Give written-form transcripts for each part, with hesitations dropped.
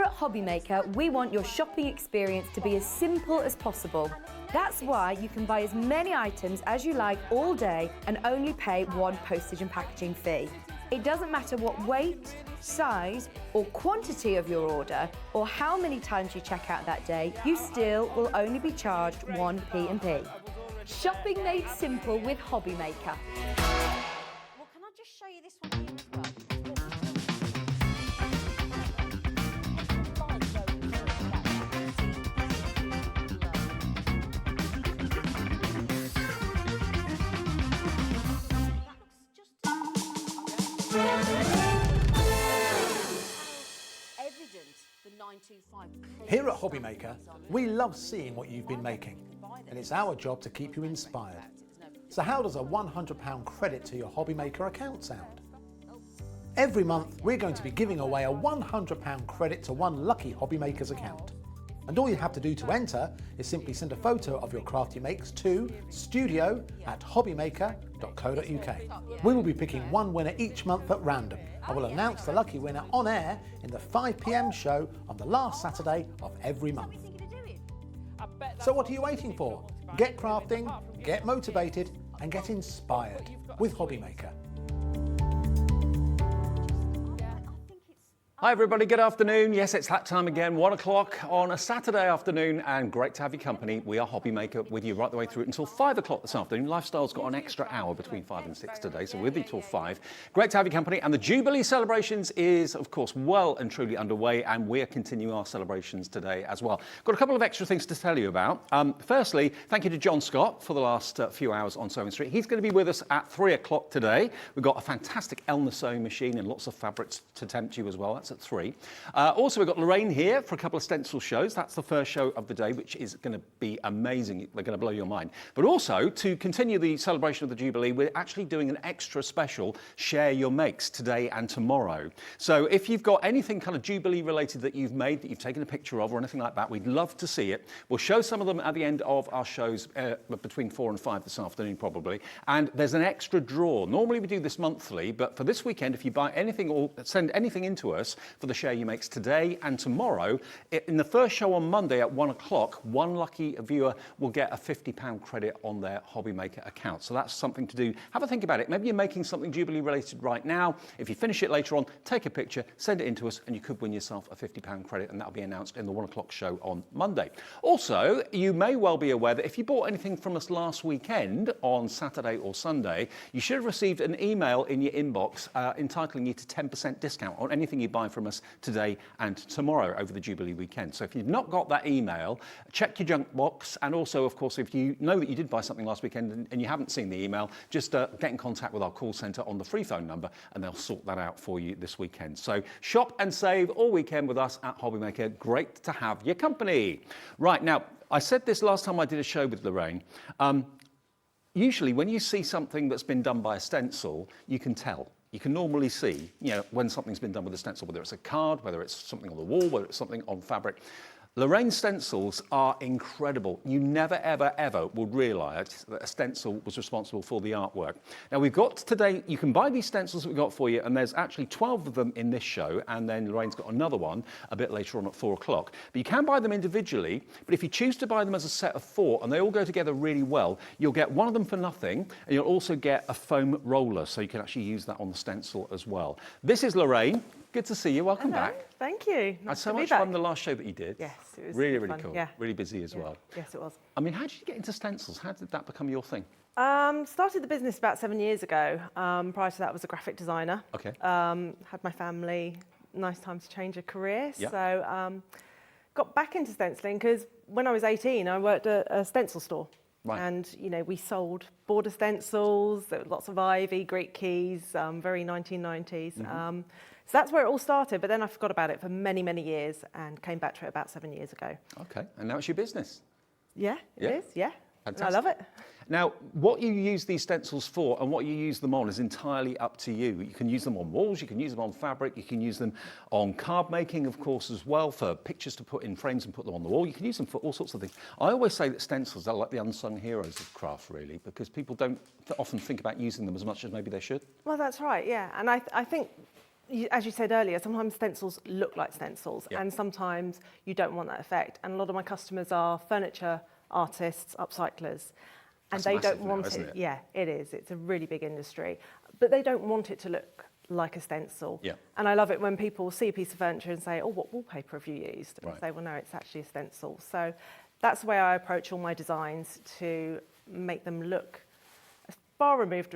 at Hobbymaker, we want your shopping experience to be as simple as possible. That's why you can buy as many items as you like all day and only pay one postage and packaging fee. It doesn't matter what weight, size or quantity of your order or how many times you check out that day, you still will only be charged one P&P. Shopping made simple with Hobbymaker. Well, can I just show you this one here as well? Here at Hobbymaker, we love seeing what you've been making, and it's our job to keep you inspired. So how does a £100 credit to your Hobbymaker account sound? Every month, we're going to be giving away a £100 credit to one lucky Hobbymaker's account. And all you have to do to enter is simply send a photo of your craft you makes to studio@hobbymaker.co.uk. We will be picking one winner each month at random and will announce the lucky winner on air in the 5 p.m. show on the last Saturday of every month. So what are you waiting for? Get crafting, get motivated and get inspired with Hobbymaker. Hi everybody, good afternoon. Yes, it's that time again, 1 o'clock on a Saturday afternoon, and great to have your company. We are Hobbymaker with you right the way through until 5 o'clock this afternoon. Lifestyle's got an extra hour between 5 and 6 today, so we're with you till 5. Great to have your company, and the Jubilee celebrations is, of course, well and truly underway, and we're continuing our celebrations today as well. Got a couple of extra things to tell you about. Firstly, thank you to John Scott for the last few hours on Sewing Street. He's going to be with us at 3 o'clock today. We've got a fantastic Elna sewing machine and lots of fabrics to tempt you as well. That's at 3. Also, we've got Lorraine here for a couple of stencil shows. That's the first show of the day, which is going to be amazing. They're going to blow your mind. But also, to continue the celebration of the Jubilee, we're actually doing an extra special Share Your Makes today and tomorrow. So if you've got anything kind of Jubilee related that you've made, that you've taken a picture of or anything like that, we'd love to see it. We'll show some of them at the end of our shows between 4 and 5 this afternoon probably. And there's an extra draw. Normally we do this monthly, but for this weekend, if you buy anything or send anything into us for the Share Your Makes today and tomorrow, in the first show on Monday at 1 o'clock, one lucky viewer will get a £50 credit on their Hobbymaker account. So that's something to do. Have a think about it. Maybe you're making something Jubilee related right now. If you finish it later on, take a picture, send it in to us, and you could win yourself a £50 credit, and that'll be announced in the 1 o'clock show on Monday. Also, you may well be aware that if you bought anything from us last weekend on Saturday or Sunday, you should have received an email in your inbox entitling you to 10% discount on anything you buy from us today and tomorrow over the Jubilee weekend. So if you've not got that email, check your junk box, and also, of course, if you know that you did buy something last weekend and you haven't seen the email, just get in contact with our call centre on the free phone number and they'll sort that out for you this weekend. So shop and save all weekend with us at Hobbymaker. Great to have your company. Right, now, I said this last time I did a show with Lorraine. Usually when you see something that's been done by a stencil, you can tell. You can normally see, when something's been done with a stencil, whether it's a card, whether it's something on the wall, whether it's something on fabric. Lorraine's stencils are incredible. You never, ever, ever would realise that a stencil was responsible for the artwork. Now we've got today, you can buy these stencils that we've got for you, and there's actually 12 of them in this show, and then Lorraine's got another one a bit later on at 4 o'clock. But you can buy them individually, but if you choose to buy them as a set of 4, and they all go together really well, you'll get one of them for nothing, and you'll also get a foam roller, so you can actually use that on the stencil as well. This is Lorraine. Good to see you. Welcome back. Thank you. Had so much fun the last show that you did. Yes, it was really fun. cool. Yeah. Really busy as well. Yes, it was. I mean, how did you get into stencils? How did that become your thing? Started the business about 7 years ago. Prior to that, I was a graphic designer. Okay. Had my family. Nice time to change a career. Yep. So got back into stenciling because when I was 18, I worked at a stencil store. Right. And, we sold border stencils, there were lots of ivy, Greek keys, very 1990s. Mm-hmm. So that's where it all started, but then I forgot about it for many, many years and came back to it about 7 years ago. Okay, and now it's your business. Yeah, it is, yeah. Fantastic. I love it. Now, what you use these stencils for and what you use them on is entirely up to you. You can use them on walls, you can use them on fabric, you can use them on card making, of course, as well, for pictures to put in frames and put them on the wall. You can use them for all sorts of things. I always say that stencils are like the unsung heroes of craft, really, because people don't often think about using them as much as maybe they should. Well, that's right, yeah. And I think as you said earlier, sometimes stencils look like stencils, Yeah. and sometimes you don't want that effect. And a lot of my customers are furniture artists, upcyclers, and That's they massive don't now, want isn't it. it? Yeah, it is. It's a really big industry, but they don't want it to look like a stencil. Yeah. And I love it when people see a piece of furniture and say, "Oh, what wallpaper have you used?" And Right. I say, "Well, no, it's actually a stencil." So that's the way I approach all my designs, to make them look as far removed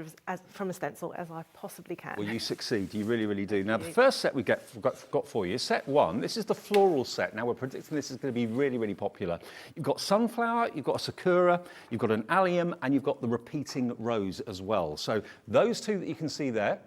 from a stencil as I possibly can. Well, you succeed. You really, really do. Now, the first set we've got for you is set 1. This is the floral set. Now, we're predicting this is going to be really, really popular. You've got sunflower, you've got a sakura, you've got an allium, and you've got the repeating rose as well. So those two that you can see there,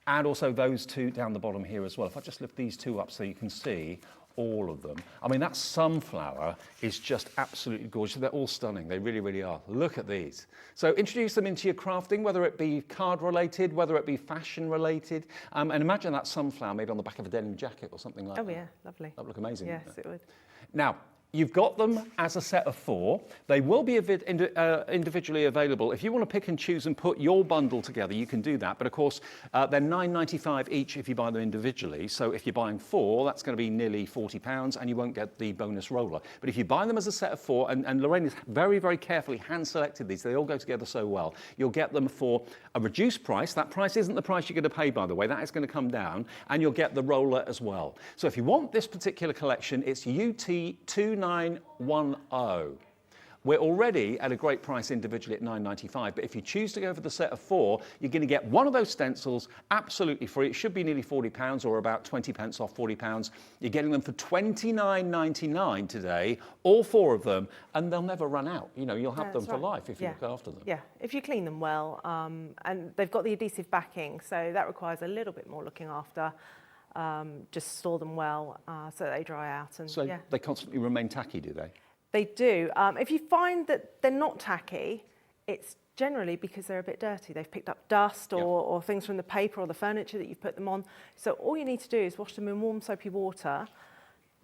and also those two down the bottom here as well. If I just lift these two up so you can see all of them. I mean, that sunflower is just absolutely gorgeous. They're all stunning. They really, really are. Look at these. So introduce them into your crafting, whether it be card related, whether it be fashion related. And imagine that sunflower made on the back of a denim jacket or something like that. Oh yeah, lovely. That would look amazing. Yes, wouldn't it would. Now, you've got them as a set of 4. They will be individually available. If you want to pick and choose and put your bundle together, you can do that. But of course, they're £9.95 each if you buy them individually. So if you're buying 4, that's going to be nearly £40, and you won't get the bonus roller. But if you buy them as a set of 4, and Lorraine has very, very carefully hand-selected these, they all go together so well, you'll get them for a reduced price. That price isn't the price you're going to pay, by the way. That is going to come down, and you'll get the roller as well. So if you want this particular collection, it's UT2910. We're already at a great price individually at £9.95, but if you choose to go for the set of 4, you're going to get one of those stencils absolutely free. It should be nearly £40 or about 20 pence off £40. You're getting them for £29.99 today, all 4 of them, and they'll never run out. You know, you'll have them That's for right. life if you Yeah. look after them. Yeah, if you clean them well, and they've got the adhesive backing, so that requires a little bit more looking after. Just store them well so that they dry out. And So yeah. they constantly remain tacky, do they? They do. If you find that they're not tacky, it's generally because they're a bit dirty. They've picked up dust or things from the paper or the furniture that you've put them on. So all you need to do is wash them in warm soapy water,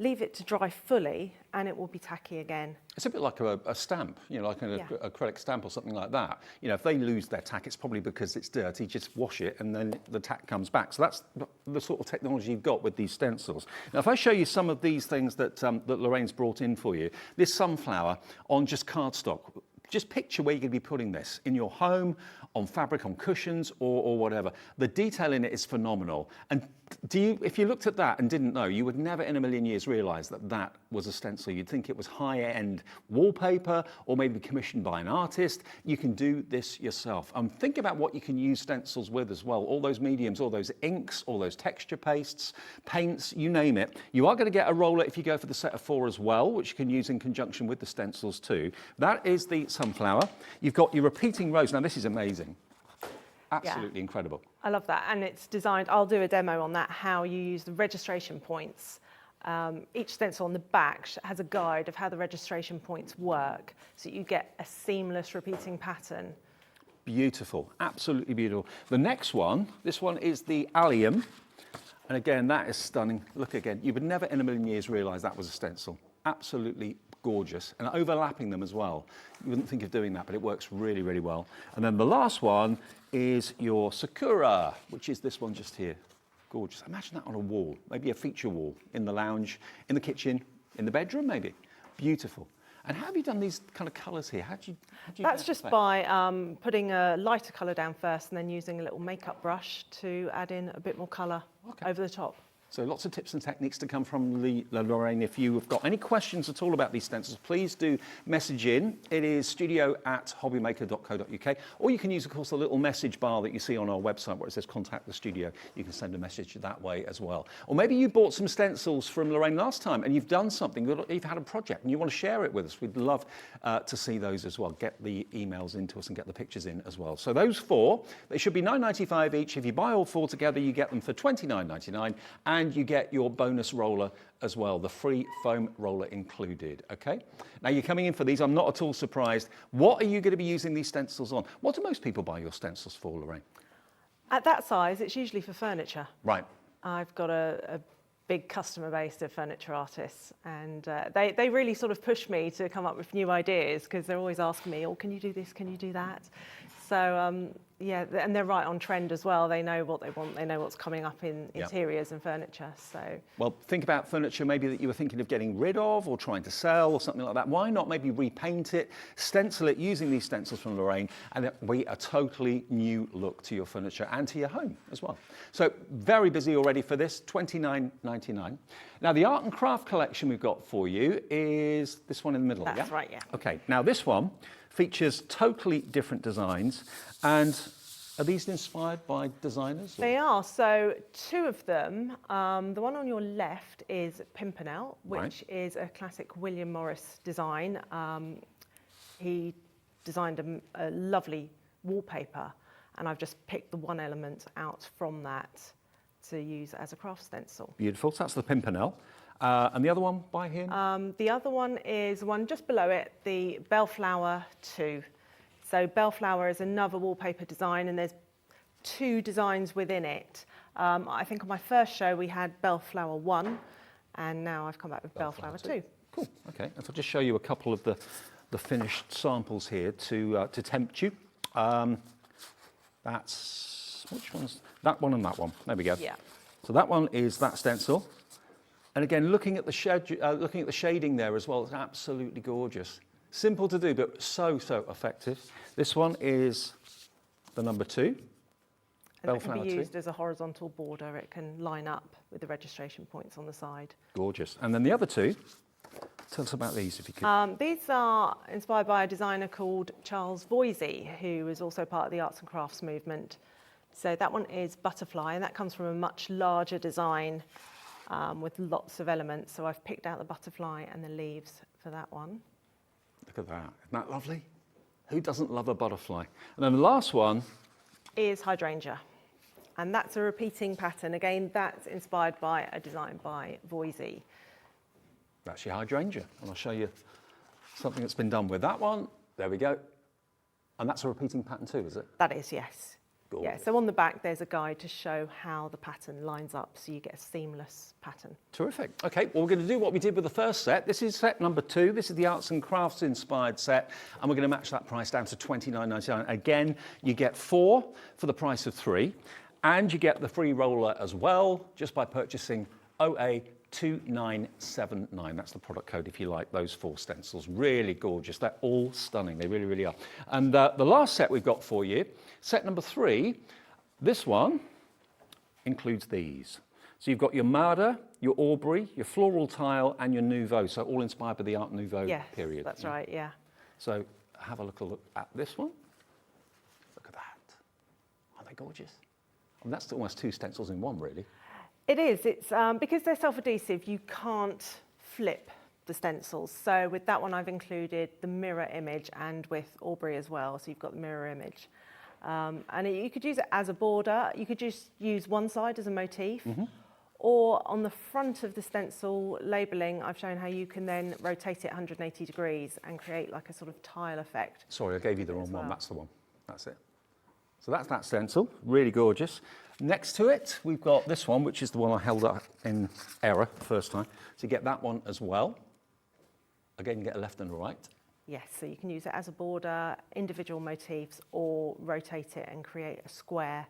leave it to dry fully, and it will be tacky again. It's a bit like a stamp, you know, like an Yeah. acrylic stamp or something like that. You know, if they lose their tack, it's probably because it's dirty. Just wash it and then the tack comes back. So that's the sort of technology you've got with these stencils. Now, if I show you some of these things that Lorraine's brought in for you, this sunflower on just cardstock. Just picture where you're going to be putting this, in your home, on fabric, on cushions, or whatever. The detail in it is phenomenal. And if you looked at that and didn't know, you would never in a million years realise that that was a stencil. You'd think it was high-end wallpaper or maybe commissioned by an artist. You can do this yourself. Think about what you can use stencils with as well. All those mediums, all those inks, all those texture pastes, paints, you name it. You are going to get a roller if you go for the set of 4 as well, which you can use in conjunction with the stencils too. That is the sunflower. You've got your repeating rose. Now, this is amazing. Absolutely incredible. I love that, and it's designed, I'll do a demo on that, how you use the registration points. Each stencil on the back has a guide of how the registration points work, so you get a seamless repeating pattern. Beautiful, absolutely beautiful. The next one, this one is the Allium, and again, that is stunning. Look again, you would never in a million years realise that was a stencil. Absolutely gorgeous, and overlapping them as well. You wouldn't think of doing that, but it works really, really well. And then the last one is your Sakura, which is this one just here. Gorgeous. Imagine that on a wall, maybe a feature wall, in the lounge, in the kitchen, in the bedroom maybe. Beautiful. And how have you done these kind of colours here? How do you That's just by putting a lighter colour down first and then using a little makeup brush to add in a bit more colour over the top. So lots of tips and techniques to come from Lorraine. If you have got any questions at all about these stencils, please do message in. It is studio@hobbymaker.co.uk, or you can use, of course, the little message bar that you see on our website where it says contact the studio. You can send a message that way as well. Or maybe you bought some stencils from Lorraine last time and you've done something, you've had a project and you want to share it with us. We'd love to see those as well. Get the emails into us and get the pictures in as well. So those 4, they should be £9.95 each. If you buy all 4 together, you get them for £29.99, and you get your bonus roller as well, the free foam roller included, okay? Now, you're coming in for these. I'm not at all surprised. What are you going to be using these stencils on? What do most people buy your stencils for, Lorraine? At that size, it's usually for furniture. Right. I've got a big customer base of furniture artists, and they really sort of push me to come up with new ideas because they're always asking me, oh, can you do this, can you do that? So yeah, and they're right on trend as well. They know what they want. They know what's coming up in interiors and furniture. So well, think about furniture maybe that you were thinking of getting rid of or trying to sell or something like that. Why not maybe repaint it, stencil it using these stencils from Lorraine, and it'll be a totally new look to your furniture and to your home as well. So very busy already for this, $29.99. Now the art and craft collection we've got for you is this one in the middle. that's right, yeah. Okay, now this one features totally different designs, and are these inspired by designers? They are. So two of them. The one on your left is Pimpernel, which is a classic William Morris design. He designed a lovely wallpaper, and I've just picked the one element out from that to use as a craft stencil. Beautiful. So that's the Pimpernel. And the other one by him? The other one is one just below it, the Bellflower 2. So Bellflower is another wallpaper design, and there's two designs within it. I think on my first show we had Bellflower 1, and now I've come back with Bellflower 2. Cool. Okay. And so I'll just show you a couple of the finished samples here to tempt you. That's which one's that one and that one. There we go. Yeah. So that one is that stencil. And again, looking at the shading there as well, it's absolutely gorgeous. Simple to do, but so effective. This one is the number 2. And it can be used as a horizontal border. It can line up with the registration points on the side. Gorgeous. And then the other 2, tell us about these if you could. These are inspired by a designer called Charles Voysey, who is also part of the arts and crafts movement. So that one is Butterfly, and that comes from a much larger design with lots of elements. So I've picked out the butterfly and the leaves for that one. Look at that. Isn't that lovely? Who doesn't love a butterfly? And then the last one is Hydrangea. And that's a repeating pattern. Again, that's inspired by a design by Voysey. That's your hydrangea. And I'll show you something that's been done with that one. There we go. And that's a repeating pattern too, is it? That is, yes. Gorgeous. Yeah, so on the back there's a guide to show how the pattern lines up so you get a seamless pattern. Terrific. Okay, well, we're going to do what we did with the first set. This is set number 2. This is the arts and crafts inspired set, and we're going to match that price down to $29.99. Again, you get 4 for the price of 3, and you get the free roller as well just by purchasing OA2979. That's the product code if you like those 4 stencils. Really gorgeous. They're all stunning. They really, really are. And the last set we've got for you, set number 3, this one includes these. So you've got your Marder, your Aubrey, your Floral Tile, and your Nouveau. So all inspired by the Art Nouveau period. That's right, yeah. So have a look at this one. Look at that. Aren't they gorgeous? I mean, that's almost 2 stencils in one, really. It is. It's because they're self-adhesive, you can't flip the stencils. So with that one, I've included the mirror image, and with Aubrey as well. So you've got the mirror image. And you could use it as a border. You could just use one side as a motif. Or on the front of the stencil labelling, I've shown how you can then rotate it 180 degrees and create like a sort of tile effect. Sorry, I gave you the wrong one. That's the one. That's it. So that's that stencil. Really gorgeous. Next to it, we've got this one, which is the one I held up in error the first time. So you get that one as well. Again, you get a left and a right. Yes, so you can use it as a border, individual motifs, or rotate it and create a square.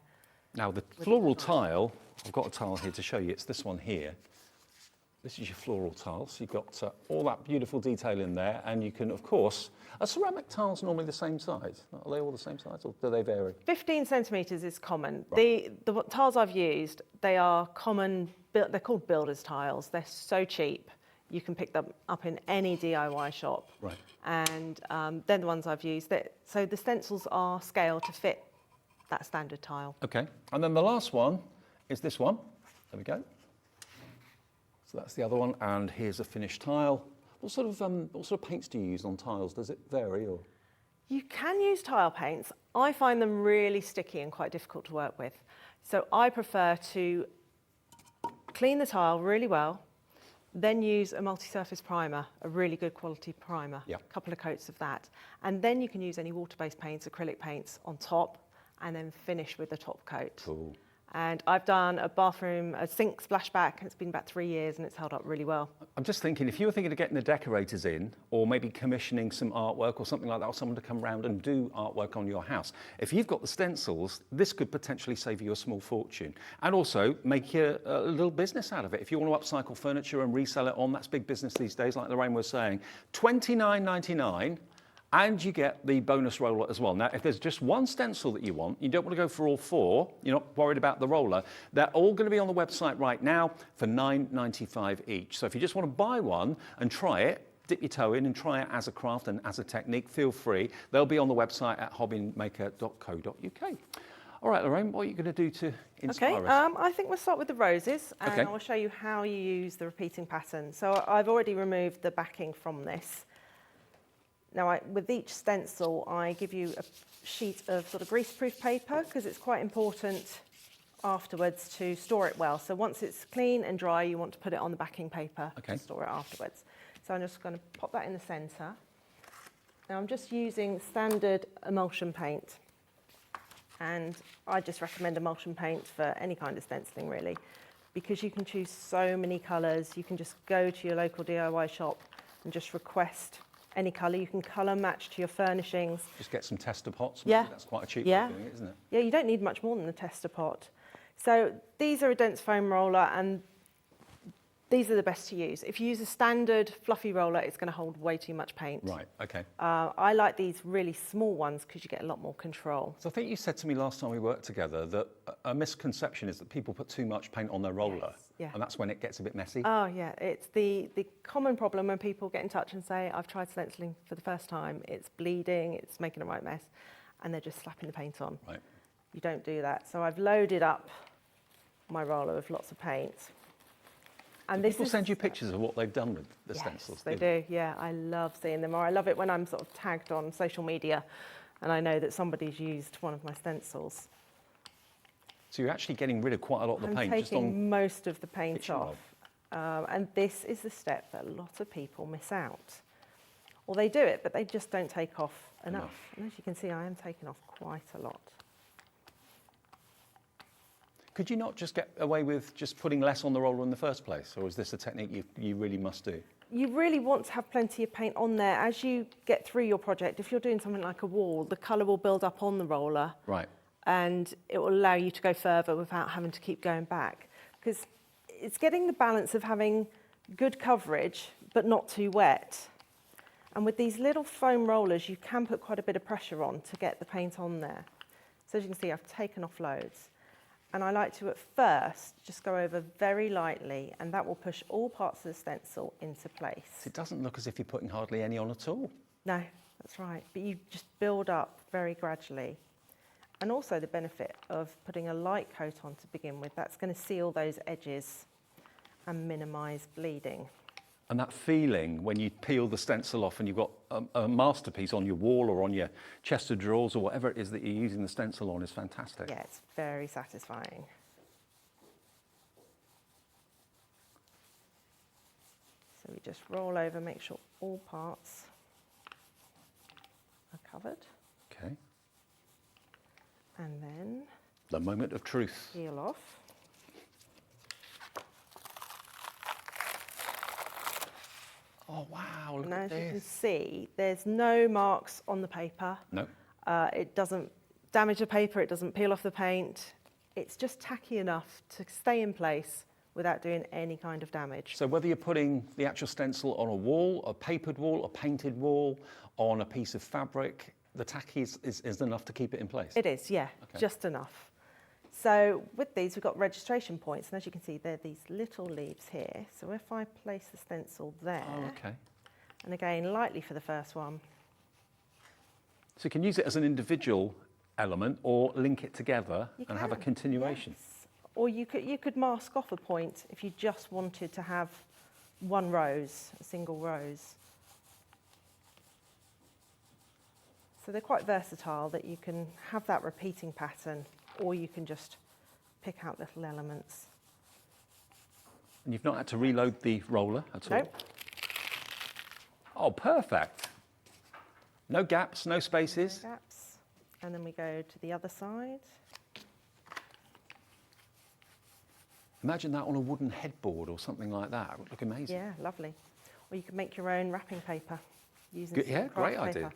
Now, the floral tile, I've got a tile here to show you. It's this one here. This is your floral tile. So you've got all that beautiful detail in there. And you can, of course, are ceramic tiles normally the same size? Are they all the same size, or do they vary? 15 centimetres is common. Right. The tiles I've used, they are common, they're called builder's tiles. They're so cheap. You can pick them up in any DIY shop. Right. And they're the ones I've used. So the stencils are scaled to fit that standard tile. Okay. And then the last one is this one. There we go. So that's the other one. And here's a finished tile. What sort of paints do you use on tiles? Does it vary, or? You can use tile paints. I find them really sticky and quite difficult to work with. So I prefer to clean the tile really well, then use a multi-surface primer, a really good quality primer, a couple of coats of that. And then you can use any water-based paints, acrylic paints on top, and then finish with the top coat. Cool. And I've done a sink splashback, and it's been about 3 years, and it's held up really well. I'm just thinking, if you were thinking of getting the decorators in, or maybe commissioning some artwork or something like that, or someone to come round and do artwork on your house, if you've got the stencils, this could potentially save you a small fortune. And also make you a little business out of it. If you want to upcycle furniture and resell it on, that's big business these days, like Lorraine was saying. $29.99. And you get the bonus roller as well. Now, if there's just one stencil that you want, you don't want to go for all 4, you're not worried about the roller, they're all going to be on the website right now for $9.95 each. So if you just want to buy one and try it, dip your toe in and try it as a craft and as a technique, feel free. They'll be on the website at hobbymaker.co.uk. All right, Lorraine, what are you going to do to inspire us? I think we'll start with the roses, and I'll show you how you use the repeating pattern. So I've already removed the backing from this. Now, with each stencil, I give you a sheet of sort of greaseproof paper, because it's quite important afterwards to store it well. So once it's clean and dry, you want to put it on the backing paper to store it afterwards. So I'm just going to pop that in the centre. Now, I'm just using standard emulsion paint. And I just recommend emulsion paint for any kind of stenciling, really, because you can choose so many colours. You can just go to your local DIY shop and just request any colour. You can colour match to your furnishings. Just get some tester pots. Yeah. That's quite a cheap way of doing it, isn't it? Yeah, you don't need much more than a tester pot. So these are a dense foam roller, and these are the best to use. If you use a standard fluffy roller, it's going to hold way too much paint. Right, okay. I like these really small ones because you get a lot more control. So I think you said to me last time we worked together that a misconception is that people put too much paint on their roller. Yes, yeah. And that's when it gets a bit messy. Oh yeah, it's the common problem when people get in touch and say, I've tried stenciling for the first time, it's bleeding, it's making a right mess, and they're just slapping the paint on. Right. You don't do that. So I've loaded up my roller with lots of paint. And do people send you pictures of what they've done with the stencils? Yes, they do, yeah. I love seeing them, or I love it when I'm sort of tagged on social media and I know that somebody's used one of my stencils. So you're actually getting rid of quite a lot of the paint? I'm just on taking most of the paint picture off. And this is the step that a lot of people miss out. Or they do it, but they just don't take off enough. And as you can see, I am taking off quite a lot. Could you not just get away with just putting less on the roller in the first place? Or is this a technique you really must do? You really want to have plenty of paint on there. As you get through your project, if you're doing something like a wall, the colour will build up on the roller. Right. And it will allow you to go further without having to keep going back. Because it's getting the balance of having good coverage, but not too wet. And with these little foam rollers, you can put quite a bit of pressure on to get the paint on there. So as you can see, I've taken off loads. And I like to, at first, just go over very lightly, and that will push all parts of the stencil into place. It doesn't look as if you're putting hardly any on at all. No, that's right. But you just build up very gradually. And also the benefit of putting a light coat on to begin with, that's going to seal those edges and minimise bleeding. And that feeling when you peel the stencil off and you've got a masterpiece on your wall or on your chest of drawers or whatever it is that you're using the stencil on is fantastic. Yeah, it's very satisfying. So we just roll over, make sure all parts are covered. Okay. And then The moment of truth. peel off. Oh, wow, look And at as you can this. see, there's no marks on the paper. No. It doesn't damage the paper, it doesn't peel off the paint. It's just tacky enough to stay in place without doing any kind of damage. So whether you're putting the actual stencil on a wall, a papered wall, a painted wall, on a piece of fabric, the tacky is enough to keep it in place? It is, yeah, Okay. just enough. So with these, we've got registration points, and as you can see, there are these little leaves here. So if I place the stencil there, Oh, okay. and again, lightly for the first one, So you can use it as an individual element or link it together You and have a can, continuation. yes. Or you could mask off a point if you just wanted to have one rose, a single rose. So they're quite versatile, that you can have that repeating pattern, or you can just pick out little elements. And you've not had to reload the roller at all? Nope. Oh, perfect. No gaps, no spaces. Gaps. And then we go to the other side. Imagine that on a wooden headboard or something like that. It would look amazing. Yeah, lovely. Or you could make your own wrapping paper using some Yeah, craft great paper. idea.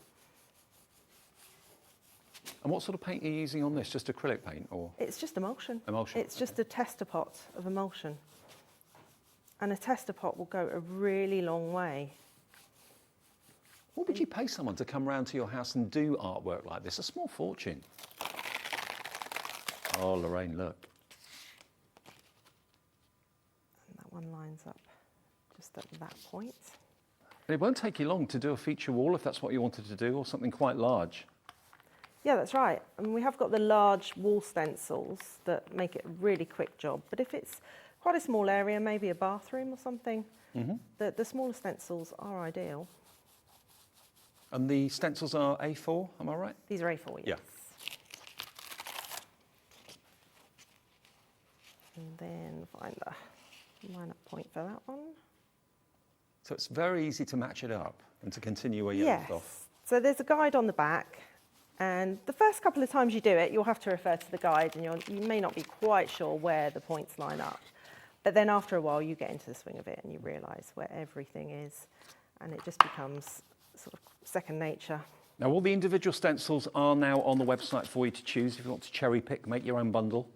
And what sort of paint are you using on this? Just acrylic paint or? It's just emulsion. Emulsion, It's just a tester pot of emulsion. And a tester pot will go a really long way. What would you pay someone to come round to your house and do artwork like this? A small fortune. Oh, Lorraine, look. And that one lines up just at that point. And it won't take you long to do a feature wall if that's what you wanted to do, or something quite large. Yeah, that's right. And we have got the large wall stencils that make it a really quick job. But if it's quite a small area, maybe a bathroom or something, the smaller stencils are ideal. And the stencils are A4, am I right? These are A4, yes. Yeah. And then find the line-up point for that one. So it's very easy to match it up and to continue where you left off. Yes. So there's a guide on the back. And the first couple of times you do it, you'll have to refer to the guide and you may not be quite sure where the points line up. But then after a while, you get into the swing of it and you realise where everything is. And it just becomes sort of second nature. Now, all the individual stencils are now on the website for you to choose if you want to cherry pick, make your own bundle.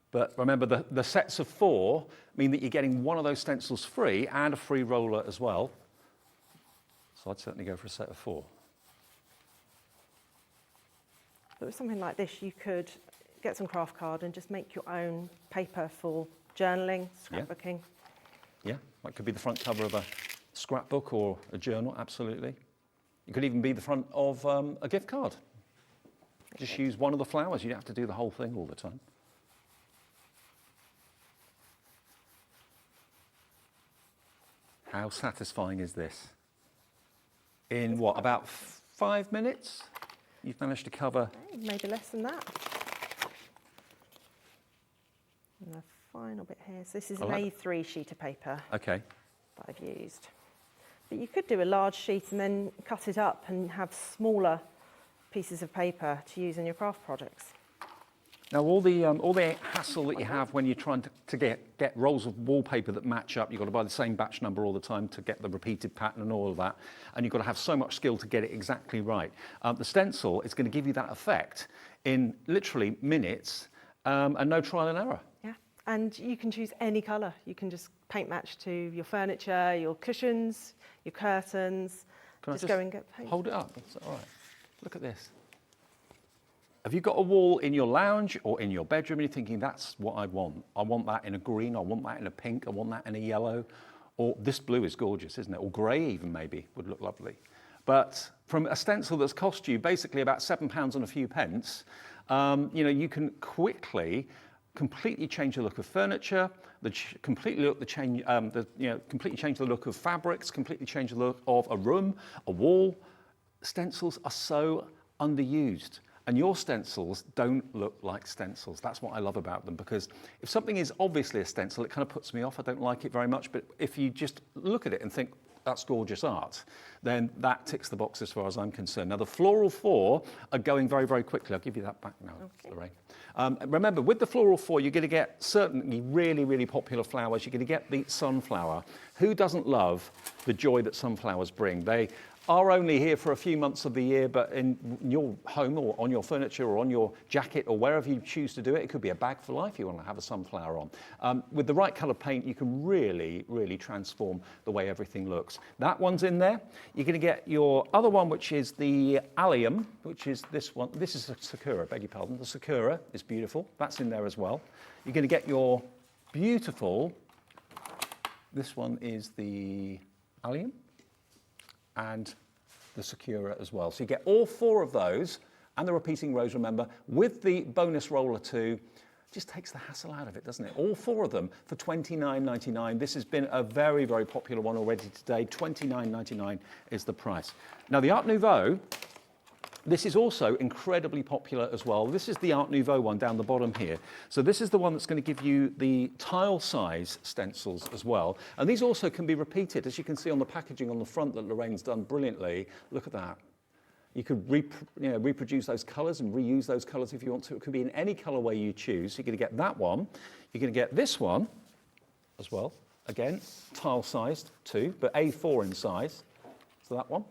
But remember, the sets of 4 mean that you're getting one of those stencils free and a free roller as well. So I'd certainly go for a set of 4. But with something like this, you could get some craft card and just make your own paper for journaling, scrapbooking. Yeah, that could be the front cover of a scrapbook or a journal, absolutely. It could even be the front of a gift card. Just use one of the flowers. You don't have to do the whole thing all the time. How satisfying is this? In what, about 5 minutes? You've managed to cover... Maybe less than that. And the final bit here. So this is an A3 sheet of paper Okay. that I've used. But you could do a large sheet and then cut it up and have smaller pieces of paper to use in your craft projects. Now, all the hassle that you have when you're trying to get rolls of wallpaper that match up, you've got to buy the same batch number all the time to get the repeated pattern and all of that, and you've got to have so much skill to get it exactly right. The stencil is going to give you that effect in literally minutes and no trial and error. Yeah, and you can choose any colour. You can just paint match to your furniture, your cushions, your curtains. Can I just go and get paint. Hold it up. That's all right. Look at this. Have you got a wall in your lounge or in your bedroom and you're thinking, that's what I want? I want that in a green, I want that in a pink, I want that in a yellow. Or this blue is gorgeous, isn't it? Or grey even maybe would look lovely. But from a stencil that's cost you basically about £7 and a few pence, you can quickly completely change the look of furniture, completely change the look of fabrics, completely change the look of a room, a wall. Stencils are so underused. And your stencils don't look like stencils. That's what I love about them, because if something is obviously a stencil, it kind of puts me off. I don't like it very much. But if you just look at it and think, that's gorgeous art, then that ticks the box as far as I'm concerned. Now, the Floral 4 are going very, very quickly. I'll give you that back now, Lorraine. Remember, with the Floral 4, you're going to get certainly really, really popular flowers. You're going to get the sunflower. Who doesn't love the joy that sunflowers bring? They are only here for a few months of the year, but in your home or on your furniture or on your jacket or wherever you choose to do it, it could be a bag for life you want to have a sunflower on. With the right colour paint, you can really, really transform the way everything looks. That one's in there. You're going to get your other one, which is the Allium, which is this one. This is a Sakura, beg your pardon. The Sakura is beautiful. That's in there as well. You're going to get your beautiful, this one is the Allium, and the Sakura as well. So you get all 4 of those and the repeating rows, remember, with the bonus roller too. Just takes the hassle out of it, doesn't it? All 4 of them for $29.99. This has been a very, very popular one already today. $29.99 is the price. Now, the Art Nouveau, this is also incredibly popular as well. This is the Art Nouveau one down the bottom here. So this is the one that's going to give you the tile size stencils as well. And these also can be repeated, as you can see on the packaging on the front that Lorraine's done brilliantly. Look at that. You could reproduce those colours and reuse those colours if you want to. It could be in any colourway you choose. You're going to get that one. You're going to get this one as well. Again, tile sized too, but A4 in size. So that one.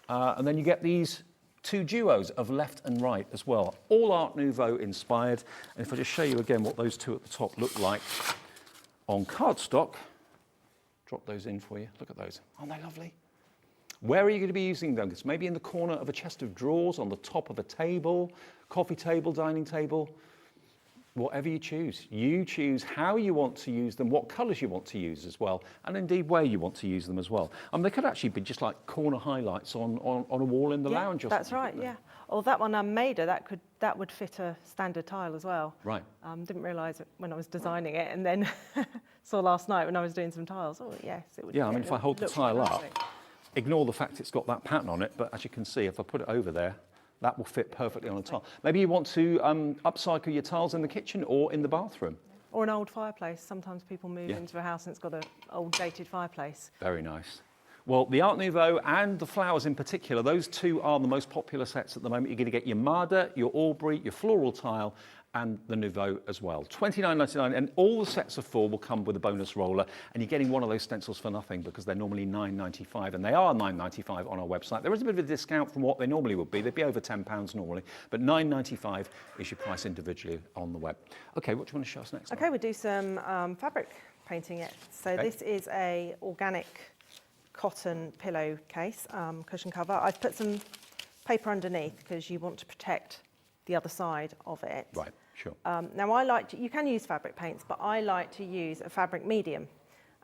And then you get these two duos of left and right as well. All Art Nouveau inspired. And if I just show you again what those two at the top look like on cardstock, drop those in for you. Look at those. Aren't they lovely? Where are you going to be using them? It's maybe in the corner of a chest of drawers, on the top of a table, coffee table, dining table, whatever you choose. You choose how you want to use them, what colours you want to use as well, and indeed where you want to use them as well. They could actually be just like corner highlights on a wall in the lounge or that's something. right, yeah. Or that one I made, that would fit a standard tile as well. Right. Didn't realise it when I was designing it, and then saw last night when I was doing some tiles. Oh yes, it would. Yeah, I mean, if I hold the tile up, ignore the fact it's got that pattern on it, but as you can see, if I put it over there, that will fit perfectly on a tile. Maybe you want to upcycle your tiles in the kitchen or in the bathroom. Or an old fireplace. Sometimes people move into a house and it's got an old dated fireplace. Very nice. Well, the Art Nouveau and the flowers in particular, those two are the most popular sets at the moment. You're going to get your Marder, your Aubrey, your Floral Tile, and the Nouveau as well. $29.99, and all the sets of 4 will come with a bonus roller, and you're getting one of those stencils for nothing because they're normally $9.95, and they are $9.95 on our website. There is a bit of a discount from what they normally would be. They'd be over £10 normally, but $9.95 is your price individually on the web. Okay, what do you want to show us next? Okay, we'll do some fabric painting it. So this is a organic cotton pillowcase, cushion cover. I've put some paper underneath because you want to protect the other side of it. Right, sure. Now you can use fabric paints, but I like to use a fabric medium.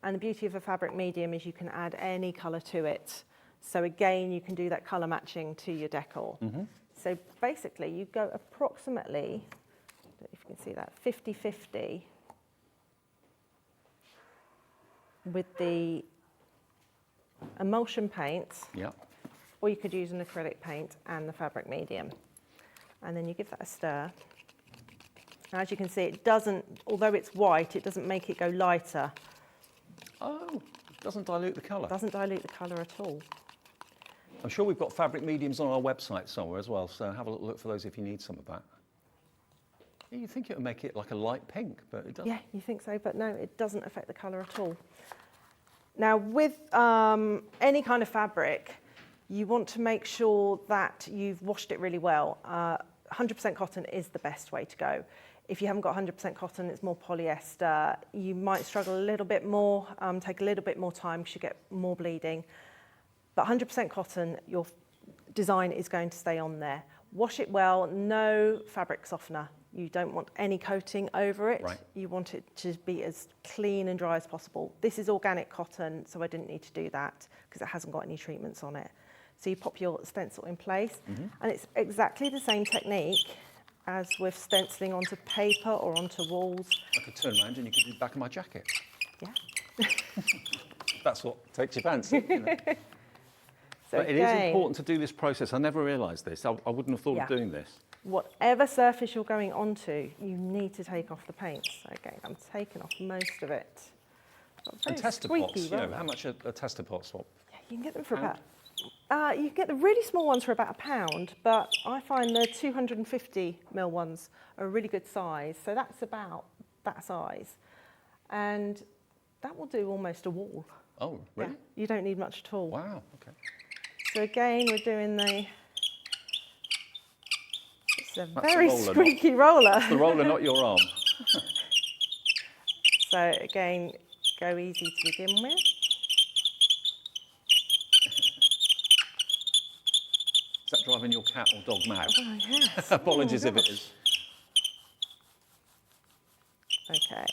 And the beauty of a fabric medium is you can add any colour to it. So again, you can do that colour matching to your decor. So basically you go approximately, if you can see that, 50-50 with the emulsion paint, or you could use an acrylic paint and the fabric medium. And then you give that a stir. Now, as you can see, it doesn't, although it's white, it doesn't make it go lighter. Oh, it doesn't dilute the colour. It doesn't dilute the colour at all. I'm sure we've got fabric mediums on our website somewhere as well, so have a look for those if you need some of that. Yeah, you think it would make it like a light pink, but it doesn't. Yeah, you think so, but no, it doesn't affect the colour at all. Now, with any kind of fabric, you want to make sure that you've washed it really well. 100% cotton is the best way to go. If you haven't got 100% cotton, it's more polyester. You might struggle a little bit more, take a little bit more time because you get more bleeding. But 100% cotton, your design is going to stay on there. Wash it well, no fabric softener. You don't want any coating over it. Right. You want it to be as clean and dry as possible. This is organic cotton, so I didn't need to do that because it hasn't got any treatments on it. So you pop your stencil in place, and it's exactly the same technique as with stenciling onto paper or onto walls. I could turn around and you could do the back of my jacket. Yeah. That's what takes your fancy. You know. So but it is important to do this process. I never realised this. I wouldn't have thought of doing this. Whatever surface you're going onto, you need to take off the paint. So again, I'm taking off most of it. And tester pots, you know, how much a tester pot swap? Yeah, you can get them for about... you can get the really small ones for about £1, but I find the 250ml ones are a really good size. So that's about that size. And that will do almost a wall. Oh, really? Yeah, you don't need much at all. Wow, okay. So again, we're doing the... It's a That's very the roller, squeaky roller. That's the roller, not your arm. So again, go easy to begin with. Is that driving your cat or dog mad? Oh, yes. Apologies if it is. Okay.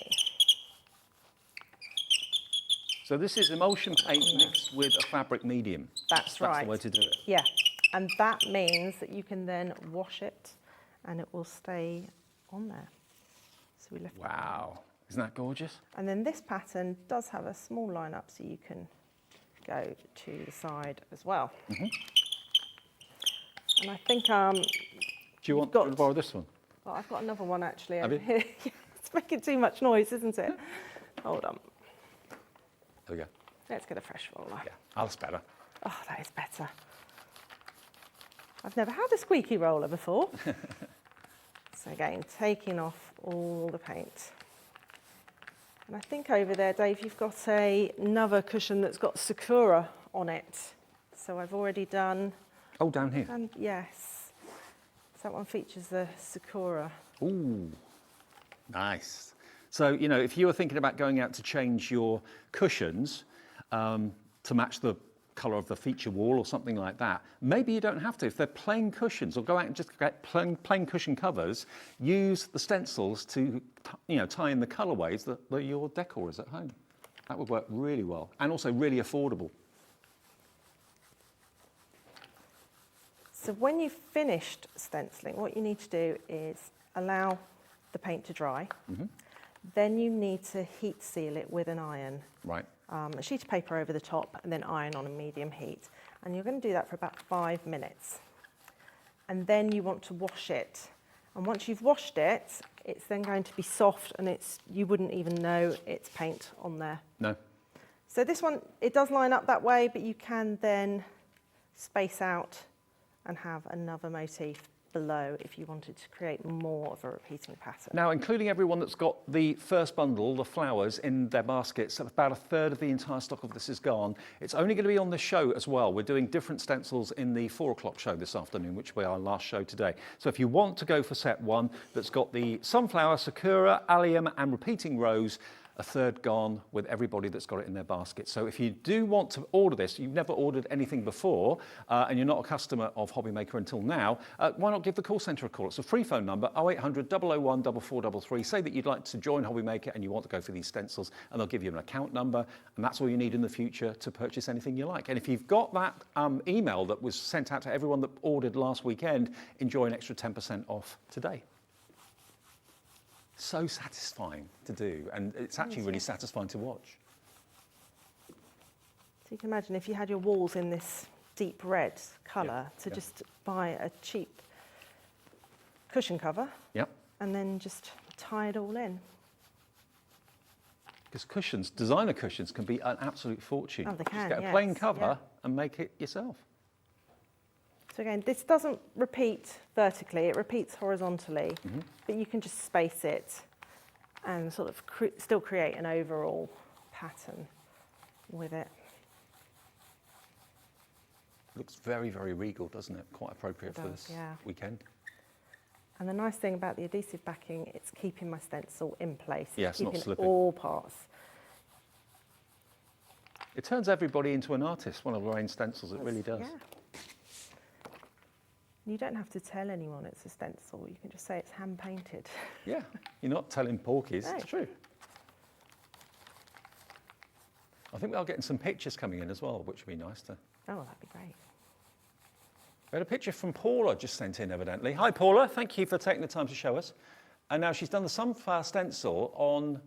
So this is emulsion paint mixed with a fabric medium. That's right. That's the way to do it. Yeah, and that means that you can then wash it and it will stay on there. So we lift it. Wow, isn't that gorgeous? And then this pattern does have a small line up so you can go to the side as well. And I think Do you want to borrow this one? Oh, I've got another one actually Have over you? here. It's making too much noise, isn't it? Hold on. There we go. Let's get a fresh roller. Yeah, that's better. Oh, that is better. I've never had a squeaky roller before. So again, taking off all the paint. And I think over there, Dave, you've got another cushion that's got Sakura on it. So I've already done... Oh, down here. And yes. So that one features the Sakura. Ooh, nice. So, you know, if you were thinking about going out to change your cushions to match the colour of the feature wall or something like that, maybe you don't have to. If they're plain cushions, or go out and just get plain cushion covers, use the stencils to, you know, tie in the colourways that your decor is at home. That would work really well, and also really affordable. So when you've finished stenciling, what you need to do is allow the paint to dry. Then you need to heat seal it with an iron. Right. A sheet of paper over the top and then iron on a medium heat. And you're going to do that for about 5 minutes. And then you want to wash it. And once you've washed it, it's then going to be soft and you wouldn't even know it's paint on there. No. So this one, it does line up that way, but you can then space out and have another motif below if you wanted to create more of a repeating pattern. Now, including everyone that's got the first bundle, the flowers, in their baskets, about a third of the entire stock of this is gone. It's only going to be on the show as well. We're doing different stencils in the 4 o'clock show this afternoon, which will be our last show today. So if you want to go for set 1 that's got the sunflower, sakura, allium and repeating rose, a third gone with everybody that's got it in their basket. So if you do want to order this, you've never ordered anything before, and you're not a customer of Hobbymaker until now, why not give the call centre a call? It's a free phone number, 0800 001 4433. Say that you'd like to join Hobbymaker and you want to go for these stencils, and they'll give you an account number, and that's all you need in the future to purchase anything you like. And if you've got that email that was sent out to everyone that ordered last weekend, enjoy an extra 10% off today. So satisfying to do, and it's actually really satisfying to watch. So you can imagine if you had your walls in this deep red colour, just buy a cheap cushion cover and then just tie it all in. Because cushions, designer cushions, can be an absolute fortune. Oh, they can, just get a plain cover and make it yourself. So again, this doesn't repeat vertically, it repeats horizontally, but you can just space it and sort of still create an overall pattern with it. Looks very, very regal, doesn't it? Quite appropriate for this weekend. And the nice thing about the adhesive backing, it's keeping my stencil in place. Yes, not keeping slipping. All parts. It turns everybody into an artist, one of our own stencils, it really does. Yeah. You don't have to tell anyone it's a stencil. You can just say it's hand painted. Yeah, you're not telling porkies, No. it's true. I think we are getting some pictures coming in as well, which would be nice to... Oh, that'd be great. We had a picture from Paula just sent in, evidently. Hi, Paula. Thank you for taking the time to show us. And now she's done the sunflower stencil on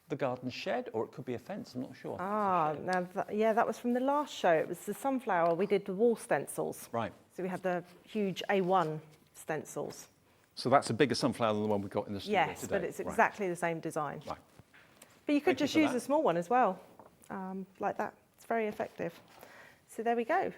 the garden shed, or it could be a fence, I'm not sure. Ah, now that was from the last show. It was the sunflower. We did the wall stencils. Right. So we had the huge A1 stencils. So that's a bigger sunflower than the one we got in the studio Yes, today. but it's exactly the same design. Right. But you could Thank you just for use that. a small one as well, like that. It's very effective. So there we go.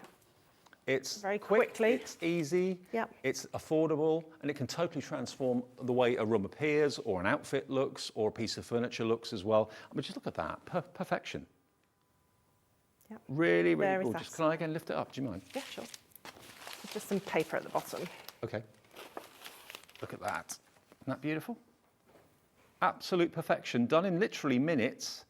It's Very quick, quickly. it's easy, Yep. it's affordable, and it can totally transform the way a room appears, or an outfit looks, or a piece of furniture looks as well. I mean, just look at that, perfection. Yep. Really, really Very gorgeous. Can I again lift it up, do you mind? Yeah, sure. There's just some paper at the bottom. Okay. Look at that. Isn't that beautiful? Absolute perfection, done in literally minutes.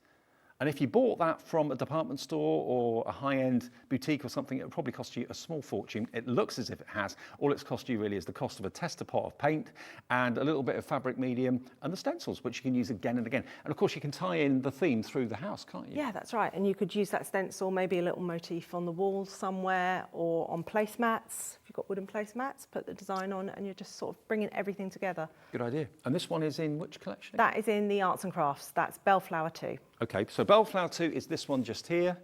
And if you bought that from a department store or a high-end boutique or something, it would probably cost you a small fortune. It looks as if it has. All it's cost you really is the cost of a tester pot of paint and a little bit of fabric medium and the stencils, which you can use again and again. And of course, you can tie in the theme through the house, can't you? Yeah, that's right. And you could use that stencil, maybe a little motif on the wall somewhere or on placemats. If you've got wooden placemats, put the design on and you're just sort of bringing everything together. Good idea. And this one is in which collection? That is in the Arts and Crafts. That's Bellflower 2. Okay, so Bellflower 2 is this one just here.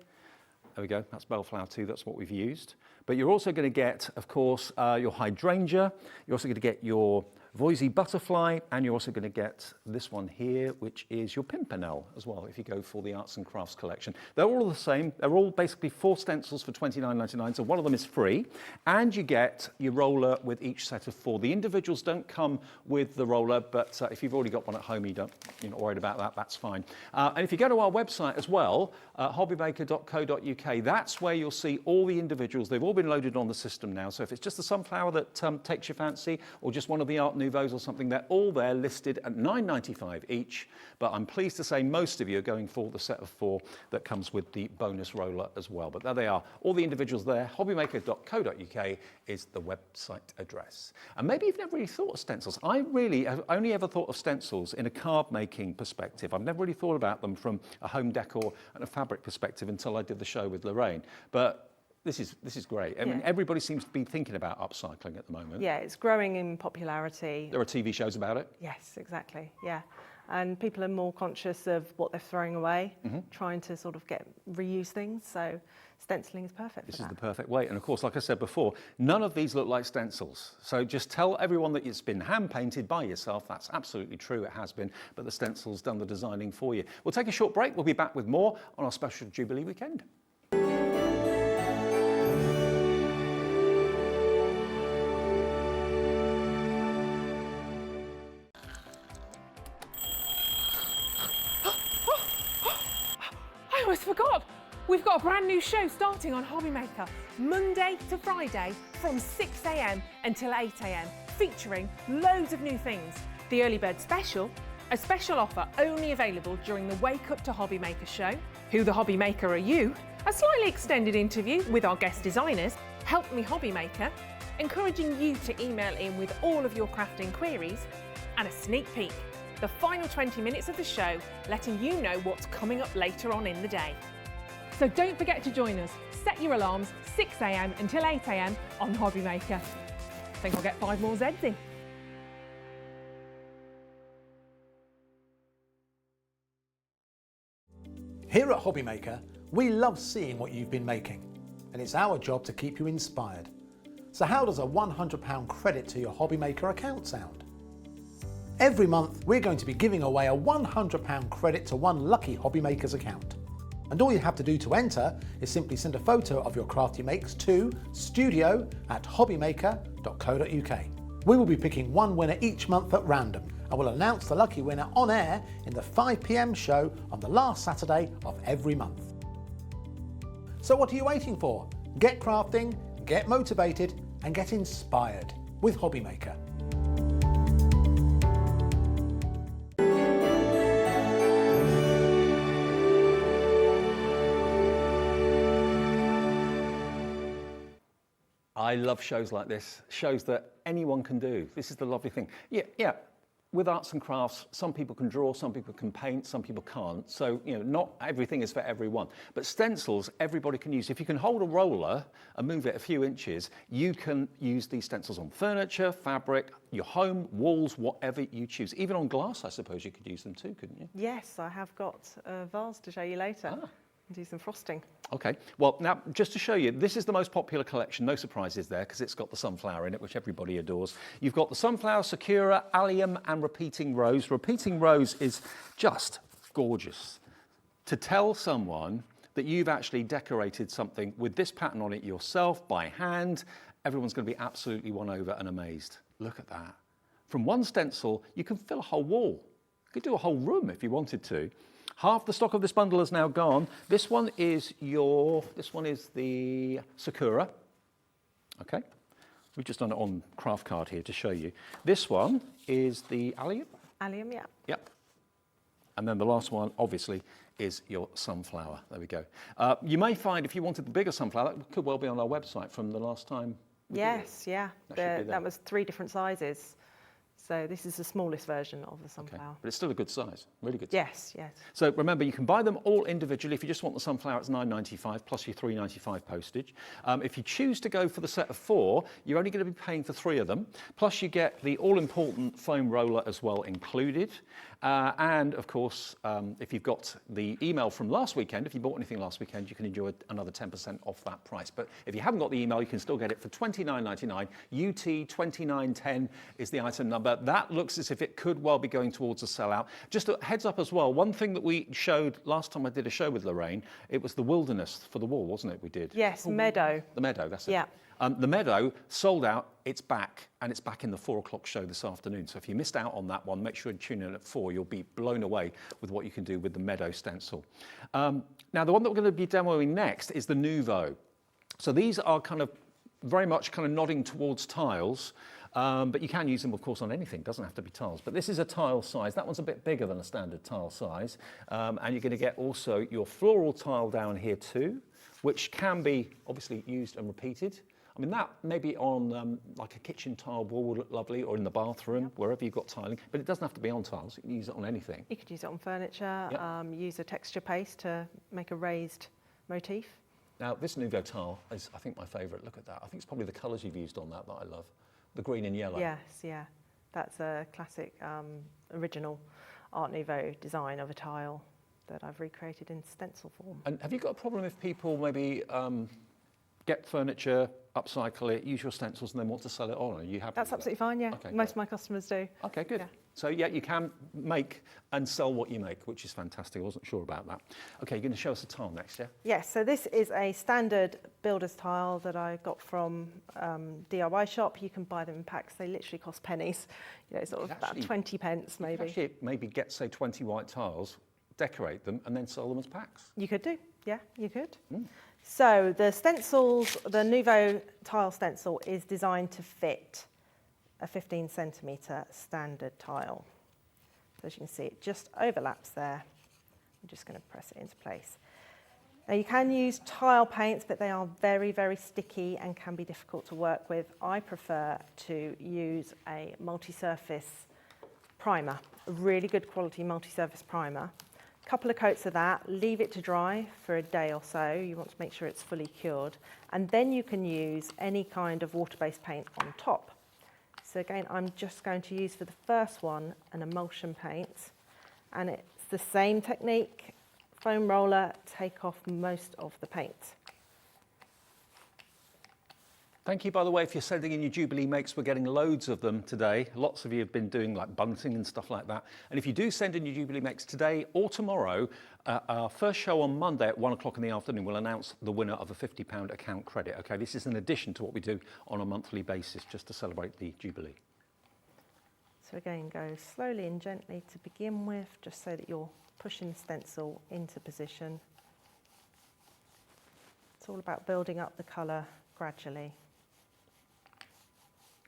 There we go, that's Bellflower 2, that's what we've used. But you're also going to get, of course, your hydrangea. You're also going to get your Voisey butterfly, and you're also going to get this one here, which is your pimpernel as well, if you go for the arts and crafts collection. They're all the same. They're all basically 4 stencils for $29.99, so one of them is free. And you get your roller with each set of 4. The individuals don't come with the roller, but if you've already got one at home, you're not worried about that, that's fine. And if you go to our website as well, hobbymaker.co.uk, that's where you'll see all the individuals. They've all been loaded on the system now, so if it's just the sunflower that takes your fancy, or just one of the Art Nouveaux or something, they're all there listed at $9.95 each, but I'm pleased to say most of you are going for the set of 4 that comes with the bonus roller as well. But there they are, all the individuals there. hobbymaker.co.uk is the website address. And maybe you've never really thought of stencils. I really have only ever thought of stencils in a card making perspective. I've never really thought about them from a home decor and a fabric perspective until I did the show with Lorraine. But this is great. I mean, everybody seems to be thinking about upcycling at the moment. Yeah, it's growing in popularity. There are TV shows about it. Yes, exactly. Yeah. And people are more conscious of what they're throwing away, trying to sort of reuse things. So stenciling is perfect for that. This is the perfect way. And of course, like I said before, none of these look like stencils. So just tell everyone that it's been hand painted by yourself. That's absolutely true. It has been. But the stencil's done the designing for you. We'll take a short break. We'll be back with more on our special Jubilee weekend. I almost forgot. We've got a brand new show starting on Hobbymaker, Monday to Friday from 6 a.m. until 8 a.m, featuring loads of new things. The Early Bird Special, a special offer only available during the Wake Up to Hobbymaker show. Who the Hobbymaker Are You? A slightly extended interview with our guest designers, Help Me Hobbymaker, encouraging you to email in with all of your crafting queries, and a sneak peek. The final 20 minutes of the show, letting you know what's coming up later on in the day. So don't forget to join us. Set your alarms 6 a.m. until 8 a.m. on Hobbymaker. I think I'll get 5 more Zeds in. Here at Hobbymaker, we love seeing what you've been making, and it's our job to keep you inspired. So how does a £100 credit to your Hobbymaker account sound? Every month, we're going to be giving away a £100 credit to one lucky Hobbymaker's account. And all you have to do to enter is simply send a photo of your craft you makes to studio@hobbymaker.co.uk. We will be picking one winner each month at random, and we'll announce the lucky winner on air in the 5 p.m. show on the last Saturday of every month. So what are you waiting for? Get crafting, get motivated, and get inspired with Hobbymaker. I love shows like this, shows that anyone can do. This is the lovely thing. Yeah. With arts and crafts, some people can draw, some people can paint, some people can't. So, not everything is for everyone. But stencils, everybody can use. If you can hold a roller and move it a few inches, you can use these stencils on furniture, fabric, your home, walls, whatever you choose. Even on glass, I suppose you could use them too, couldn't you? Yes, I have got a vase to show you later. Do some frosting. Okay, well now just to show you, this is the most popular collection, no surprises there because it's got the sunflower in it, which everybody adores. You've got the sunflower, sakura, allium and repeating rose. Repeating rose is just gorgeous. To tell someone that you've actually decorated something with this pattern on it yourself by hand, everyone's going to be absolutely won over and amazed. Look at that. From one stencil, you can fill a whole wall. You could do a whole room if you wanted to. Half the stock of this bundle is now gone. This one is the sakura. Okay, we've just done it on craft card here to show you. This one is the allium. Allium, yeah. Yep. And then the last one, obviously, is your sunflower. There we go. You may find if you wanted the bigger sunflower, that could well be on our website from the last time. Yes, yeah. That was 3 different sizes. So this is the smallest version of the Okay. sunflower. But it's still a good size, really good size. Yes, yes. So remember, you can buy them all individually. If you just want the sunflower, it's $9.95 plus your $3.95 postage. If you choose to go for the set of 4, you're only going to be paying for 3 of them. Plus you get the all-important foam roller as well included. And of course, if you've got the email from last weekend, if you bought anything last weekend, you can enjoy another 10% off that price. But if you haven't got the email, you can still get it for $29.99. UT2910 is the item number. That looks as if it could well be going towards a sellout. Just a heads up as well, one thing that we showed last time I did a show with Lorraine, it was the wilderness for the wall, wasn't it, we did? Yes, meadow. The meadow, that's it. Yeah. The meadow sold out, it's back, and it's back in the 4 o'clock show this afternoon. So if you missed out on that one, make sure you tune in at 4. You'll be blown away with what you can do with the meadow stencil. Now, the one that we're going to be demoing next is the Nouveau. So these are kind of very much kind of nodding towards tiles, but you can use them, of course, on anything. It doesn't have to be tiles. But this is a tile size. That one's a bit bigger than a standard tile size. And you're going to get also your floral tile down here too, which can be obviously used and repeated. I mean, that maybe on like a kitchen tile wall would look lovely, or in the bathroom, wherever you've got tiling. But it doesn't have to be on tiles. You can use it on anything. You could use it on furniture, use a texture paste to make a raised motif. Now, this Nouveau tile is, I think, my favourite. Look at that. I think it's probably the colours you've used on that I love. The green and yellow. Yes, yeah. That's a classic original Art Nouveau design of a tile that I've recreated in stencil form. And have you got a problem if people maybe get furniture, upcycle it, use your stencils, and then want to sell it on? Are you happy? That's absolutely fine, yeah. Okay, Most of my customers do. Okay, good. Yeah. So yeah, you can make and sell what you make, which is fantastic. I wasn't sure about that. Okay, you're going to show us a tile next, yeah? Yes, so this is a standard builder's tile that I got from DIY shop. You can buy them in packs. They literally cost pennies, you know, sort of about 20 pence maybe. Actually, maybe get, say, 20 white tiles, decorate them, and then sell them as packs. You could do, yeah, you could. So the stencils, the Nouveau tile stencil is designed to fit a 15 centimetre standard tile. So as you can see, it just overlaps there. I'm just going to press it into place. Now you can use tile paints, but they are very, very sticky and can be difficult to work with. I prefer to use a multi-surface primer, a really good quality multi-surface primer. Couple of coats of that, leave it to dry for a day or so. You want to make sure it's fully cured. And then you can use any kind of water-based paint on top. So again, I'm just going to use for the first one an emulsion paint. And it's the same technique, foam roller, take off most of the paint. Thank you, by the way, if you're sending in your Jubilee makes. We're getting loads of them today. Lots of you have been doing like bunting and stuff like that. And if you do send in your Jubilee makes today or tomorrow, our first show on Monday at 1 o'clock in the afternoon, we'll announce the winner of a £50 account credit. Okay, this is in addition to what we do on a monthly basis, just to celebrate the Jubilee. So again, go slowly and gently to begin with, just so that you're pushing the stencil into position. It's all about building up the colour gradually.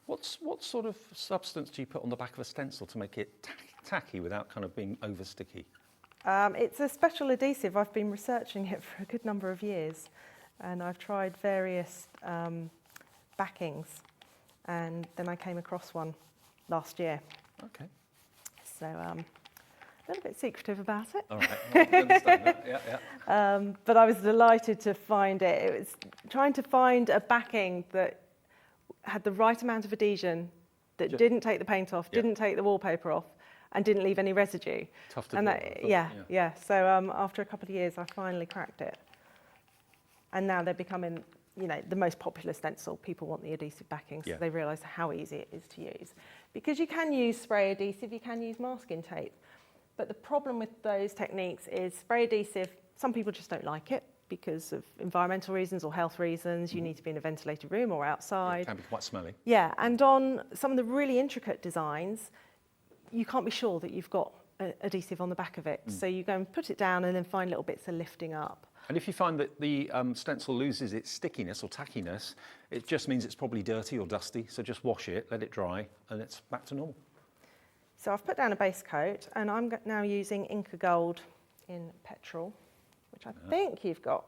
What sort of substance do you put on the back of a stencil to make it tacky without kind of being over sticky? It's a special adhesive. I've been researching it for a good number of years, and I've tried various backings, and then I came across one last year. Okay. So a little bit secretive about it. All right, well, I understand that. Yeah, yeah. But I was delighted to find it. It was trying to find a backing that had the right amount of adhesion, that didn't take the paint off, didn't take the wallpaper off, and didn't leave any residue. Tough to and do. that, yeah. So after a couple of years, I finally cracked it. And now they're becoming, you know, the most popular stencil. People want the adhesive backing, so they realise how easy it is to use. Because you can use spray adhesive, you can use masking tape. But the problem with those techniques is spray adhesive, some people just don't like it because of environmental reasons or health reasons. You need to be in a ventilated room or outside. It can be quite smelly. Yeah, and on some of the really intricate designs, you can't be sure that you've got adhesive on the back of it. So you go and put it down and then find little bits of lifting up. And if you find that the stencil loses its stickiness or tackiness, it just means it's probably dirty or dusty. So just wash it, let it dry, and it's back to normal. So I've put down a base coat, and I'm now using Inca Gold in Petrol, which I think you've got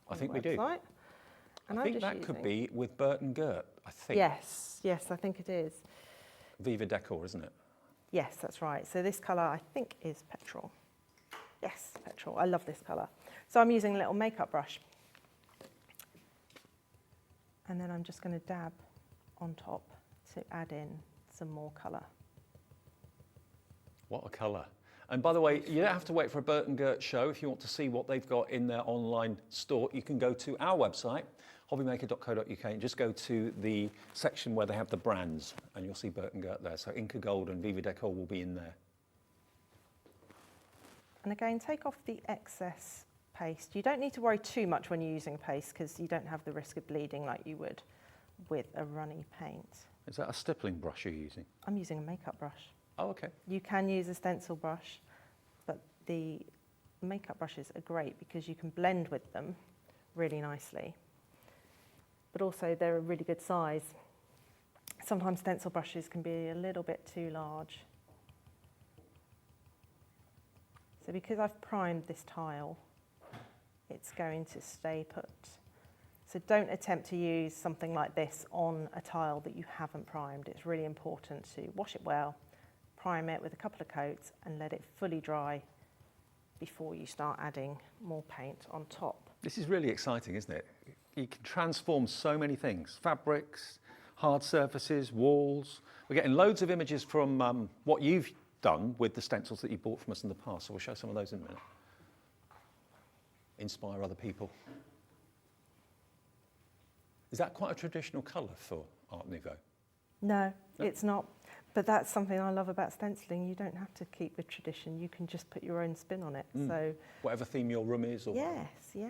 on I think the we do. website. And I I'm think just that could using- be with Burt and Gert, I think. Yes, I think it is. Viva Decor, isn't it? Yes, that's right. So this colour I think is petrol. Yes, petrol. I love this colour. So I'm using a little makeup brush. And then I'm just going to dab on top to add in some more colour. What a colour. And by the way, you don't have to wait for a Bert and Gert show. If you want to see what they've got in their online store, you can go to our website, hobbymaker.co.uk, and just go to the section where they have the brands, and you'll see Bert and Gert there. So Inca Gold and Viva Decor will be in there. And again, take off the excess paste. You don't need to worry too much when you're using paste because you don't have the risk of bleeding like you would with a runny paint. Is that a stippling brush you're using? I'm using a makeup brush. Oh, okay. You can use a stencil brush, but the makeup brushes are great because you can blend with them really nicely. But also they're a really good size. Sometimes stencil brushes can be a little bit too large. So because I've primed this tile, it's going to stay put. So don't attempt to use something like this on a tile that you haven't primed. It's really important to wash it well, prime it with a couple of coats and let it fully dry before you start adding more paint on top. This is really exciting, isn't it? You can transform so many things. Fabrics, hard surfaces, walls. We're getting loads of images from what you've done with the stencils that you bought from us in the past. So we'll show some of those in a minute. Inspire other people. Is that quite a traditional colour for Art Nouveau? No, it's not. But that's something I love about stenciling. You don't have to keep with tradition. You can just put your own spin on it. So whatever theme your room is? Or yes, yeah.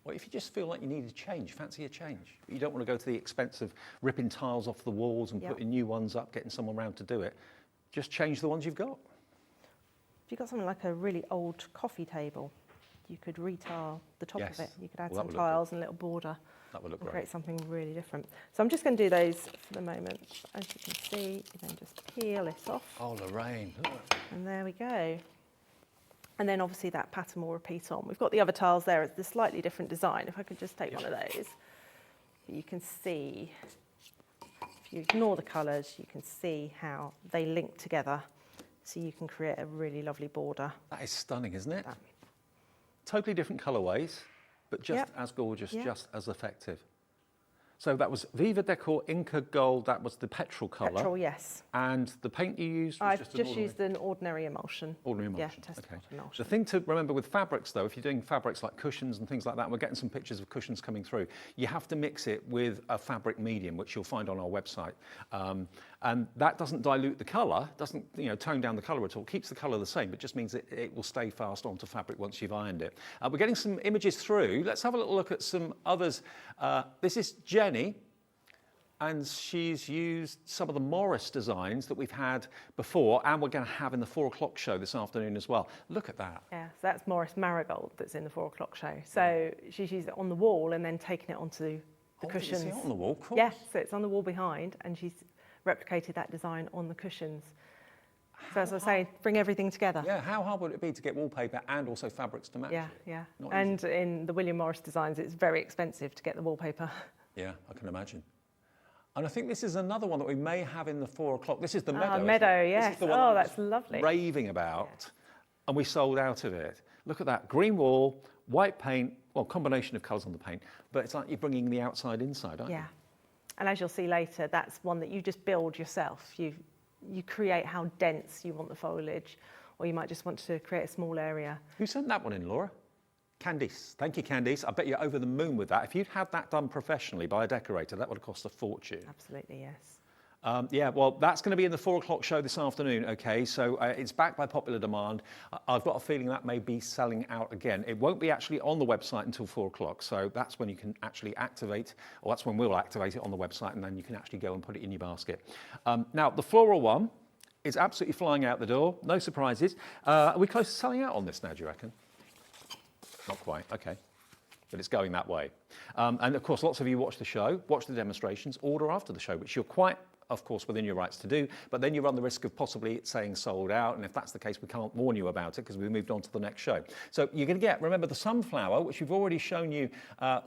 What if you just feel like you need a change, fancy a change? You don't want to go to the expense of ripping tiles off the walls and putting new ones up, getting someone around to do it. Just change the ones you've got. If you've got something like a really old coffee table, you could retile the top of it. You could add some tiles and a little border. That would look and great. create something really different. So I'm just going to do those for the moment. As you can see, you then just peel it off. Oh, Lorraine, look. And there we go. And then obviously that pattern will repeat on. We've got the other tiles there. It's a slightly different design. If I could just take one of those. You can see, if you ignore the colours, you can see how they link together. So you can create a really lovely border. That is stunning, isn't it? Totally different colourways, but just as gorgeous, just as effective. So that was Viva Decor Inca Gold. That was the petrol colour. Petrol, yes. And the paint you used was I've just used an ordinary emulsion. Ordinary emulsion. Yeah, tested emulsion. The thing to remember with fabrics, though, if you're doing fabrics like cushions and things like that, and we're getting some pictures of cushions coming through, you have to mix it with a fabric medium, which you'll find on our website. And that doesn't dilute the colour, doesn't tone down the colour at all, keeps the colour the same, but just means it will stay fast onto fabric once you've ironed it. We're getting some images through. Let's have a little look at some others. This is Jenny. And she's used some of the Morris designs that we've had before and we're going to have in the 4 o'clock show this afternoon as well. Look at that. Yeah, so that's Morris Marigold that's in the 4 o'clock show. So she's used it on the wall and then taken it onto the cushions. Did you see it on the wall? Cool. Yes, so it's on the wall behind and she's replicated that design on the cushions. So as I was saying, bring everything together. Yeah, how hard would it be to get wallpaper and also fabrics to match? Yeah. Not And easy. in the William Morris designs, it's very expensive to get the wallpaper. Yeah, I can imagine. And I think this is another one that we may have in the 4 o'clock. This is the Meadow. Meadow, yes. This is the one Oh, that that's lovely. Raving about, and we sold out of it. Look at that, green wall, white paint, well, combination of colours on the paint, but it's like you're bringing the outside inside, aren't you? Yeah. And as you'll see later, that's one that you just build yourself. You create how dense you want the foliage, or you might just want to create a small area. Who sent that one in, Laura? Candice. Thank you, Candice. I bet you're over the moon with that. If you'd had that done professionally by a decorator, that would have cost a fortune. Absolutely, yes. Yeah, well, that's going to be in the 4 o'clock show this afternoon, okay? So it's back by popular demand. I've got a feeling that may be selling out again. It won't be actually on the website until 4 o'clock, so that's when you can actually activate, or that's when we'll activate it on the website, and then you can actually go and put it in your basket. Now, the floral one is absolutely flying out the door. No surprises. Are we close to selling out on this now, do you reckon? Not quite, okay. But it's going that way. And of course, lots of you watch the show, watch the demonstrations, order after the show, which you're quite of course, within your rights to do, but then you run the risk of possibly it saying sold out, and if that's the case, we can't warn you about it because we moved on to the next show. So you're going to get, remember, the sunflower, which we've already shown you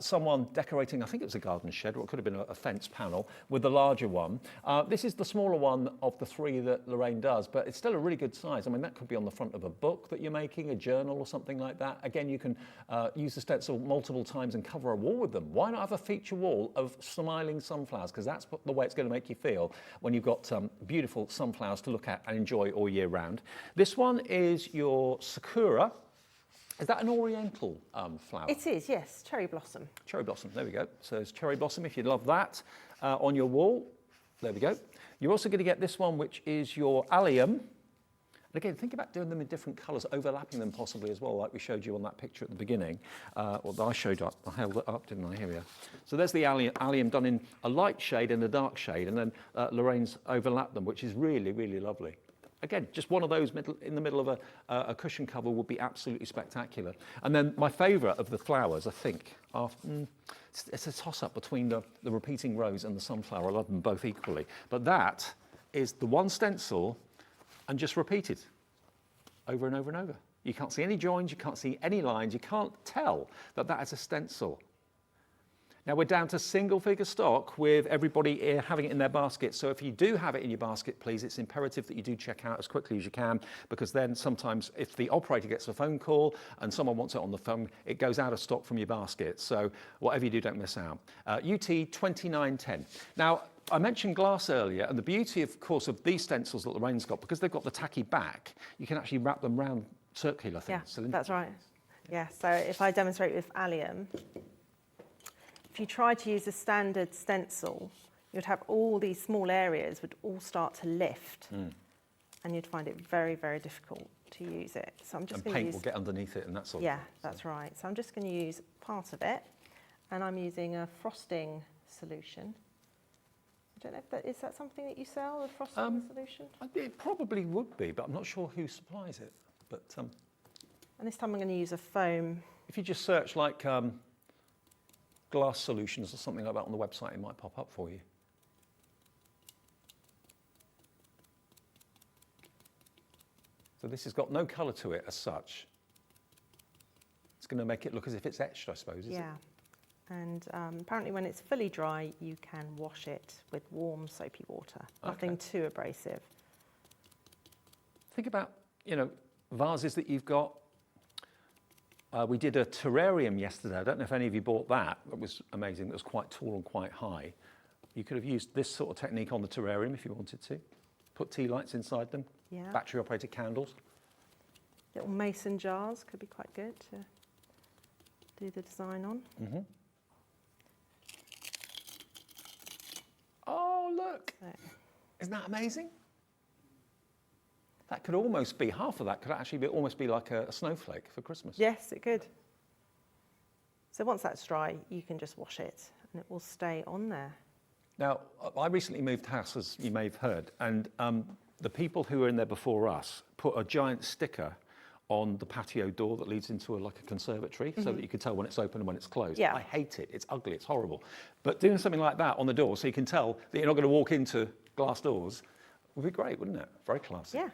someone decorating, I think it was a garden shed, or it could have been a fence panel, with the larger one. This is the smaller one of the three that Lorraine does, but it's still a really good size. I mean, that could be on the front of a book that you're making, a journal or something like that. Again, you can use the stencil multiple times and cover a wall with them. Why not have a feature wall of smiling sunflowers? Because that's the way it's going to make you feel when you've got beautiful sunflowers to look at and enjoy all year round. This one is your Sakura. Is that an oriental flower? It is, yes, cherry blossom. Cherry blossom, there we go. So it's cherry blossom, if you love that, on your wall. There we go. You're also going to get this one, which is your Allium. And again, think about doing them in different colours, overlapping them possibly as well, like we showed you on that picture at the beginning. Or I showed up, I held it up, didn't I? Here we are. So there's the Allium done in a light shade and a dark shade, and then Lorraine's overlapped them, which is really, really lovely. Again, just one of those in the middle of a cushion cover would be absolutely spectacular. And then my favourite of the flowers, I think, are, it's a toss-up between the repeating rose and the sunflower. I love them both equally. But that is the one stencil and just repeated over and over and over. You can't see any joins, you can't see any lines, you can't tell that that is a stencil. Now we're down to single figure stock with everybody having it in their basket. So if you do have it in your basket, please, it's imperative that you do check out as quickly as you can, because then sometimes if the operator gets a phone call and someone wants it on the phone, it goes out of stock from your basket. So whatever you do, don't miss out. UT 2910. Now, I mentioned glass earlier, and the beauty, of course, of these stencils that Lorraine's got, because they've got the tacky back, you can actually wrap them round circular things. Yeah, that's right. Yeah, so if I demonstrate with Allium, if you try to use a standard stencil, you'd have all these small areas would all start to lift, and you'd find it very, very difficult to use it. So I'm just going to use... paint will get underneath it and that sort of thing. Yeah, that's right. So I'm just going to use part of it, and I'm using a frosting solution. I don't know if that is that something that you sell, a frosting solution? It probably would be, but I'm not sure who supplies it. But and this time I'm going to use a foam. If you just search like glass solutions or something like that on the website, it might pop up for you. So this has got no colour to it as such. It's going to make it look as if it's etched, I suppose, is it? Yeah. And apparently when it's fully dry, you can wash it with warm soapy water. Nothing too abrasive. Think about, you know, vases that you've got. We did a terrarium yesterday. I don't know if any of you bought that. It was amazing. It was quite tall and quite high. You could have used this sort of technique on the terrarium if you wanted to. Put tea lights inside them. Yeah. Battery operated candles. Little mason jars could be quite good to do the design on. Mm-hmm. Oh, look. So. Isn't that amazing? That could almost be, half of that could actually be almost be like a snowflake for Christmas. Yes, it could. So once that's dry, you can just wash it and it will stay on there. Now, I recently moved house, as you may have heard, and the people who were in there before us put a giant sticker on the patio door that leads into like a conservatory, so that you can tell when it's open and when it's closed. Yeah. I hate it. It's ugly. It's horrible. But doing something like that on the door so you can tell that you're not going to walk into glass doors would be great, wouldn't it? Very classy. Yeah,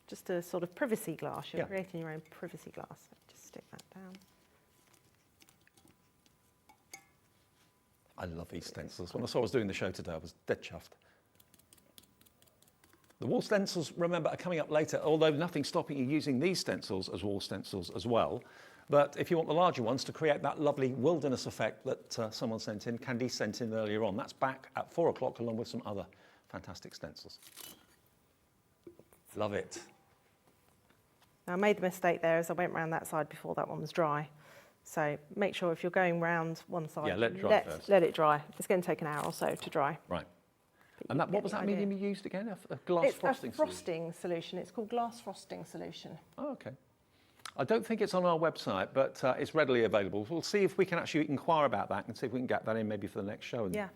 just a sort of privacy glass. You're Yeah. creating your own privacy glass. Just stick that down. I love these stencils. When I saw I was doing the show today, I was dead chuffed. The wall stencils, remember, are coming up later, although nothing's stopping you using these stencils as wall stencils as well. But if you want the larger ones to create that lovely wilderness effect that someone sent in, Candice sent in earlier on, that's back at 4 o'clock along with some other fantastic stencils. Love it. Now I made the mistake there as I went round that side before that one was dry. So make sure if you're going round one side, Yeah, let it dry first. Let it dry. It's going to take an hour or so to dry. Right. But And you that, what get was the that idea. medium you used again? A glass It's frosting a solution? frosting solution. It's called glass frosting solution. Oh, okay. I don't think it's on our website, but it's readily available. We'll see if we can actually inquire about that and see if we can get that in maybe for the next show. And, Yeah.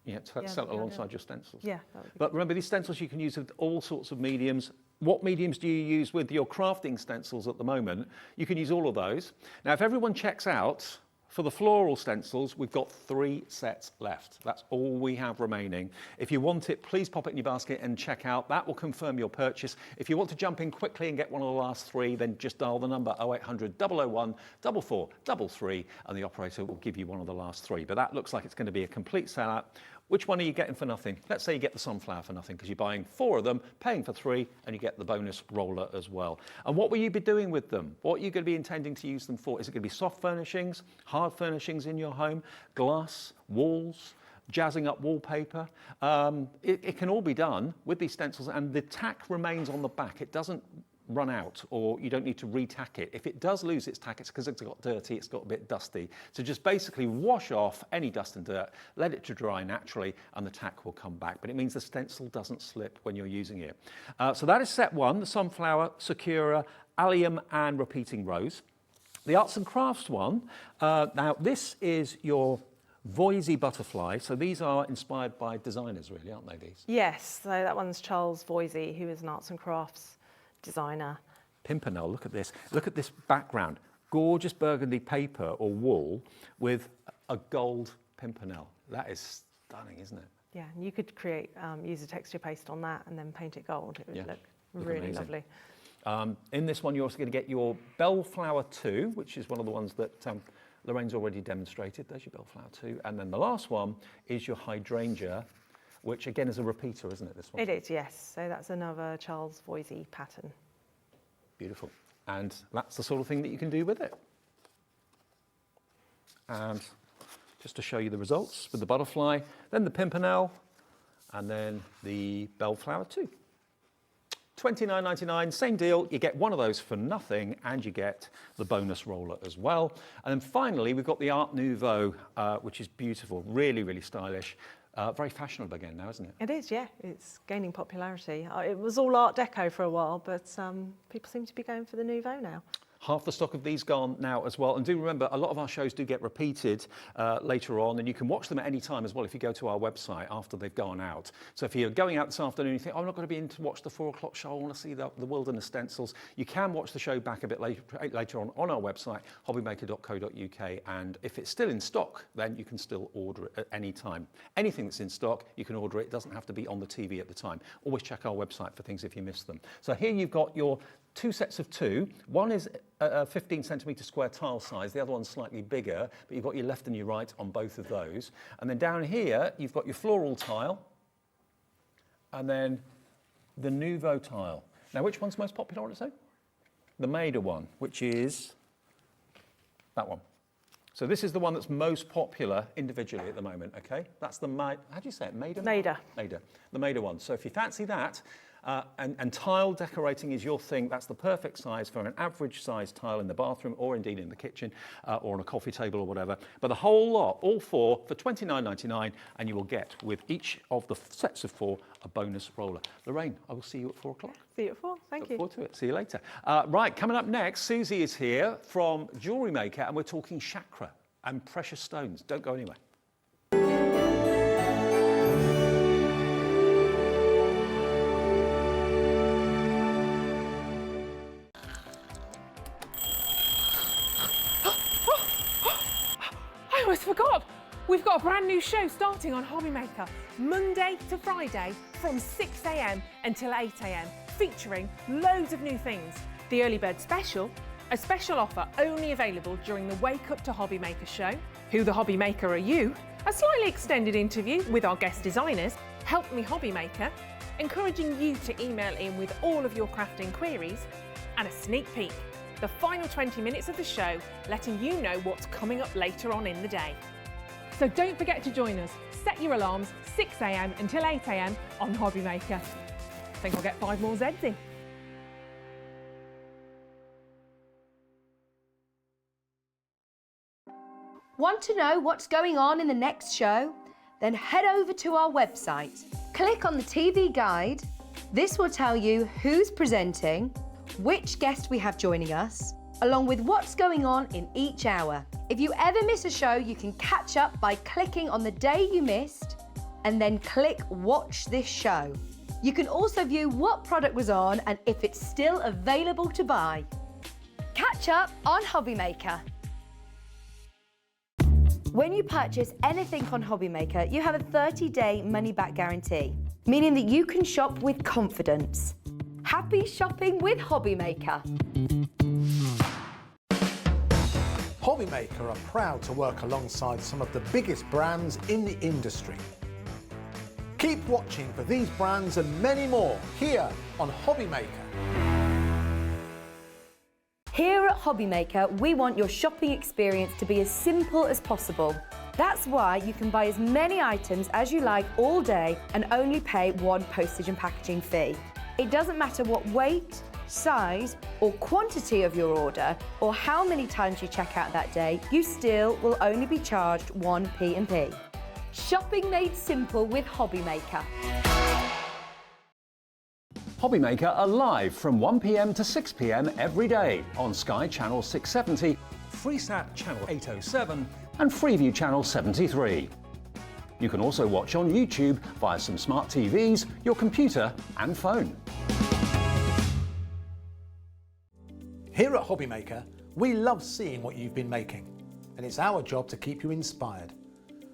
Yeah, sell it that'd be alongside ideal. your stencils. Yeah. That would be But remember, these stencils you can use with all sorts of mediums. What mediums do you use with your crafting stencils at the moment? You can use all of those. Now, if everyone checks out For the floral stencils, we've got 3 sets left. That's all we have remaining. If you want it, please pop it in your basket and check out. That will confirm your purchase. If you want to jump in quickly and get one of the last 3, then just dial the number 0800 001 4433 and the operator will give you one of the last 3. But that looks like it's going to be a complete sellout. Which one are you getting for nothing? Let's say you get the sunflower for nothing because you're buying 4 of them, paying for 3, and you get the bonus roller as well. And what will you be doing with them? What are you going to be intending to use them for? Is it going to be soft furnishings, hard furnishings in your home, glass, walls, jazzing up wallpaper? It can all be done with these stencils, and the tack remains on the back. It doesn't run out, or you don't need to re-tack it. If it does lose its tack, it's because it's got dirty, it's got a bit dusty. So just basically wash off any dust and dirt, let it to dry naturally, and the tack will come back. But it means the stencil doesn't slip when you're using it. So that is set 1, the sunflower, sakura, allium, and repeating rose. The arts and crafts one, now this is your Voisey butterfly. So these are inspired by designers, really, aren't they, these? Yes, so that one's Charles Voisey, who is an arts and crafts designer. Pimpernel, look at this. Look at this background. Gorgeous burgundy paper or wool with a gold pimpernel. That is stunning, isn't it? Yeah, and you could create, use a texture paste on that and then paint it gold. It would look really amazing. Lovely. In this one, you're also going to get your Bellflower 2, which is one of the ones that Lorraine's already demonstrated. There's your Bellflower 2. And then the last one is your Hydrangea, which again is a repeater, isn't it, this one? It is, yes. So that's another Charles Voisey pattern. Beautiful. And that's the sort of thing that you can do with it. And just to show you the results with the butterfly, then the pimpernel, and then the Bellflower 2. $29.99, same deal. You get one of those for nothing, and you get the bonus roller as well. And then finally, we've got the Art Nouveau, which is beautiful, really, really stylish. Very fashionable again now, isn't it? It is, yeah. It's gaining popularity. It was all Art Deco for a while, but people seem to be going for the Nouveau now. Half the stock of these gone now as well. And do remember, a lot of our shows do get repeated later on, and you can watch them at any time as well if you go to our website after they've gone out. So if you're going out this afternoon and you think, oh, I'm not going to be in to watch the 4 o'clock show, I want to see the Wilderness Stencils, you can watch the show back a bit later on our website, hobbymaker.co.uk, and if it's still in stock, then you can still order it at any time. Anything that's in stock, you can order it. It doesn't have to be on the TV at the time. Always check our website for things if you miss them. So here you've got your 2 sets of 2. One is a 15 centimetre square tile size, the other one's slightly bigger, but you've got your left and your right on both of those. And then down here, you've got your floral tile, and then the Nouveau tile. Now, which one's most popular, I want to say? The Maida one, which is that one. So this is the one that's most popular individually at the moment, okay? That's the, how do you say it, Maida? Maida. Maida, the Maida one. So if you fancy that, and tile decorating is your thing, that's the perfect size for an average size tile in the bathroom or indeed in the kitchen or on a coffee table or whatever. But the whole lot, all 4 for $29.99, and you will get with each of the sets of 4 a bonus roller. Lorraine, I will see you at 4 o'clock. See you at 4, thank you. Look forward to it, see you later. Right, coming up next, Suzi is here from Jewellery Maker, and we're talking chakra and precious stones. Don't go anywhere. I almost forgot. We've got a brand new show starting on Hobby Maker, Monday to Friday from 6 a.m. until 8 a.m, featuring loads of new things. The Early Bird Special, a special offer only available during the Wake Up to Hobby Maker show. Who the Hobby Maker Are You? A slightly extended interview with our guest designers, Help Me Hobby Maker, encouraging you to email in with all of your crafting queries, and a sneak peek, the final 20 minutes of the show, letting you know what's coming up later on in the day. So don't forget to join us. Set your alarms, 6 a.m. until 8 a.m. on Hobby Maker. I think I'll get 5 more Zs in. Want to know what's going on in the next show? Then head over to our website. Click on the TV guide. This will tell you who's presenting, which guest we have joining us, along with what's going on in each hour. If you ever miss a show, you can catch up by clicking on the day you missed and then click Watch This Show. You can also view what product was on and if it's still available to buy. Catch up on Hobby Maker. When you purchase anything on Hobbymaker, you have a 30-day money-back guarantee, meaning that you can shop with confidence. Happy shopping with Hobbymaker. Hobbymaker are proud to work alongside some of the biggest brands in the industry. Keep watching for these brands and many more here on Hobbymaker. Here at Hobbymaker, we want your shopping experience to be as simple as possible. That's why you can buy as many items as you like all day and only pay one postage and packaging fee. It doesn't matter what weight, size or quantity of your order or how many times you check out that day, you still will only be charged one P&P. Shopping made simple with Hobbymaker. Hobbymaker are live from 1 p.m. to 6 p.m. every day on Sky Channel 670, Freesat Channel 807 and Freeview Channel 73. You can also watch on YouTube via some smart TVs, your computer and phone. Here at Hobbymaker, we love seeing what you've been making, and it's our job to keep you inspired.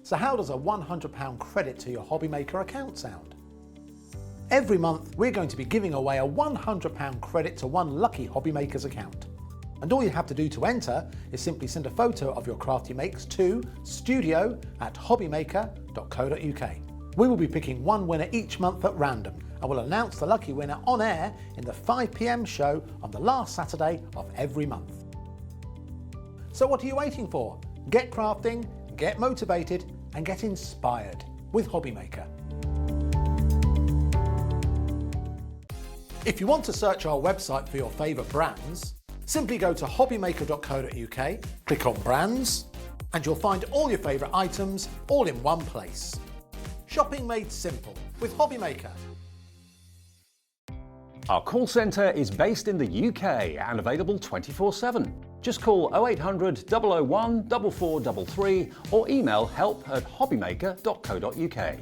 So how does a £100 credit to your Hobbymaker account sound? Every month, we're going to be giving away a £100 credit to one lucky Hobbymaker's account. And all you have to do to enter is simply send a photo of your craft you makes to studio@hobbymaker.co.uk. We will be picking one winner each month at random, and we'll announce the lucky winner on air in the 5 p.m. show on the last Saturday of every month. So what are you waiting for? Get crafting, get motivated, and get inspired with Hobbymaker. If you want to search our website for your favourite brands, simply go to hobbymaker.co.uk, click on brands, and you'll find all your favourite items all in one place. Shopping made simple with Hobbymaker. Our call centre is based in the UK and available 24/7. Just call 0800 001 4433 or email help@hobbymaker.co.uk.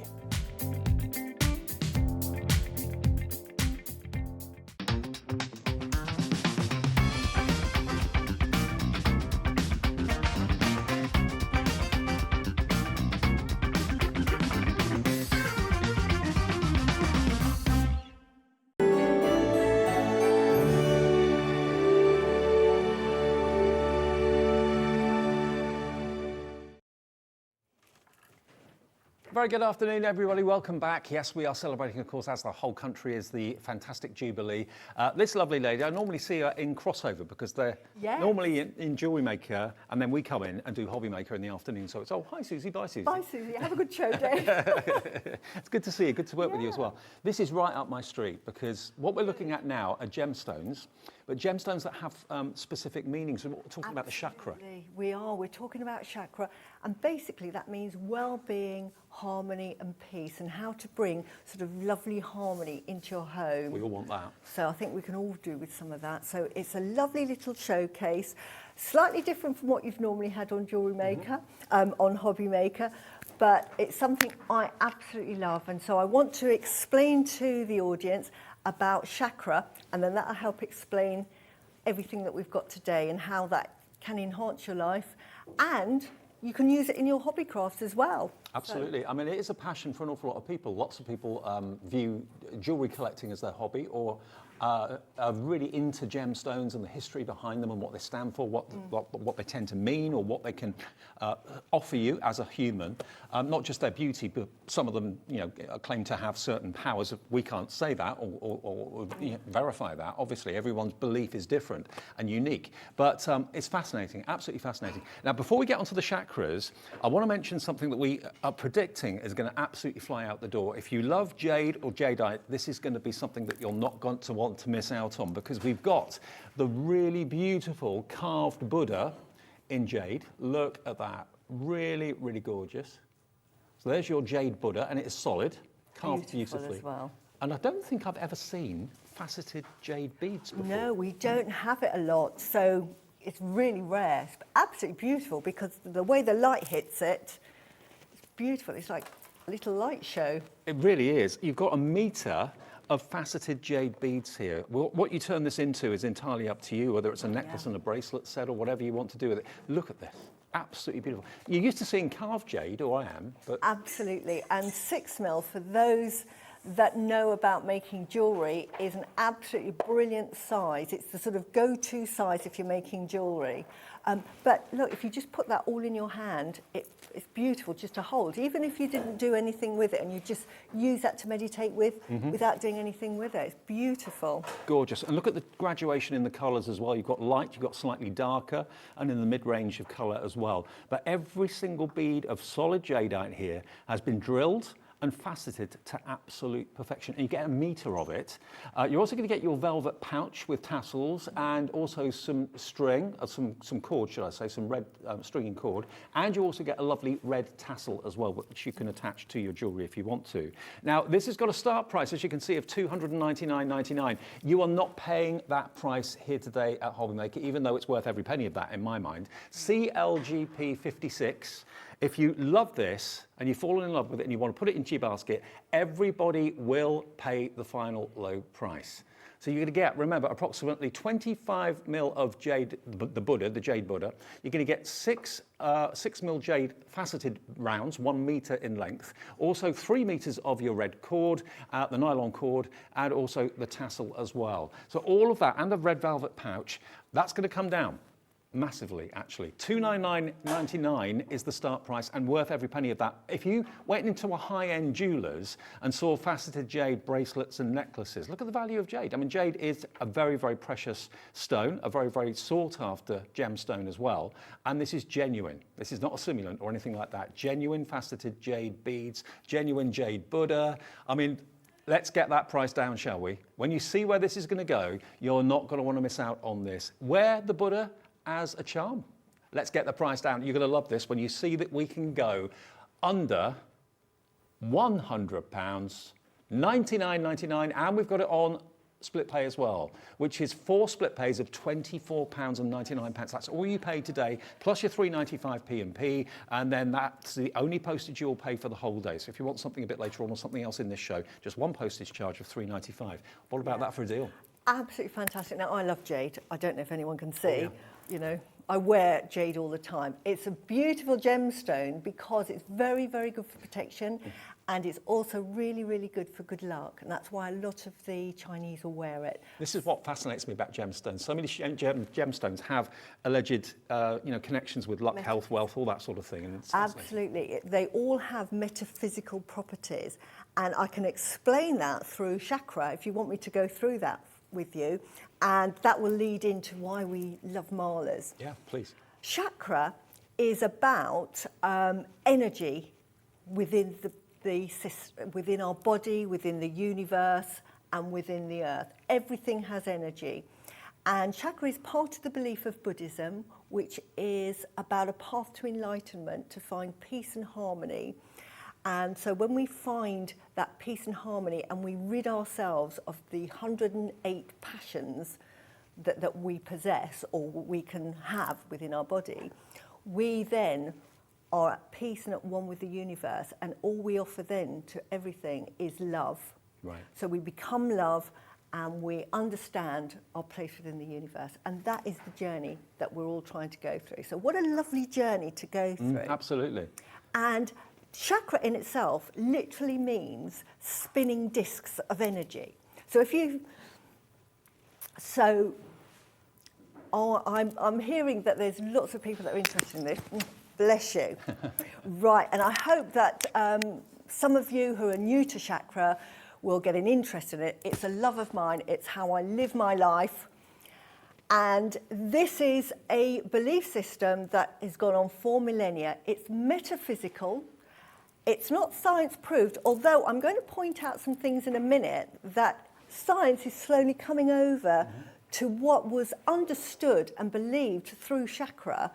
Very good afternoon, everybody. Welcome back. Yes, we are celebrating, of course, as the whole country is, the fantastic Jubilee. This lovely lady, I normally see her in crossover because they're normally in Jewellery Maker, and then we come in and do Hobbymaker in the afternoon. So it's, oh, hi, Suzi. Bye, Suzi. Bye, Suzi. Have a good show day. It's good to see you. Good to work with you as well. This is right up my street because what we're looking at now are gemstones, but gemstones that have specific meanings. We're talking about the chakra. We are. We're talking about chakra, and basically that means well-being, harmony and peace, and how to bring sort of lovely harmony into your home. We all want that. So I think we can all do with some of that. So it's a lovely little showcase, slightly different from what you've normally had on Jewellery Maker, on Hobbymaker, but it's something I absolutely love. And so I want to explain to the audience about chakra, and then that'll help explain everything that we've got today and how that can enhance your life, and you can use it in your hobby crafts as well. Absolutely. I mean, it is a passion for an awful lot of people. Lots of people view jewellery collecting as their hobby, or are really into gemstones and the history behind them and what they stand for, what they tend to mean, or what they can offer you as a human. Not just their beauty, but some of them, you know, claim to have certain powers. We can't say that or you know, verify that. Obviously, everyone's belief is different and unique. But it's fascinating, absolutely fascinating. Now, before we get onto the chakras, I want to mention something that we are predicting is going to absolutely fly out the door. If you love jade or jadeite, this is going to be something that you're not going to want to miss out on, because we've got the really beautiful carved Buddha in jade. Look at that. Really, really gorgeous. So there's your jade Buddha, and it is solid, carved beautifully. As well. And I don't think I've ever seen faceted jade beads before. No, we don't have it a lot, so it's really rare. It's absolutely beautiful because the way the light hits it, it's beautiful. It's like a little light show. It really is. You've got a metre of faceted jade beads here. Well, what you turn this into is entirely up to you, whether it's a necklace and a bracelet set or whatever you want to do with it. Look at this. Absolutely beautiful. You're used to seeing carved jade, or I am, but... Absolutely, and 6mm, for those that know about making jewellery, is an absolutely brilliant size. It's the sort of go-to size if you're making jewellery. But look, if you just put that all in your hand, it's beautiful just to hold. Even if you didn't do anything with it and you just use that to meditate with without doing anything with it, it's beautiful. Gorgeous. And look at the graduation in the colours as well. You've got light, you've got slightly darker, and in the mid-range of colour as well. But every single bead of solid jadeite here has been drilled and faceted to absolute perfection, and you get a metre of it. You're also going to get your velvet pouch with tassels and also some string, some cord, should I say, some red stringing cord, and you also get a lovely red tassel as well, which you can attach to your jewellery if you want to. Now, this has got a start price, as you can see, of $299.99. You are not paying that price here today at Hobby Maker, even though it's worth every penny of that in my mind. CLGP 56. If you love this and you've fallen in love with it and you want to put it into your basket, everybody will pay the final low price. So you're going to get, remember, approximately 25mm of jade, the Buddha, the jade Buddha. You're going to get 6mm jade faceted rounds, 1 metre in length. Also 3 metres of your red cord, the nylon cord, and also the tassel as well. So all of that, and the red velvet pouch, that's going to come down massively, actually. $299.99 is the start price, and worth every penny of that. If you went into a high-end jeweller's and saw faceted jade bracelets and necklaces, look at the value of jade. I mean, jade is a very, very precious stone, a very, very sought-after gemstone as well, and this is genuine. This is not a simulant or anything like that. Genuine faceted jade beads, genuine jade Buddha. I mean, let's get that price down, shall we? When you see where this is going to go, you're not going to want to miss out on this. Wear the Buddha as a charm. Let's get the price down. You're going to love this when you see that we can go under £100, $99.99, and we've got it on split pay as well, which is 4 split pays of £24.99. That's all you pay today, plus your £3.95 P&P, and then that's the only postage you'll pay for the whole day. So if you want something a bit later on or something else in this show, just one postage charge of £3.95. What about that for a deal? Absolutely fantastic. Now, I love jade. I don't know if anyone can see. You know, I wear jade all the time. It's a beautiful gemstone because it's very, very good for protection, and it's also really, really good for good luck. And that's why a lot of the Chinese will wear it. This is what fascinates me about gemstones. So many gemstones have alleged, connections with luck, health, wealth, all that sort of thing. And it's absolutely. They all have metaphysical properties, and I can explain that through chakra if you want me to go through that with you, and that will lead into why we love malas. Yeah, please. Chakra is about energy within within our body, within the universe, and within the earth. Everything has energy, and chakra is part of the belief of Buddhism, which is about a path to enlightenment, to find peace and harmony. And so when we find that peace and harmony and we rid ourselves of the 108 passions that we possess or we can have within our body, we then are at peace and at one with the universe, and all we offer then to everything is love. Right. So we become love and we understand our place within the universe, and that is the journey that we're all trying to go through. So what a lovely journey to go through. Absolutely. And chakra in itself literally means spinning discs of energy. So I'm hearing that there's lots of people that are interested in this. Bless you. Right, and I hope that some of you who are new to chakra will get an interest in it. It's a love of mine. It's how I live my life. And this is a belief system that has gone on for millennia. It's metaphysical. It's not science proved, although I'm going to point out some things in a minute that science is slowly coming over to what was understood and believed through chakra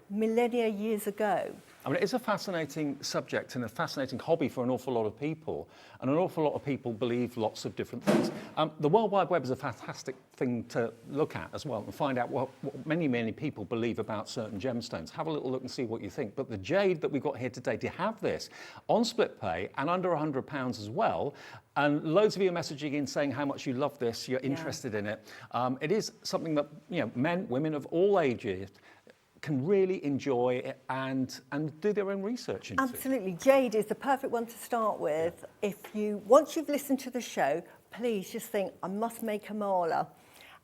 millennia years ago. I mean, it's a fascinating subject and a fascinating hobby for an awful lot of people, and an awful lot of people believe lots of different things. The World Wide Web is a fantastic thing to look at as well and find out what many, many people believe about certain gemstones. Have a little look and see what you think. But the jade that we've got here today, to have this on split pay and under £100 as well, and loads of you are messaging in saying how much you love this, you're interested in it. It is something that men, women of all ages can really enjoy it and do their own research into. Absolutely. Jade is the perfect one to start with. Once you've listened to the show, please just think, I must make a mala,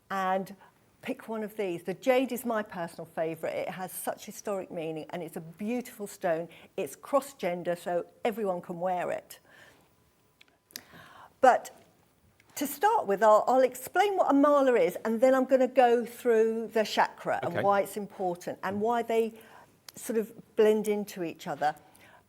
and pick one of these. The jade is my personal favourite. It has such historic meaning and it's a beautiful stone. It's cross-gender, so everyone can wear it. But to start with, I'll explain what a mala is, and then I'm going to go through the chakra and why it's important and why they sort of blend into each other.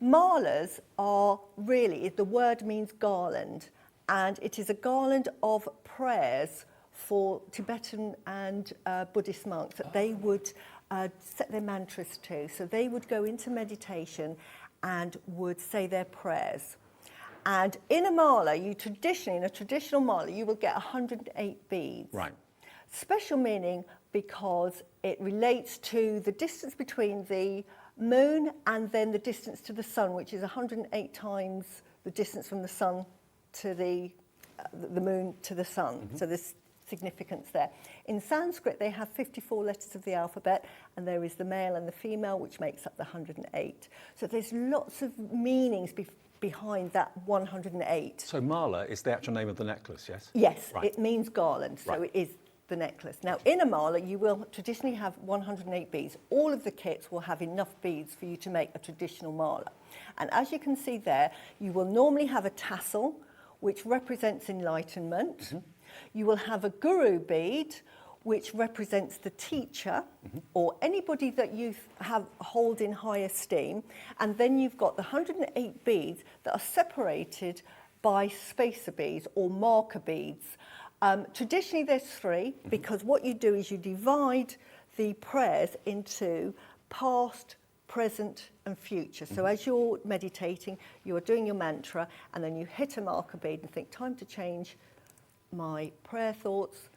Malas are really, the word means garland, and it is a garland of prayers for Tibetan and Buddhist monks that they would set their mantras to. So they would go into meditation and would say their prayers. And in a mala, in a traditional mala, you will get 108 beads. Right. Special meaning because it relates to the distance between the moon and then the distance to the sun, which is 108 times the distance from the sun to the moon to the sun. Mm-hmm. So there's significance there. In Sanskrit, they have 54 letters of the alphabet, and there is the male and the female, which makes up the 108. So there's lots of meanings behind that 108. So mala is the actual name of the necklace, yes? Yes, right. It means garland, so right. It is the necklace. Now, in a mala, you will traditionally have 108 beads. All of the kits will have enough beads for you to make a traditional mala. And as you can see there, you will normally have a tassel, which represents enlightenment. Mm-hmm. You will have a guru bead, which represents the teacher, mm-hmm. or anybody that you hold in high esteem. And then you've got the 108 beads that are separated by spacer beads or marker beads. Traditionally, there's 3, mm-hmm. because what you do is you divide the prayers into past, present and future. Mm-hmm. So as you're meditating, you're doing your mantra, and then you hit a marker bead and think, time to change my prayer thoughts,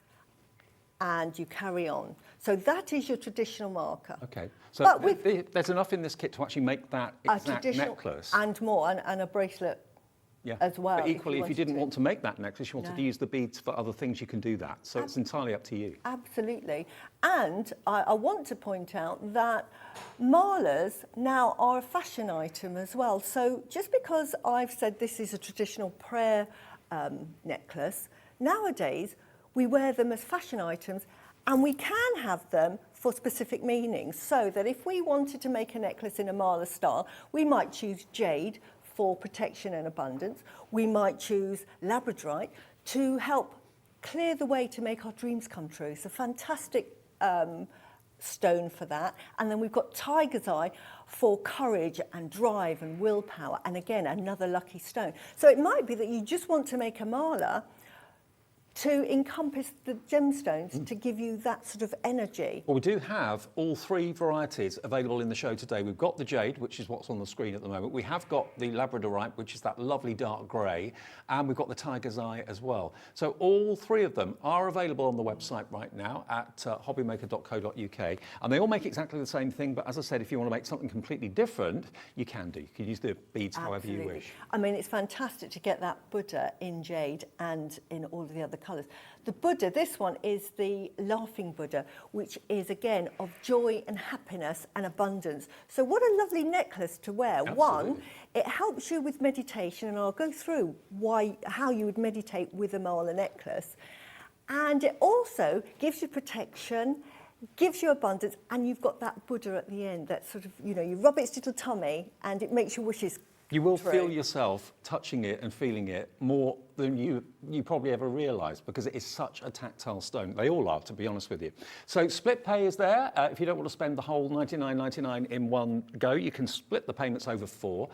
and you carry on. So that is your traditional marker. Okay, so but there's enough in this kit to actually make that exact necklace. And more, and a bracelet as well. But equally, if you didn't want to make that necklace, you wanted to use the beads for other things, you can do that. So it's entirely up to you. Absolutely. And I want to point out that malas now are a fashion item as well. So just because I've said this is a traditional prayer necklace, nowadays we wear them as fashion items, and we can have them for specific meanings. So that if we wanted to make a necklace in a mala style, we might choose jade for protection and abundance. We might choose labradorite to help clear the way to make our dreams come true. It's a fantastic stone for that. And then we've got tiger's eye for courage and drive and willpower. And again, another lucky stone. So it might be that you just want to make a mala to encompass the gemstones to give you that sort of energy. Well, we do have all 3 varieties available in the show today. We've got the jade, which is what's on the screen at the moment. We have got the labradorite, which is that lovely dark grey, and we've got the tiger's eye as well. So all 3 of them are available on the website right now at hobbymaker.co.uk, and they all make exactly the same thing, but as I said, if you want to make something completely different, you can do. You can use the beads however you wish. I mean, it's fantastic to get that Buddha in jade and in all of the other colours. The Buddha, this one is the laughing Buddha, which is again of joy and happiness and abundance. So what a lovely necklace to wear. Absolutely. One, it helps you with meditation, and I'll go through how you would meditate with a mala necklace. And it also gives you protection, gives you abundance, and you've got that Buddha at the end that sort of, you rub its little tummy and it makes your wishes You will true. feel yourself touching it and feeling it more than you probably ever realised, because it is such a tactile stone. They all are, to be honest with you. So split pay is there. If you don't want to spend the whole $99.99 in one go, you can split the payments over 4.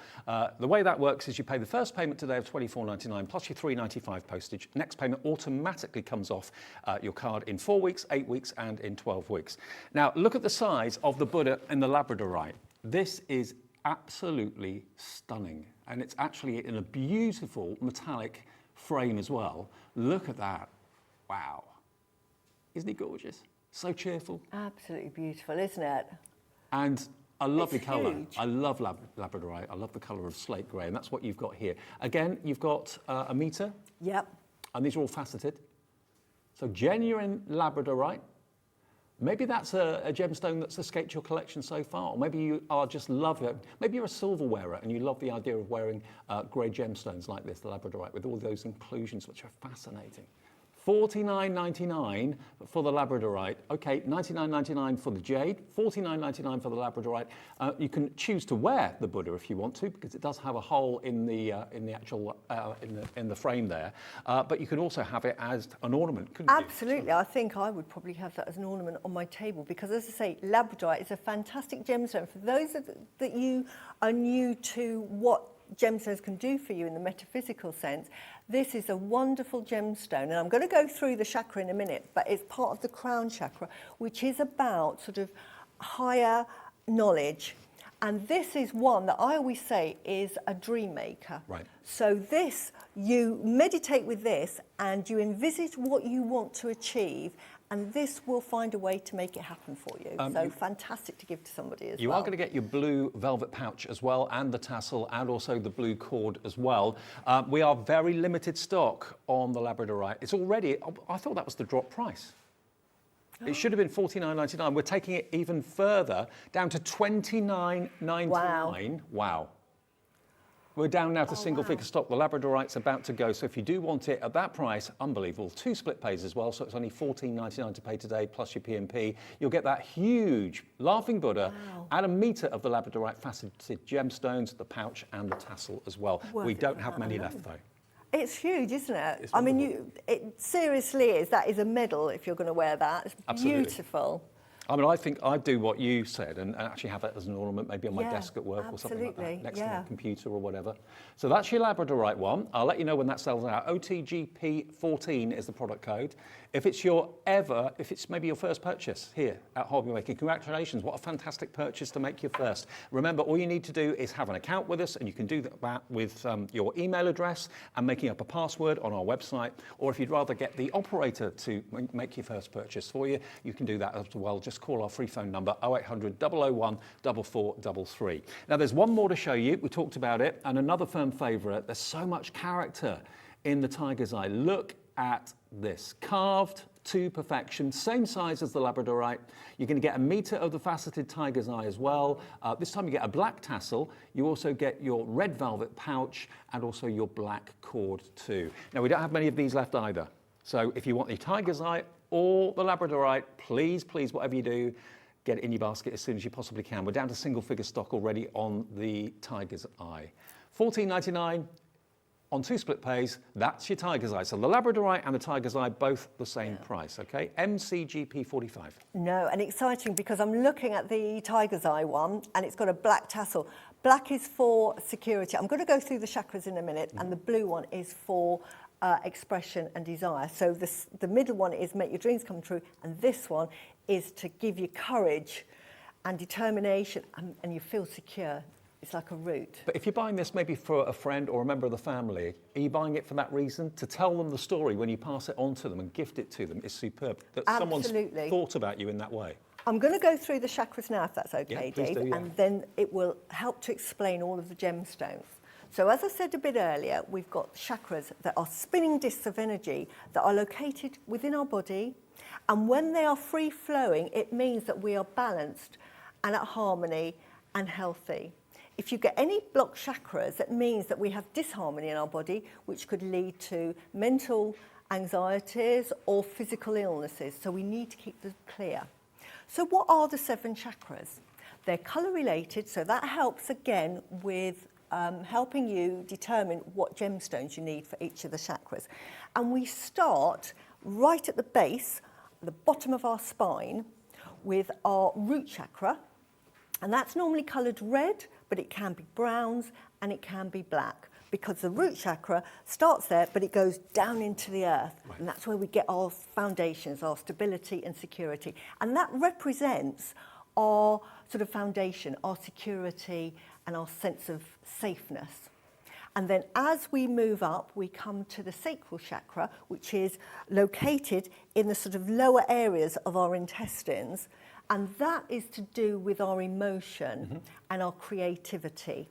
The way that works is you pay the first payment today of $24.99 plus your $3.95 postage. Next payment automatically comes off your card in 4 weeks, 8 weeks and in 12 weeks. Now look at the size of the Buddha and the labradorite. This is absolutely stunning, and it's actually in a beautiful metallic frame as well. Look at that. Wow. Isn't he gorgeous? So cheerful. Absolutely beautiful, isn't it? And a lovely It's colour. huge. I love labradorite. I love the colour of slate grey, and that's what you've got here. Again, you've got a metre, Yep. and these are all faceted. So genuine labradorite Maybe that's a gemstone that's escaped your collection so far. Or maybe you are just love it. Maybe you're a silver wearer and you love the idea of wearing grey gemstones like this, the labradorite, with all those inclusions, which are fascinating. $49.99 for the labradorite. Okay, $99.99 for the jade, $49.99 for the labradorite. You can choose to wear the Buddha if you want to, because it does have a hole in the actual in the frame there. But you can also have it as an ornament, couldn't you? Absolutely. I think I would probably have that as an ornament on my table because, as I say, labradorite is a fantastic gemstone. For those that you are new to what gemstones can do for you in the metaphysical sense, this is a wonderful gemstone, and I'm going to go through the chakra in a minute, but it's part of the crown chakra, which is about sort of higher knowledge. And this is one that I always say is a dream maker. Right. So this, you meditate with this and you envisage what you want to achieve, and this will find a way to make it happen for you. So fantastic to give to somebody as well. You are going to get your blue velvet pouch as well, and the tassel, and also the blue cord as well. We are very limited stock on the labradorite. It's already, I thought that was the drop price. It should have been $49.99. We're taking it even further, down to $29.99. Wow. We're down now to single figure stock. The labradorite's about to go. So if you do want it at that price, unbelievable. 2 split pays as well. So it's only $14.99 to pay today, plus your P&P. You'll get that huge laughing Buddha and a metre of the labradorite faceted gemstones, the pouch and the tassel as well. We don't have many left though. It's huge, isn't it? It's I mean, it seriously is. That is a medal if you're going to wear that. It's Absolutely. Beautiful. I mean, I think I'd do what you said and actually have it as an ornament, maybe on my desk at work or something like that, next to my computer or whatever. So that's your labradorite one. I'll let you know when that sells out. OTGP14 is the product code. If it's if it's maybe your first purchase here at Hobby Maker, congratulations, what a fantastic purchase to make your first. Remember, all you need to do is have an account with us, and you can do that with your email address and making up a password on our website, or if you'd rather get the operator to make your first purchase for you, you can do that as well. Just call our free phone number 0800 001 4433. Now there's one more to show you. We talked about it, and another firm favourite. There's so much character in the tiger's eye. Look at this, carved to perfection, same size as the labradorite. You're going to get a metre of the faceted tiger's eye as well. This time you get a black tassel. You also get your red velvet pouch and also your black cord too. Now we don't have many of these left either. So if you want the tiger's eye or the labradorite, please, whatever you do, get it in your basket as soon as you possibly can. We're down to single figure stock already on the tiger's eye. $14.99 on 2 split pays. That's your tiger's eye. So the labradorite and the tiger's eye, both the same price, okay? MCGP 45. No, and exciting because I'm looking at the tiger's eye one, and it's got a black tassel. Black is for security. I'm going to go through the chakras in a minute, and the blue one is for expression and desire. So the middle one is make your dreams come true, and this one is to give you courage and determination, and you feel secure. It's like a root. But if you're buying this maybe for a friend or a member of the family, are you buying it for that reason? To tell them the story when you pass it on to them and gift it to them is superb. That someone's thought about you in that way. I'm going to go through the chakras now, if that's okay, Dave, do, and then it will help to explain all of the gemstones. So as I said a bit earlier, we've got chakras that are spinning discs of energy that are located within our body. And when they are free-flowing, it means that we are balanced and at harmony and healthy. If you get any blocked chakras, that means that we have disharmony in our body, which could lead to mental anxieties or physical illnesses. So we need to keep them clear. So what are the 7 chakras? They're colour related, so that helps again with helping you determine what gemstones you need for each of the chakras. And we start right at the base, the bottom of our spine, with our root chakra. And that's normally coloured red, but it can be browns and it can be black, because the root chakra starts there, but it goes down into the earth. Right. And that's where we get our foundations, our stability and security. And that represents our sort of foundation, our security and our sense of safeness. And then as we move up, we come to the sacral chakra, which is located in the sort of lower areas of our intestines. And that is to do with our emotion and our creativity.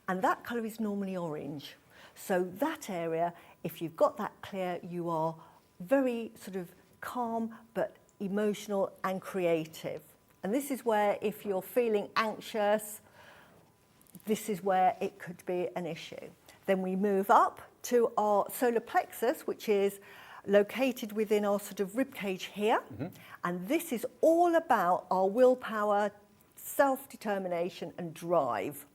And that colour is normally orange. So that area, if you've got that clear, you are very sort of calm, but emotional and creative. And this is where, if you're feeling anxious, this is where it could be an issue. Then we move up to our solar plexus, which is located within our sort of rib cage here. And this is all about our willpower, self-determination and drive.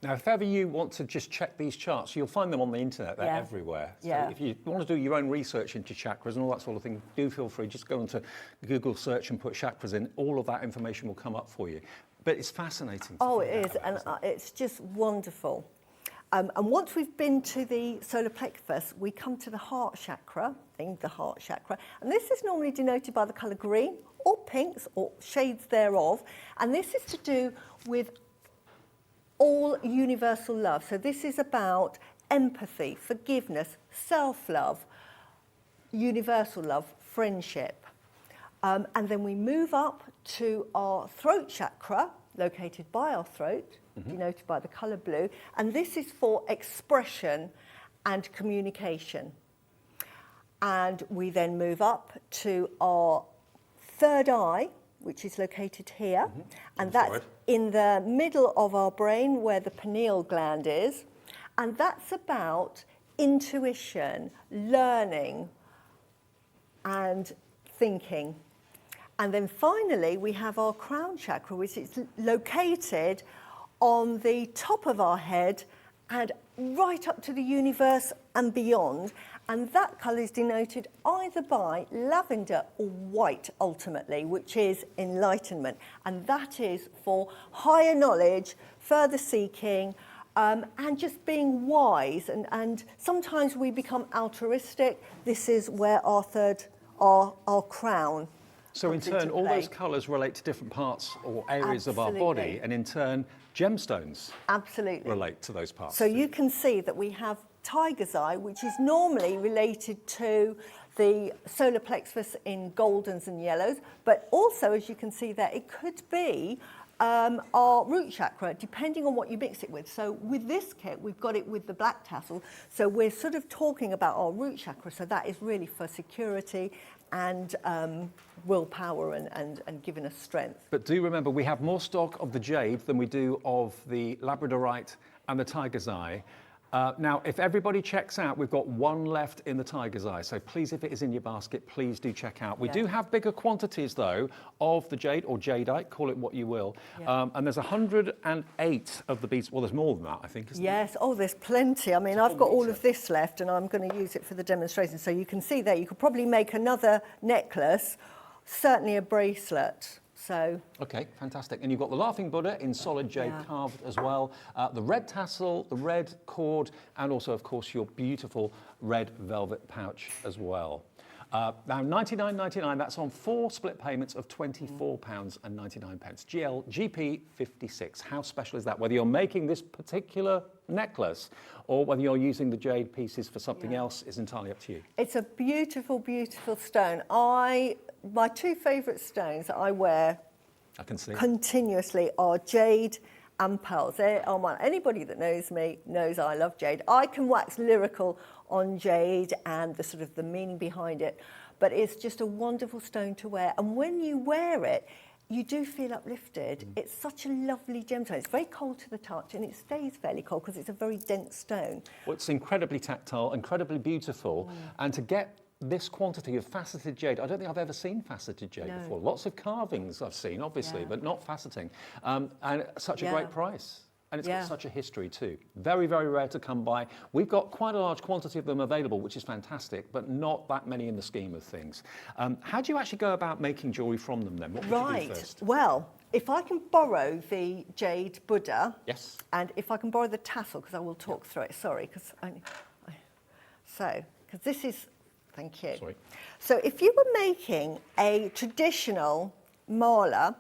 Now, if ever you want to just check these charts, you'll find them on the internet. They're everywhere. So if you want to do your own research into chakras and all that sort of thing, do feel free. Just go into Google search and put chakras in. All of that information will come up for you. But it's fascinating. Oh, it is, and it's just wonderful. And once we've been to the solar plexus, we come to the heart chakra, the heart chakra. And this is normally denoted by the colour green or pinks or shades thereof. And this is to do with all universal love. So this is about empathy, forgiveness, self-love, universal love, friendship. And then we move up to our throat chakra, located by our throat, denoted by the colour blue. And this is for expression and communication. And we then move up to our third eye, which is located here. And that's in the middle of our brain where the pineal gland is. And that's about intuition, learning and thinking. And then finally, we have our crown chakra, which is located on the top of our head and right up to the universe and beyond. And that colour is denoted either by lavender or white, ultimately, which is enlightenment. And that is for higher knowledge, further seeking, and just being wise. And sometimes we become altruistic. This is where our crown. So in turn, all those colours relate to different parts or areas of our body, and in turn, gemstones relate to those parts. So you can see that we have tiger's eye, which is normally related to the solar plexus in goldens and yellows, but also, as you can see there, it could be our root chakra, depending on what you mix it with. So with this kit, we've got it with the black tassel. So we're sort of talking about our root chakra. So that is really for security and willpower and giving us strength. But do remember, we have more stock of the jade than we do of the labradorite and the tiger's eye. Now, if everybody checks out, we've got one left in the tiger's eye. So please, if it is in your basket, please do check out. We do have bigger quantities, though, of the jade or jadeite, call it what you will. And there's 108 of the beads. Well, there's more than that, I think, isn't there? Yes, oh, there's plenty. I mean, I've got all of this left, and I'm going to use it for the demonstration. So you can see there, you could probably make another necklace, certainly a bracelet. So. Okay, fantastic. And you've got the Laughing Buddha in solid jade carved as well, the red tassel, the red cord, and also, of course, your beautiful red velvet pouch as well. Now, $99.99, that's on 4 split payments of £24.99. GP 56. How special is that? Whether you're making this particular necklace or whether you're using the jade pieces for something else is entirely up to you. It's a beautiful, beautiful stone. My 2 favourite stones that I wear continuously are jade and pearls. They are mine. Anybody that knows me knows I love jade. I can wax lyrical on jade and the sort of the meaning behind it, but it's just a wonderful stone to wear. And when you wear it, you do feel uplifted. It's such a lovely gemstone. It's very cold to the touch, and it stays fairly cold because it's a very dense stone. Well, it's incredibly tactile, incredibly beautiful, and to get this quantity of faceted jade, I don't think I've ever seen faceted jade before. Lots of carvings I've seen, obviously, but not faceting. And such a great price. And it's got such a history too. Very, very rare to come by. We've got quite a large quantity of them available, which is fantastic, but not that many in the scheme of things. How do you actually go about making jewellery from them then? What would you do first? Well, if I can borrow the jade Buddha, and if I can borrow the tassel, because I will talk through it, sorry, because this is, thank you. Sorry. So if you were making a traditional mala,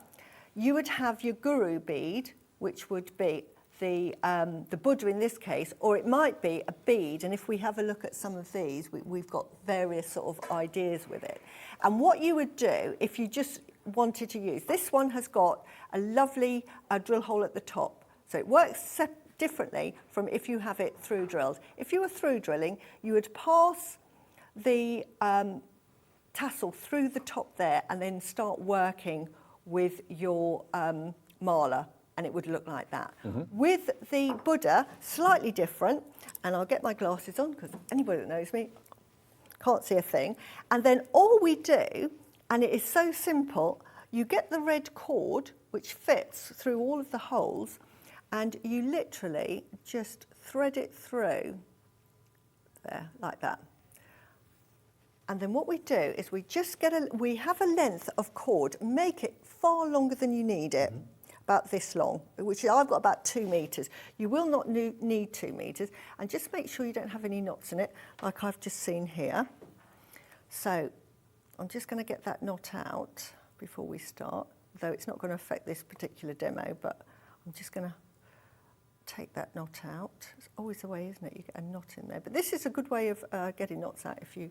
you would have your guru bead, which would be the Buddha in this case, or it might be a bead. And if we have a look at some of these, we've got various sort of ideas with it. And what you would do if you just wanted to use, this one has got a lovely drill hole at the top. So it works differently from if you have it through drilled. If you were through drilling, you would pass the tassel through the top there and then start working with your marler, and it would look like that. With the Buddha, slightly different, and I'll get my glasses on because anybody that knows me can't see a thing. And then all we do, and it is so simple, you get the red cord which fits through all of the holes, and you literally just thread it through there like that. And then what we do is we just we have a length of cord, make it far longer than you need it, about this long, which I've got about 2 meters. You will not need 2 meters, and just make sure you don't have any knots in it, like I've just seen here. So I'm just going to get that knot out before we start, though it's not going to affect this particular demo, but I'm just going to take that knot out. It's always the way, isn't it? You get a knot in there. But this is a good way of getting knots out if you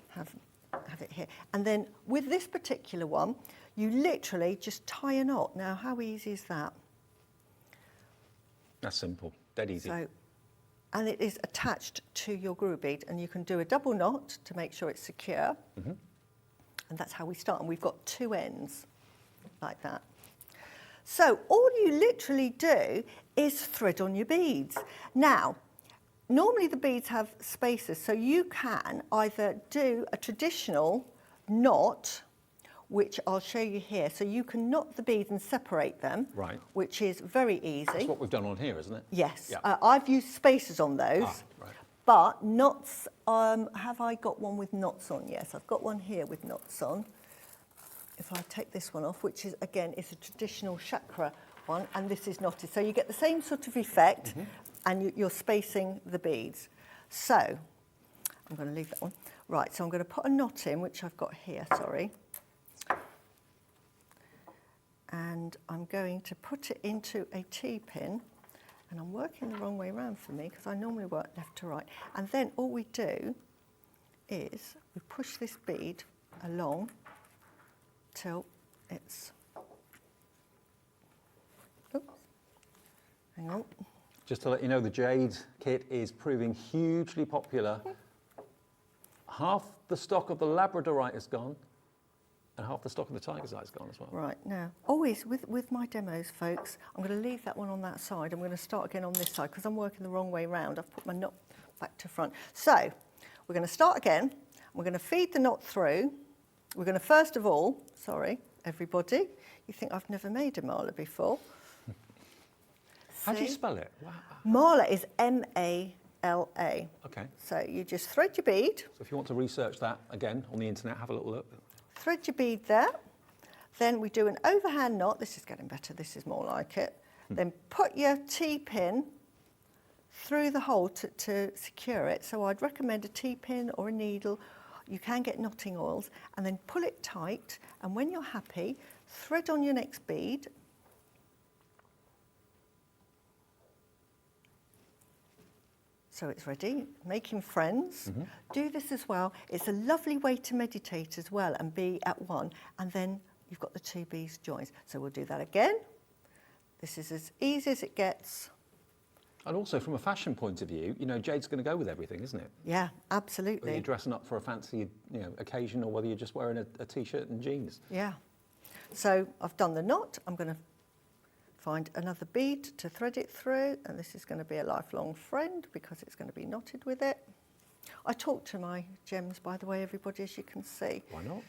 have it here. And then with this particular one, you literally just tie a knot. Now, how easy is that? That's simple, dead easy. So, and it is attached to your groove bead, and you can do a double knot to make sure it's secure. And that's how we start. And we've got 2 ends like that. So all you literally do is thread on your beads. Now, normally the beads have spaces, so you can either do a traditional knot, which I'll show you here. So you can knot the beads and separate them, Right. which is very easy. That's what we've done on here, isn't it? Yes, Yeah. I've used spacers on those, Right. but knots, have I got one with knots on? Yes, I've got one here with knots on. If I take this one off, which is, again, is a traditional chakra one, and this is knotted. So you get the same sort of effect, and you're spacing the beads. So I'm going to leave that one. Right, so I'm going to put a knot in, which I've got here, sorry. And I'm going to put it into a T-pin, and I'm working the wrong way around for me because I normally work left to right. And then all we do is we push this bead along till it's, oops, hang on. Just to let you know, the jade kit is proving hugely popular. Half the stock of the Labradorite is gone, and half the stock of the Tiger's Eye is gone as well. Right, now, always with my demos, folks, I'm going to leave that one on that side. I'm going to start again on this side because I'm working the wrong way round. I've put my knot back to front. So, we're going to start again. We're going to feed the knot through. We're going to, first of all, sorry, everybody, you think I've never made a marler before. How do you spell it? Wow. Marler is M-A-L-A. Okay. So you just thread your bead. So if you want to research that again on the internet, have a little look. Thread your bead there. Then we do an overhand knot. This is getting better. This is more like it. Then put your T-pin through the hole to secure it. So I'd recommend a T-pin or a needle. You can get knotting oils. And then pull it tight. And when you're happy, thread on your next bead. So it's ready, making friends. Do this as well. It's a lovely way to meditate as well and be at one. And then you've got the 2 beads joined. So we'll do that again. This is as easy as it gets. And also from a fashion point of view, you know, jade's going to go with everything, isn't it? Yeah, absolutely. Whether you're dressing up for a fancy, you know, occasion or whether you're just wearing a T-shirt and jeans. Yeah. So I've done the knot. I'm going to find another bead to thread it through, and this is going to be a lifelong friend because it's going to be knotted with it. I talk to my gems, by the way, everybody, as you can see. Why not?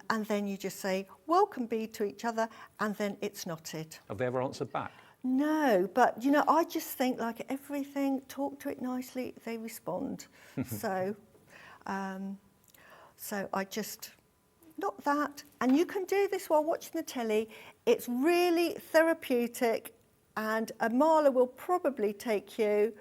And then you just say, welcome bead to each other, and then it's knotted. Have they ever answered back? No, but, you know, I just think, like everything, talk to it nicely, they respond. So I just knot that, and you can do this while watching the telly. It's really therapeutic, and a marler will probably take you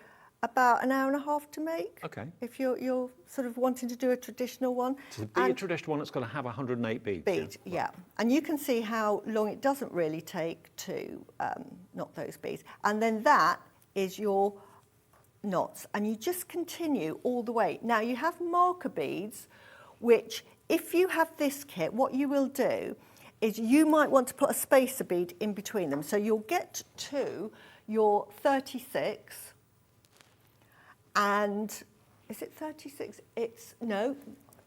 about an hour and a half to make. Okay. If you're sort of wanting to do a traditional one. To be a traditional one, it's going to have 108 beads. Beads, yeah. And you can see how long it doesn't really take to knot those beads. And then that is your knots, and you just continue all the way. Now you have marker beads, which if you have this kit, what you will do is you might want to put a spacer bead in between them. So you'll get to your 36, and is it 36? No,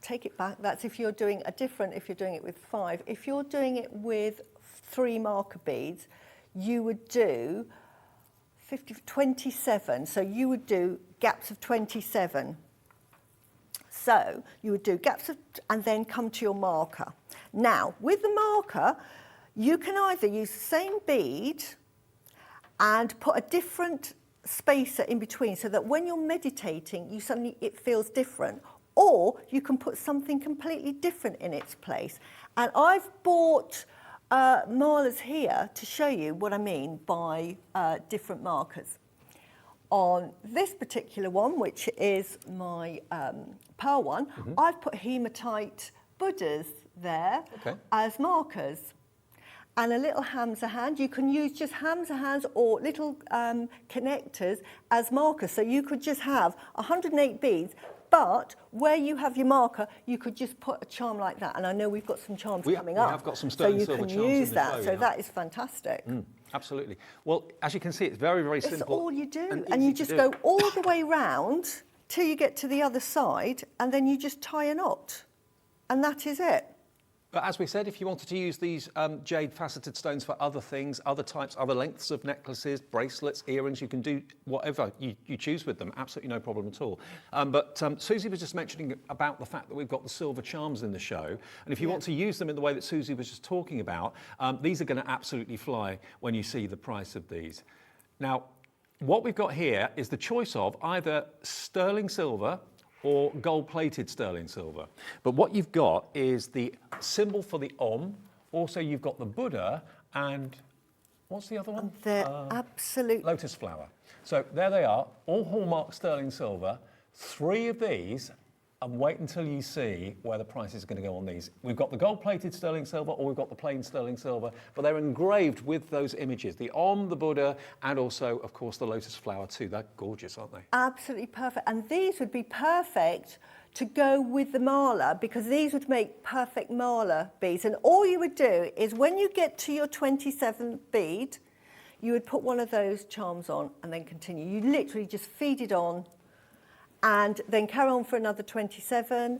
take it back. That's if you're doing if you're doing it with 5. If you're doing it with 3 marker beads, you would do 27. So you would do gaps of 27. So you would do gaps of, and then come to your marker. Now, with the marker, you can either use the same bead and put a different spacer in between so that when you're meditating, it feels different. Or you can put something completely different in its place. And I've bought marlers here to show you what I mean by different markers. On this particular one, which is my pearl one, I've put hematite Buddhas there as markers. And a little Hamza hand. You can use just Hamza hands or little connectors as markers. So you could just have 108 beads, but where you have your marker, you could just put a charm like that. And I know we've got some charms coming up. We have got some sterling silver charms. So you can use that. Show, so that is fantastic. Absolutely. Well, as you can see, it's very, very simple. It's all you do. And you just go all the way round till you get to the other side, and then you just tie a knot. And that is it. But as we said, if you wanted to use these jade faceted stones for other things, other types, other lengths of necklaces, bracelets, earrings, you can do whatever you choose with them. Absolutely no problem at all. But Suzi was just mentioning about the fact that we've got the silver charms in the show. And if you want to use them in the way that Suzi was just talking about, these are going to absolutely fly when you see the price of these. Now, what we've got here is the choice of either sterling silver or gold-plated sterling silver. But what you've got is the symbol for the Om. Also, you've got the Buddha, and what's the other one? They're absolute lotus flower. So there they are, all hallmark sterling silver. 3 of these, and wait until you see where the price is going to go on these. We've got the gold-plated sterling silver, or we've got the plain sterling silver, but they're engraved with those images, the Om, the Buddha, and also, of course, the lotus flower too. They're gorgeous, aren't they? Absolutely perfect. And these would be perfect to go with the mala, because these would make perfect mala beads. And all you would do is when you get to your 27th bead, you would put one of those charms on and then continue. You literally just feed it on, and then carry on for another 27,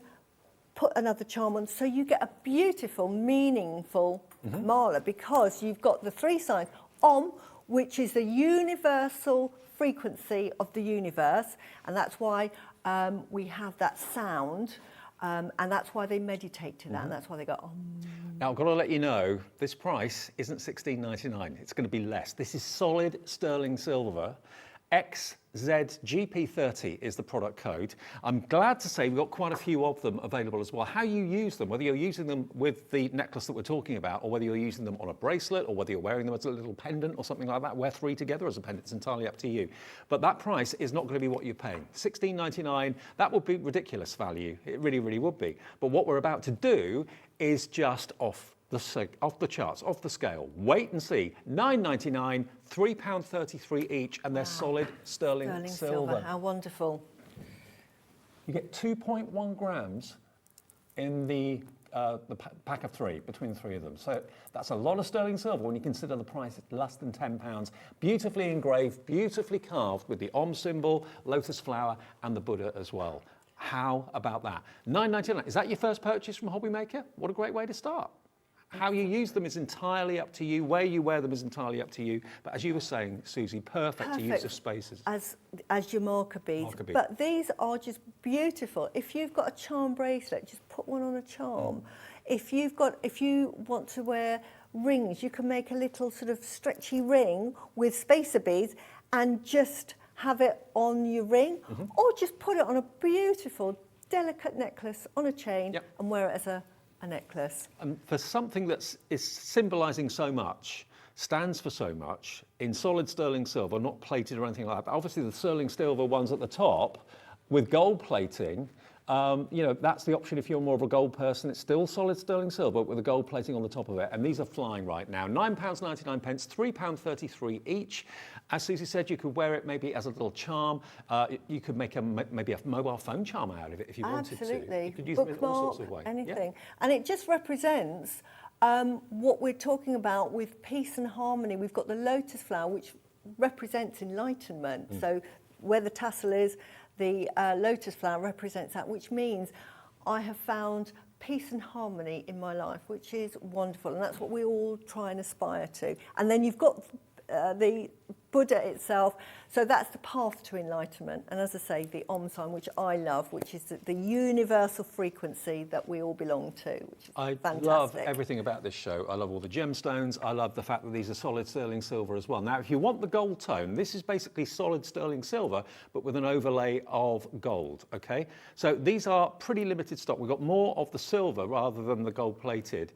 put another charm on, so you get a beautiful, meaningful mala, because you've got the 3 signs. Om, which is the universal frequency of the universe, and that's why we have that sound, and that's why they meditate to that, and that's why they go, Om. Now, I've got to let you know, this price isn't $16.99. It's going to be less. This is solid sterling silver. XZGP30 is the product code. I'm glad to say we've got quite a few of them available as well. How you use them, whether you're using them with the necklace that we're talking about, or whether you're using them on a bracelet, or whether you're wearing them as a little pendant or something like that, wear 3 together as a pendant, it's entirely up to you. But that price is not going to be what you're paying. $16.99, that would be ridiculous value. It really, really would be. But what we're about to do is just off the charts, off the scale. Wait and see. $9.99, £3.33 each, and they're solid sterling silver. How wonderful. You get 2.1 grams in the pack of 3, between the 3 of them. So that's a lot of sterling silver when you consider the price at less than £10. Beautifully engraved, beautifully carved with the Om symbol, lotus flower, and the Buddha as well. How about that? $9.99. Is that your first purchase from Hobby Maker? What a great way to start. How you use them is entirely up to you. Where you wear them is entirely up to you. But as you were saying, Suzi, perfect to use of spaces. As your marker beads. But these are just beautiful. If you've got a charm bracelet, just put one on a charm. If you want to wear rings, you can make a little sort of stretchy ring with spacer beads and just have it on your ring, or just put it on a beautiful, delicate necklace on a chain and wear it as a necklace. And for something that is symbolising so much, stands for so much, in solid sterling silver, not plated or anything like that, but obviously the sterling silver ones at the top with gold plating, you know, that's the option if you're more of a gold person. It's still solid sterling silver with a gold plating on the top of it, and these are flying right now. £9.99, £3.33 each. As Suzi said, you could wear it maybe as a little charm. You could make maybe a mobile phone charm out of it if you wanted to. Absolutely. You could use them in all sorts of ways. Anything. And it just represents what we're talking about with peace and harmony. We've got the lotus flower, which represents enlightenment. So where the tassel is, the lotus flower represents that, which means I have found peace and harmony in my life, which is wonderful, and that's what we all try and aspire to. And then you've got the Buddha itself, so that's the path to enlightenment. And as I say, the Om sign, which I love, which is the universal frequency that we all belong to, which is fantastic. Love everything about this show. I love all the gemstones. I love the fact that these are solid sterling silver as well. Now, if you want the gold tone, this is basically solid sterling silver, but with an overlay of gold, okay? So these are pretty limited stock. We've got more of the silver rather than the gold plated.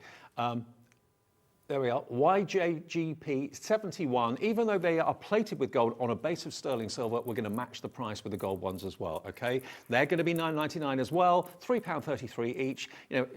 There we are, YJGP 71. Even though they are plated with gold on a base of sterling silver, we're going to match the price with the gold ones as well, okay? They're going to be £9.99 as well, £3.33 each. You know,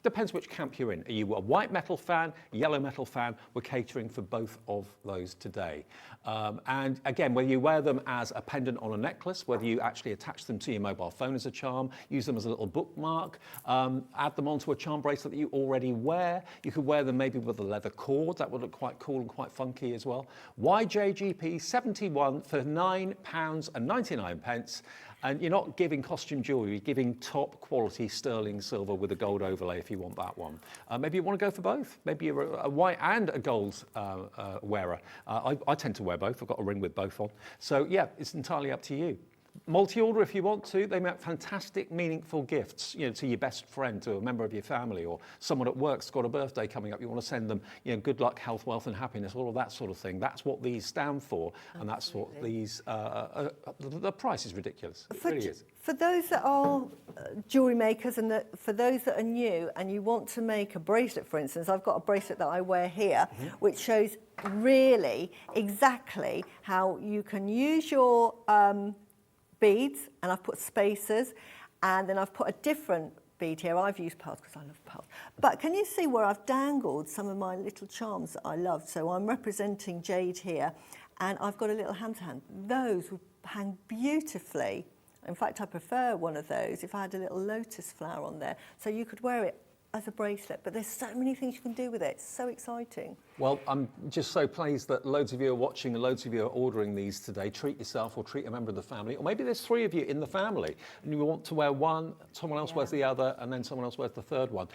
depends which camp you're in. Are you a white metal fan, yellow metal fan? We're catering for both of those today. And again, whether you wear them as a pendant on a necklace, whether you actually attach them to your mobile phone as a charm, use them as a little bookmark, add them onto a charm bracelet that you already wear. You could wear them maybe with a leather cord. That would look quite cool and quite funky as well. YJGP 71 for £9.99. And you're not giving costume jewellery, you're giving top quality sterling silver with a gold overlay if you want that one. Maybe you want to go for both. Maybe you're a white and a gold wearer. I tend to wear both. I've got a ring with both on. So yeah, it's entirely up to you. Multi-order if you want to. They make fantastic, meaningful gifts, you know, to your best friend, to a member of your family, or someone at work's got a birthday coming up. You want to send them, you know, good luck, health, wealth, and happiness, all of that sort of thing. That's what these stand for, and that's what these. The price is ridiculous. It really is. For those that are jewellery makers, and for those that are new, and you want to make a bracelet, for instance, I've got a bracelet that I wear here, which shows really exactly how you can use your beads, and I've put spacers, and then I've put a different bead here. I've used pearls because I love pearls. But can you see where I've dangled some of my little charms that I love? So I'm representing jade here, and I've got a little hand-to-hand. Those would hang beautifully. In fact, I prefer one of those if I had a little lotus flower on there. So you could wear it as a bracelet, but there's so many things you can do with it. It's so exciting. Well, I'm just so pleased that loads of you are watching and loads of you are ordering these today. Treat yourself or treat a member of the family, or maybe there's 3 of you in the family and you want to wear one, someone else wears the other, and then someone else wears the third one.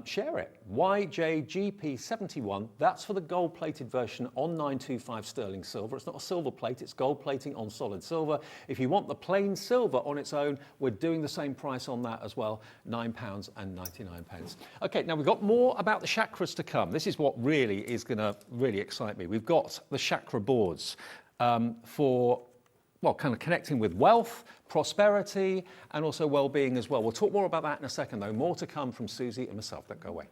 Share it. YJGP71, that's for the gold-plated version on 925 sterling silver. It's not a silver plate, it's gold plating on solid silver. If you want the plain silver on its own, we're doing the same price on that as well, £9.99. Okay, now we've got more about the chakras to come. This is what really is going to really excite me. We've got the Chakra Boards for, well, kind of connecting with wealth, prosperity, and also well-being as well. We'll talk more about that in a second, though. More to come from Suzi and myself. Don't go away.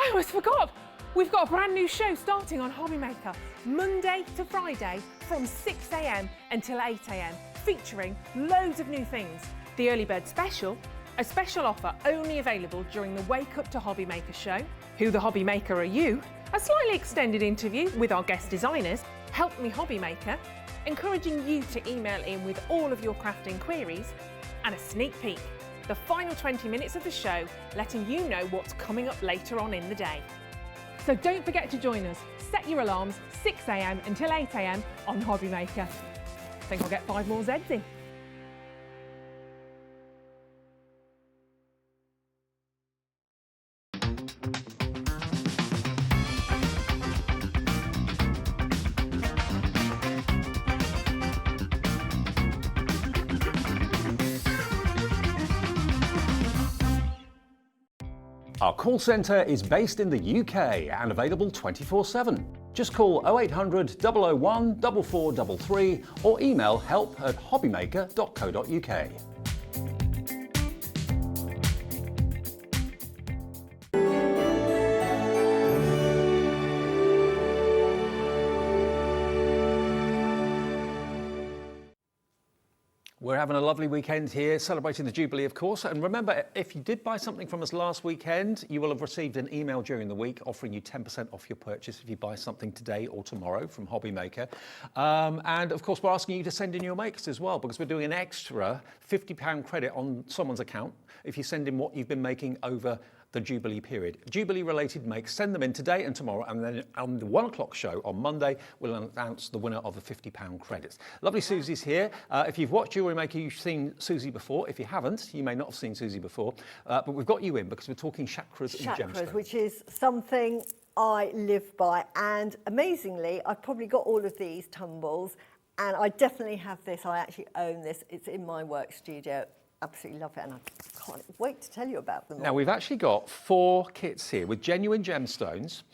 I almost forgot. We've got a brand new show starting on Hobby Maker, Monday to Friday from 6 a.m. until 8 a.m, featuring loads of new things. The Early Bird Special, a special offer only available during the Wake Up to Hobby Maker show. Who the Hobby Maker Are You? A slightly extended interview with our guest designers, Help Me Hobby Maker, encouraging you to email in with all of your crafting queries, and a sneak peek, the final 20 minutes of the show, letting you know what's coming up later on in the day. So don't forget to join us. Set your alarms 6 a.m. until 8 a.m. on Hobby Maker. I think I'll get 5 more Zeds in. Our call centre is based in the UK and available 24/7. Just call 0800 001 4433 or email help@hobbymaker.co.uk. We're having a lovely weekend here, celebrating the Jubilee, of course. And remember, if you did buy something from us last weekend, you will have received an email during the week offering you 10% off your purchase if you buy something today or tomorrow from Hobby Maker. And of course, we're asking you to send in your makes as well, because we're doing an extra £50 credit on someone's account if you send in what you've been making over the Jubilee period. Jubilee-related makes, send them in today and tomorrow, and then on the 1 o'clock show on Monday, we'll announce the winner of the £50 credits. Lovely Suzi's here. If you've watched Jewellery Maker, you've seen Suzi before. If you haven't, you may not have seen Suzi before, but we've got you in because we're talking chakras and gemstones. Which is something I live by, and amazingly, I've probably got all of these tumbles, and I definitely have this. I actually own this. It's in my work studio. Absolutely love it, and I can't wait to tell you about them all. Now, we've actually got 4 kits here with genuine gemstones.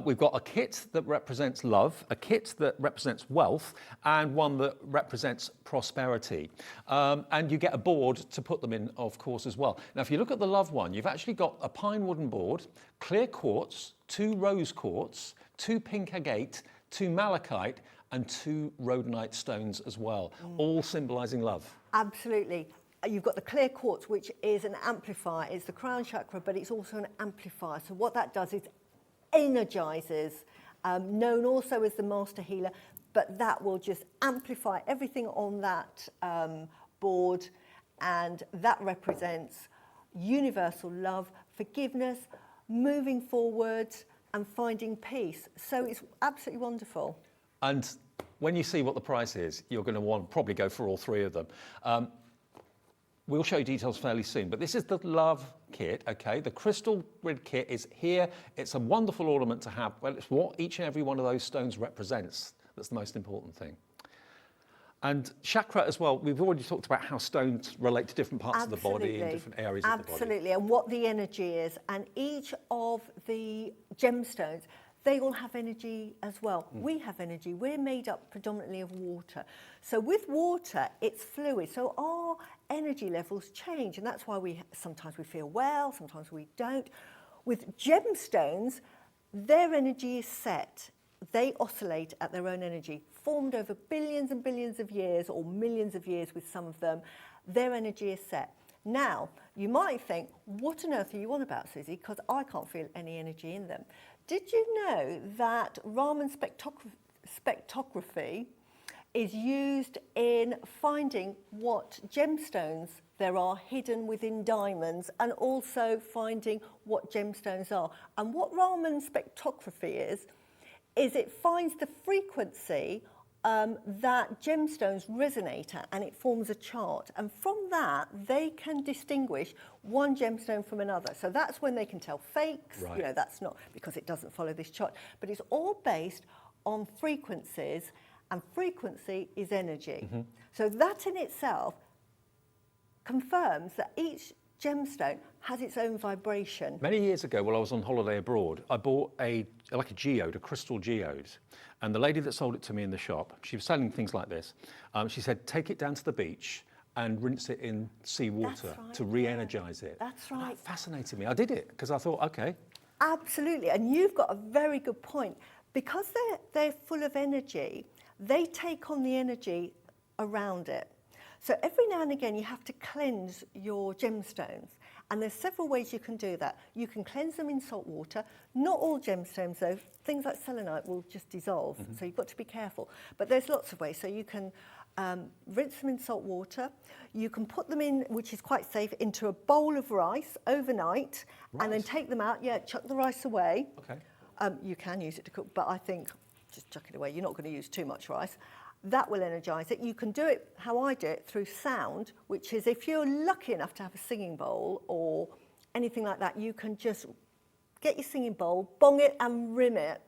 We've got a kit that represents love, a kit that represents wealth, and one that represents prosperity. And you get a board to put them in, of course, as well. Now, if you look at the love one, you've actually got a pine wooden board, clear quartz, 2 rose quartz, 2 pink agate, 2 malachite, and 2 rhodonite stones as well, all symbolising love. Absolutely. You've got the clear quartz, which is an amplifier. It's the crown chakra, but it's also an amplifier. So what that does is energizes, known also as the master healer, but that will just amplify everything on that board, and that represents universal love, forgiveness, moving forward, and finding peace. So it's absolutely wonderful. And when you see what the price is, you're going to want probably go for all 3 of them. We'll show you details fairly soon, but this is the love kit, okay? The crystal grid kit is here. It's a wonderful ornament to have. Well, it's what each and every one of those stones represents. That's the most important thing. And chakra as well, we've already talked about how stones relate to different parts of the body and different areas of the body. Absolutely, and what the energy is. And each of the gemstones, they all have energy as well. We have energy. We're made up predominantly of water. So with water, it's fluid. So our energy levels change, and that's why sometimes we feel well, sometimes we don't. With gemstones, their energy is set. They oscillate at their own energy, formed over billions and billions of years, or millions of years with some of them. Their energy is set. Now, you might think, what on earth are you on about, Suzi? Because I can't feel any energy in them. Did you know that Raman spectrography is used in finding what gemstones there are hidden within diamonds, and also finding what gemstones are? And what Raman spectrography is it finds the frequency that gemstones resonate at, and it forms a chart. And from that, they can distinguish one gemstone from another. So that's when they can tell fakes. Right. You know, that's not because it doesn't follow this chart, but it's all based on frequencies, and frequency is energy. So that in itself confirms that each gemstone has its own vibration. Many years ago, while I was on holiday abroad, I bought a geode, a crystal geode. And the lady that sold it to me in the shop, she was selling things like this. She said, take it down to the beach and rinse it in seawater to re-energize it. That's And right. that fascinated me. I did it because I thought, okay. Absolutely, and you've got a very good point. Because they're full of energy, they take on the energy around it. So every now and again, you have to cleanse your gemstones. And there's several ways you can do that. You can cleanse them in salt water. Not all gemstones, though. Things like selenite will just dissolve, so you've got to be careful. But there's lots of ways. So you can rinse them in salt water. You can put them in, which is quite safe, into a bowl of rice overnight, and then take them out. Yeah, chuck the rice away. Okay. You can use it to cook, but I think just chuck it away. You're not going to use too much rice. That will energise it. You can do it how I do it, through sound, which is if you're lucky enough to have a singing bowl or anything like that, you can just get your singing bowl, bong it and rim it,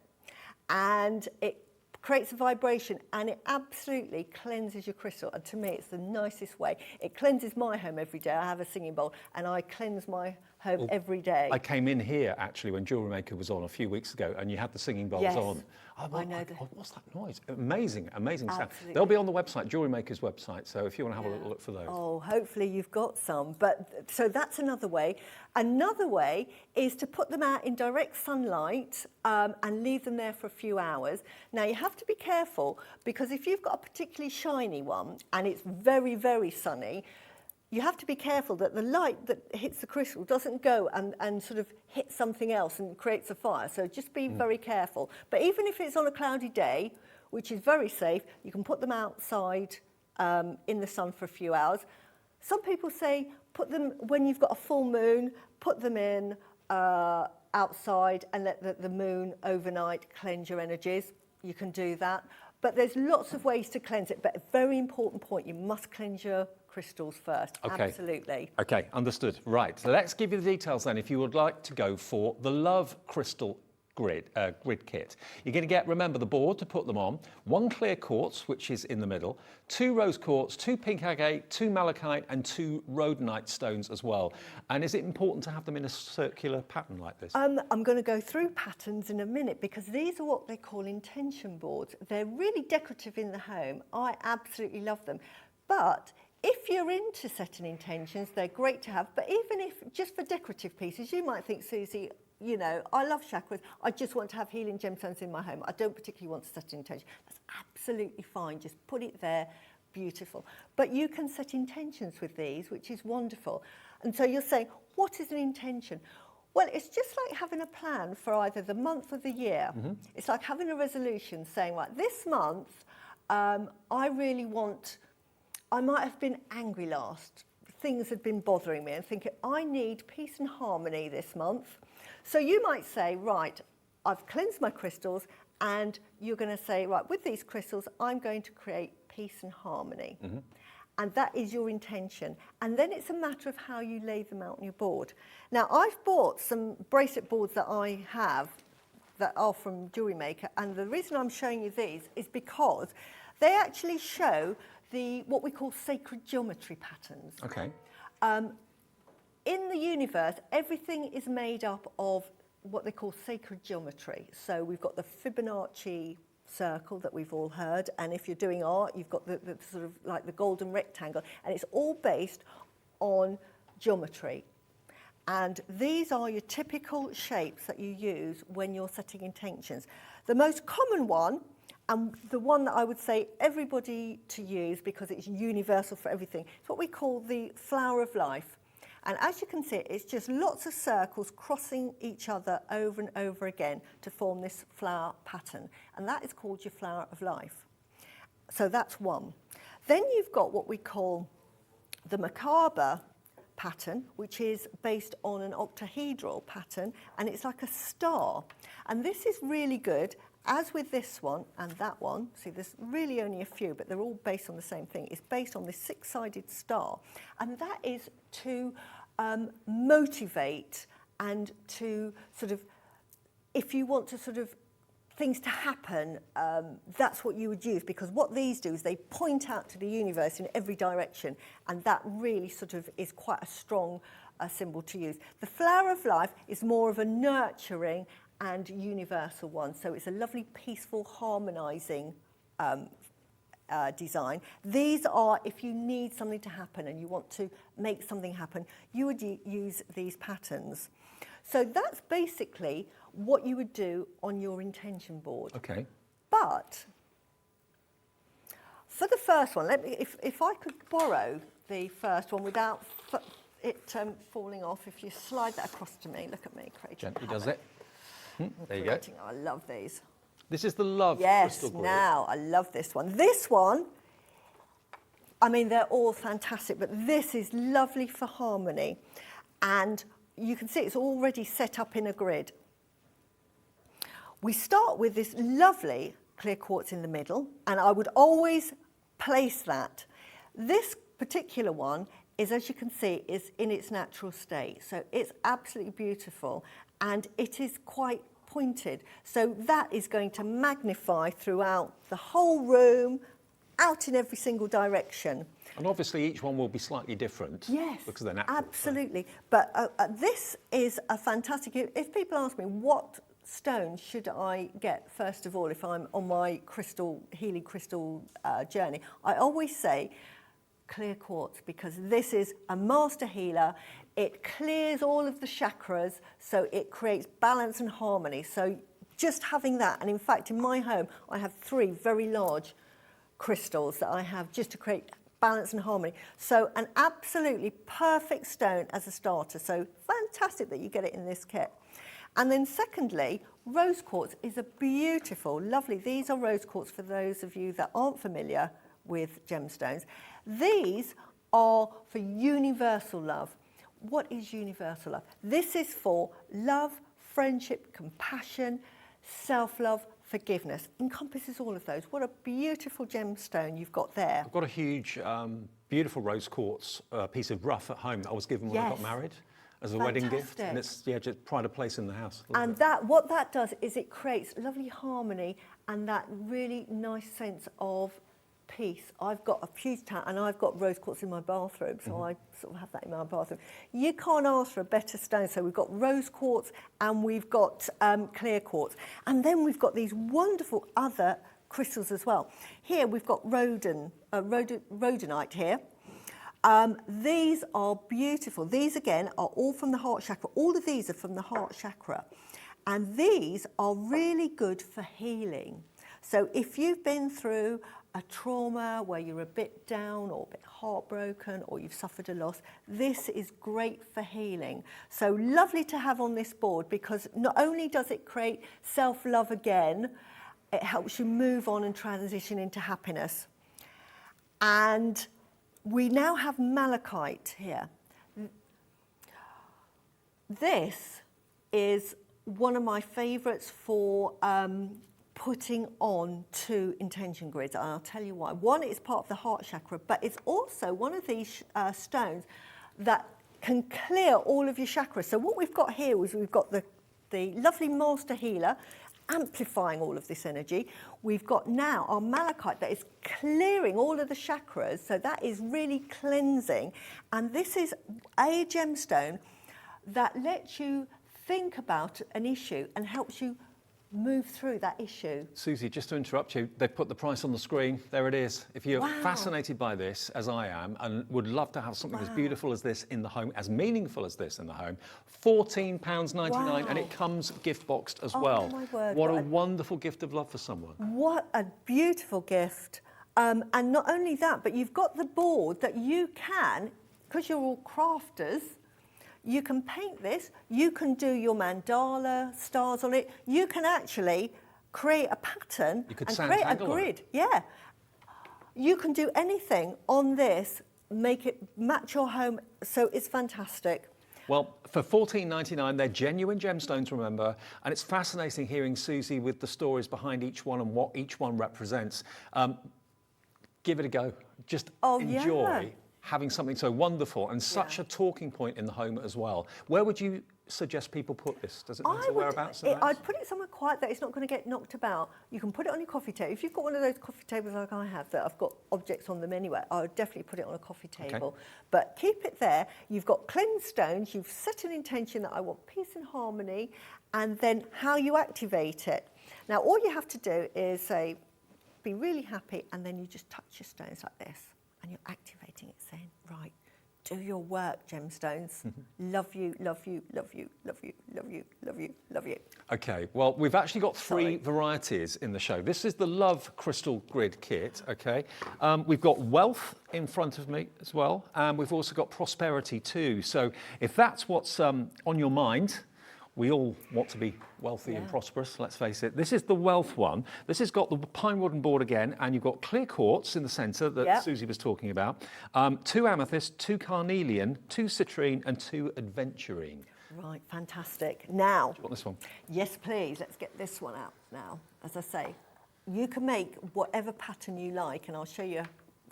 and it creates a vibration, and it absolutely cleanses your crystal. And to me, it's the nicest way. It cleanses my home every day. I have a singing bowl, and I cleanse my home every day. I came in here, actually, when Jewellery Maker was on a few weeks ago, and you had the singing bowls Yes. on. I know that. What's that noise? Amazing, amazing sound. Absolutely. They'll be on the website, Jewellery Maker's website, so if you want to have a little look for those. Oh, hopefully you've got some. But so that's another way. Another way is to put them out in direct sunlight and leave them there for a few hours. Now, you have to be careful, because if you've got a particularly shiny one and it's very, very sunny, you have to be careful that the light that hits the crystal doesn't go and sort of hit something else and creates a fire. So just be very careful. But even if it's on a cloudy day, which is very safe, you can put them outside in the sun for a few hours. Some people say put them when you've got a full moon, put them in outside and let the moon overnight cleanse your energies. You can do that. But there's lots of ways to cleanse it. But a very important point, you must cleanse your crystals first. Okay. Absolutely. Okay, understood. Right, so let's give you the details then if you would like to go for the Love Crystal grid kit. You're going to get, remember, the board to put them on, 1 clear quartz, which is in the middle, 2 rose quartz, 2 pink agate, 2 malachite, and 2 rhodonite stones as well. And is it important to have them in a circular pattern like this? I'm going to go through patterns in a minute because these are what they call intention boards. They're really decorative in the home. I absolutely love them. But if you're into setting intentions, they're great to have. But even if just for decorative pieces, you might think, Susie, you know, I love chakras. I just want to have healing gemstones in my home. I don't particularly want to set an intention. That's absolutely fine. Just put it there. Beautiful. But you can set intentions with these, which is wonderful. And so you're saying, what is an intention? Well, it's just like having a plan for either the month or the year. Mm-hmm. It's like having a resolution saying, right, this month, I really want, I might have been angry last. Things had been bothering me and thinking, I need peace and harmony this month. So you might say, right, I've cleansed my crystals, and you're going to say, right, with these crystals, I'm going to create peace and harmony. Mm-hmm. And that is your intention. And then it's a matter of how you lay them out on your board. Now, I've bought some bracelet boards that I have that are from Jewelry Maker, and the reason I'm showing you these is because they actually show what we call sacred geometry patterns. Okay. In the universe, everything is made up of what they call sacred geometry. So we've got the Fibonacci circle that we've all heard, and if you're doing art, you've got the sort of like the golden rectangle, and it's all based on geometry. And these are your typical shapes that you use when you're setting intentions. The most common one, and the one that I would say everybody to use because it's universal for everything, is what we call the flower of life. And as you can see, it's just lots of circles crossing each other over and over again to form this flower pattern. And that is called your flower of life. So that's one. Then you've got what we call the macabre pattern, which is based on an octahedral pattern, and it's like a star. And this is really good, as with this one and that one. See, there's really only a few, but they're all based on the same thing. It's based on this 6-sided star, and that is to motivate and to sort of, if you want to sort of things to happen, that's what you would use, because what these do is they point out to the universe in every direction, and that really sort of is quite a strong symbol to use. The flower of life is more of a nurturing and universal one, so it's a lovely, peaceful, harmonising design. These are, if you need something to happen and you want to make something happen, you would use these patterns. So that's basically what you would do on your intention board. Okay. But for the first one, let me, if I could borrow the first one without it falling off, if you slide that across to me, look at me, Craig. Gently does it. There you go. I love these. This is the Love Crystal Board. Yes, now, I love this one. This one, I mean, they're all fantastic, but this is lovely for harmony. And you can see it's already set up in a grid. We start with this lovely clear quartz in the middle, and I would always place that. This particular one is, as you can see, is in its natural state. So it's absolutely beautiful, and it is quite pointed. So that is going to magnify throughout the whole room, out in every single direction. And obviously each one will be slightly different. Yes, because they're natural. Absolutely. But this is a fantastic, if people ask me what stone should I get first of all if I'm on my healing crystal journey, I always say clear quartz, because this is a master healer. It clears all of the chakras, so it creates balance and harmony. So just having that, and in fact in my home I have 3 very large crystals that I have just to create balance and harmony. So an absolutely perfect stone as a starter. So fantastic that you get it in this kit. And then secondly, rose quartz is a beautiful, lovely, these are rose quartz for those of you that aren't familiar with gemstones. These are for universal love. what is universal love? This is for love, friendship, compassion, self-love, forgiveness. Encompasses all of those. What a beautiful gemstone you've got there. I've got a huge, beautiful rose quartz piece of rough at home that I was given when I got married as a wedding gift. And it's, just pride of place in the house. And what that does is it creates lovely harmony and that really nice sense of peace. I've got a huge and I've got rose quartz in my bathroom, so I sort of have that in my bathroom. You can't ask for a better stone. So we've got rose quartz and we've got clear quartz, and then we've got these wonderful other crystals as well. Here we've got rhodonite here. These are beautiful. These again are all from the heart chakra. All of these are from the heart chakra, and these are really good for healing. So if you've been through a trauma where you're a bit down or a bit heartbroken or you've suffered a loss, this is great for healing. So lovely to have on this board, because not only does it create self-love again, it helps you move on and transition into happiness. And we now have malachite here. This is one of my favourites for putting on to intention grids, and I'll tell you why. One, it's part of the heart chakra, but it's also one of these stones that can clear all of your chakras. So what we've got here is we've got the lovely master healer amplifying all of this energy. We've got now our malachite that is clearing all of the chakras, so that is really cleansing. And this is a gemstone that lets you think about an issue and helps you move through that issue. Suzi, just to interrupt you, they've put the price on the screen. There it is. If you're fascinated by this, as I am, and would love to have something as beautiful as this in the home, as meaningful as this in the home, £14.99, and it comes gift boxed as well. My word, what a wonderful gift of love for someone. What a beautiful gift. And not only that, but you've got the board that you can, because you're all crafters, you can paint this, you can do your mandala stars on it, you can actually create a pattern and create a grid. Yeah. You can do anything on this, make it match your home, so it's fantastic. Well, for £14.99, they're genuine gemstones, remember, and it's fascinating hearing Suzi with the stories behind each one and what each one represents. Give it a go. Just enjoy having something so wonderful and such a talking point in the home as well. Where would you suggest people put this? Does it matter whereabouts? I'd put it somewhere quiet that it's not going to get knocked about. You can put it on your coffee table. If you've got one of those coffee tables like I have that I've got objects on them anyway, I would definitely put it on a coffee table. Okay. But keep it there. You've got cleansed stones. You've set an intention that I want peace and harmony, and then how you activate it. Now, all you have to do is say, be really happy, and then you just touch your stones like this, and you're activating it, saying, right, do your work, gemstones. Love you, love you, love you, love you, love you, love you, love you. Okay, well, we've actually got three varieties in the show. This is the Love Crystal Grid Kit, okay? We've got Wealth in front of me as well, and we've also got Prosperity too. So if that's what's on your mind, we all want to be wealthy and prosperous, let's face it. This is the Wealth one. This has got the pine wooden board again, and you've got clear quartz in the centre that Suzi was talking about. 2 amethyst, 2 carnelian, 2 citrine, and 2 adventurine. Right, fantastic. Now, do you want this one? Yes, please. Let's get this one out now. As I say, you can make whatever pattern you like, and I'll show you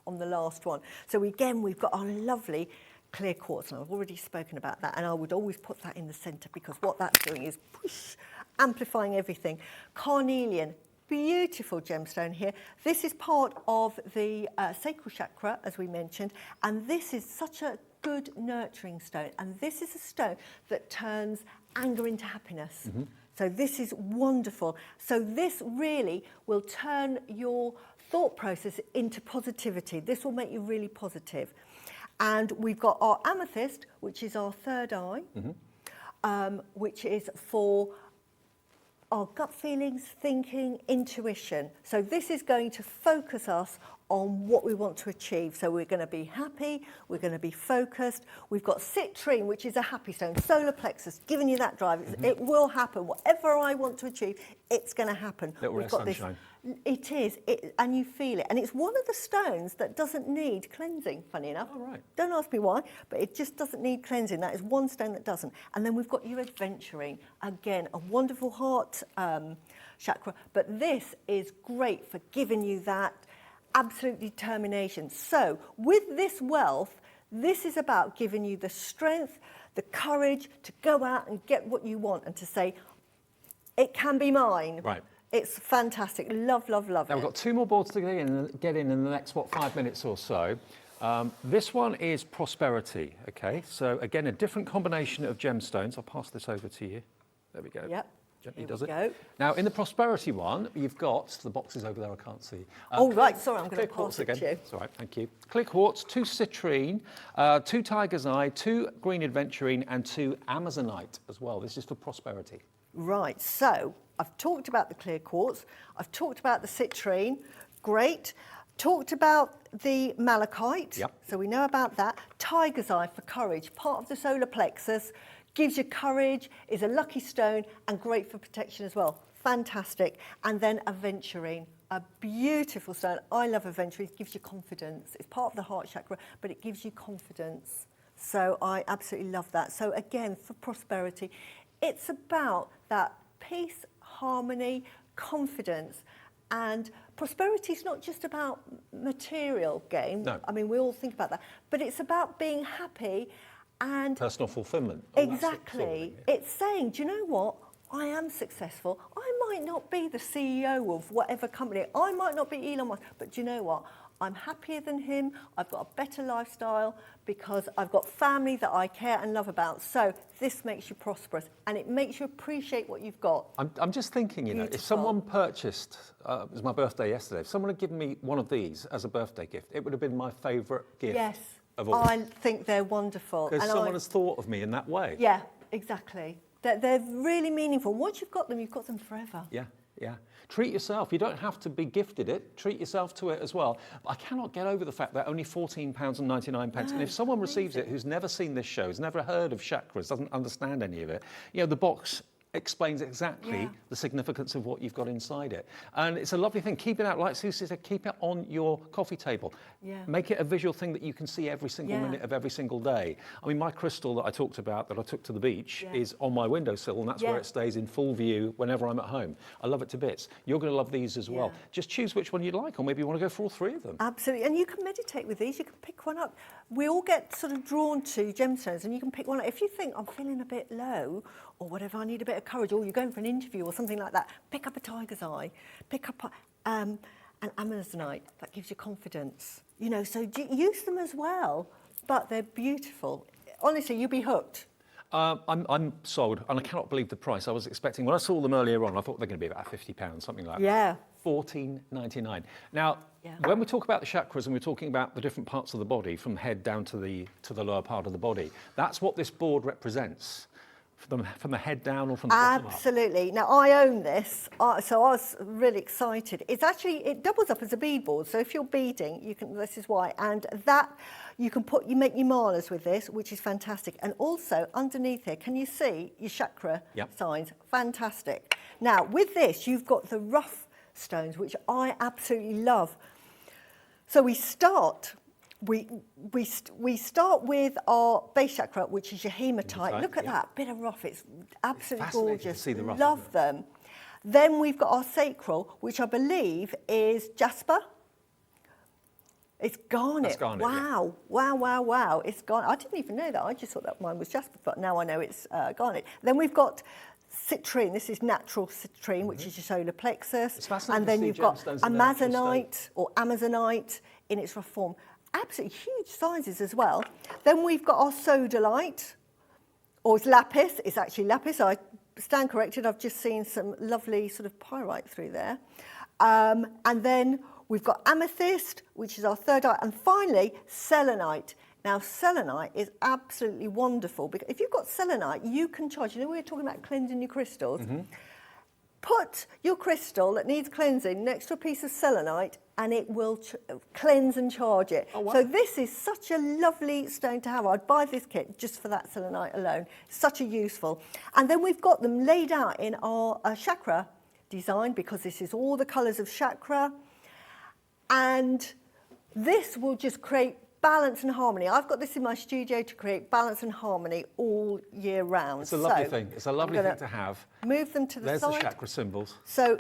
on the last one. So again, we've got our lovely clear quartz, and I've already spoken about that, and I would always put that in the centre because what that's doing is amplifying everything. Carnelian, beautiful gemstone here. This is part of the Sacral Chakra, as we mentioned, and this is such a good nurturing stone, and this is a stone that turns anger into happiness. So this is wonderful. So this really will turn your thought process into positivity. This will make you really positive. And we've got our amethyst, which is our third eye, which is for our gut feelings, thinking, intuition. So this is going to focus us on what we want to achieve. So we're going to be happy, we're going to be focused. We've got citrine, which is a happy stone, solar plexus, giving you that drive. It will happen. Whatever I want to achieve, it's going to happen. Little ray of sunshine. It is, and you feel it. And it's one of the stones that doesn't need cleansing, funny enough. Oh, right. Don't ask me why, but it just doesn't need cleansing. That is one stone that doesn't. And then we've got your adventuring. Again, a wonderful heart chakra. But this is great for giving you that absolute determination. So with this wealth, this is about giving you the strength, the courage to go out and get what you want and to say, it can be mine. Right. It's fantastic. Love, love, love Now, it. we've got 2 more boards to get in the next, 5 minutes or so. This one is prosperity, okay? So, again, a different combination of gemstones. I'll pass this over to you. There we go. Yep. Gently Here does we it. go. Now, in the prosperity one, you've got, the box is over there, I can't see. Oh, right, sorry, I'm going Clear to quartz pass it again. to you. It's all right, thank you. Clear quartz, 2 citrine, 2 tiger's eye, 2 green adventurine, and 2 amazonite as well. This is for prosperity. Right, so I've talked about the clear quartz, I've talked about the citrine, great. Talked about the malachite, Yep. so we know about that. Tiger's eye for courage, part of the solar plexus, gives you courage, is a lucky stone, and great for protection as well. Fantastic. And then aventurine, a beautiful stone. I love aventurine, it gives you confidence. It's part of the heart chakra, but it gives you confidence. So I absolutely love that. So again, for prosperity, it's about that peace, harmony, confidence, and prosperity is not just about material gain. No. I mean, we all think about that, but it's about being happy and Personal fulfillment. all that sort of exactly. thing, yeah. It's saying, do you know what? I am successful. I might not be the CEO of whatever company. I might not be Elon Musk, but do you know what? I'm happier than him. I've got a better lifestyle because I've got family that I care and love about. So this makes you prosperous and it makes you appreciate what you've got. I'm just thinking, you know, if Beautiful. someone purchased, it was my birthday yesterday, if someone had given me one of these as a birthday gift, it would have been my favourite gift Yes, of all. I think they're wonderful. Because And someone has thought of me in that way. Yeah, exactly. They're really meaningful. Once you've got them forever. Yeah, yeah. Treat yourself. You don't have to be gifted it. Treat yourself to it as well. But I cannot get over the fact that only £14.99. And if someone receives it who's never seen this show, has never heard of chakras, doesn't understand any of it, you know, the box explains exactly the significance of what you've got inside it. And it's a lovely thing. Keep it out, like Suzi said, keep it on your coffee table. Yeah. Make it a visual thing that you can see every single minute of every single day. I mean, my crystal that I talked about, that I took to the beach, is on my windowsill, and that's where it stays in full view whenever I'm at home. I love it to bits. You're going to love these as well. Just choose which one you'd like, or maybe you want to go for all 3 of them. Absolutely, and you can meditate with these. You can pick one up. We all get sort of drawn to gemstones, and you can pick one up. If you think, I'm feeling a bit low, or whatever, I need a bit of courage, or you're going for an interview or something like that, pick up a tiger's eye, pick up an amazonite. That gives you confidence. You know, so use them as well, but they're beautiful. Honestly, you'll be hooked. I'm sold, and I cannot believe the price. I was expecting, when I saw them earlier on, I thought they're going to be about £50, something like that. Yeah. $14.99. Now, when we talk about the chakras and we're talking about the different parts of the body, from head down to the lower part of the body, that's what this board represents. From the head down or from the bottom up? Absolutely. Now, I own this, so I was really excited. It's actually, it doubles up as a bead board, so if you're beading, you can, this is why, and that, you make your malas with this, which is fantastic. And also, underneath here, can you see your chakra signs? Fantastic. Now, with this, you've got the rough stones, which I absolutely love. So we start with our base chakra, which is your hematite. Look at that, bit of rough. It's absolutely gorgeous. To see the rough, love them. Then we've got our sacral, which I believe is jasper. It's garnet. That's garnet, wow, wow, wow, wow. It's garnet. I didn't even know that. I just thought that mine was jasper, but now I know it's garnet. Then we've got citrine. This is natural citrine, which is your solar plexus. It's fascinating And then to see you've got gemstones in their natural amazonite or amazonite in its rough form. Absolutely huge sizes as well. Then we've got our sodalite, or it's lapis. It's actually lapis. I stand corrected. I've just seen some lovely sort of pyrite through there. And then we've got amethyst, which is our third eye. And finally, selenite. Now, selenite is absolutely wonderful because if you've got selenite, you can charge. You know, we were talking about cleansing your crystals. put your crystal that needs cleansing next to a piece of selenite and it will cleanse and charge it. Oh, wow. So this is such a lovely stone to have. I'd buy this kit just for that selenite alone. Such a useful. And then we've got them laid out in our chakra design, because this is all the colours of chakra. And this will just create balance and harmony. I've got this in my studio to create balance and harmony all year round. It's a lovely thing. It's a lovely thing to have. Move them to the side. There's the chakra symbols. So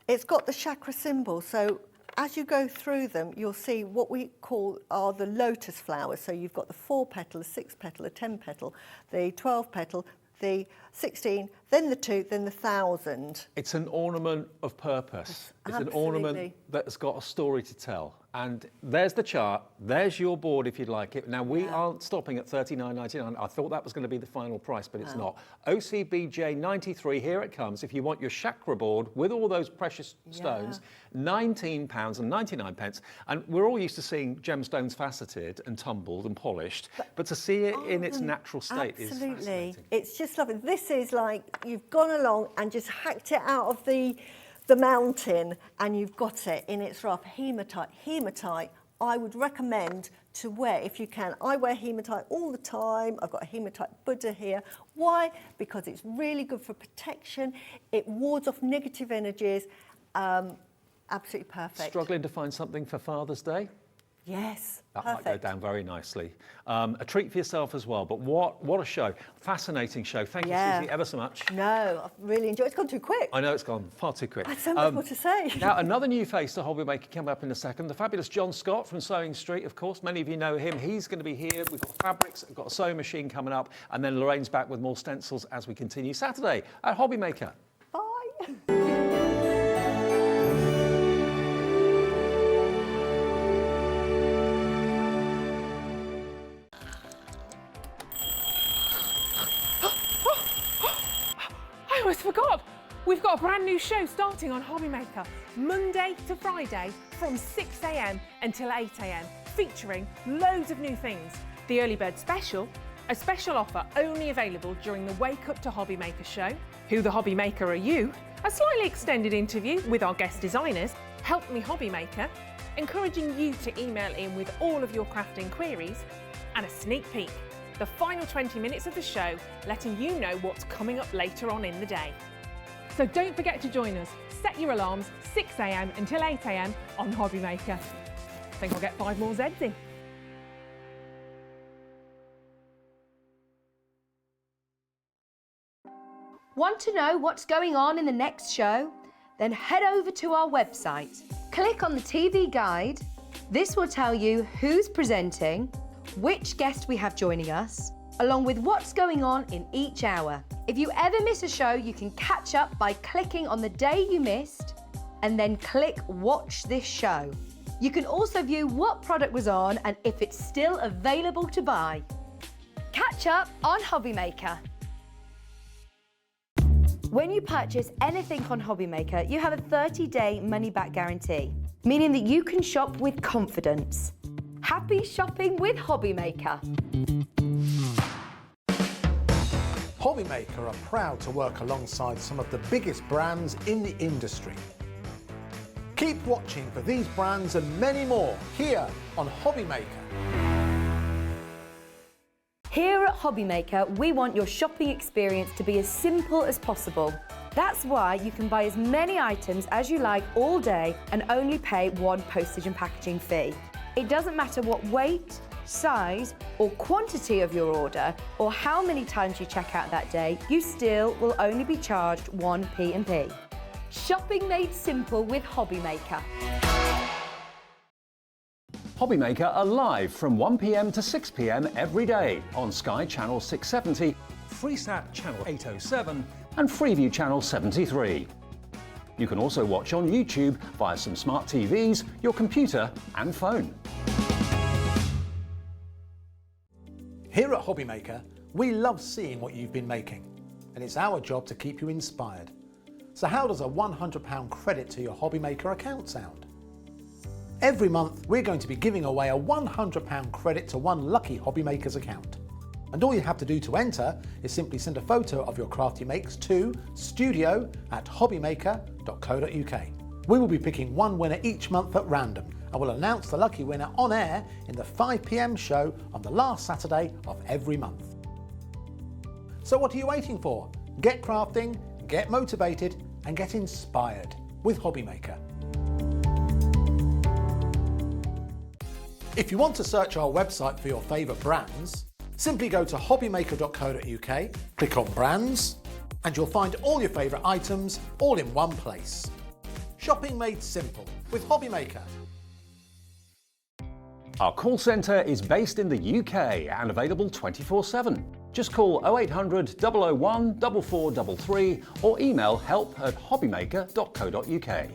it's got the chakra symbol. So as you go through them, you'll see what we call are the lotus flowers. So you've got the 4-petal, a 6-petal, a 10-petal, the 12-petal, the 16, then the 2, then the 1,000. It's an ornament of purpose. It's an ornament that's got a story to tell. And there's the chart, there's your board if you'd like it. Now, we aren't stopping at $39.99. I thought that was going to be the final price, but it's not. OCBJ 93, here it comes. If you want your chakra board with all those precious stones, £19.99. And we're all used to seeing gemstones faceted and tumbled and polished, but to see it in its natural state is fascinating. It's just lovely. This is like you've gone along and just hacked it out of the mountain and you've got it in its rough. Hematite. Hematite, I would recommend to wear if you can. I wear hematite all the time. I've got a hematite Buddha here. Why? Because it's really good for protection. It wards off negative energies. Absolutely perfect. Struggling to find something for Father's Day? Yes, that perfect. might go down very nicely. A treat for yourself as well, but what a show. Fascinating show. Thank you, Suzi, ever so much. No, I've really enjoyed it. It's gone too quick. I know it's gone far too quick. I had so much more to say. Now, another new face to Hobby Maker coming up in a second. The fabulous John Scott from Sewing Street, of course. Many of you know him. He's going to be here. We've got fabrics, we've got a sewing machine coming up, and then Lorraine's back with more stencils as we continue Saturday at Hobby Maker. Bye. I almost forgot. We've got a brand new show starting on Hobby Maker, Monday to Friday from 6 a.m. until 8 a.m, featuring loads of new things. The Early Bird Special, a special offer only available during the Wake Up to Hobby Maker show. Who the Hobby Maker are you? A slightly extended interview with our guest designers, Help Me Hobby Maker, encouraging you to email in with all of your crafting queries, and a sneak peek. The final 20 minutes of the show, letting you know what's coming up later on in the day. So don't forget to join us. Set your alarms 6 a.m. until 8 a.m. on Hobby Maker. I think I'll get 5 more Zs in. Want to know what's going on in the next show? Then head over to our website. Click on the TV guide. This will tell you who's presenting, which guest we have joining us, along with what's going on in each hour. If you ever miss a show, you can catch up by clicking on the day you missed and then click Watch This Show. You can also view what product was on and if it's still available to buy. Catch up on Hobby Maker. When you purchase anything on Hobby Maker, you have a 30-day money-back guarantee, meaning that you can shop with confidence. Happy shopping with Hobby Maker. Hobby Maker are proud to work alongside some of the biggest brands in the industry. Keep watching for these brands and many more here on Hobby Maker. Here at Hobby Maker, we want your shopping experience to be as simple as possible. That's why you can buy as many items as you like all day and only pay one postage and packaging fee. It doesn't matter what weight, size or quantity of your order or how many times you check out that day, you still will only be charged one P&P. Shopping made simple with Hobby Maker. Hobby Maker are live from 1 p.m. to 6 p.m. every day on Sky Channel 670, Freesat Channel 807 and Freeview Channel 73. You can also watch on YouTube via some smart TVs, your computer and phone. Here at Hobby Maker, we love seeing what you've been making, and it's our job to keep you inspired. So how does a £100 credit to your Hobby Maker account sound? Every month, we're going to be giving away a £100 credit to one lucky Hobby Maker's account. And all you have to do to enter is simply send a photo of your craft you makes to studio@hobbymaker.co.uk. We will be picking one winner each month at random, and we'll announce the lucky winner on air in the 5 p.m. show on the last Saturday of every month. So what are you waiting for? Get crafting, get motivated, and get inspired with Hobbymaker. If you want to search our website for your favourite brands, simply go to hobbymaker.co.uk, click on brands, and you'll find all your favourite items all in one place. Shopping made simple with Hobbymaker. Our call centre is based in the UK and available 24/7. Just call 0800 001 4433 or email help@hobbymaker.co.uk.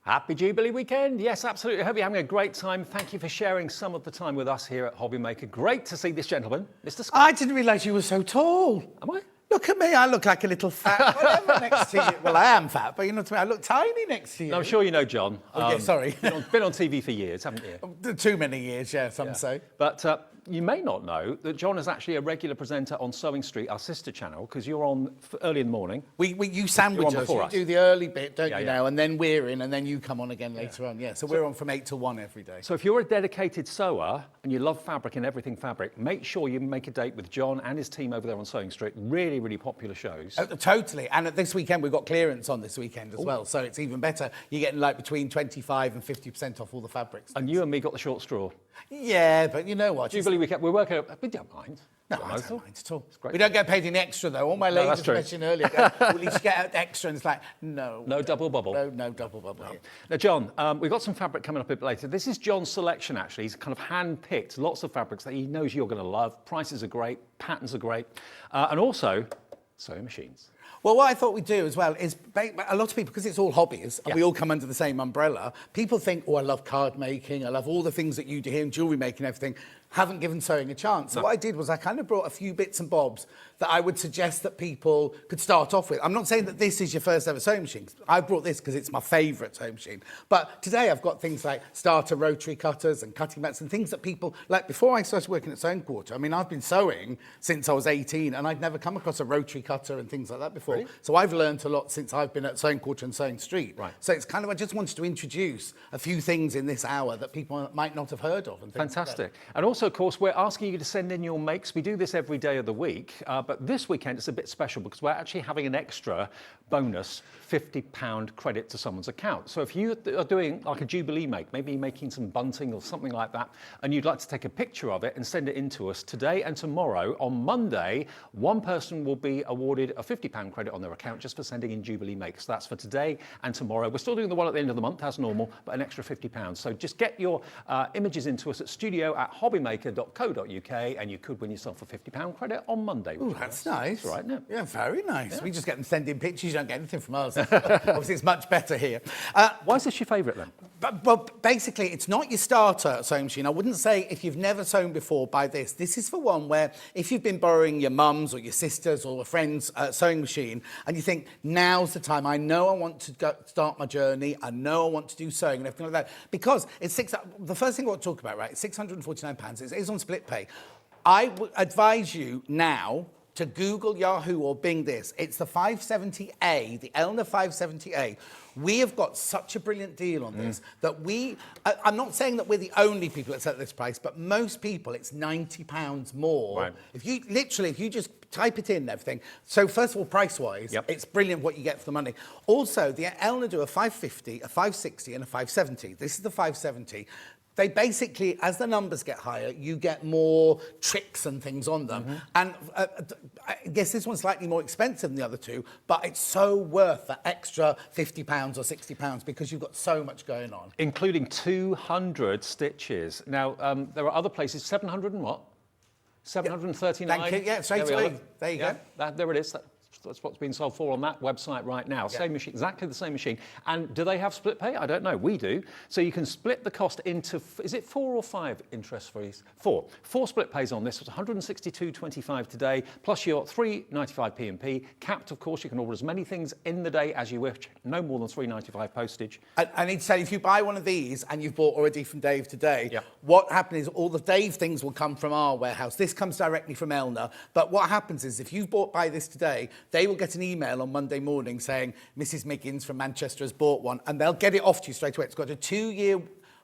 Happy Jubilee weekend. Yes, absolutely. I hope you're having a great time. Thank you for sharing some of the time with us here at Hobbymaker. Great to see this gentleman, Mr. Scott. I didn't realise you were so tall. Am I? Look at me, I look like a little fat whatever next to you. Well, I am fat, but you know what I mean? I look tiny next to you. No, I'm sure you know John. Oh, yeah, sorry. Been on TV for years, haven't you? Too many years, yeah, some say. But you may not know that John is actually a regular presenter on Sewing Street, our sister channel, because you're on early in the morning. You sandwich You're on us. before You us. do the early bit, don't Yeah, you yeah. now? And then we're in, and then you come on again later on. Yeah, so we're on from 8 to 1 every day. So if you're a dedicated sewer and you love fabric and everything fabric, make sure you make a date with John and his team over there on Sewing Street. Really, really popular shows. Totally. And this weekend, we've got clearance on this weekend as well. So it's even better. You're getting like between 25 and 50% off all the fabrics. And you and me got the short straw. Yeah, but you know what? Jubilee weekend, we're working, we don't mind. No, I don't mind at all. great. We don't get paid any extra, though. All my No, ladies that's true. mentioned earlier, go, will you get out extra? And it's like, no. No double bubble. No double bubble. No. Now, John, we've got some fabric coming up a bit later. This is John's selection, actually. He's kind of hand-picked lots of fabrics that he knows you're going to love. Prices are great, patterns are great, and also sewing machines. Well, what I thought we'd do as well is a lot of people, because it's all hobbies and we all come under the same umbrella, people think, oh, I love card making, I love all the things that you do here and jewellery making and everything, haven't given sewing a chance. So what I did was I kind of brought a few bits and bobs that I would suggest that people could start off with. I'm not saying that this is your first ever sewing machine. I brought this because it's my favourite sewing machine. But today I've got things like starter rotary cutters and cutting mats and things that people, like before I started working at Sewing Quarter, I mean, I've been sewing since I was 18 and I'd never come across a rotary cutter and things like that before. Really? So I've learned a lot since I've been at Sewing Quarter and Sewing Street. Right. So it's kind of, I just wanted to introduce a few things in this hour that people might not have heard of. And things Fantastic. Like that. And also, of course, we're asking you to send in your makes. We do this every day of the week, but this weekend it's a bit special because we're actually having an extra bonus £50 credit to someone's account. So if you are doing like a Jubilee make, maybe you're making some bunting or something like that, and you'd like to take a picture of it and send it in to us today and tomorrow, on Monday, one person will be awarded a £50 credit on their account just for sending in Jubilee makes. So that's for today and tomorrow. We're still doing the one at the end of the month as normal, but an extra £50. So just get your images into us at studio@hobbymaker.co.uk and you could win yourself a £50 credit on Monday. Oh, that's nice. That's right, isn't it? Yeah, very nice. Yeah. We just get them sending pictures. You don't get anything from us. Obviously, it's much better here. Why is this your favourite then? Well, basically, it's not your starter sewing machine. I wouldn't say if you've never sewn before, buy this. This is for one where if you've been borrowing your mum's or your sister's or a friend's sewing machine and you think, now's the time, I know I want to start my journey, I know I want to do sewing and everything like that. Because it's the first thing I want to talk about, right, it's £649. It is on split pay. I would advise you now to Google, Yahoo or Bing this. It's the 570A, the Elna 570A. We have got such a brilliant deal on this that I'm not saying that we're the only people that sell at this price, but most people, it's £90 more. Right. If you just type it in and everything. So first of all, price-wise, it's brilliant what you get for the money. Also, the Elna do a 550, a 560 and a 570. This is the 570. They basically, as the numbers get higher, you get more tricks and things on them. And I guess this one's slightly more expensive than the other two, but it's so worth that extra £50 or £60 because you've got so much going on. Including 200 stitches. Now, there are other places, 700 and what? 739? Thank you. Yeah, straight away. There you go. There it is. That's what's being sold for on that website right now. Same machine, exactly the same machine. And do they have split pay? I don't know. We do. So you can split the cost into, is it 4 or 5 interest-free? 4. 4 split pays on this. It's 162.25 today, plus your 3.95 P&P. Capped, of course. You can order as many things in the day as you wish. No more than 3.95 postage. I need to say, if you buy one of these and you've bought already from Dave today, what happens is all the Dave things will come from our warehouse. This comes directly from Elna. But what happens is if you've buy this today, they will get an email on Monday morning saying Mrs. Miggins from Manchester has bought one, and they'll get it off to you straight away. It's got a 2-year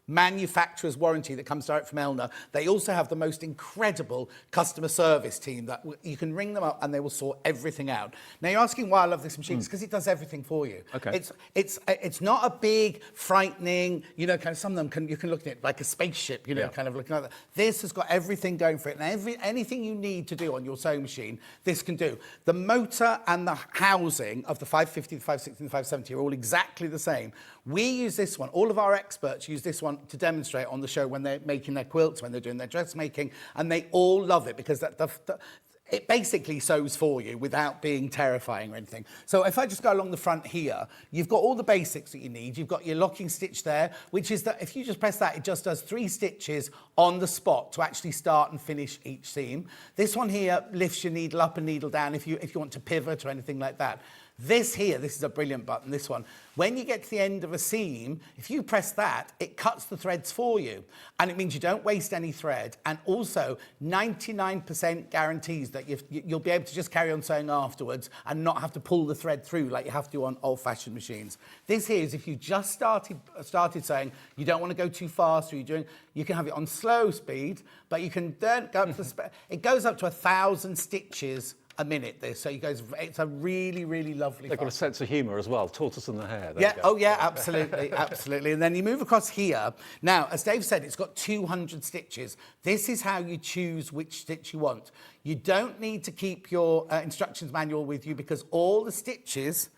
manufacturer's warranty that comes direct from Elna. They also have the most incredible customer service team that you can ring them up and they will sort everything out. Now you're asking why I love this machine. It's because it does everything for you. Okay. It's not a big, frightening, you know, kind of some of them you can look at it like a spaceship, you know, kind of looking like that. This has got everything going for it, and anything you need to do on your sewing machine, this can do. The motor and the housing of the 550, the 560, and the 570 are all exactly the same. We use this one. All of our experts use this one to demonstrate on the show when they're making their quilts, when they're doing their dressmaking, and they all love it because it basically sews for you without being terrifying or anything. So if I just go along the front here, you've got all the basics that you need. You've got your locking stitch there, which is that if you just press that, it just does 3 stitches on the spot to actually start and finish each seam. This one here lifts your needle up and needle down if you want to pivot or anything like that. This here, this is a brilliant button, this one. When you get to the end of a seam, if you press that, it cuts the threads for you. And it means you don't waste any thread. And also, 99% guarantees that you'll be able to just carry on sewing afterwards and not have to pull the thread through like you have to on old-fashioned machines. This here is if you just started sewing, you don't want to go too fast, or you can have it on slow speed, but you can then go up to it goes up to 1,000 stitches a minute, this. So it's a really, really lovely. They've got a sense of humour as well, tortoise in the hair. Yeah, oh yeah, absolutely, absolutely. And then you move across here. Now, as Dave said, it's got 200 stitches. This is how you choose which stitch you want. You don't need to keep your instructions manual with you because all the stitches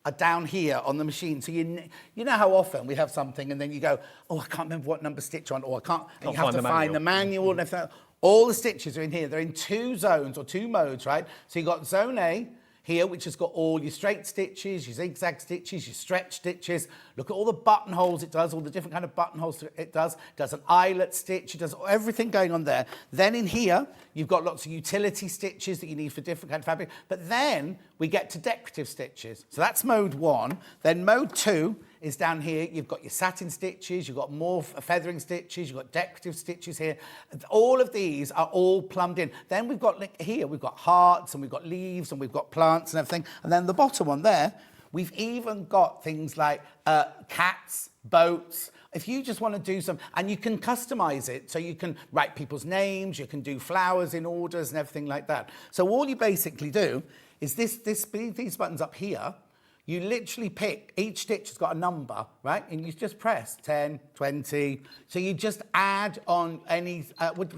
are down here on the machine. So you know how often we have something and then you go, oh, I can't remember what number stitch on, or I can't, and you have to find the manual and everything. All the stitches are in here. They're in 2 zones or 2 modes, right? So you've got zone A here, which has got all your straight stitches, your zigzag stitches, your stretch stitches. Look at all the buttonholes it does, all the different kind of buttonholes it does. It does an eyelet stitch, it does everything going on there. Then in here, you've got lots of utility stitches that you need for different kind of fabric. But then we get to decorative stitches. So that's mode 1. Then mode 2 is down here. You've got your satin stitches, you've got more feathering stitches, you've got decorative stitches here. All of these are all plumbed in. Then we've got here, we've got hearts and we've got leaves and we've got plants and everything. And then the bottom one there, we've even got things like cats, boats. If you just want to do some, and you can customize it, so you can write people's names, you can do flowers in orders and everything like that. So all you basically do is these buttons up here. You literally pick, each stitch has got a number, right? And you just press 10, 20. So you just add on any,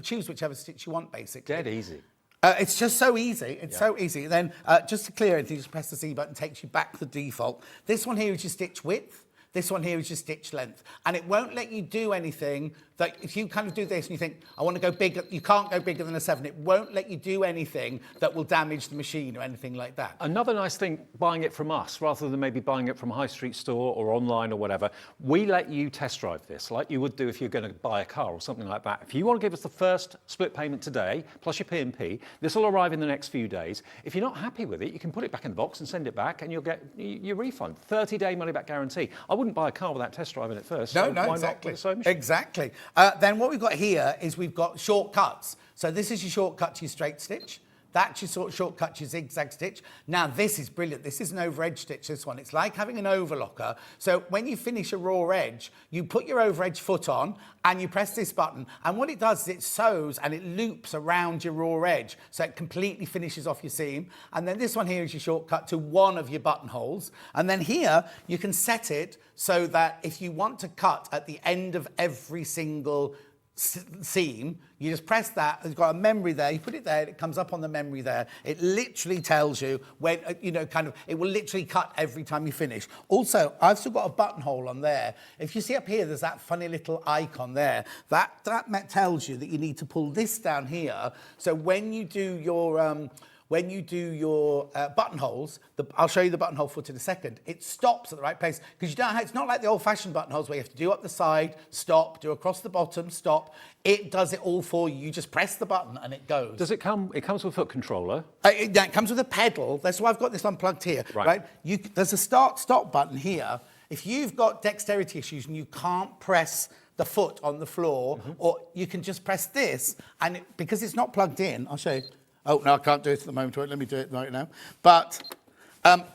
choose whichever stitch you want, basically. Dead easy. It's just so easy. It's so easy. Then just to clear it, you just press the C button, takes you back to the default. This one here is your stitch width. This one here is your stitch length. And it won't let you do anything that if you kind of do this and you think, I want to go bigger, you can't go bigger than a 7. It won't let you do anything that will damage the machine or anything like that. Another nice thing, buying it from us, rather than maybe buying it from a high street store or online or whatever, we let you test drive this, like you would do if you're going to buy a car or something like that. If you want to give us the first split payment today, plus your P&P, this will arrive in the next few days. If you're not happy with it, you can put it back in the box and send it back and you'll get your refund. 30-day money-back guarantee. I wouldn't buy a car without test driving it first. No, so no, why exactly. Not with a sewing machine? Exactly. Then what we've got here is we've got shortcuts. So this is your shortcut to your straight stitch. That's your shortcut to your zigzag stitch. Now this is brilliant. This is an over edge stitch, this one. It's like having an overlocker. So when you finish a raw edge, you put your over edge foot on and you press this button. And what it does is it sews and it loops around your raw edge. So it completely finishes off your seam. And then this one here is your shortcut to one of your buttonholes. And then here you can set it so that if you want to cut at the end of every single seam, you just press that. It's got a memory there. You put it there. It comes up on the memory there. It literally tells you when, it will literally cut every time you finish. Also, I've still got a buttonhole on there. If you see up here, there's that funny little icon there. That tells you that you need to pull this down here. So when you do your when you do your buttonholes, I'll show you the buttonhole foot in a second, it stops at the right place. Because you don't have, it's not like the old-fashioned buttonholes where you have to do up the side, stop, do across the bottom, stop. It does it all for you. You just press the button and it goes. Does it come? It comes with a foot controller. It comes with a pedal. That's why I've got this unplugged here. Right. There's a start-stop button here. If you've got dexterity issues and you can't press the foot on the floor, or you can just press this, and because it's not plugged in, I'll show you. Oh, no, I can't do it at the moment. Let me do it right now. But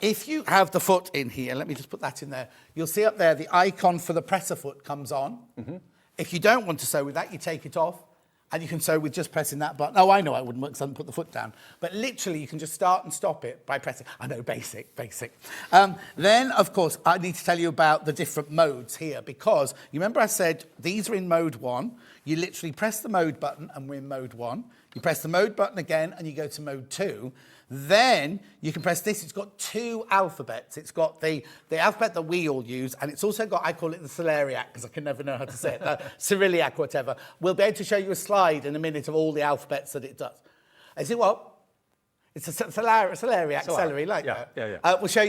if you have the foot in here, let me just put that in there. You'll see up there the icon for the presser foot comes on. If you don't want to sew with that, you take it off, and you can sew with just pressing that button. Oh, I know I wouldn't work because I didn't put the foot down. But literally, you can just start and stop it by pressing. I know, basic. Then, of course, I need to tell you about the different modes here, because you remember I said these are in mode 1. You literally press the mode button, and we're in mode 1. You press the mode button again, and you go to mode 2. Then you can press this. It's got 2 alphabets. It's got the alphabet that we all use, and it's also got, I call it the Celeriac, because I can never know how to say it, Cyrillic, whatever. We'll be able to show you a slide in a minute of all the alphabets that it does. Is it what? It's a Celeriac, celery, like that. Yeah. We'll show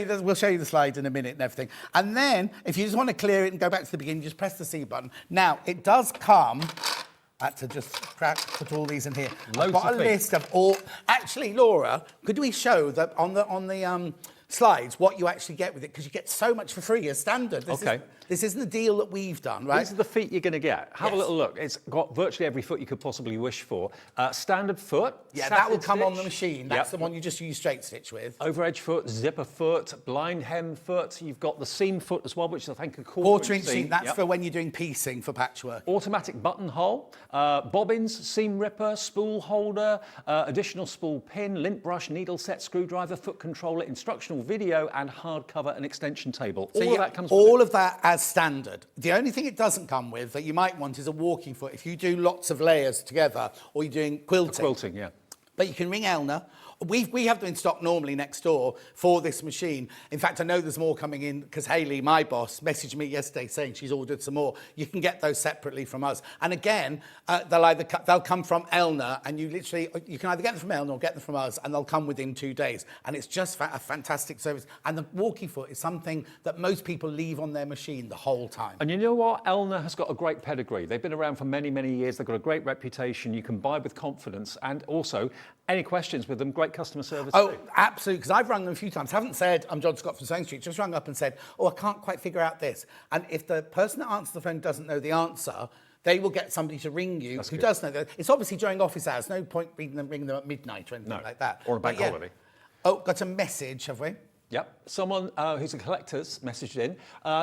you the slide in a minute and everything. And then, if you just want to clear it and go back to the beginning, just press the C button. Now, it does come... I had to just put all these in here. I've got a list of all... Actually, Laura, could we show that on the slides what you actually get with it? Because you get so much for free as standard. This isn't the deal that we've done, right? These are the feet you're going to get. Have a little look. It's got virtually every foot you could possibly wish for. Standard foot. Yeah, that will come on the machine. That's the one you just use straight stitch with. Over edge foot, zipper foot, blind hem foot. You've got the seam foot as well, which is, I think, a quarter-inch seam. That's for when you're doing piecing for patchwork. Automatic buttonhole, bobbins, seam ripper, spool holder, additional spool pin, lint brush, needle set, screwdriver, foot controller, instructional video, and hardcover and extension table. So all of that comes with all of that as standard. The only thing it doesn't come with that you might want is a walking foot. If you do lots of layers together, or you're doing quilting. Quilting, yeah. But you can ring Elna. We have them in stock normally next door for this machine. In fact, I know there's more coming in because Hayley, my boss, messaged me yesterday saying she's ordered some more. You can get those separately from us. And again, they'll come from Elna, and you can either get them from Elna or get them from us, and they'll come within 2 days. And it's just a fantastic service. And the walking foot is something that most people leave on their machine the whole time. And you know what? Elna has got a great pedigree. They've been around for many, many years. They've got a great reputation. You can buy with confidence. And also, any questions with them, great customer service too. Absolutely, because I've rung them a few times. I haven't said, I'm John Scott from Sewing Street, just rung up and said, I can't quite figure out this. And if the person that answers the phone doesn't know the answer, they will get somebody to ring you who does know that. It's obviously during office hours. No point ringing them at midnight or anything like that. Or a bank holiday. Got a message, have we? Yep. Someone who's a collector's messaged in,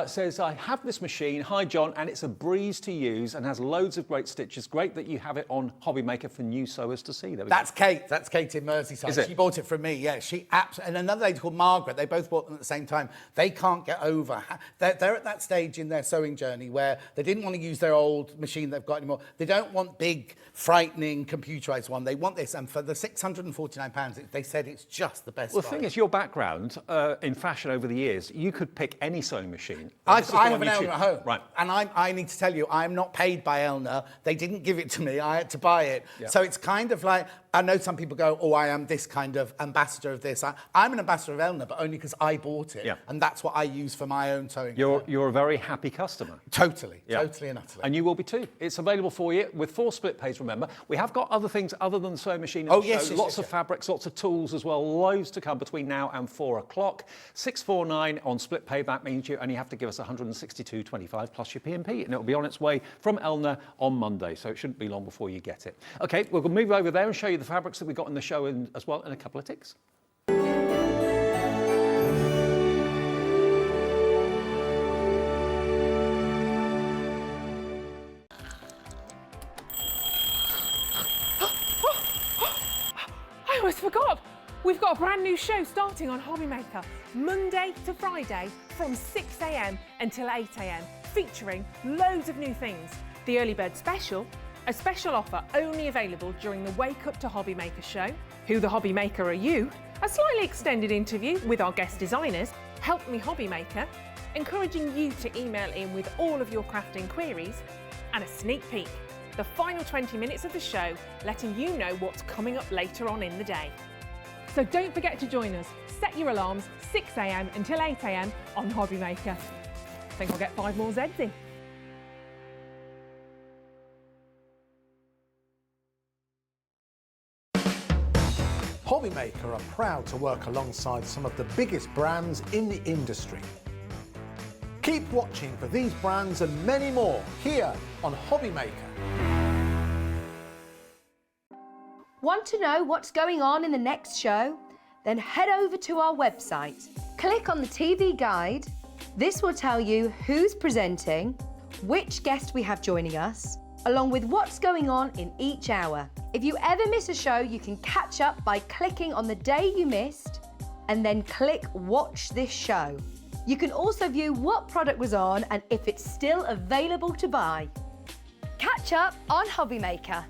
says, I have this machine, hi John, and it's a breeze to use and has loads of great stitches. Great that you have it on Hobby Maker for new sewers to see. That's Kate. That's Kate in Merseyside. Is it? She bought it from me, yeah. And another lady called Margaret, they both bought them at the same time. They can't get over. They're at that stage in their sewing journey where they didn't want to use their old machine they've got anymore. They don't want big, frightening, computerised one. They want this. And for the £649, they said it's just the best. Well, the thing is, your background in fashion over the years, you could pick any sewing machine. I have an Elna at home. Right. And I need to tell you, I'm not paid by Elna. They didn't give it to me. I had to buy it. Yeah. So it's kind of like, I know some people go, I am this kind of ambassador of this. I'm an ambassador of Elna, but only because I bought it. Yeah. And that's what I use for my own sewing. You're a very happy customer. Totally. Yeah. Totally and utterly. And you will be too. It's available for you with 4 split pays, remember. We have got other things other than the sewing machine. Lots of fabrics, lots of tools as well. Loads to come between now and 4 o'clock. 649 on split pay. That means you only have to give us 162.25 plus your P&P, and it'll be on its way from Elna on Monday. So it shouldn't be long before you get it. Okay, we'll move over there and show you the fabrics that we've got in the show as well in a couple of ticks. I almost forgot. We've got a brand new show starting on Hobby Maker, Monday to Friday from 6 a.m. until 8 a.m, featuring loads of new things. The Early Bird Special, a special offer only available during the Wake Up to Hobby Maker show. Who the Hobby Maker are you? A slightly extended interview with our guest designers, Help Me Hobby Maker, encouraging you to email in with all of your crafting queries, and a sneak peek, the final 20 minutes of the show, letting you know what's coming up later on in the day. So don't forget to join us. Set your alarms 6 a.m. until 8 a.m. on Hobby Maker. I think I'll get 5 more Zs in. Hobby Maker are proud to work alongside some of the biggest brands in the industry. Keep watching for these brands and many more here on Hobby Maker. Want to know what's going on in the next show? Then head over to our website. Click on the TV guide. This will tell you who's presenting, which guest we have joining us, along with what's going on in each hour. If you ever miss a show, you can catch up by clicking on the day you missed and then click Watch This Show. You can also view what product was on and if it's still available to buy. Catch up on Hobby Maker.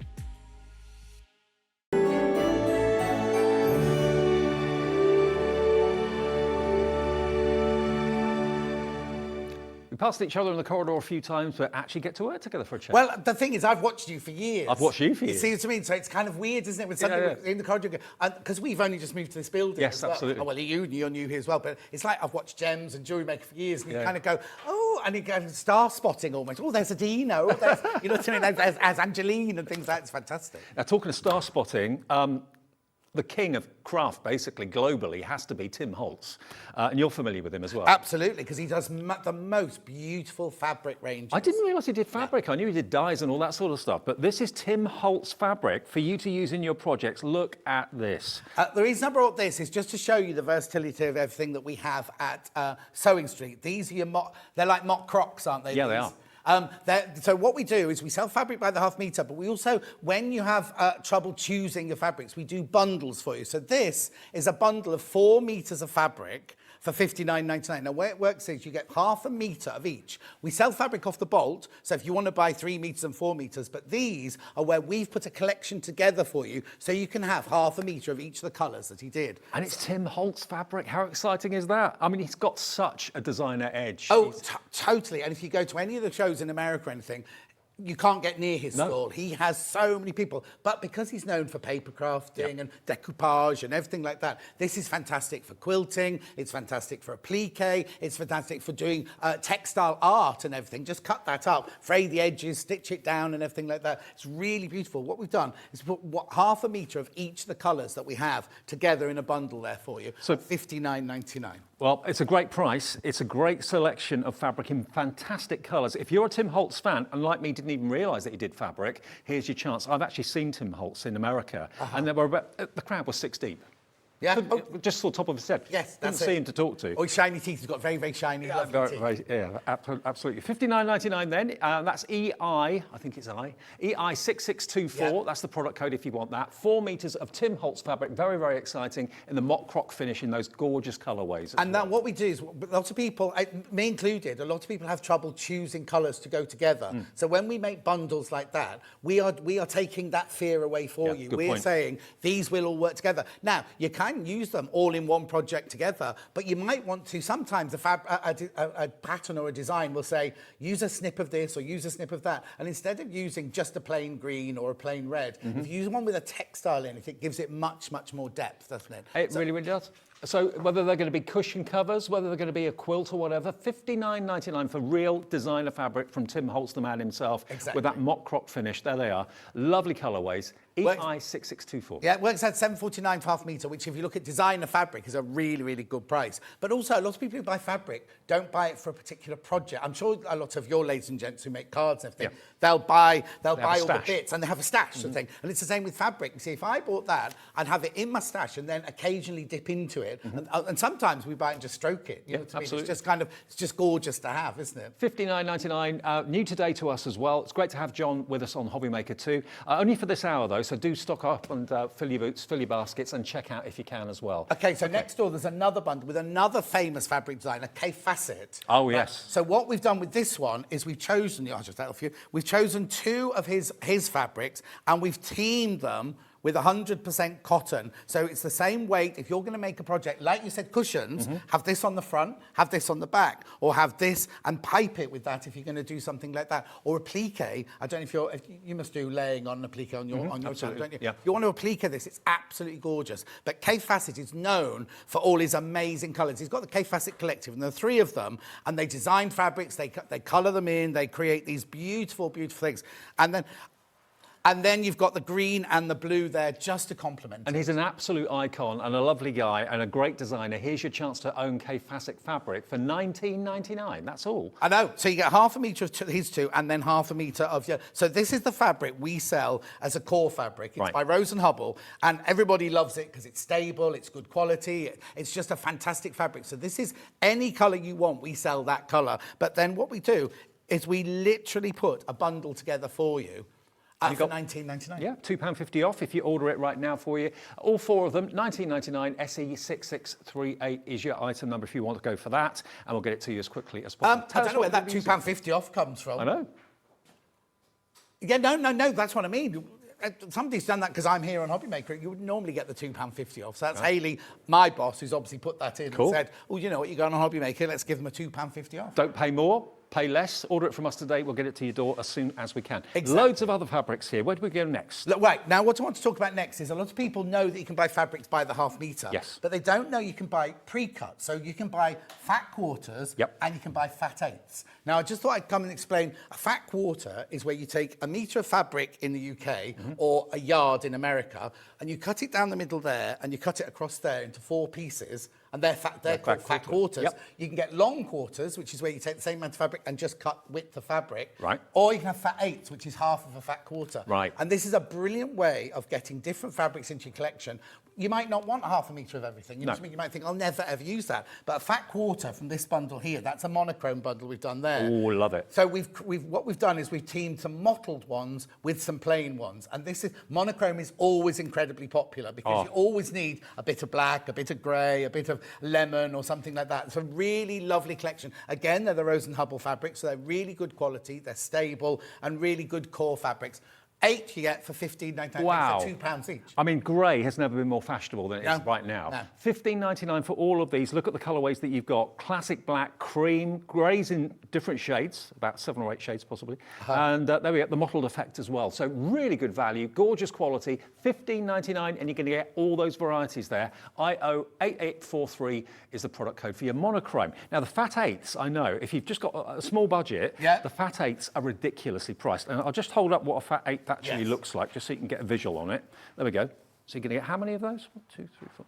We passed each other in the corridor a few times, but actually get to work together for a chat. Well, the thing is, I've watched you for years. I've watched you for years. You see what I mean? So it's kind of weird, isn't it? When somebody in the corridor, because we've only just moved to this building. Yes, as well. absolutely. Oh, well, you're new here as well, but it's like I've watched Gems and Jewelry Maker for years, and you kind of go, oh, and you go star spotting almost. Oh, there's Adina. Oh, there's, you know what I mean? As Angeline and things like that. It's fantastic. Now, talking of star spotting, the king of craft, basically, globally, has to be Tim Holtz. And you're familiar with him as well. Absolutely, because he does the most beautiful fabric ranges. I didn't realise he did fabric. I knew he did dyes and all that sort of stuff. But this is Tim Holtz fabric for you to use in your projects. Look at this. The reason I brought this is just to show you the versatility of everything that we have at Sewing Street. These are they're like mock crocs, aren't they? Yeah, they are. So what we do is we sell fabric by the half metre, but we also, when you have trouble choosing your fabrics, we do bundles for you. So this is a bundle of 4 metres of fabric for $59.99. Now, where it works is you get half a metre of each. We sell fabric off the bolt, so if you want to buy 3 metres and 4 metres, but these are where we've put a collection together for you, so you can have half a metre of each of the colours that he did. And it's Tim Holtz fabric. How exciting is that? I mean, he's got such a designer edge. Oh, totally. And if you go to any of the shows in America or anything, you can't get near his stall. He has so many people. But because he's known for paper crafting and decoupage and everything like that, this is fantastic for quilting. It's fantastic for applique. It's fantastic for doing textile art and everything. Just cut that up, fray the edges, stitch it down and everything like that. It's really beautiful. What we've done is put half a metre of each of the colours that we have together in a bundle there for you. So $59.99. Well, it's a great price. It's a great selection of fabric in fantastic colours. If you're a Tim Holtz fan, and like me, didn't even realise that he did fabric, here's your chance. I've actually seen Tim Holtz in America, and there were the crowd was 6 deep. Yeah. Just saw top of his head. Yes, didn't see him to talk to. Oh, his shiny teeth. He's got very, very shiny, lovely teeth. Yeah, absolutely. $59.99 then. That's EI, I think it's EI6624. Yeah. That's the product code if you want that. 4 metres of Tim Holtz fabric. Very, very exciting. In the mock croc finish in those gorgeous colourways. And now what we do is, lots of people, me included, a lot of people have trouble choosing colours to go together. So when we make bundles like that, we are taking that fear away for you. We're saying these will all work together. Now, you can use them all in one project together, but you might want to, sometimes a pattern or a design will say, use a snip of this or use a snip of that. And instead of using just a plain green or a plain red, if you use one with a textile in it, it gives it much, much more depth, doesn't it? It really, really does. So whether they're going to be cushion covers, whether they're going to be a quilt or whatever, $59.99 for real designer fabric from Tim Holtz, the man himself, with that mock croc finish. There they are. Lovely colourways. EI6624. Yeah, it works out $7.49 for half a metre, which if you look at designer fabric is a really, really good price. But also a lot of people who buy fabric don't buy it for a particular project. I'm sure a lot of your ladies and gents who make cards and everything, they'll buy all the bits and they have a stash and thing. And it's the same with fabric. You see, if I bought that, I'd have it in my stash and then occasionally dip into it. And sometimes we buy it and just stroke it. You know what I mean? It's just it's just gorgeous to have, isn't it? $59.99. New today to us as well. It's great to have John with us on Hobby Maker too. Only for this hour though, so do stock up and fill your boots, fill your baskets, and check out if you can as well. Okay, so next door there's another bundle with another famous fabric designer, Kay Fassett. Oh yes. So what we've done with this one is we've chosen 2 of his fabrics and we've teamed them with 100% cotton. So it's the same weight. If you're going to make a project, like you said, cushions, have this on the front, have this on the back, or have this and pipe it with that if you're going to do something like that. Or applique. I don't know if you must do laying on applique on your channel, don't you? Yeah. You want to applique this, it's absolutely gorgeous. But Kay Fassett is known for all his amazing colours. He's got the Kay Fassett Collective, and there are 3 of them, and they design fabrics, they colour them in, they create these beautiful, beautiful things. And then you've got the green and the blue there just to complement And it. he's an absolute icon and a lovely guy and a great designer. Here's your chance to own Kay Fassett fabric for $19.99. That's all. I know. So you get half a metre of his 2 and then half a metre of your... So this is the fabric we sell as a core fabric. It's Right. by Rose and Hubble, and everybody loves it because it's stable, it's good quality, it's just a fantastic fabric. So this is any colour you want, we sell that colour. But then what we do is we literally put a bundle together for you. For $19.99. Yeah, £2.50 off if you order it right now for you. All 4 of them, $19.99. SE6638 is your item number if you want to go for that, and we'll get it to you as quickly as possible. I don't know where that £2.50 off comes from. I know. Yeah, no, that's what I mean. Somebody's done that because I'm here on Hobbymaker. You would normally get the £2.50 off. So that's Hayley, my boss, who's obviously put that in and said, oh, you know what, you're going on Hobbymaker, let's give them a £2.50 off. Don't pay more. Pay less, order it from us today, we'll get it to your door as soon as we can. Exactly. Loads of other fabrics here. Where do we go next? Look, right, now what I want to talk about next is a lot of people know that you can buy fabrics by the half metre. Yes. But they don't know you can buy pre-cut. So you can buy fat quarters and you can buy fat eighths. Now, I just thought I'd come and explain. A fat quarter is where you take a metre of fabric in the UK or a yard in America, and you cut it down the middle there and you cut it across there into 4 pieces. And they're called fat quarters. Yep. You can get long quarters, which is where you take the same amount of fabric and just cut width of fabric. Right. Or you can have fat eighths, which is half of a fat quarter. Right. And this is a brilliant way of getting different fabrics into your collection. You might not want half a metre of everything. You might think, I'll never ever use that. But a fat quarter from this bundle here, that's a monochrome bundle we've done there. Oh, love it. So what we've done is we've teamed some mottled ones with some plain ones. And monochrome is always incredibly popular because you always need a bit of black, a bit of grey, a bit of lemon or something like that. It's a really lovely collection. Again, they're the Rose and Hubble fabrics, so they're really good quality, they're stable and really good core fabrics. 8 you get for $15.99. Wow. For £2 each. I mean, grey has never been more fashionable than it is right now. No. $15.99 for all of these. Look at the colourways that you've got. Classic black, cream, greys in different shades, about 7 or 8 shades possibly. And there we get the mottled effect as well. So really good value, gorgeous quality, $15.99, and you're going to get all those varieties there. IO8843 is the product code for your monochrome. Now, the fat eighths, I know, if you've just got a small budget, the fat eighths are ridiculously priced. And I'll just hold up what a fat eighth actually looks like, just so you can get a visual on it. There we go. So you're going to get how many of those? 1, 2, 3, 4.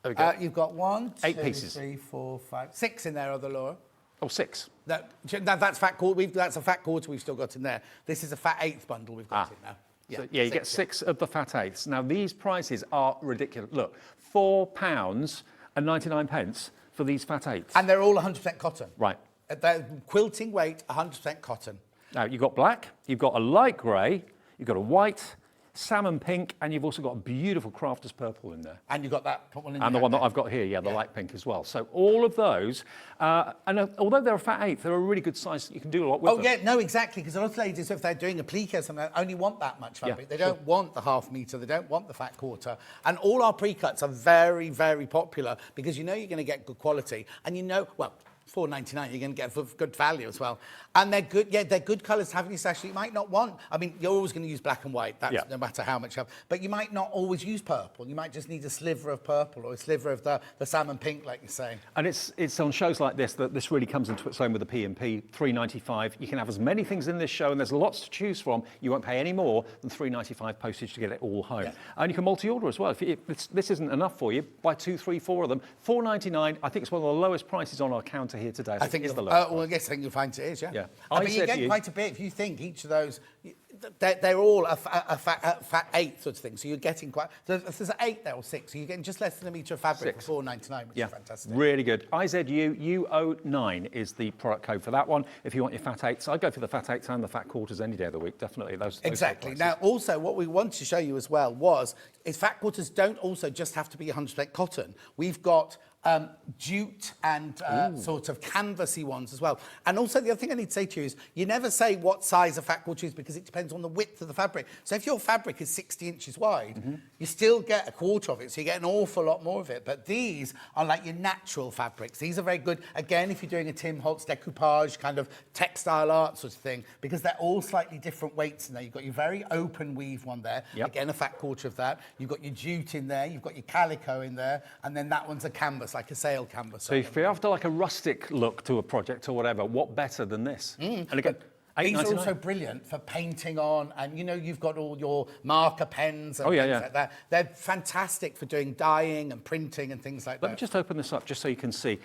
There we go. You've got 1, 8 2, pieces. 3, 4, 5, 6 in there, are there, Laura? Oh, 6. That's fat quarter. That's a fat quarter we've still got in there. This is a fat eighth bundle we've got in now. So, you get 6 of the fat eighths. Now, these prices are ridiculous. Look, £4.99 for these fat eighths. And they're all 100% cotton. Right. They're quilting weight, 100% cotton. Now, you've got black, you've got a light grey, you've got a white, salmon pink, and you've also got a beautiful crafter's purple in there. And you've got that one in And the one that I've got here, the light pink as well. So all of those, and although they're a fat eighth, they're a really good size. You can do a lot with them. Yeah, no, exactly, because a lot of ladies, if they're doing a plique or something, they only want that much fabric. They don't want the half metre, they don't want the fat quarter. And all our pre-cuts are very, very popular because you know you're going to get good quality. And you know, well, $4.99, you're going to get good value as well. And they're good, they're good colours to have in your stash. You might not want, I mean, you're always going to use black and white, that's no matter how much you have. But you might not always use purple. You might just need a sliver of purple or a sliver of the salmon pink, like you're saying. And it's on shows like this that this really comes into its own with the P&P, $3.95. You can have as many things in this show, and there's lots to choose from. You won't pay any more than $3.95 postage to get it all home. And you can multi-order as well. If this isn't enough for you, buy 2, 3, 4 of them. $4.99, I think it's one of the lowest prices on our counter here today. I think it's the lowest. Well, yes, I think you'll find it is, Yeah. But you get quite a bit if you think each of those. They're all a fat eighth sort of thing. So you're getting quite. So if there's 8 there or 6, so you're getting just less than a metre of fabric for $4.99, which is fantastic. Really good. IZU09 is the product code for that one. If you want your fat eighths, I'd go for the fat eighths and the fat quarters any day of the week. Definitely those. Exactly. Now, also, what we wanted to show you as well is fat quarters don't also just have to be 100% cotton. We've got jute and sort of canvassy ones as well. And also the other thing I need to say to you is you never say what size a fat quarter is because it depends on the width of the fabric. So if your fabric is 60 inches wide, you still get a quarter of it, so you get an awful lot more of it. But these are like your natural fabrics. These are very good, again, if you're doing a Tim Holtz decoupage, kind of textile art sort of thing, because they're all slightly different weights in there. You've got your very open weave one there, again, a fat quarter of that. You've got your jute in there, you've got your calico in there, and then that one's a canvas, like a sail canvas. So if you're after like a rustic look to a project or whatever, what better than this? And again, these are also brilliant for painting on, and you know, you've got all your marker pens and things like that. They're fantastic for doing dyeing and printing and things like that. Let me just open this up just so you can see.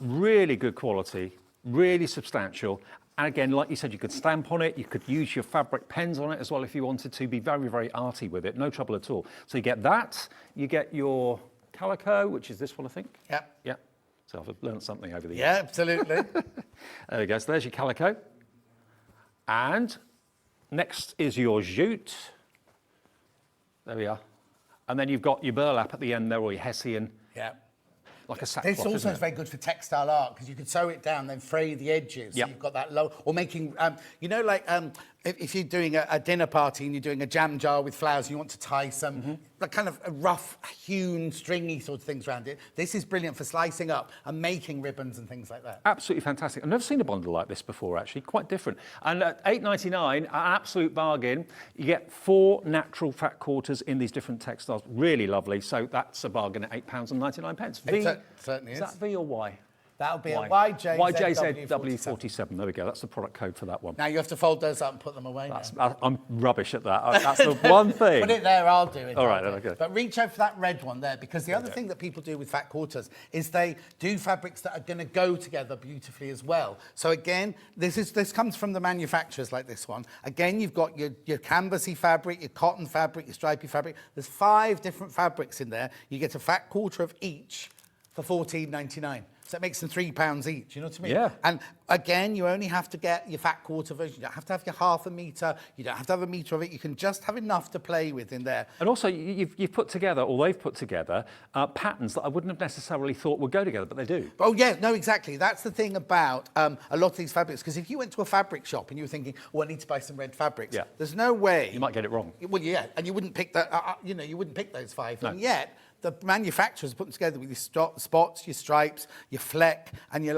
Really good quality, really substantial. And again, like you said, you could stamp on it, you could use your fabric pens on it as well if you wanted to, be very, very arty with it, no trouble at all. So you get that, you get your calico, which is this one, I think. Yeah. So I've learned something over the years. Yeah, absolutely. There we go. So there's your calico. And next is your jute. There we are. And then you've got your burlap at the end there, or your hessian. Yeah. Like a sackcloth, This also is very good for textile art because you could sew it down, then fray the edges. So you've got that low, or making, you know, like if you're doing a dinner party and you're doing a jam jar with flowers, you want to tie some like kind of rough, hewn, stringy sort of things around it. This is brilliant for slicing up and making ribbons and things like that. Absolutely fantastic. I've never seen a bundle like this before, actually. Quite different. And at $8.99, an absolute bargain. You get 4 natural fat quarters in these different textiles. Really lovely. So that's a bargain at £8.99. It certainly is. Is that V or Y? That'll be a YJZW47. There we go. That's the product code for that one. Now you have to fold those up and put them away. I'm rubbish at that. That's the one thing. Put it there, I'll do it. All right, okay. But reach out for that red one there, because the other thing that people do with fat quarters is they do fabrics that are going to go together beautifully as well. So again, this comes from the manufacturers like this one. Again, you've got your canvasy fabric, your cotton fabric, your stripy fabric. There's 5 different fabrics in there. You get a fat quarter of each for $14.99. So it makes them £3 each, you know what I mean? Yeah. And again, you only have to get your fat quarter version. You don't have to have your half a metre. You don't have to have a metre of it. You can just have enough to play with in there. And also, you've put together, or they've put together, patterns that I wouldn't have necessarily thought would go together, but they do. Oh, yeah, no, exactly. That's the thing about a lot of these fabrics, because if you went to a fabric shop and you were thinking, oh, I need to buy some red fabrics, there's no way. You might get it wrong. Well, yeah, and you wouldn't pick that, you wouldn't pick those 5. No. And yet, the manufacturers put them together with your spots, your stripes, your fleck, and your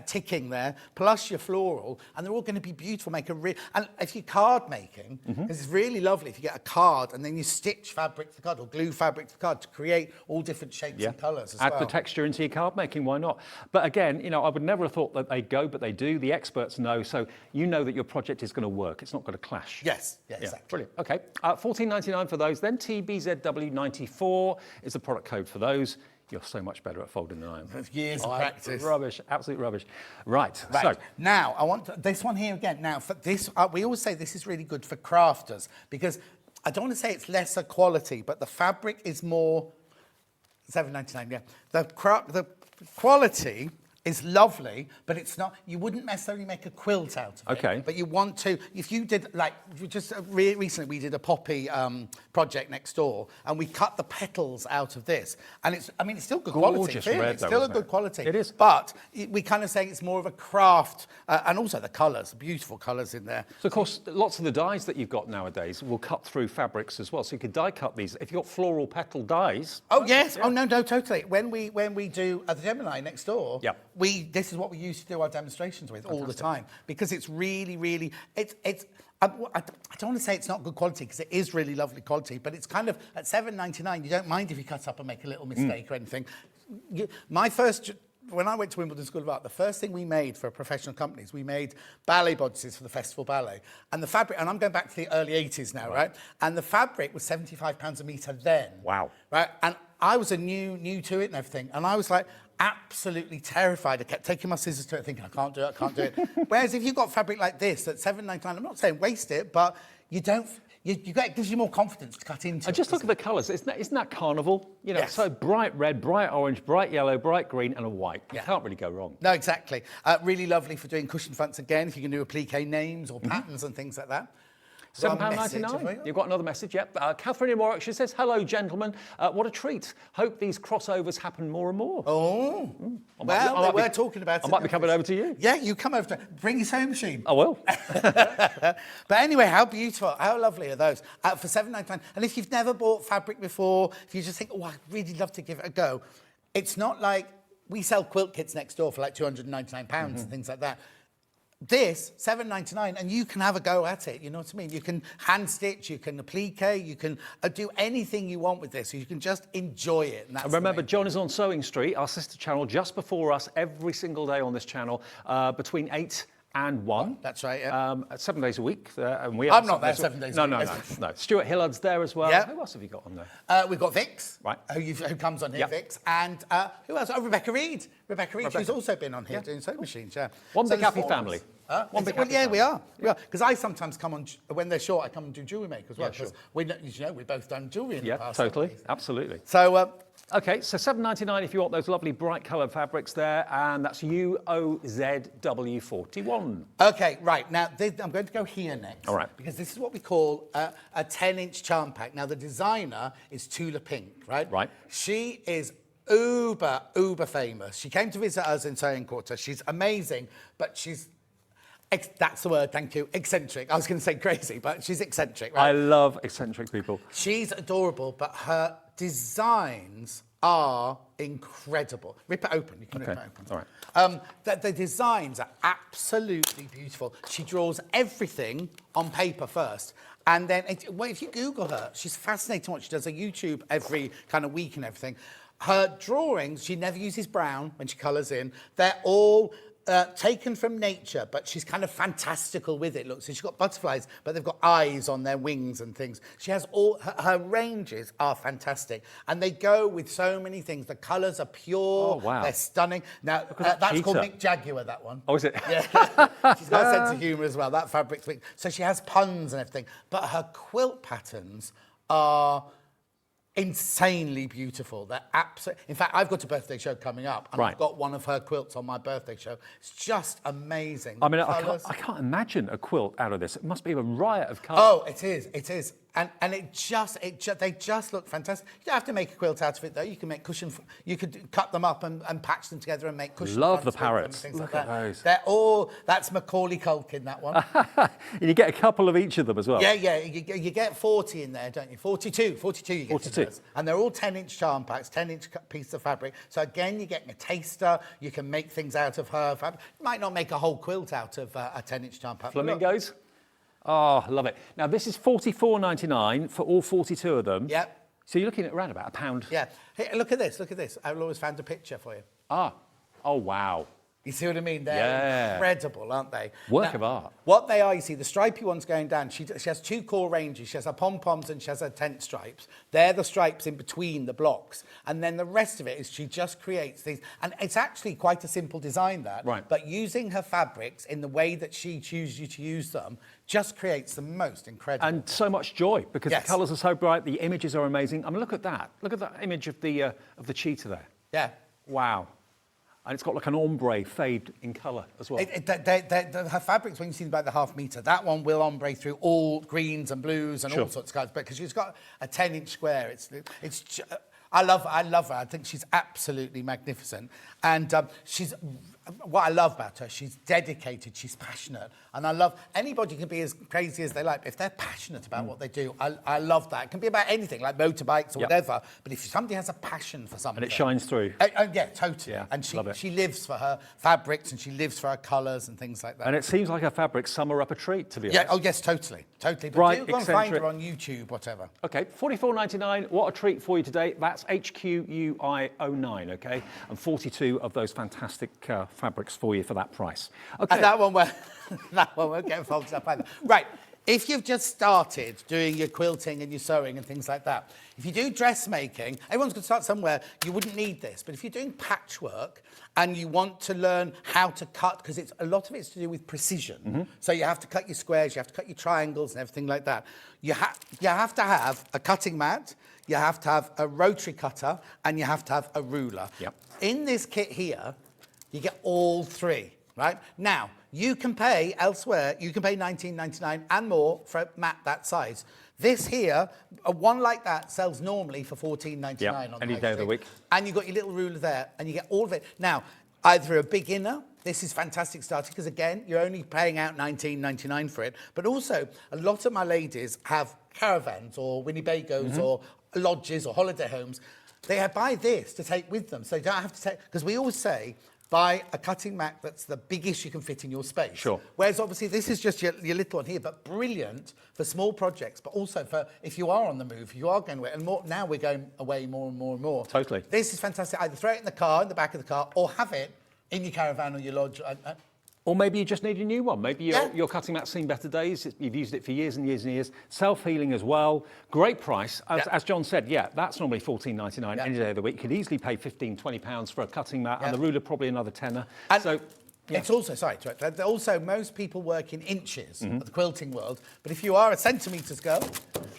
ticking there, plus your floral, and they're all going to be beautiful. And if you're card making, it's really lovely if you get a card and then you stitch fabric to the card or glue fabric to the card to create all different shapes and colours as well. Add the texture into your card making, why not? But again, I would never have thought that they'd go, but they do. The experts know, so you know that your project is going to work. It's not going to clash. Yes, exactly. Brilliant. Okay, $14.99 for those. Then TBZW94 is the product code for those. You're so much better at folding than I am. Years of practice. Rubbish, absolute rubbish. Right. So now I want this one here again. Now for this, we always say this is really good for crafters because I don't want to say it's lesser quality, but the fabric is more. $7.99. Yeah, the quality is lovely, but it's not. You wouldn't necessarily make a quilt out of it. Okay. But you want to. If you did recently, we did a poppy project next door, and we cut the petals out of this, and it's still good quality. It's still a good quality. It is. But we kind of say it's more of a craft, and also the colours, beautiful colours in there. So of course, lots of the dyes that you've got nowadays will cut through fabrics as well. So you could die cut these. If you've got floral petal dyes. Oh yes. Yeah. Oh no, totally. When we do at the Gemini next door. Yeah. This is what we used to do our demonstrations with all the time because it's really, really, I don't want to say it's not good quality because it is really lovely quality, but it's kind of at $7.99. You don't mind if you cut up and make a little mistake or anything. When I went to Wimbledon School of Art, the first thing we made for professional companies, we made ballet bodices for the Festival Ballet. And the fabric, and I'm going back to the early 80s now, right? And the fabric was £75 a metre then. Wow. Right? And I was new to it and everything. And I was like, absolutely terrified. I kept taking my scissors to it, thinking, I can't do it. Whereas if you've got fabric like this at $7.99, I'm not saying waste it, but it gives you more confidence to cut into. And just look at the colours. Isn't that carnival? Yes. So bright red, bright orange, bright yellow, bright green, and a white. You can't really go wrong. No, exactly. Really lovely for doing cushion fronts again, if you can do applique names or patterns and things like that. £7.99. You've got another message, yep. Catherine in Warwick, she says, hello, gentlemen. What a treat. Hope these crossovers happen more and more. Oh, we're talking about it. I might be coming over to you. Yeah, you come over to bring your sewing machine. I will. But anyway, how beautiful, how lovely are those? For £7.99. And if you've never bought fabric before, if you just think, oh, I'd really love to give it a go, it's not like we sell quilt kits next door for like £299 and things like that. This, £7.99, and you can have a go at it, you know what I mean? You can hand stitch, you can applique, you can do anything you want with this. You can just enjoy it. And that's remember, John is on Sewing Street, our sister channel, just before us, every single day on this channel, between 8 and 1. That's right, yeah. 7 days a week. And I'm not there 7 days a week. No. Stuart Hillard's there as well. Yep. Who else have you got on there? We've got Vix, right. who comes on here, Yep. Vix. And who else? Oh, Rebecca Reed. Rebecca Reed, who's also been on here doing sewing machines, yeah. One so big happy family. One big happy family. We are. Because I sometimes come on, when they're short, I come and do jewellery make as well. Because as you know, we've both done jewellery in the past. Yeah, totally. Absolutely. So, okay, so £7.99 if you want those lovely bright coloured fabrics there, and that's UOZW41. Okay, right. Now, I'm going to go here next. All right. Because this is what we call a 10-inch charm pack. Now, the designer is Tula Pink, right? Right. She is uber famous. She came to visit us in Sewing Quarter. She's amazing, but she's... That's the word, thank you. Eccentric. I was going to say crazy, but she's eccentric, right? I love eccentric people. She's adorable, but her designs are incredible. Rip it open. You can rip it open. All right. The designs are absolutely beautiful. She draws everything on paper first. And then, if you Google her, she's fascinating what she does. A YouTube every kind of week and everything. Her drawings, she never uses brown when she colours in. They're all... taken from nature, but she's kind of fantastical with it. Look, so she's got butterflies, but they've got eyes on their wings and things. She has all her ranges are fantastic, and they go with so many things. The colours are pure. Oh, wow. They're stunning. Now that's called Mick Jaguar. That one. Oh, is it? Yeah. She's got a sense of humour as well. That fabric's big. So she has puns and everything, but her quilt patterns are insanely beautiful. They're absolutely... In fact, I've got a birthday show coming up, and I've got one of her quilts on my birthday show. It's just amazing. I mean, I can't imagine a quilt out of this. It must be a riot of colour. Oh, it is. And they just look fantastic. You don't have to make a quilt out of it, though. You can make you could cut them up and patch them together and make cushions. Love the parrots. Look at those. They're all... That's Macaulay Culkin, that one. And you get a couple of each of them as well. Yeah. You get 40 in there, don't you? 42 you get 42. And they're all 10-inch charm packs, 10-inch piece of fabric. So again, you're getting a taster. You can make things out of her fabric. You might not make a whole quilt out of a 10-inch charm pack. Flamingos? Oh, love it. Now, this is $44.99 for all 42 of them. Yep. So you're looking at around about £1. Yeah. Hey, look at this. I've always found a picture for you. Ah. Oh, wow. You see what I mean? They're incredible, aren't they? Work of art. What they are, you see, the stripy one's going down. She has two core ranges. She has her pom-poms and she has her tent stripes. They're the stripes in between the blocks. And then the rest of it is she just creates these. And it's actually quite a simple design, that. Right. But using her fabrics in the way that she chooses you to use them just creates the most incredible. And so much joy, because the colours are so bright, the images are amazing. I mean, look at that. Look at that image of the cheetah there. Yeah. Wow. And it's got like an ombre fade in colour as well. Her fabrics, when you see them about the ½ metre, that one will ombre through all greens and blues and all sorts of colours. But because she's got a 10-inch square, I love her. I think she's absolutely magnificent. And what I love about her, she's dedicated, she's passionate. And I love, anybody can be as crazy as they like, but if they're passionate about what they do, I love that. It can be about anything, like motorbikes or whatever, but if somebody has a passion for something... And it shines through. Yeah, totally. Yeah, and she lives for her fabrics and she lives for her colours and things like that. And it seems like her fabrics sum her up a treat, to be honest. Yeah, oh yes, totally. But Bright, do go and find her on YouTube, whatever. Okay, $44.99, what a treat for you today. That's HQUI09, okay? And 42 of those fantastic fabrics for you for that price. Okay. And that one won't get folded up either. Right, if you've just started doing your quilting and your sewing and things like that, if you do dressmaking, everyone's going to start somewhere, you wouldn't need this. But if you're doing patchwork and you want to learn how to cut, because a lot of it's to do with precision. So you have to cut your squares, you have to cut your triangles and everything like that. You have to have a cutting mat, you have to have a rotary cutter, and you have to have a ruler. Yep. In this kit here, you get all three. right? Now, you can pay elsewhere, you can pay $19.99 and more for a mat that size. This here, one like that sells normally for $14.99 on any the day of the week. And you've got your little ruler there, and you get all of it. Now, either a beginner, this is fantastic starting, because again, you're only paying out $19.99 for it, but also a lot of my ladies have caravans or Winnebagos or lodges or holiday homes. They buy this to take with them, so you don't have to take, because we always say, buy a cutting mat that's the biggest you can fit in your space. Sure. Whereas obviously this is just your little one here, but brilliant for small projects, but also for if you are on the move, if you are going away, and more, now we're going away more and more and more. Totally. This is fantastic. Either throw it in the car, in the back of the car, or have it in your caravan or your lodge. Or maybe you just need a new one. Maybe Yeah. your cutting mat's seen better days. You've used it for years and years and years. Self-healing as well. Great price. As John said, that's normally $14.99 any day of the week. You could easily pay £15, £20 for a cutting mat, and the ruler probably another tenner. And so, it's also, also most people work in inches of the quilting world, but if you are a centimetres girl,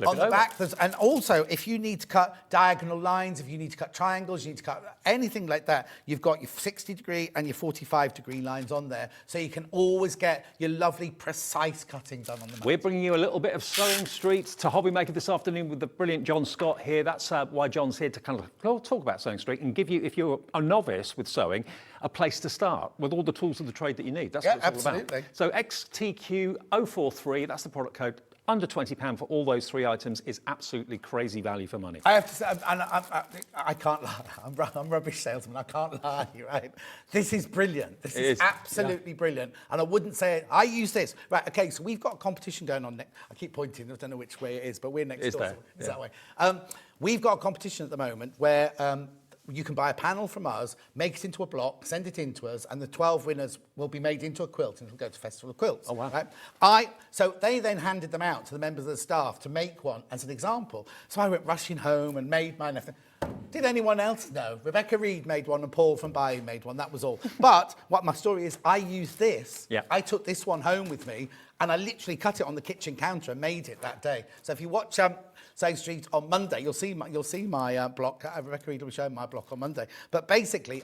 on the back, and also if you need to cut diagonal lines, if you need to cut triangles, you need to cut anything like that, you've got your 60-degree and your 45-degree lines on there, so you can always get your lovely, precise cutting done on the mat. we're bringing you a little bit of Sewing Street to Hobby Maker this afternoon with the brilliant John Scott here. That's why John's here to kind of talk about Sewing Street and give you, if you're a novice with sewing, a place to start with all the tools of the trade that you need. That's what it's all about. Absolutely. So XTQ043, that's the product code. Under £20 for all those 3 items is absolutely crazy value for money. I have to say, I can't lie. I'm a rubbish salesman. I can't lie, right? This is brilliant. This is absolutely brilliant. And I wouldn't say it. I use this. Right, okay, so we've got a competition going on. I keep pointing. I don't know which way it is, but we're next door. There. It's that way. We've got a competition at the moment where you can buy a panel from us, make it into a block, send it in to us, and the 12 winners will be made into a quilt and it'll go to Festival of Quilts. Oh, wow. Right? So they then handed them out to the members of the staff to make one as an example. So I went rushing home and made mine. Did anyone else? No. Rebecca Reed made one and Paul from Bayou made one. That was all. But what my story is, I used this. Yeah. I took this one home with me and I literally cut it on the kitchen counter and made it that day. So if you watch Sewing Street on Monday, you'll see my block. Rebecca Reed will be showing my block on Monday. But basically,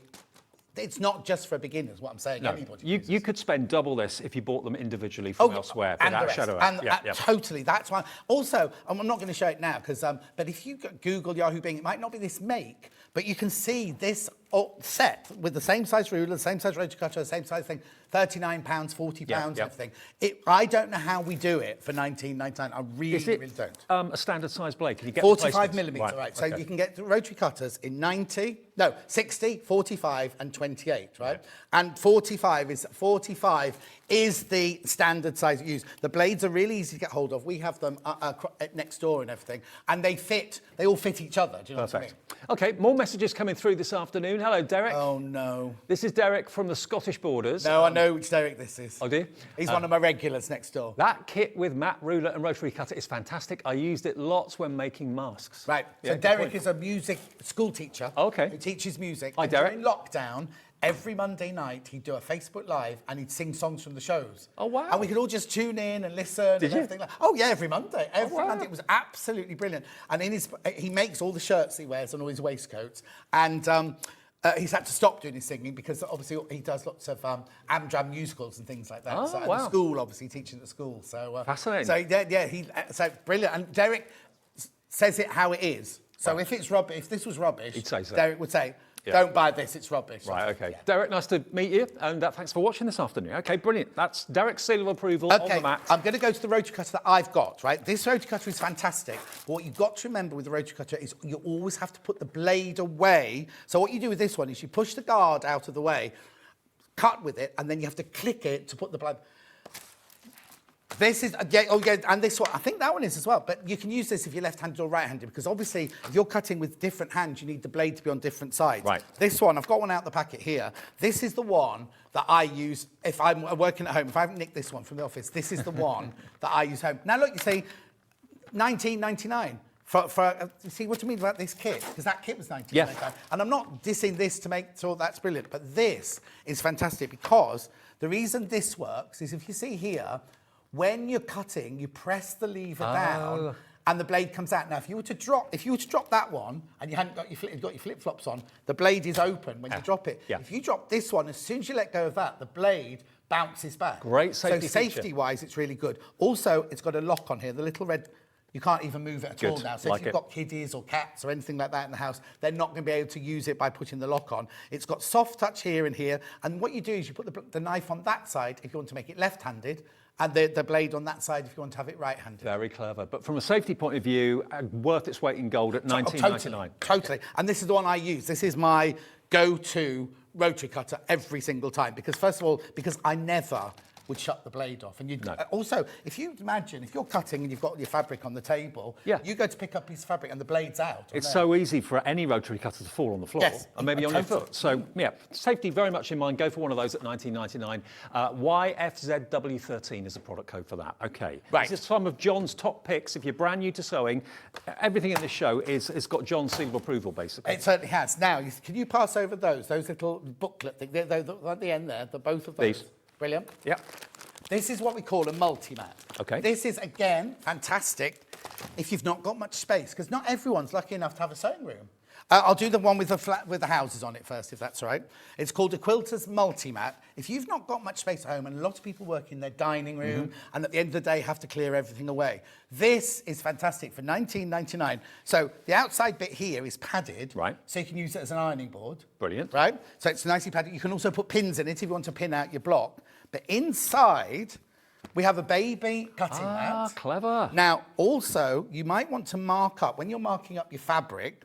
it's not just for beginners, what I'm saying. No, anybody. you could spend double this if you bought them individually from elsewhere, without a shadow of a doubt. Totally, that's why. Also, I'm not going to show it now, because but if you Google Yahoo Bing, it might not be this make, but you can see this set with the same size ruler, the same size rotary cutter, the same size thing, £39, £40, everything. I don't know how we do it for $19.99. I really don't. A standard size blade? Can you get 45 millimetres, right. So okay. you can get the rotary cutters in 60, 45 and 28, right? And 45 is the standard size you use. The blades are really easy to get hold of. We have them next door and everything. And they all fit each other. Do you know what I mean? Okay, more messages coming through this afternoon. Hello, Derek. Oh, no. This is Derek from the Scottish Borders. No, I know which Derek this is. Oh, do you? He's one of my regulars next door. That kit with mat, ruler and rotary cutter is fantastic. I used it lots when making masks. Right. Yeah, so Derek is a music school teacher. Okay. Who teaches music. Hi, and Derek. During lockdown, every Monday night, he'd do a Facebook Live and he'd sing songs from the shows. Oh, wow. And we could all just tune in and listen. Did you? Everything oh, yeah, every Monday. Every wow. Monday. It was absolutely brilliant. And he makes all the shirts he wears and all his waistcoats. And he's had to stop doing his singing because obviously he does lots of Amdram musicals and things like that. Oh, so at wow. the school, obviously, teaching at school. So fascinating. So so brilliant. And Derek says it how it is. So Right. if it's rubbish, if this was rubbish, He'd say so. Derek would say, Yeah. don't buy this, it's rubbish. Right, okay. Yeah. Derek, nice to meet you, and thanks for watching this afternoon. Okay, brilliant. That's Derek's seal of approval on the mat. I'm going to go to the rotary cutter that I've got, right? This rotary cutter is fantastic. But what you've got to remember with the rotary cutter is you always have to put the blade away. So what you do with this one is you push the guard out of the way, cut with it, and then you have to click it to put the blade. This is, and this one, I think that one is as well, but you can use this if you're left-handed or right-handed, because obviously if you're cutting with different hands, you need the blade to be on different sides. Right. This one, I've got one out the packet here. This is the one that I use if I'm working at home. If I haven't nicked this one from the office, this is the one that I use home. Now look, you see, $19.99. You see what I mean about this kit? Because that kit was $19.99. Yeah. And I'm not dissing this to make sure that's brilliant, but this is fantastic because the reason this works is if you see here, when you're cutting, you press the lever down and the blade comes out. Now, if you were to drop that one, and you hadn't got your flip-flops on, the blade is open when you drop it. Yeah. If you drop this one, as soon as you let go of that, the blade bounces back. Great safety So feature. safety-wise, it's really good. Also, it's got a lock on here. The little red, you can't even move it at all Good. now. So Like if you've it. got kiddies or cats or anything like that in the house, they're not going to be able to use it by putting the lock on. It's got soft touch here and here. And what you do is you put the knife on that side if you want to make it left-handed, and the blade on that side if you want to have it right-handed. Very clever. But from a safety point of view, worth its weight in gold at $19.99. Totally. And this is the one I use. This is my go-to rotary cutter every single time. Because first of all, because I never would shut the blade off. And also, if you imagine, if you're cutting and you've got your fabric on the table, you go to pick up a piece of fabric and the blade's out. It's so easy for any rotary cutter to fall on the floor, and maybe on your foot. So, yeah, safety very much in mind. Go for one of those at $19.99. YFZW13 is the product code for that. Okay. Right. This is some of John's top picks. If you're brand new to sewing, everything in this show has got John's seal of approval, basically. It certainly has. Now, can you pass over those little booklet things, at the end there, both of those? These. Brilliant. Yep. This is what we call a multi-mat. Okay. This is, again, fantastic if you've not got much space, because not everyone's lucky enough to have a sewing room. I'll do the one with the houses on it first, if that's all right. It's called a quilter's multi-mat. If you've not got much space at home, and a lot of people work in their dining room, and at the end of the day have to clear everything away, this is fantastic for $19.99. So the outside bit here is padded, Right. so you can use it as an ironing board. Brilliant. Right? So it's nicely padded. You can also put pins in it if you want to pin out your block. But inside, we have a baby cutting mat. Ah, clever. Now, also, you might want to mark up, when you're marking up your fabric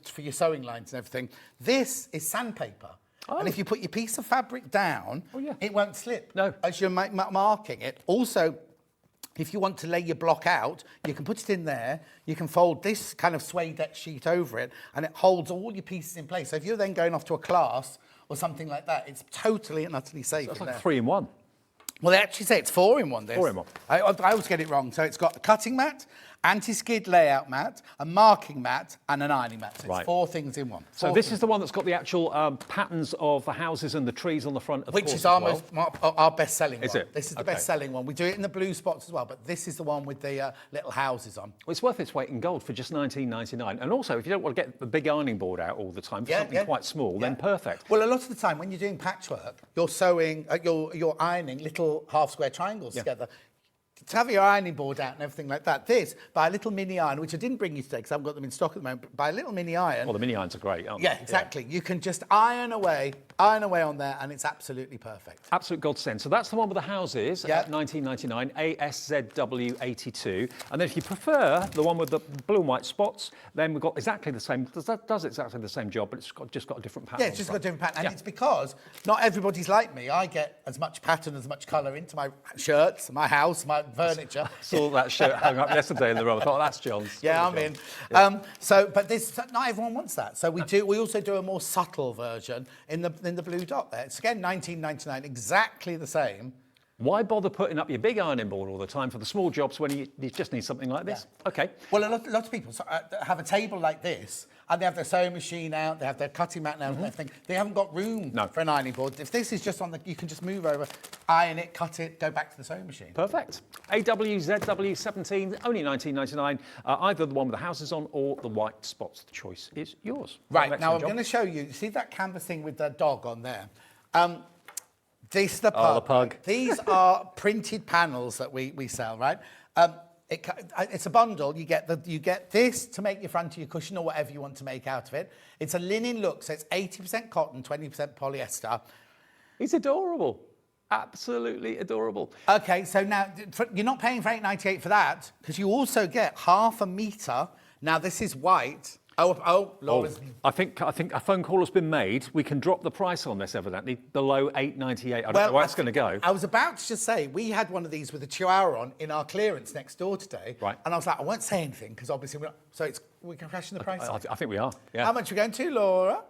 for your sewing lines and everything, this is sandpaper. And if you put your piece of fabric down, it won't slip as you're marking it. Also, if you want to lay your block out, you can put it in there, you can fold this kind of suede sheet over it, and it holds all your pieces in place. So if you're then going off to a class or something like that, it's totally and utterly safe. That's in like there. 3-in-1. Well, they actually say it's 4-in-1, this. 4-in-1. I always get it wrong. So it's got a cutting mat, anti-skid layout mat, a marking mat, and an ironing mat. So it's 4 things in one. So this is the one that's got the actual patterns of the houses and the trees on the front, of Which course, is as our best-selling one. Is it? This is the Okay. best-selling one. We do it in the blue spots as well, but this is the one with the little houses on. Well, it's worth its weight in gold for just $19.99. And also, if you don't want to get the big ironing board out all the time for something quite small, then perfect. Well, a lot of the time when you're doing patchwork, you're sewing, you're ironing little half-square triangles together. To have your ironing board out and everything like that, by a little mini iron, which I didn't bring you today because I haven't got them in stock at the moment, but by a little mini iron. Well, the mini irons are great, aren't they? Yeah, exactly. You can just iron away on there, and it's absolutely perfect. Absolute godsend. So that's the one with the houses at $19.99, ASZW82. And then if you prefer the one with the blue and white spots, then we've got exactly the same, does exactly the same job, but it's just got a different pattern. Yeah, it's just got a different pattern. And it's because not everybody's like me. I get as much pattern, as much colour into my shirts, my house, my furniture. I saw that shirt hung up yesterday in the room. I thought, that's John's. Yeah, I'm in. But not everyone wants that. So we also do a more subtle version in the blue dot there. It's again $19.99, exactly the same. Why bother putting up your big ironing board all the time for the small jobs when you just need something like this? Yeah. Okay. Well, a lot of people have a table like this, and they have their sewing machine out, they have their cutting mat out and everything. They haven't got room for an ironing board. If this is just you can just move over, iron it, cut it, go back to the sewing machine. Perfect. AWZW17, only $19.99. Either the one with the houses on or the white spots. The choice is yours. Right, now I'm going to show you. See that canvas thing with the dog on there? This is the pug. Oh, the pug. These are printed panels that we sell, right? It's a bundle. You get this to make your front of your cushion or whatever you want to make out of it. It's a linen look, so it's 80% cotton, 20% polyester. It's adorable. Absolutely adorable. Okay, so now you're not paying for $8.98 for that because you also get half a metre. Now this is white. Laura's... I think a phone call has been made. We can drop the price on this, evidently, below $8.98. I don't know where it's going to go. I was about to just say, we had one of these with a chihuahua on in our clearance next door today. Right. And I was like, I won't say anything because obviously we're not... So we can crash in the price. I think we are, yeah. How much are we going to, Laura?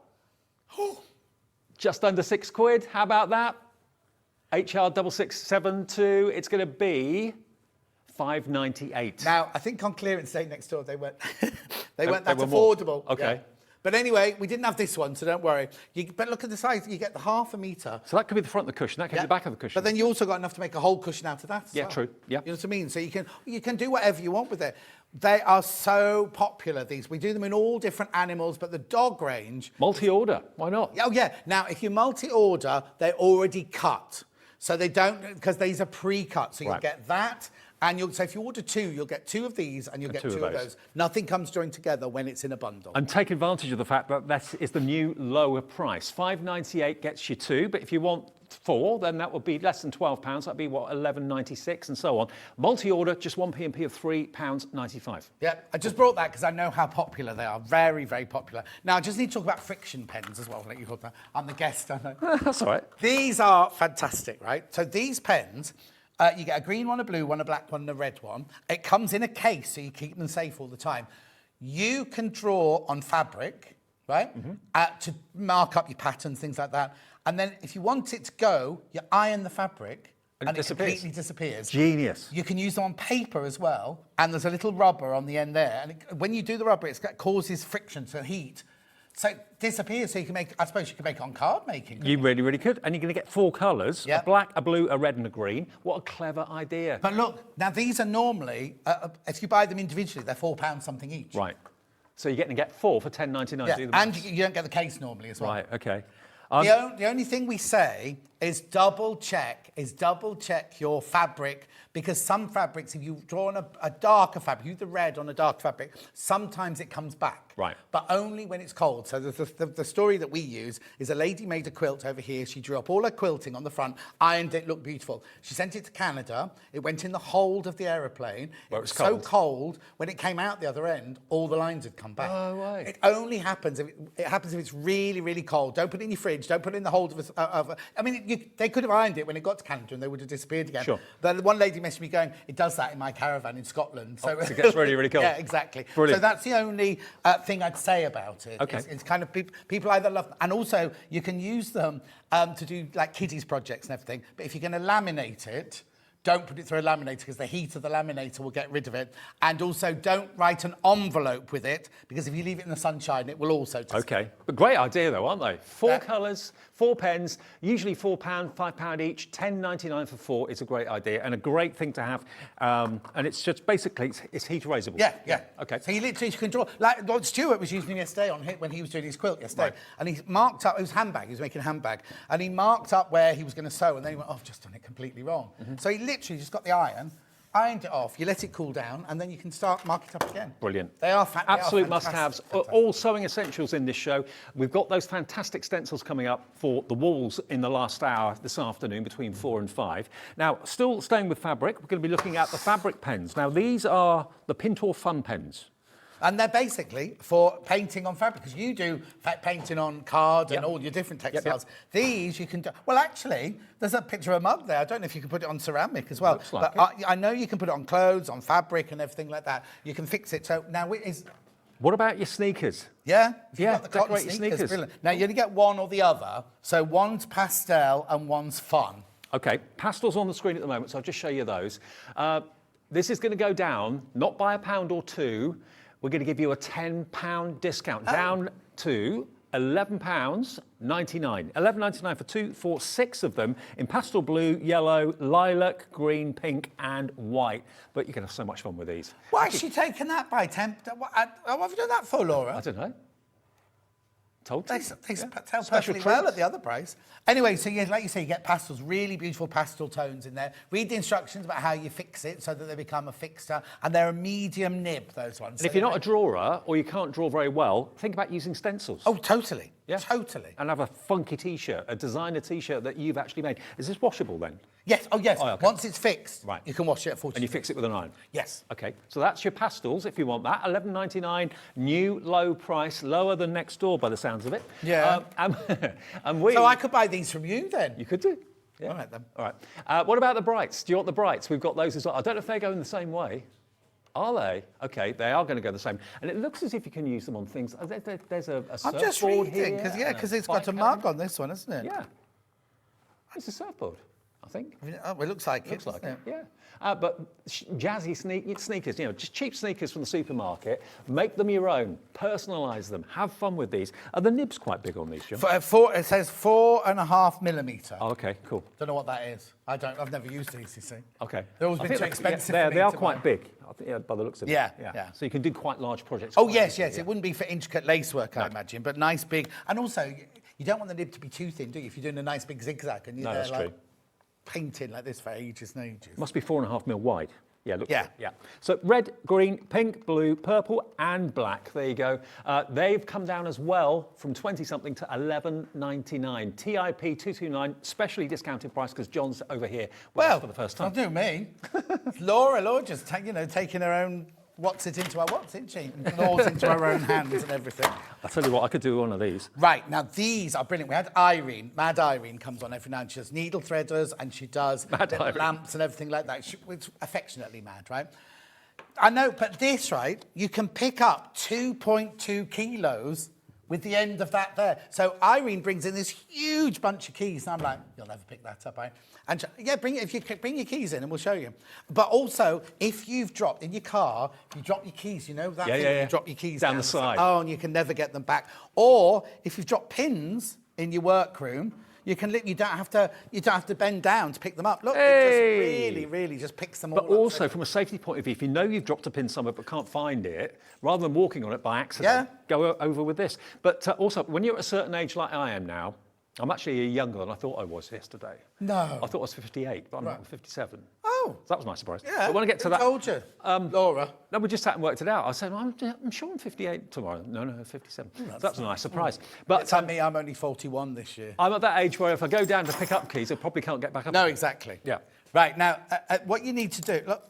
Just under £6. How about that? HR 6672. It's going to be $5.98. Now, I think on clearance day next door, they weren't that were more. affordable. Okay. Yeah. But anyway, we didn't have this one, so don't worry. But look at the size. You get the half a metre. So that could be the front of the cushion. That could be the back of the cushion. But then you also got enough to make a whole cushion out of that as Yeah, well. true. Yeah. You know what I mean? So you can do whatever you want with it. They are so popular, these. We do them in all different animals, but the dog range... Multi-order. Why not? Oh, yeah. Now, if you multi-order, they're already cut. So they don't... Because these are pre-cut. So you'll get that... And so if you order 2, you'll get 2 of these and you'll get 2 of those. Nothing comes joined together when it's in a bundle. And take advantage of the fact that that is the new lower price. $5.98 gets you 2, but if you want 4, then that would be less than £12. That'd be, what, $11.96 and so on. Multi-order, just one P&P of £3.95. Yeah, I just brought that because I know how popular they are. Very, very popular. Now, I just need to talk about friction pens as well. I'll let you talk about. I'm the guest, I know. That's all right. These are fantastic, right? So these pens... you get a green one, a blue one, a black one, and a red one. It comes in a case, so you keep them safe all the time. You can draw on fabric, right, to mark up your patterns, things like that. And then if you want it to go, you iron the fabric, and it completely disappears. Genius. You can use them on paper as well, and there's a little rubber on the end there. And when you do the rubber, it causes friction, so heat. So it disappears, so you can make, I suppose you can make it on card making. You really, really could. And you're going to get 4 colours, a black, a blue, a red and a green. What a clever idea. But look, now these are normally, if you buy them individually, they're £4 something each. Right. So you're getting to get 4 for $10.99. Yeah, and you don't get the case normally as well. Right, OK. The only thing we say is double check your fabric, because some fabrics, if you've drawn a darker fabric, use the red on a dark fabric, sometimes it comes back. Right. But only when it's cold. So the story that we use is a lady made a quilt over here. She drew up all her quilting on the front, ironed it, looked beautiful. She sent it to Canada. It went in the hold of the aeroplane. Where it was cold. so cold, when it came out the other end, all the lines had come back. Oh, right. It only happens if it's really, really cold. Don't put it in your fridge. Don't put it in the hold of I mean, they could have ironed it when it got to Canada and they would have disappeared again. Sure. But one lady messaged me going, it does that in my caravan in Scotland. So it gets really, really cold. Yeah, exactly. Brilliant. So that's the only thing I'd say about it. Okay. It's kind of people either love them, and also you can use them to do like kiddies projects and everything. But if you're going to laminate it, don't put it through a laminator because the heat of the laminator will get rid of it. And also don't write an envelope with it because if you leave it in the sunshine, it will also disappear. OK. But great idea, though, aren't they? 4 colours, 4 pens, usually £4, £5 each, $10.99 for 4 is a great idea and a great thing to have. And it's just basically, it's heat erasable. Yeah. OK. So you literally can draw, like what Stuart was using yesterday when he was doing his quilt yesterday. Right. And he marked up, it was handbag, he was making a handbag. And he marked up where he was going to sew and then he went, oh, I've just done it completely wrong. So he literally just got the ironed it off, you let it cool down, and then you can start mark it up again. Brilliant. They are absolute fantastic. must-haves. All sewing essentials in this show. We've got those fantastic stencils coming up for the walls in the last hour this afternoon between 4 and 5. Now, still staying with fabric, we're going to be looking at the fabric pens. Now, these are the Pintor Fun pens. And they're basically for painting on fabric, because you do painting on card and all your different textiles. These you can do. Well, actually, there's a picture of a mug there. I don't know if you can put it on ceramic as well. Looks like but I know you can put it on clothes, on fabric and everything like that. You can fix it. So now it is... What about your sneakers? Yeah, if you've got the cotton decorate your sneakers. Brilliant. Now, you only get one or the other. So one's pastel and one's fun. OK, pastels on the screen at the moment, so I'll just show you those. This is going to go down, not by £1 or 2. We're going to give you a £10 discount, down to £11.99. £11.99 for 2, 4, 6 of them in pastel blue, yellow, lilac, green, pink and white. But you can have so much fun with these. Why has she taken that by 10? What have you done that for, Laura? I don't know. Told you. They tell perfectly well at the other price. Anyway, so like you say, you get pastels, really beautiful pastel tones in there. Read the instructions about how you fix it so that they become a fixture. And they're a medium nib, those ones. And if you're not a drawer or you can't draw very well, think about using stencils. Oh, totally. Yeah. Totally. And have a funky T-shirt, a designer T-shirt that you've actually made. Is this washable then? Yes. Oh, yes. Oh, okay. Once it's fixed, right, you can wash it at 40 And you fix it with an iron? Yes. OK, so that's your pastels, if you want that. £11.99, new low price, lower than next door by the sounds of it. Yeah. And we... So I could buy these from you then? You could do. Yeah. All right, then. All right. What about the brights? Do you want the brights? We've got those as well. I don't know if they go in the same way. Are they? OK, they are going to go the same. And it looks as if you can use them on things. There's a I'm just surfboard reading, here. because it's got a mark on this one, isn't it? Yeah. It's a surfboard. I think. Oh, it looks like Looks like doesn't it, yeah. But jazzy sneakers, you know, just cheap sneakers from the supermarket. Make them your own. Personalise them. Have fun with these. Are the nibs quite big on these, John? It says 4.5 millimetre. Oh, okay, cool. Don't know what that is. I've never used these, you see. Okay. They've always I been think too expensive. Yeah, for me they are to quite buy. big, I think, yeah, by the looks of it. Yeah. So you can do quite large projects. Oh, quite yes, easily, yes. It wouldn't be for intricate lacework, I imagine, but nice big. And also, you don't want the nib to be too thin, do you? If you're doing a nice big zigzag and you're No, there, that's like, true. painting like this for ages and ages. Must be 4.5 mil wide. Yeah, look. Yeah. Yeah. So red, green, pink, blue, purple, and black. There you go. They've come down as well from 20-something to $11.99. TIP 229, specially discounted price because John's over here with us for the first time. Don't do me. Laura just taking her own what's it into our what's, isn't she? And laws into her own hands and everything. I'll tell you what, I could do one of these. Right, now these are brilliant. We had Irene, Mad Irene comes on every now and she does needle threaders and she does lamps and everything like that. It's affectionately mad, right? I know, but this, right, you can pick up 2.2 kilos with the end of that there. So Irene brings in this huge bunch of keys, and I'm like, you'll never pick that up, right? And yeah, bring your keys in, and we'll show you. But also, if you've dropped in your car, you drop your keys. You know that thing? Yeah. You drop your keys down the side. Oh, and you can never get them back. Or if you've dropped pins in your workroom, you don't have to bend down to pick them up. Look, it just really just picks them all up. But also, from a safety point of view, if you know you've dropped a pin somewhere but can't find it, rather than walking on it by accident, go over with this. But also, when you're at a certain age like I am now, I'm actually a year younger than I thought I was yesterday. No. I thought I was 58, but I'm 57. Oh. So that was my surprise. Yeah. But when I get to that... told you, Laura. No, we just sat and worked it out. I said, I'm sure I'm 58 tomorrow. No, 57. So that was a nice surprise. But It's like me, I'm only 41 this year. I'm at that age where if I go down to pick up keys, I probably can't get back up. No, exactly. Yeah. Right, now, what you need to do... Look.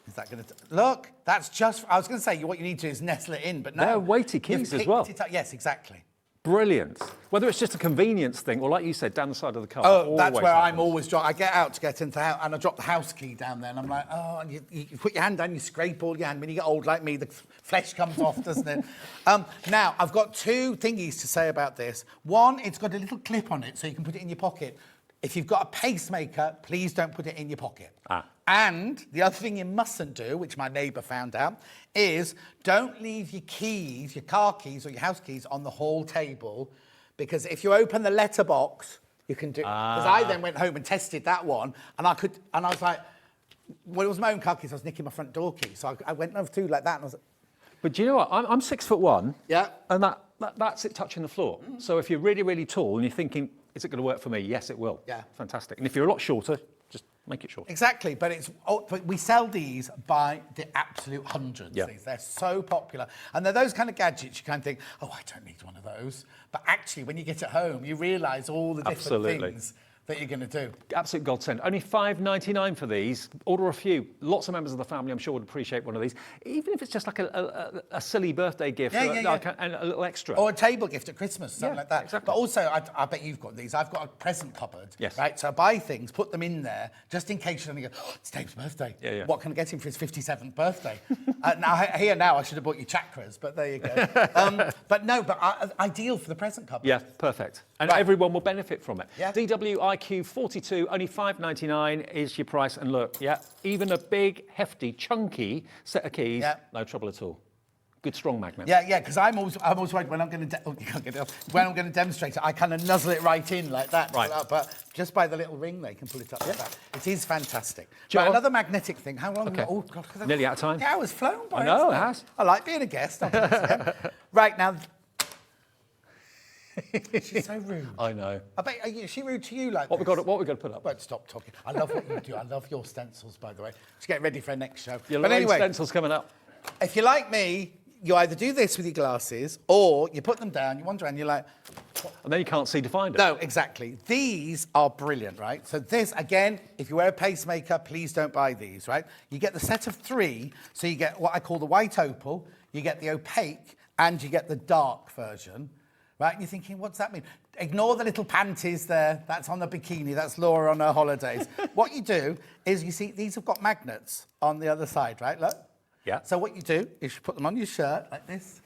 Is that going to... Look, that's just... I was going to say, what you need to do is nestle it in, but no. They're weighty keys as well. Yes, exactly. Brilliant. Whether it's just a convenience thing or, like you said, down the side of the car. Oh, that's where happens. I'm always... I get out to get into the house, and I drop the house key down there, and I'm like, oh, and you put your hand down, you scrape all your hand. When you get old like me, the flesh comes off, doesn't it? Now, I've got two thingies to say about this. One, it's got a little clip on it, so you can put it in your pocket. If you've got a pacemaker, please don't put it in your pocket. And the other thing you mustn't do, which my neighbour found out, is don't leave your keys, your car keys or your house keys on the hall table, because if you open the letterbox, you can do... Because I then went home and tested that one, and I was like, well, it was my own car keys, I was nicking my front door key, so I went over through like that, and I was like... But do you know what? I'm 6'1". Yeah. And that's it touching the floor. So if you're really, really tall and you're thinking, is it going to work for me? Yes, it will. Yeah. Fantastic. And if you're a lot shorter, just make it short. Exactly, but but we sell these by the absolute hundreds. Yeah. They're so popular. And they're those kind of gadgets you kind of think, oh, I don't need one of those. But actually, when you get it home, you realise all the different things that you're going to do. Absolute godsend. Only $5.99 for these. Order a few. Lots of members of the family, I'm sure, would appreciate one of these. Even if it's just like a silly birthday gift, like a little extra. Or a table gift at Christmas, something like that. Exactly. But also, I bet you've got these. I've got a present cupboard. Yes. Right? So I buy things, put them in there, just in case you're going to go, oh, it's Dave's birthday. Yeah. What can I get him for his 57th birthday? Now I should have bought you chakras, but there you go. But ideal for the present cupboard. Yeah, perfect. And everyone will benefit from it. Yeah. DWIQ 42, only $5.99 is your price. And look, even a big, hefty, chunky set of keys, no trouble at all. Good strong magnet. Yeah, because I'm always worried when I'm going to when I'm going to demonstrate it, I kind of nuzzle it right in like that. Right. But just by the little ring, they can pull it up like that. It is fantastic. John? Right, another magnetic thing. How long? Okay. Oh God, Nearly out of time. The hour's flown by. I know, hasn't it has. I like being a guest. Right now. She's so rude. I know. I bet is she rude to you like What this? we got to put up? Won't stop talking. I love what you do. I love your stencils, by the way. Just get ready for our next show. Your but anyway, stencils coming up. if you're like me, you either do this with your glasses or you put them down, you wander around, you're like... And then you can't see to find it. No, exactly. These are brilliant, right? So this, again, if you wear a pacemaker, please don't buy these, right? You get the set of 3, so you get what I call the white opal, you get the opaque, and you get the dark version, right? And you're thinking, what's that mean? Ignore the little panties there. That's on the bikini. That's Laura on her holidays. What you do is, you see, these have got magnets on the other side, right? Look. Yeah. So what you do is you put them on your shirt like this.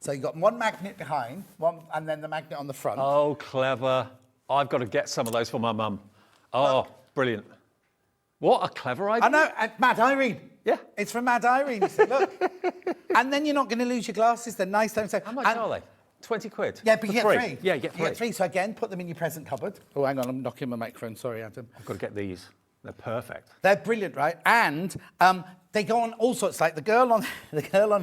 So you've got one magnet behind, one, and then the magnet on the front. Oh, clever. I've got to get some of those for my mum. Oh, brilliant. What a clever idea. I know, Mad Irene. Yeah. It's from Mad Irene, you see, look. And then you're not going to lose your glasses, they're nice. Don't say. How much are they? 20 quid? Yeah, but you get free. three. Yeah, you get You get three, so again, put them in your present cupboard. Oh, hang on, I'm knocking my microphone, sorry, Adam. I've got to get these. They're perfect. They're brilliant, right? And they go on all sorts. Like the girl on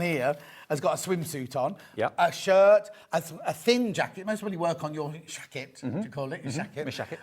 here has got a swimsuit on, Yep. a shirt, a thin jacket. Most probably work on your shacket. What do you call it? Your shacket. My shacket.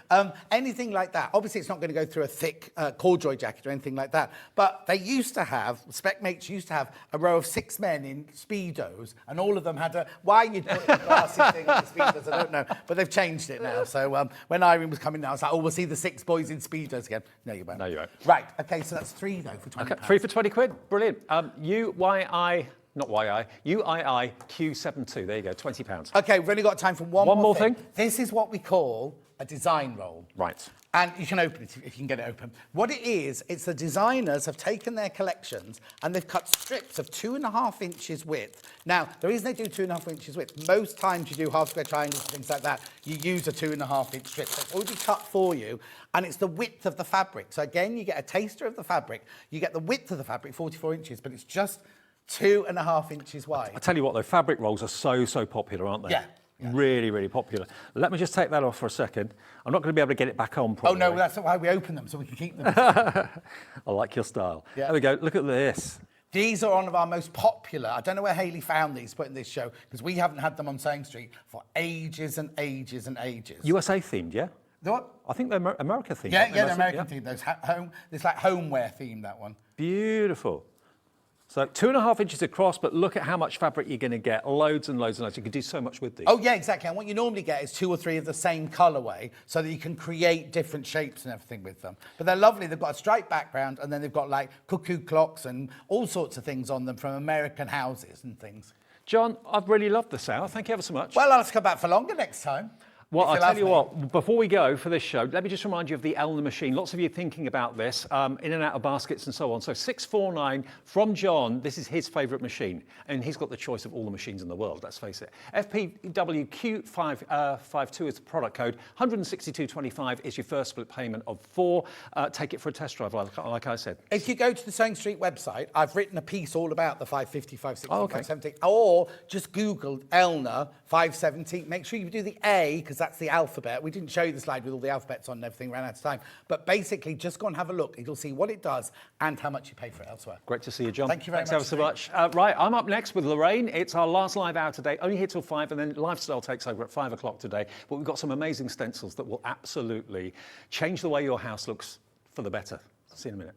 Anything like that. Obviously, it's not going to go through a thick corduroy jacket or anything like that. But they used to have, Spec Mates used to have a row of 6 men in Speedos, and all of them had a, why you'd put the glasses thing on the Speedos, I don't know. But they've changed it now. So when Irene was coming down, I was like, oh, we'll see the 6 boys in Speedos again. No, you won't. No, you won't. Right, okay, so that's 3 though for 20 Okay, 3 for 20 quid. Brilliant. UII Q72. There you go, £20. Okay, we've only got time for one more thing. This is what we call a design roll. Right. And you can open it if you can get it open. What it is, it's the designers have taken their collections and they've cut strips of 2.5 inches width. Now, the reason they do 2.5 inches width, most times you do half square triangles and things like that, you use a 2.5 inch strip. So it's already cut for you, and it's the width of the fabric. So again, you get a taster of the fabric. You get the width of the fabric, 44 inches, but it's just 2.5 inches wide. I tell you what, though, fabric rolls are so popular, aren't they? Yeah. Really, really popular. Let me just take that off for a second. I'm not going to be able to get it back on properly. Oh, no, that's why we open them, so we can keep them. I like your style. Yeah. There we go. Look at this. These are one of our most popular. I don't know where Hayley found these, put in this show, because we haven't had them on Sewing Street for ages and ages and ages. USA themed, yeah? The what? I think they're America themed. Yeah, they're mostly, American themed. Those it's like homeware themed, that one. Beautiful. So 2.5 inches across, but look at how much fabric you're going to get. Loads and loads and loads. You can do so much with these. Oh, yeah, exactly. And what you normally get is 2 or 3 of the same colourway so that you can create different shapes and everything with them. But they're lovely. They've got a striped background, and then they've got like cuckoo clocks and all sorts of things on them from American houses and things. John, I've really loved this hour. Thank you ever so much. Well, I'll have to come back for longer next time. Well, I'll tell you what, before we go for this show, let me just remind you of the Elna machine. Lots of you thinking about this, in and out of baskets and so on. So 649 from John, this is his favourite machine. And he's got the choice of all the machines in the world, let's face it. FPWQ52 is the product code. 162.25 is your first split payment of 4. Take it for a test drive, like I said. If you go to the Sewing Street website, I've written a piece all about the 550, 560, 570. Or just Google Elna 570. Make sure you do the A, because that's the alphabet. We didn't show you the slide with all the alphabets on and everything, ran out of time. But basically, just go and have a look. You'll see what it does and how much you pay for it elsewhere. Great to see you, John. Thank you very much. Thanks ever so much. Right, I'm up next with Lorraine. It's our last live hour today, only here till 5, and then Lifestyle takes over at 5 o'clock today. But we've got some amazing stencils that will absolutely change the way your house looks for the better. See you in a minute.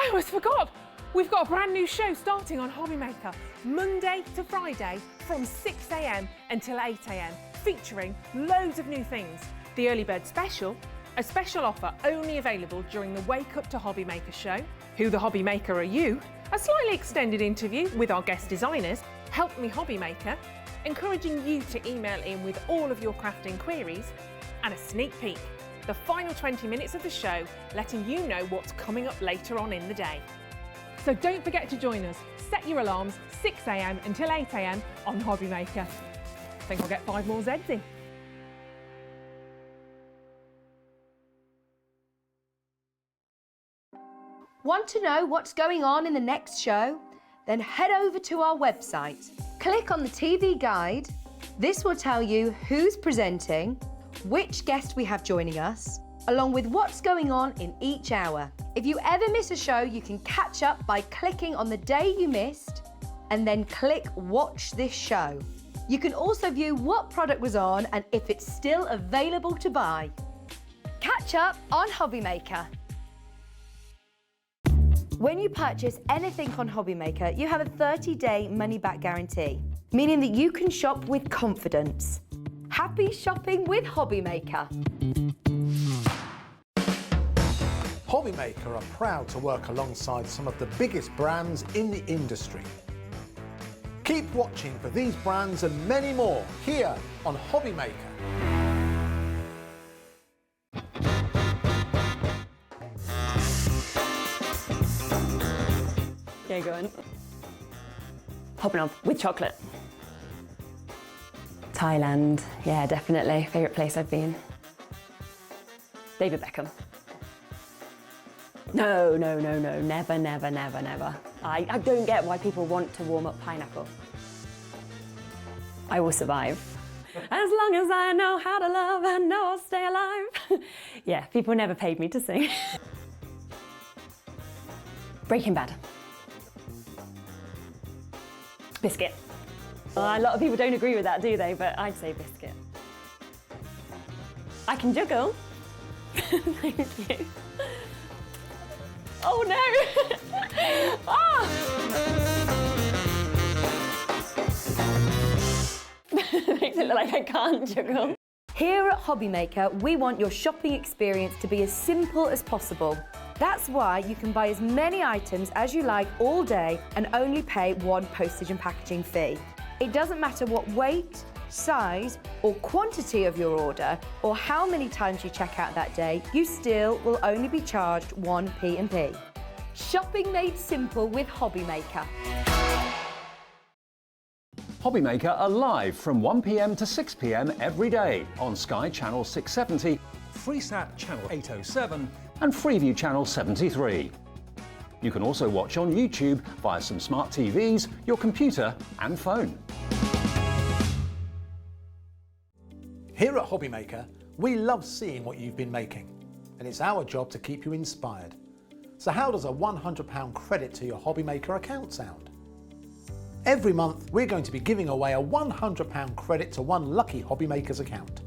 I almost forgot. We've got a brand new show starting on Hobby Maker, Monday to Friday from 6 a.m. until 8 a.m, featuring loads of new things. The Early Bird Special, a special offer only available during the Wake Up to Hobby Maker show. Who the Hobby Maker Are You? A slightly extended interview with our guest designers, Help Me Hobby Maker, encouraging you to email in with all of your crafting queries, and a sneak peek. The final 20 minutes of the show, letting you know what's coming up later on in the day. So don't forget to join us. Set your alarms, 6 a.m. until 8 a.m. on Hobby Maker. I think I'll get 5 more Zs in. Want to know what's going on in the next show? Then head over to our website. Click on the TV guide. This will tell you who's presenting, which guest we have joining us, along with what's going on in each hour. If you ever miss a show, you can catch up by clicking on the day you missed and then click Watch This Show. You can also view what product was on and if it's still available to buy. Catch up on Hobby Maker. When you purchase anything on Hobby Maker, you have a 30-day money-back guarantee, meaning that you can shop with confidence. Happy shopping with Hobby Maker. Hobby Maker are proud to work alongside some of the biggest brands in the industry. Keep watching for these brands and many more here on Hobby Maker. Okay, go on. Hopping on with chocolate. Thailand, yeah, definitely. Favourite place I've been. David Beckham. No, never. I don't get why people want to warm up pineapple. I will survive. As long as I know how to love, I know I'll stay alive. Yeah, people never paid me to sing. Breaking Bad. Biscuit. A lot of people don't agree with that, do they? But I'd say biscuit. I can juggle. Thank you. Oh no! Ah! Makes it look like I can't juggle. Here at Hobbymaker, we want your shopping experience to be as simple as possible. That's why you can buy as many items as you like all day and only pay one postage and packaging fee. It doesn't matter what weight, size or quantity of your order or how many times you check out that day, you still will only be charged one P&P. Shopping made simple with Hobbymaker. Hobbymaker are live from 1 p.m. to 6 p.m. every day on Sky Channel 670, Freesat Channel 807 and Freeview Channel 73. You can also watch on YouTube via some smart TVs, your computer and phone. Here at Hobbymaker, we love seeing what you've been making, and it's our job to keep you inspired. So how does a £100 credit to your Hobbymaker account sound? Every month, we're going to be giving away a £100 credit to one lucky Hobbymaker's account.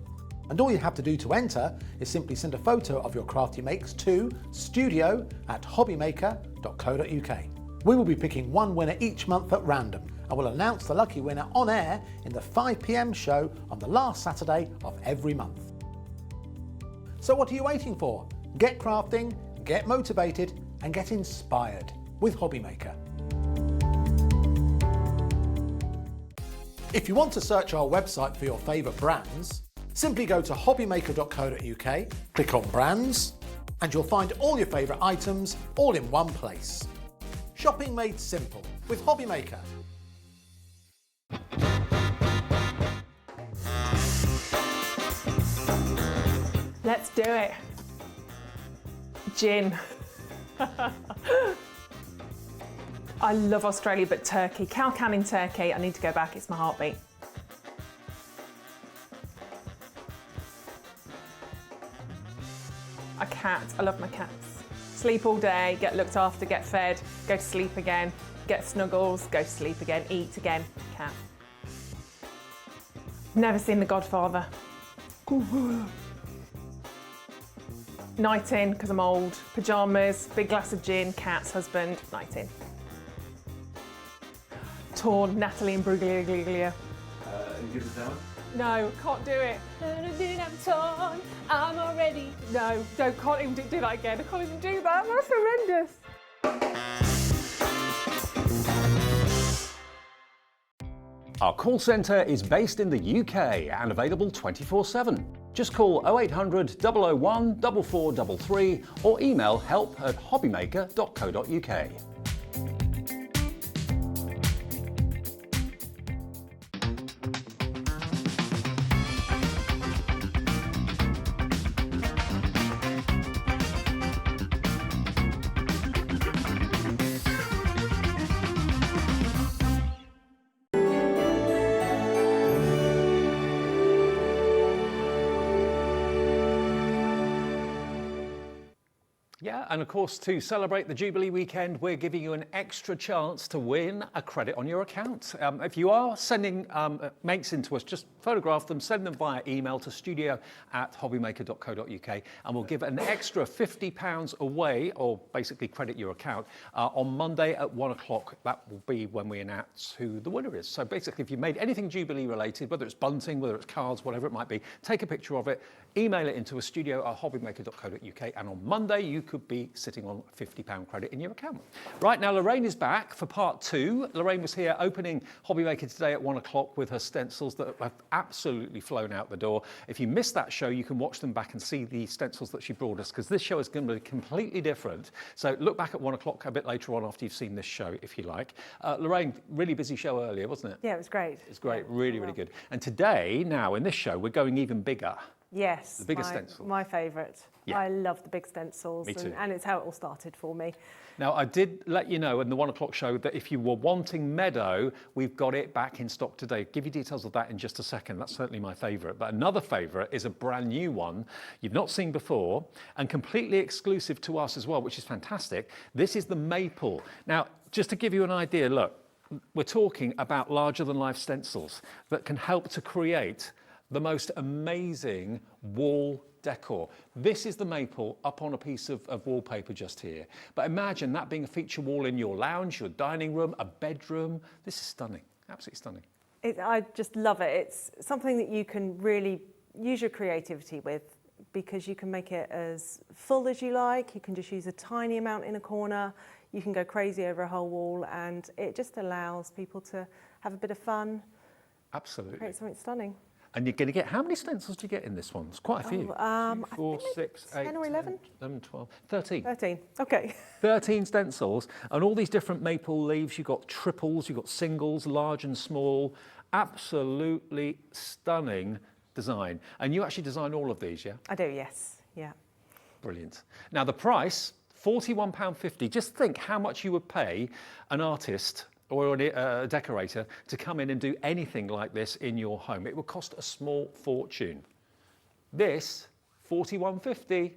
And all you have to do to enter is simply send a photo of your craft you makes to studio@hobbymaker.co.uk. We will be picking one winner each month at random, and we'll announce the lucky winner on air in the 5 p.m. show on the last Saturday of every month. So what are you waiting for? Get crafting, get motivated, and get inspired with Hobbymaker. If you want to search our website for your favourite brands, simply go to hobbymaker.co.uk, click on brands, and you'll find all your favourite items all in one place. Shopping made simple with Hobbymaker. Let's do it. Gin. I love Australia, but Turkey. Kalkan in Turkey. I need to go back. It's my heartbeat. A cat. I love my cats. Sleep all day, get looked after, get fed, go to sleep again, get snuggles, go to sleep again, eat again. Cat. Never seen The Godfather. Night in, because I'm old. Pyjamas, big glass of gin, cats, husband, night in. Torn, Natalie and Bruglia. No, can't do it. I'm torn, I'm already. No, can't even do that again. I can't even do that. That's horrendous. Our call centre is based in the UK and available 24/7. Just call 0800 001 4433 or email help@hobbymaker.co.uk. Yeah, and of course, to celebrate the Jubilee weekend, we're giving you an extra chance to win a credit on your account. If you are sending makes in to us, just photograph them, send them via email to studio@hobbymaker.co.uk, and we'll give an extra £50 away, or basically credit your account, on Monday at 1 o'clock. That will be when we announce who the winner is. So basically, if you've made anything Jubilee related, whether it's bunting, whether it's cards, whatever it might be, take a picture of it, email it into a studio@hobbymaker.co.uk, and on Monday you could could be sitting on £50 credit in your account. Right, now Lorraine is back for part 2. Lorraine was here opening Hobby Maker today at 1 o'clock with her stencils that have absolutely flown out the door. If you missed that show, you can watch them back and see the stencils that she brought us, because this show is going to be completely different. So look back at 1 o'clock a bit later on after you've seen this show, if you like. Lorraine, really busy show earlier, wasn't it? Yeah, it was great. It's great, really, really good. And today, now in this show, we're going even bigger. Yes, the bigger stencil. My favourite. Yeah. I love the big stencils. Me too. And it's how it all started for me. Now, I did let you know in the 1 o'clock show that if you were wanting Meadow, we've got it back in stock today. Give you details of that in just a second. That's certainly my favourite. But another favourite is a brand new one you've not seen before and completely exclusive to us as well, which is fantastic. This is the Maple. Now, just to give you an idea, look, we're talking about larger than life stencils that can help to create the most amazing wall decor. This is the Maple up on a piece of wallpaper just here. But imagine that being a feature wall in your lounge, your dining room, a bedroom. This is stunning, absolutely stunning. I just love it. It's something that you can really use your creativity with, because you can make it as full as you like. You can just use a tiny amount in a corner. You can go crazy over a whole wall, and it just allows people to have a bit of fun. Absolutely. Create something stunning. And you're going to get, how many stencils do you get in this one? It's quite a few. 4, 6, 8, 10 or 11? 11, 12, 13. 13, okay. 13 stencils, and all these different maple leaves. You've got triples, you've got singles, large and small. Absolutely stunning design. And you actually design all of these, yeah? I do, yes, yeah. Brilliant. Now the price, £41.50. Just think how much you would pay an artist or a decorator to come in and do anything like this in your home. It would cost a small fortune. This, £41.50.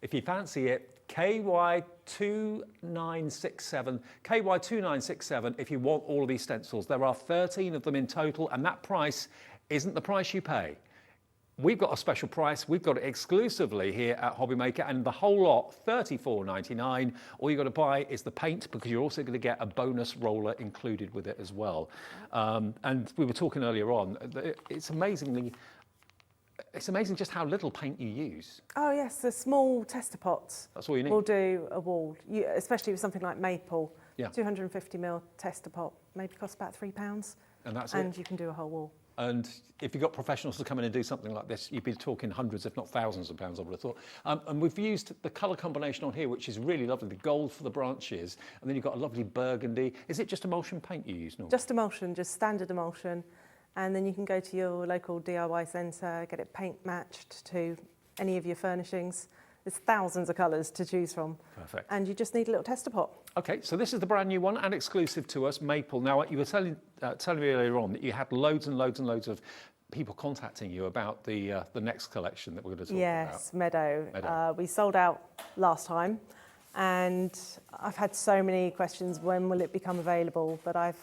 If you fancy it, KY2967, KY2967 if you want all of these stencils. There are 13 of them in total, and that price isn't the price you pay. We've got a special price. We've got it exclusively here at Hobby Maker, and the whole lot, $34.99. All you've got to buy is the paint, because you're also going to get a bonus roller included with it as well. And we were talking earlier on, it's amazing just how little paint you use. Oh yes, the small tester pots. That's all you need. Will do a wall, especially with something like maple. Yeah. 250ml tester pot maybe costs about £3. And that's and it. You can do a whole wall. And if you've got professionals to come in and do something like this, you'd be talking hundreds, if not thousands of pounds, I would have thought. And we've used the colour combination on here, which is really lovely, the gold for the branches, and then you've got a lovely burgundy. Is it just emulsion paint you use, Norm? Just emulsion, just standard emulsion. And then you can go to your local DIY centre, get it paint matched to any of your furnishings. There's thousands of colours to choose from. Perfect. And you just need a little tester pot. Okay, so this is the brand new one and exclusive to us, Maple. Now, you were telling me earlier on that you had loads and loads and loads of people contacting you about the next collection that we're going to talk about. Yes, Meadow. Meadow. We sold out last time, and I've had so many questions, when will it become available? But I've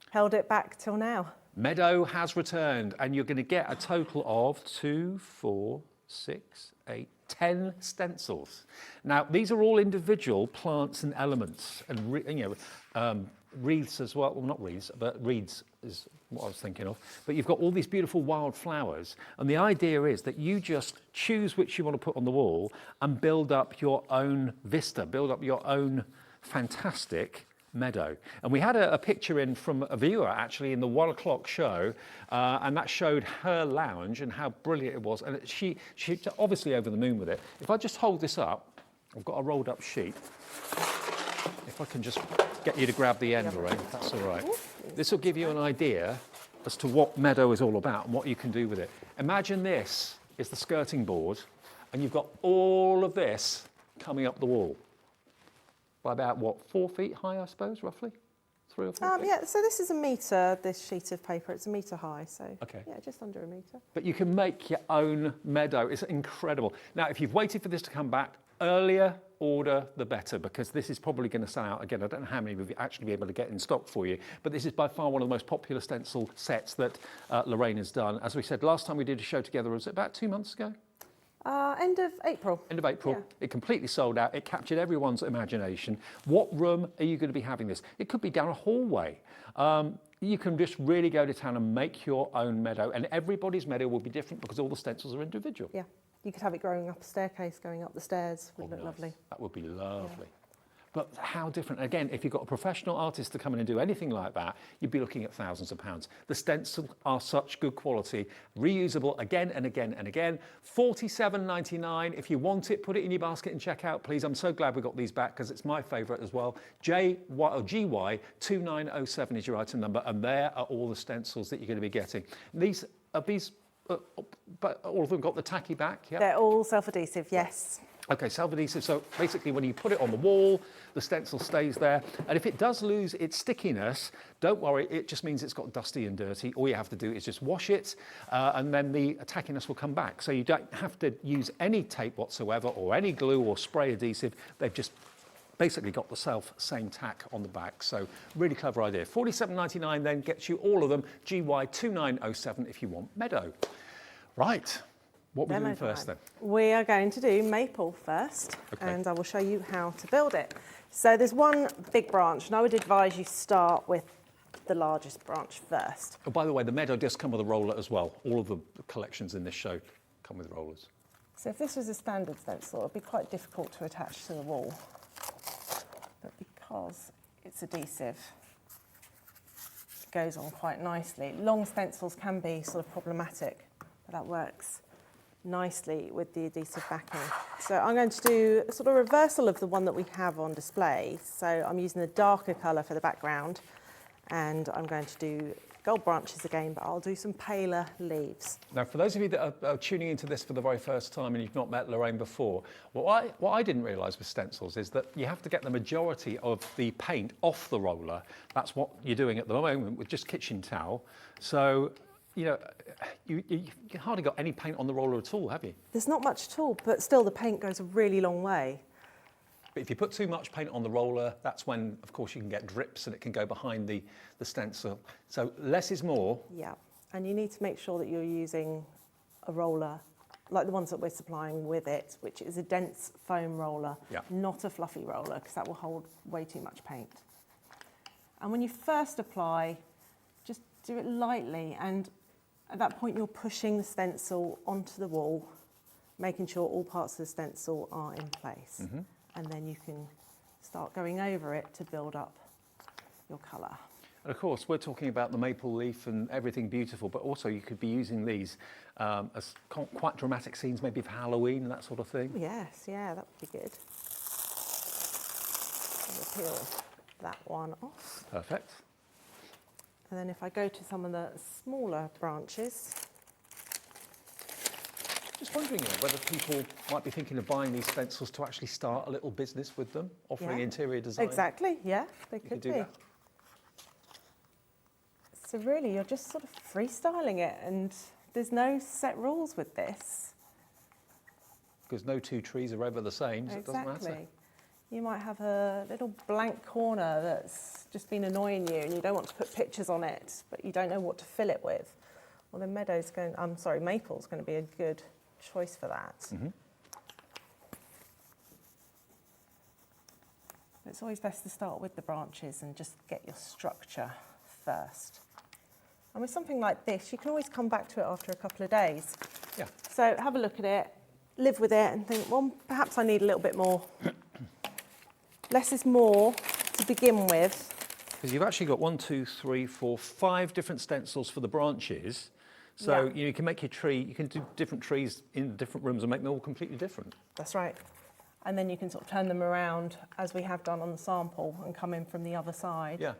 held it back till now. Meadow has returned, and you're going to get a total of 2, 4, 6, 8, 10 stencils. Now, these are all individual plants and elements, and wreaths as well. Well, not wreaths, but reeds is what I was thinking of. But you've got all these beautiful wild flowers, and the idea is that you just choose which you want to put on the wall and build up your own vista, build up your own fantastic meadow. And we had a picture in from a viewer actually in the 1 o'clock show, and that showed her lounge and how brilliant it was. And she's obviously over the moon with it. If I just hold this up, I've got a rolled up sheet. If I can just get you to grab the end, Lorraine, if that's all right. This will give you an idea as to what Meadow is all about and what you can do with it. Imagine this is the skirting board, and you've got all of this coming up the wall. By about, what, 4 feet high, I suppose, roughly? 3 or 4 feet? Yeah, so this is a metre, this sheet of paper. It's a metre high, so Okay. yeah, just under a metre. But you can make your own meadow. It's incredible. Now, if you've waited for this to come back, earlier order the better, because this is probably going to sell out again. I don't know how many we'll actually be able to get in stock for you, but this is by far one of the most popular stencil sets that Lorraine has done. As we said, last time we did a show together, was it about 2 months ago? End of April. End of April. Yeah. It completely sold out. It captured everyone's imagination. What room are you going to be having this? It could be down a hallway. You can just really go to town and make your own meadow, and everybody's meadow will be different because all the stencils are individual. Yeah. You could have it growing up a staircase, going up the stairs. Would look nice. lovely. That would be lovely. But how different, again, if you've got a professional artist to come in and do anything like that, you'd be looking at thousands of pounds. The stencils are such good quality, reusable again and again and again. $47.99. If you want it, put it in your basket and check out, please. I'm so glad we got these back because it's my favourite as well. GY2907 is your item number, and there are all the stencils that you're going to be getting. But all of them got the tacky back, yeah? They're all self-adhesive, yes. Okay, self-adhesive, so basically when you put it on the wall, the stencil stays there. And if it does lose its stickiness, don't worry, it just means it's got dusty and dirty. All you have to do is just wash it, and then the tackiness will come back. So you don't have to use any tape whatsoever, or any glue or spray adhesive. They've just basically got the same tack on the back. So really clever idea. $47.99 then gets you all of them. GY2907 if you want Meadow. Right. What are we doing first then? We are going to do maple first, and I will show you how to build it. So there's one big branch, and I would advise you start with the largest branch first. Oh, by the way, the Meadow does come with a roller as well. All of the collections in this show come with rollers. So if this was a standard stencil, it would be quite difficult to attach to the wall. But because it's adhesive, it goes on quite nicely. Long stencils can be sort of problematic, but that works nicely with the adhesive backing. So I'm going to do a sort of reversal of the one that we have on display. So I'm using a darker colour for the background, and I'm going to do gold branches again, but I'll do some paler leaves. Now, for those of you that are tuning into this for the very first time and you've not met Lorraine before, what I didn't realise with stencils is that you have to get the majority of the paint off the roller. That's what you're doing at the moment with just kitchen towel. So, you know, you hardly got any paint on the roller at all, have you? There's not much at all, but still the paint goes a really long way. But if you put too much paint on the roller, that's when, of course, you can get drips and it can go behind the stencil. So less is more. Yeah, and you need to make sure that you're using a roller like the ones that we're supplying with it, which is a dense foam roller, not a fluffy roller, because that will hold way too much paint. And when you first apply, just do it lightly, and at that point you're pushing the stencil onto the wall, making sure all parts of the stencil are in place. Mm-hmm. And then you can start going over it to build up your colour. And of course, we're talking about the maple leaf and everything beautiful, but also you could be using these as quite dramatic scenes, maybe for Halloween and that sort of thing. Yes, yeah, that would be good. I'll peel that one off. Perfect. And then if I go to some of the smaller branches. Just wondering, whether people might be thinking of buying these stencils to actually start a little business with them, offering interior design. Exactly, yeah, they could do be. that. So really, you're just sort of freestyling it, and there's no set rules with this. Because no two trees are ever the same, so it doesn't matter. You might have a little blank corner that's just been annoying you, and you don't want to put pictures on it, but you don't know what to fill it with. Well, then maple's going to be a good choice for that. Mm-hmm. It's always best to start with the branches and just get your structure first. And with something like this, you can always come back to it after a couple of days. Yeah. So have a look at it, live with it, and think, well, perhaps I need a little bit more. Less is more to begin with. Because you've actually got 1, 2, 3, 4, 5 different stencils for the branches. So you can make your tree, you can do different trees in different rooms and make them all completely different. That's right. And then you can sort of turn them around, as we have done on the sample, and come in from the other side. Yeah.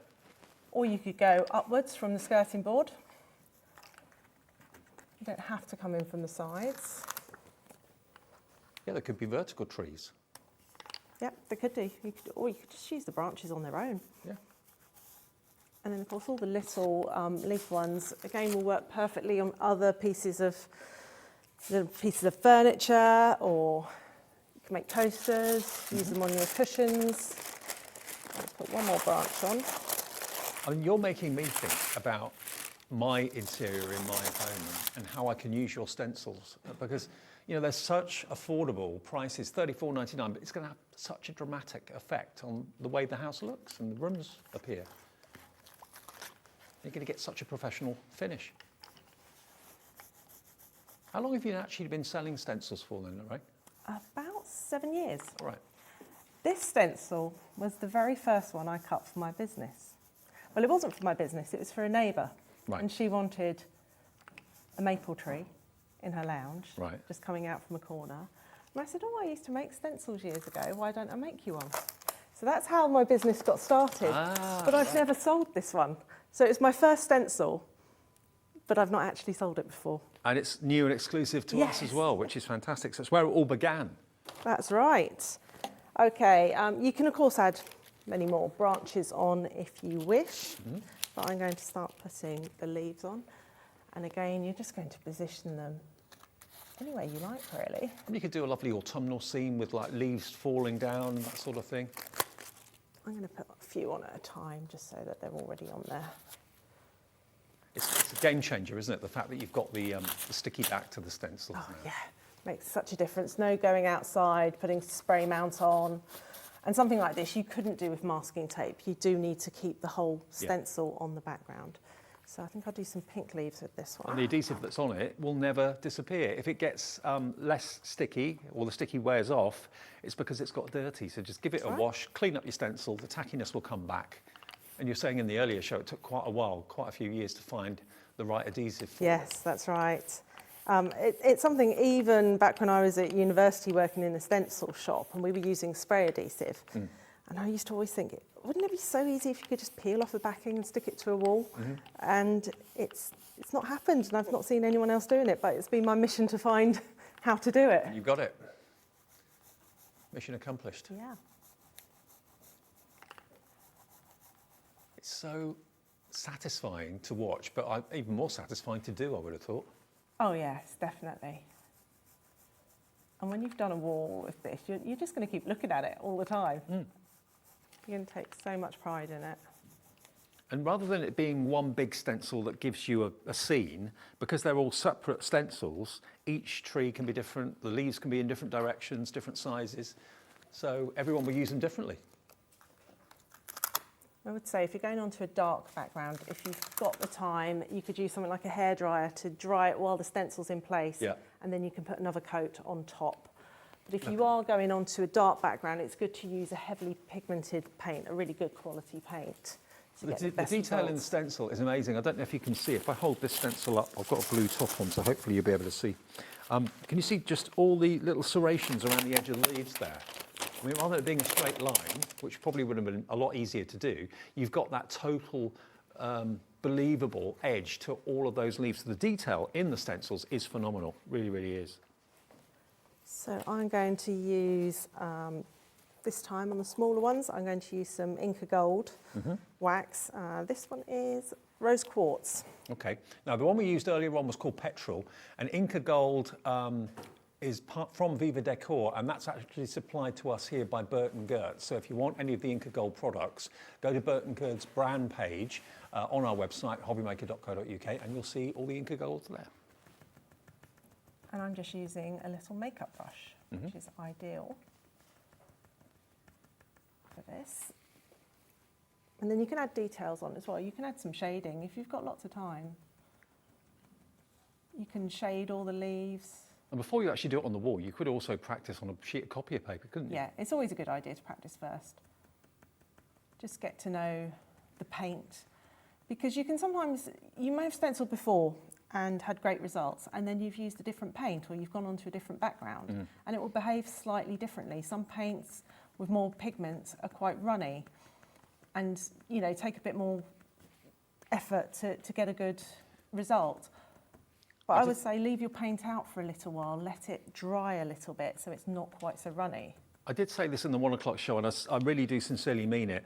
Or you could go upwards from the skirting board. You don't have to come in from the sides. Yeah, there could be vertical trees. Yep, they could do. Or you could just use the branches on their own. Yeah. And then, of course, all the little leaf ones, again, will work perfectly on other pieces of furniture, or you can make toasters, use them on your cushions. I'll put one more branch on. I mean, you're making me think about my interior in my home and how I can use your stencils, because there's such affordable prices, $34.99, but it's going to have such a dramatic effect on the way the house looks and the rooms appear. You're going to get such a professional finish. How long have you actually been selling stencils for then, Lorraine? About 7 years. All right. This stencil was the very first one I cut for my business. Well, it wasn't for my business, it was for a neighbour. Right. And she wanted a maple tree in her lounge, Right. just coming out from a corner. And I said, oh, I used to make stencils years ago, why don't I make you one? So that's how my business got started. But I've never sold this one. So it's my first stencil, but I've not actually sold it before. And it's new and exclusive to us as well, which is fantastic. So it's where it all began. That's right. Okay, you can of course add many more branches on if you wish, but I'm going to start putting the leaves on. And again, you're just going to position them any way you like, really. And you could do a lovely autumnal scene with like leaves falling down, that sort of thing. I'm going to put a few on at a time, just so that they're already on there. It's a game changer, isn't it? The fact that you've got the sticky back to the stencils Oh, now. yeah, makes such a difference. No going outside, putting spray mount on. And something like this you couldn't do with masking tape. You do need to keep the whole stencil on the background. So I think I'll do some pink leaves with this one. And the adhesive that's on it will never disappear. If it gets less sticky or the sticky wears off, it's because it's got dirty. So just give it a wash, clean up your stencil, the tackiness will come back. And you're saying in the earlier show it took quite a while, quite a few years to find the right adhesive for Yes, that's right. It's something even back when I was at university working in a stencil shop and we were using spray adhesive. And I used to always think, wouldn't it be so easy if you could just peel off the backing and stick it to a wall? And it's not happened, and I've not seen anyone else doing it, but it's been my mission to find how to do it. You've got it. Mission accomplished. Yeah. It's so satisfying to watch, but even more satisfying to do, I would have thought. Oh yes, definitely. And when you've done a wall with this, you're just going to keep looking at it all the time. You're going to take so much pride in it. And rather than it being one big stencil that gives you a scene, because they're all separate stencils, each tree can be different, the leaves can be in different directions, different sizes, so everyone will use them differently. I would say if you're going onto a dark background, if you've got the time, you could use something like a hairdryer to dry it while the stencil's in place, and then you can put another coat on top. But if you are going onto a dark background, it's good to use a heavily pigmented paint, a really good quality paint. The detail in the stencil is amazing. I don't know if you can see. If I hold this stencil up, I've got a blue top on, so hopefully you'll be able to see. Can you see just all the little serrations around the edge of the leaves there? I mean, rather than it being a straight line, which probably would have been a lot easier to do, you've got that total believable edge to all of those leaves. So the detail in the stencils is phenomenal, really, really is. So I'm going to use, this time on the smaller ones, I'm going to use some Inca Gold wax. This one is rose quartz. Okay. Now, the one we used earlier on was called Petrol, and Inca Gold is from Viva Decor, and that's actually supplied to us here by Burton Gertz. So if you want any of the Inca Gold products, go to Burton Gertz brand page on our website, hobbymaker.co.uk, and you'll see all the Inca Golds there. And I'm just using a little makeup brush, which is ideal for this. And then you can add details on as well. You can add some shading if you've got lots of time. You can shade all the leaves. And before you actually do it on the wall, you could also practice on a sheet of copy paper, couldn't you? Yeah, it's always a good idea to practice first. Just get to know the paint. Because you can sometimes, you may have stenciled before and had great results, and then you've used a different paint or you've gone onto a different background, and it will behave slightly differently. Some paints with more pigment are quite runny and, you know, take a bit more effort to get a good result. But I would say leave your paint out for a little while, let it dry a little bit so it's not quite so runny. I did say this in the 1 o'clock show, and I really do sincerely mean it.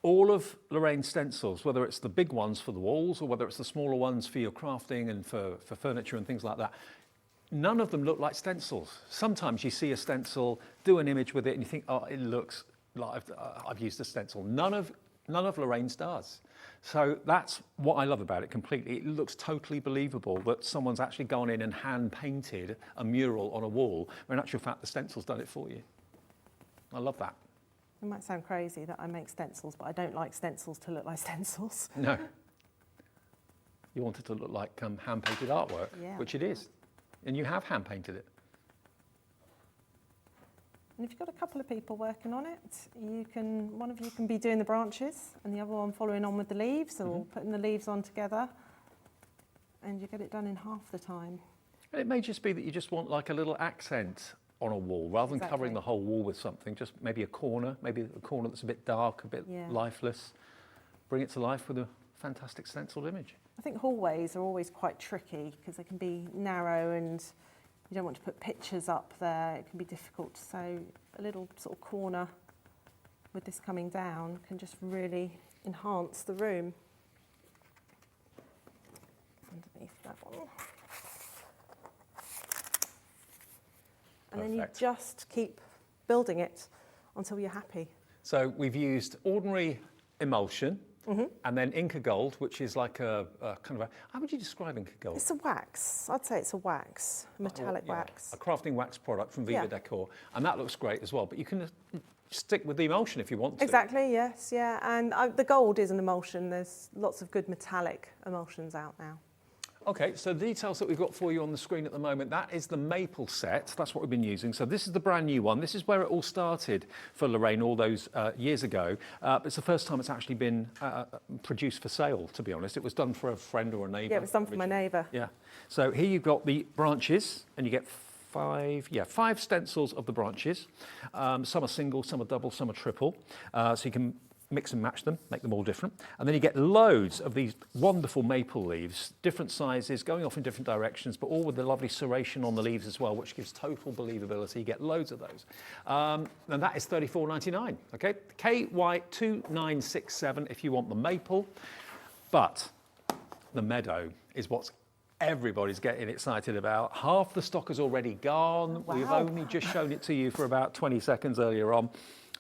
All of Lorraine's stencils, whether it's the big ones for the walls or whether it's the smaller ones for your crafting and for furniture and things like that, none of them look like stencils. Sometimes you see a stencil, do an image with it, and you think, oh, it looks like I've used a stencil. None of Lorraine's does. So that's what I love about it completely. It looks totally believable that someone's actually gone in and hand painted a mural on a wall, when in actual fact the stencil's done it for you. I love that. It might sound crazy that I make stencils, but I don't like stencils to look like stencils. No. You want it to look like hand-painted artwork, Yeah. which it is. And you have hand painted it. And if you've got a couple of people working on it, one of you can be doing the branches and the other one following on with the leaves, or putting the leaves on together, and you get it done in half the time. And it may just be that you just want like a little accent on a wall, rather than covering the whole wall with something, just maybe a corner that's a bit dark, a bit lifeless. Bring it to life with a fantastic stenciled image. I think hallways are always quite tricky because they can be narrow and you don't want to put pictures up there. It can be difficult. So a little sort of corner with this coming down can just really enhance the room. Underneath that one. And then you just keep building it until you're happy. So we've used ordinary emulsion, and then Inca Gold, which is like a kind of a, how would you describe Inca Gold? It's a wax. I'd say it's a wax, a metallic wax. A crafting wax product from Viva Decor, and that looks great as well. But you can stick with the emulsion if you want to. Exactly, yes, yeah. And the gold is an emulsion. There's lots of good metallic emulsions out now. Okay, so the details that we've got for you on the screen at the moment, that is the maple set. That's what we've been using. So this is the brand new one. This is where it all started for Lorraine all those years ago. It's the first time it's actually been produced for sale, to be honest. It was done for a friend or a neighbour. Yeah, it was done for my neighbour. Yeah. So here you've got the branches, and you get five stencils of the branches. Some are single, some are double, some are triple. So you can mix and match them, make them all different. And then you get loads of these wonderful maple leaves, different sizes, going off in different directions, but all with the lovely serration on the leaves as well, which gives total believability. You get loads of those. And that is $34.99, okay? KY2967 if you want the maple. But the meadow is what's everybody's getting excited about. Half the stock is already gone. Wow. We've only just shown it to you for about 20 seconds earlier on.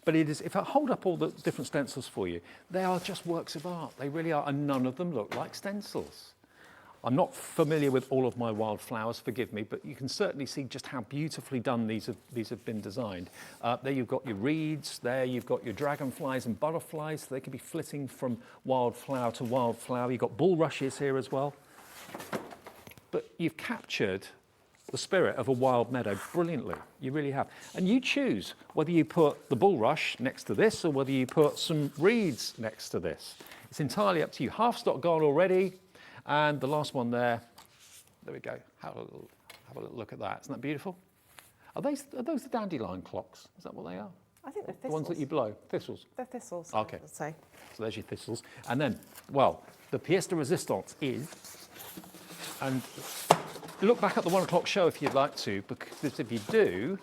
But it is, if I hold up all the different stencils for you, they are just works of art. They really are, and none of them look like stencils. I'm not familiar with all of my wildflowers, forgive me, but you can certainly see just how beautifully done these have been designed. There you've got your reeds, there you've got your dragonflies and butterflies. They can be flitting from wildflower to wildflower. You've got bulrushes here as well. But you've captured the spirit of a wild meadow brilliantly. You really have. And you choose whether you put the bulrush next to this or whether you put some reeds next to this. It's entirely up to you. Half stock gone already, and the last one there we go. Have a little look at that. Isn't that beautiful? Are those the dandelion clocks? Is that what they are? I think they're thistles. The ones that you blow? Thistles? They're thistles, okay. I would say. So there's your thistles. And then, well, the pièce de résistance is, and look back at the 1 o'clock show if you'd like to, because if you do,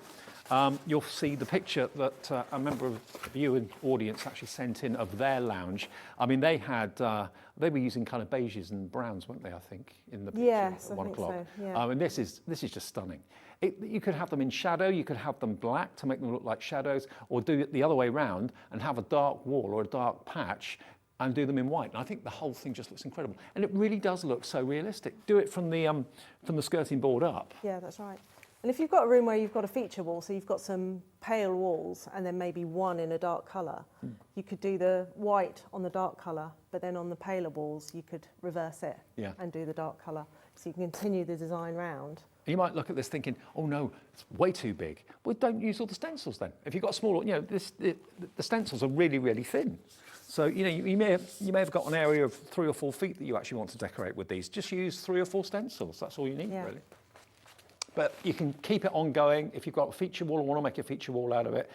you'll see the picture that a member of the viewing audience actually sent in of their lounge. I mean, they were using kind of beiges and browns, weren't they, I think, in the picture yes, at 1 o'clock. So, yeah. And this is just stunning. You could have them in shadow, you could have them black to make them look like shadows, or do it the other way round and have a dark wall or a dark patch and do them in white. And I think the whole thing just looks incredible. And it really does look so realistic. Do it from the skirting board up. Yeah, that's right. And if you've got a room where you've got a feature wall, so you've got some pale walls and then maybe one in a dark colour, you could do the white on the dark colour, but then on the paler walls you could reverse it and do the dark colour. So you can continue the design round. You might look at this thinking, oh no, it's way too big. Well, don't use all the stencils then. If you've got a smaller, the stencils are really, really thin. So, you may have got an area of 3 or 4 feet that you actually want to decorate with these. Just use 3 or 4 stencils. That's all you need, really. But you can keep it ongoing. If you've got a feature wall or want to make a feature wall out of it,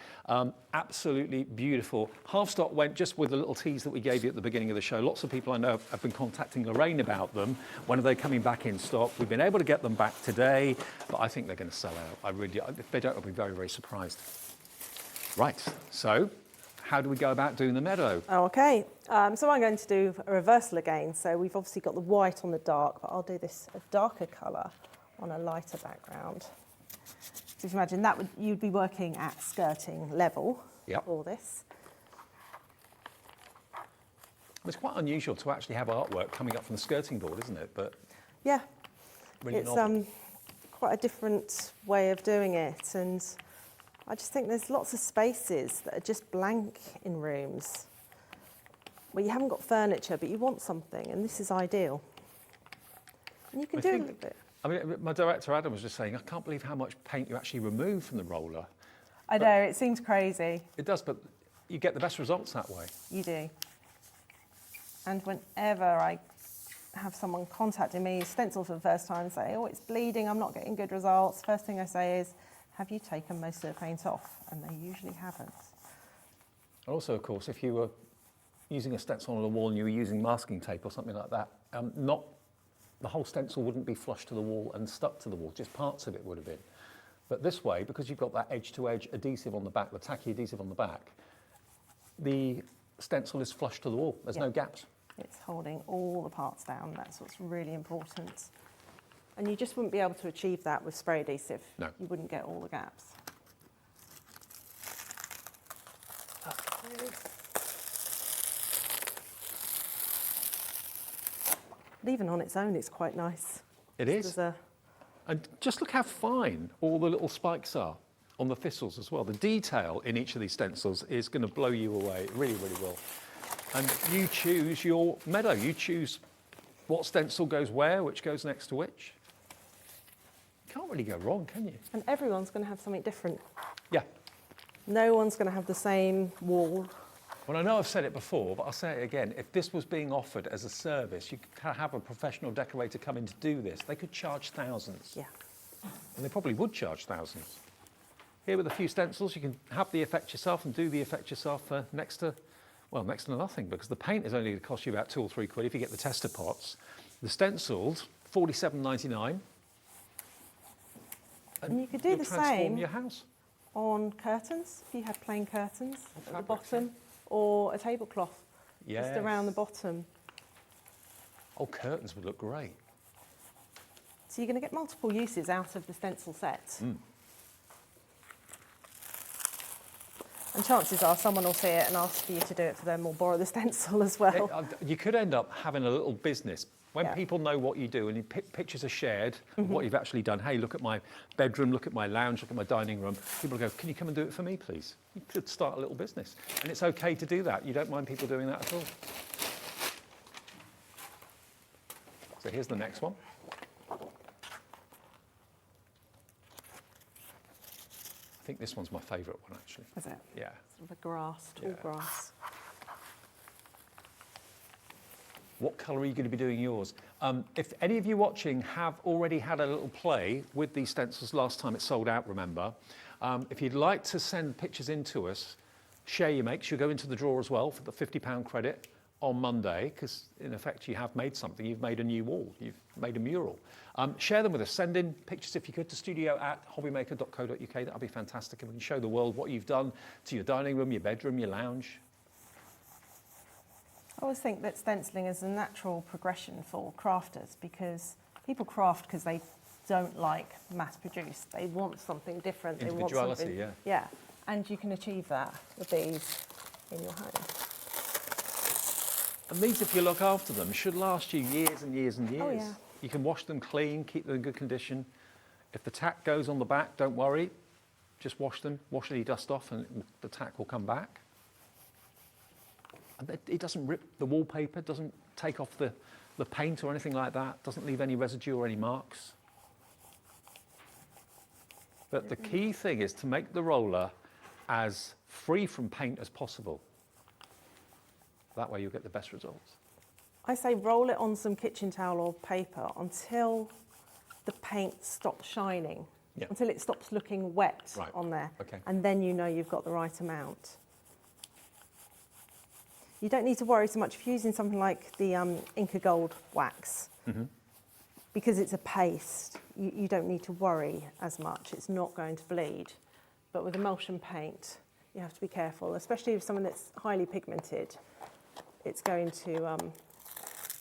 absolutely beautiful. Half stock went just with the little tease that we gave you at the beginning of the show. Lots of people I know have been contacting Lorraine about them. When are they coming back in stock? We've been able to get them back today, but I think they're going to sell out. If they don't, I'll be very, very surprised. Right, so how do we go about doing the meadow? Okay, so I'm going to do a reversal again. So we've obviously got the white on the dark, but I'll do this a darker colour on a lighter background. So if you imagine that you'd be working at skirting level for this. It's quite unusual to actually have artwork coming up from the skirting board, isn't it? But yeah, really it's quite a different way of doing it, and I just think there's lots of spaces that are just blank in rooms where you haven't got furniture, but you want something, and this is ideal. And you can do a little bit. I mean, my director Adam was just saying, I can't believe how much paint you actually remove from the roller. I know, it seems crazy. It does, but you get the best results that way. You do. And whenever I have someone contacting me, stencil for the first time, and say, oh, it's bleeding, I'm not getting good results, first thing I say is, have you taken most of the paint off? And they usually haven't. Also, of course, if you were using a stencil on a wall and you were using masking tape or something like that, the whole stencil wouldn't be flush to the wall and stuck to the wall, just parts of it would have been. But this way, because you've got that edge-to-edge adhesive on the back, the tacky adhesive on the back, the stencil is flush to the wall. There's no gaps. It's holding all the parts down. That's what's really important. And you just wouldn't be able to achieve that with spray adhesive. No. You wouldn't get all the gaps. But even on its own, it's quite nice. It is. And just look how fine all the little spikes are on the thistles as well. The detail in each of these stencils is going to blow you away. It really, really will. And you choose your meadow. You choose what stencil goes where, which goes next to which. You can't really go wrong, can you? And everyone's going to have something different. Yeah. No one's going to have the same wall. Well, I know I've said it before, but I'll say it again. If this was being offered as a service, you could have a professional decorator come in to do this. They could charge thousands. Yeah. And they probably would charge thousands. Here with a few stencils, you can have the effect yourself and do the effect yourself for next to nothing, because the paint is only going to cost you about £2 or £3 if you get the tester pots. The stencils, £47.99. And you could do the same your house. on curtains, if you had plain curtains at the bottom, or a tablecloth just around the bottom. Oh, curtains would look great. So you're going to get multiple uses out of the stencil set. Mm. And chances are someone will see it and ask for you to do it for them or borrow the stencil as well. You could end up having a little business. When people know what you do and pictures are shared of what you've actually done, hey, look at my bedroom, look at my lounge, look at my dining room, people go, can you come and do it for me, please? You could start a little business. And it's okay to do that. You don't mind people doing that at all. So here's the next one. I think this one's my favourite one, actually. Is it? Yeah. Sort of a grass, tall grass. What colour are you going to be doing yours? If any of you watching have already had a little play with these stencils last time it sold out, remember, if you'd like to send pictures in to us, share your makes. You'll go into the draw as well for the £50 credit on Monday, because in effect you have made something. You've made a new wall. You've made a mural. Share them with us. Send in pictures if you could to studio@hobbymaker.co.uk. That would be fantastic. And we can show the world what you've done to your dining room, your bedroom, your lounge. I always think that stenciling is a natural progression for crafters, because people craft because they don't like mass-produced. They want something different. They want something, yeah. And you can achieve that with these in your home. And these, if you look after them, should last you years and years and years. Oh, yeah. You can wash them clean, keep them in good condition. If the tack goes on the back, don't worry. Just wash them, wash any dust off, and the tack will come back. And it doesn't rip the wallpaper, doesn't take off the paint or anything like that, doesn't leave any residue or any marks. But the key thing is to make the roller as free from paint as possible. That way you'll get the best results. I say roll it on some kitchen towel or paper until the paint stops shining, until it stops looking wet on there. Okay. And then you know you've got the right amount. You don't need to worry so much if you're using something like the Inca Gold wax, because it's a paste. You don't need to worry as much. It's not going to bleed. But with emulsion paint, you have to be careful, especially with something that's highly pigmented. It's going to...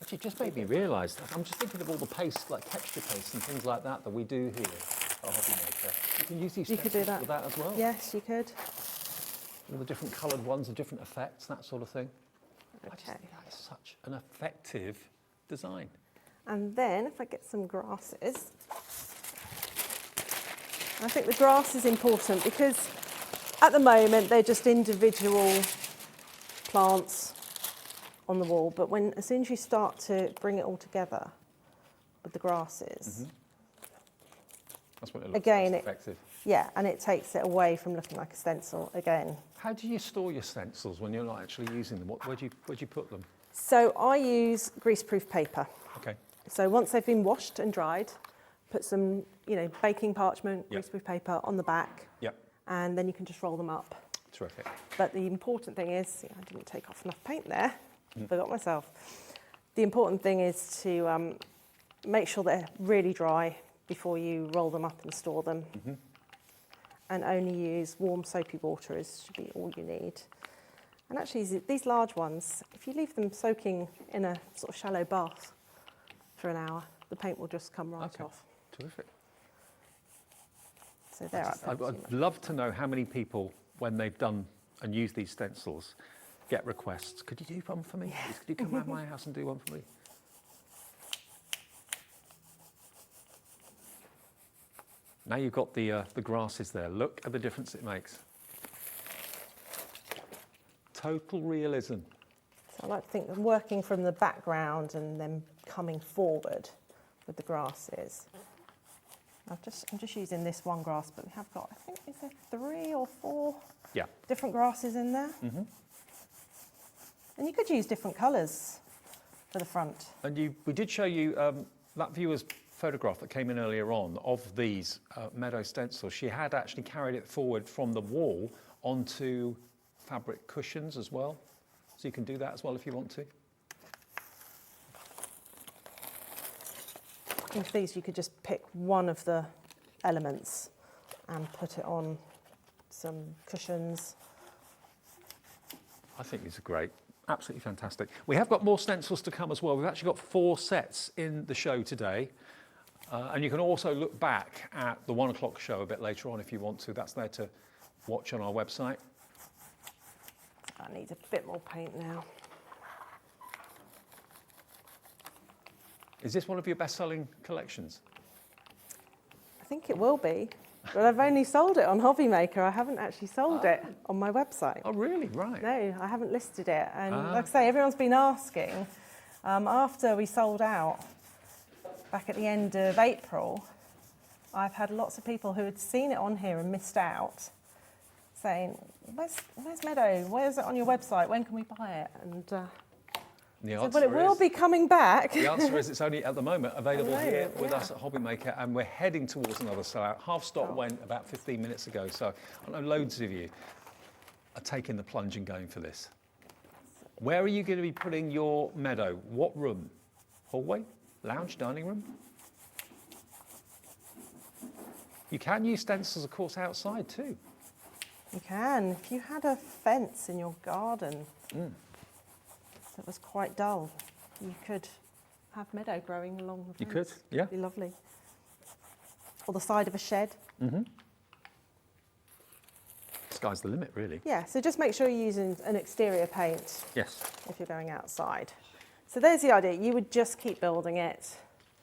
Actually, it just made me realise that I'm just thinking of all the paste, like texture paste and things like that we do here at Hobby Maker. You can use these stencils with that as well. Yes, you could. All the different coloured ones, the different effects, that sort of thing. Okay. I just think that is such an effective design. And then if I get some grasses, I think the grass is important because at the moment they're just individual plants on the wall, but as soon as you start to bring it all together with the grasses, That's what it looks again, most effective. Yeah, and it takes it away from looking like a stencil again. How do you store your stencils when you're not actually using them? Where do you put them? So I use greaseproof paper. Okay. So once they've been washed and dried, put some, baking parchment, Yep. greaseproof paper on the back, Yep. and then you can just roll them up. Terrific. But the important thing is, I didn't take off enough paint there, forgot myself. The important thing is to make sure they're really dry before you roll them up and store them. And only use warm soapy water should be all you need. And actually these large ones, if you leave them soaking in a sort of shallow bath for an hour, the paint will just come right off. Terrific. So they're I'd love to know how many people, when they've done and used these stencils, get requests. Could you do one for me? Could you come around my house and do one for me? Now you've got the grasses there. Look at the difference it makes. Total realism. So I like to think of working from the background and then coming forward with the grasses. I'm just using this one grass, but we have got, I think, is there 3 or 4 different grasses in there? And you could use different colours for the front. And we did show you that viewer's photograph that came in earlier on of these meadow stencils. She had actually carried it forward from the wall onto fabric cushions as well. So you can do that as well if you want to. With these, you could just pick one of the elements and put it on some cushions. I think these are great. Absolutely fantastic. We have got more stencils to come as well. We've actually got 4 sets in the show today. And you can also look back at the 1 o'clock show a bit later on if you want to. That's there to watch on our website. I need a bit more paint now. Is this one of your best-selling collections? I think it will be, but I've only sold it on Hobby Maker. I haven't actually sold it on my website. Oh, really? Right. No, I haven't listed it. And like I say, everyone's been asking. After we sold out back at the end of April, I've had lots of people who had seen it on here and missed out, saying, where's Meadow? Where's it on your website? When can we buy it? And The so, but it will be coming back. The answer is it's only at the moment available here with us at Hobby Maker, and we're heading towards another sellout. Half stock went about 15 minutes ago, so I know loads of you are taking the plunge and going for this. Where are you going to be putting your meadow? What room? Hallway? Lounge? Dining room? You can use stencils, of course, outside too. You can. If you had a fence in your garden that was quite dull, you could have meadow growing along the fence. You could, yeah. It'd be lovely. Or the side of a shed. Sky's the limit, really. Yeah, so just make sure you're using an exterior paint Yes. if you're going outside. So there's the idea. You would just keep building it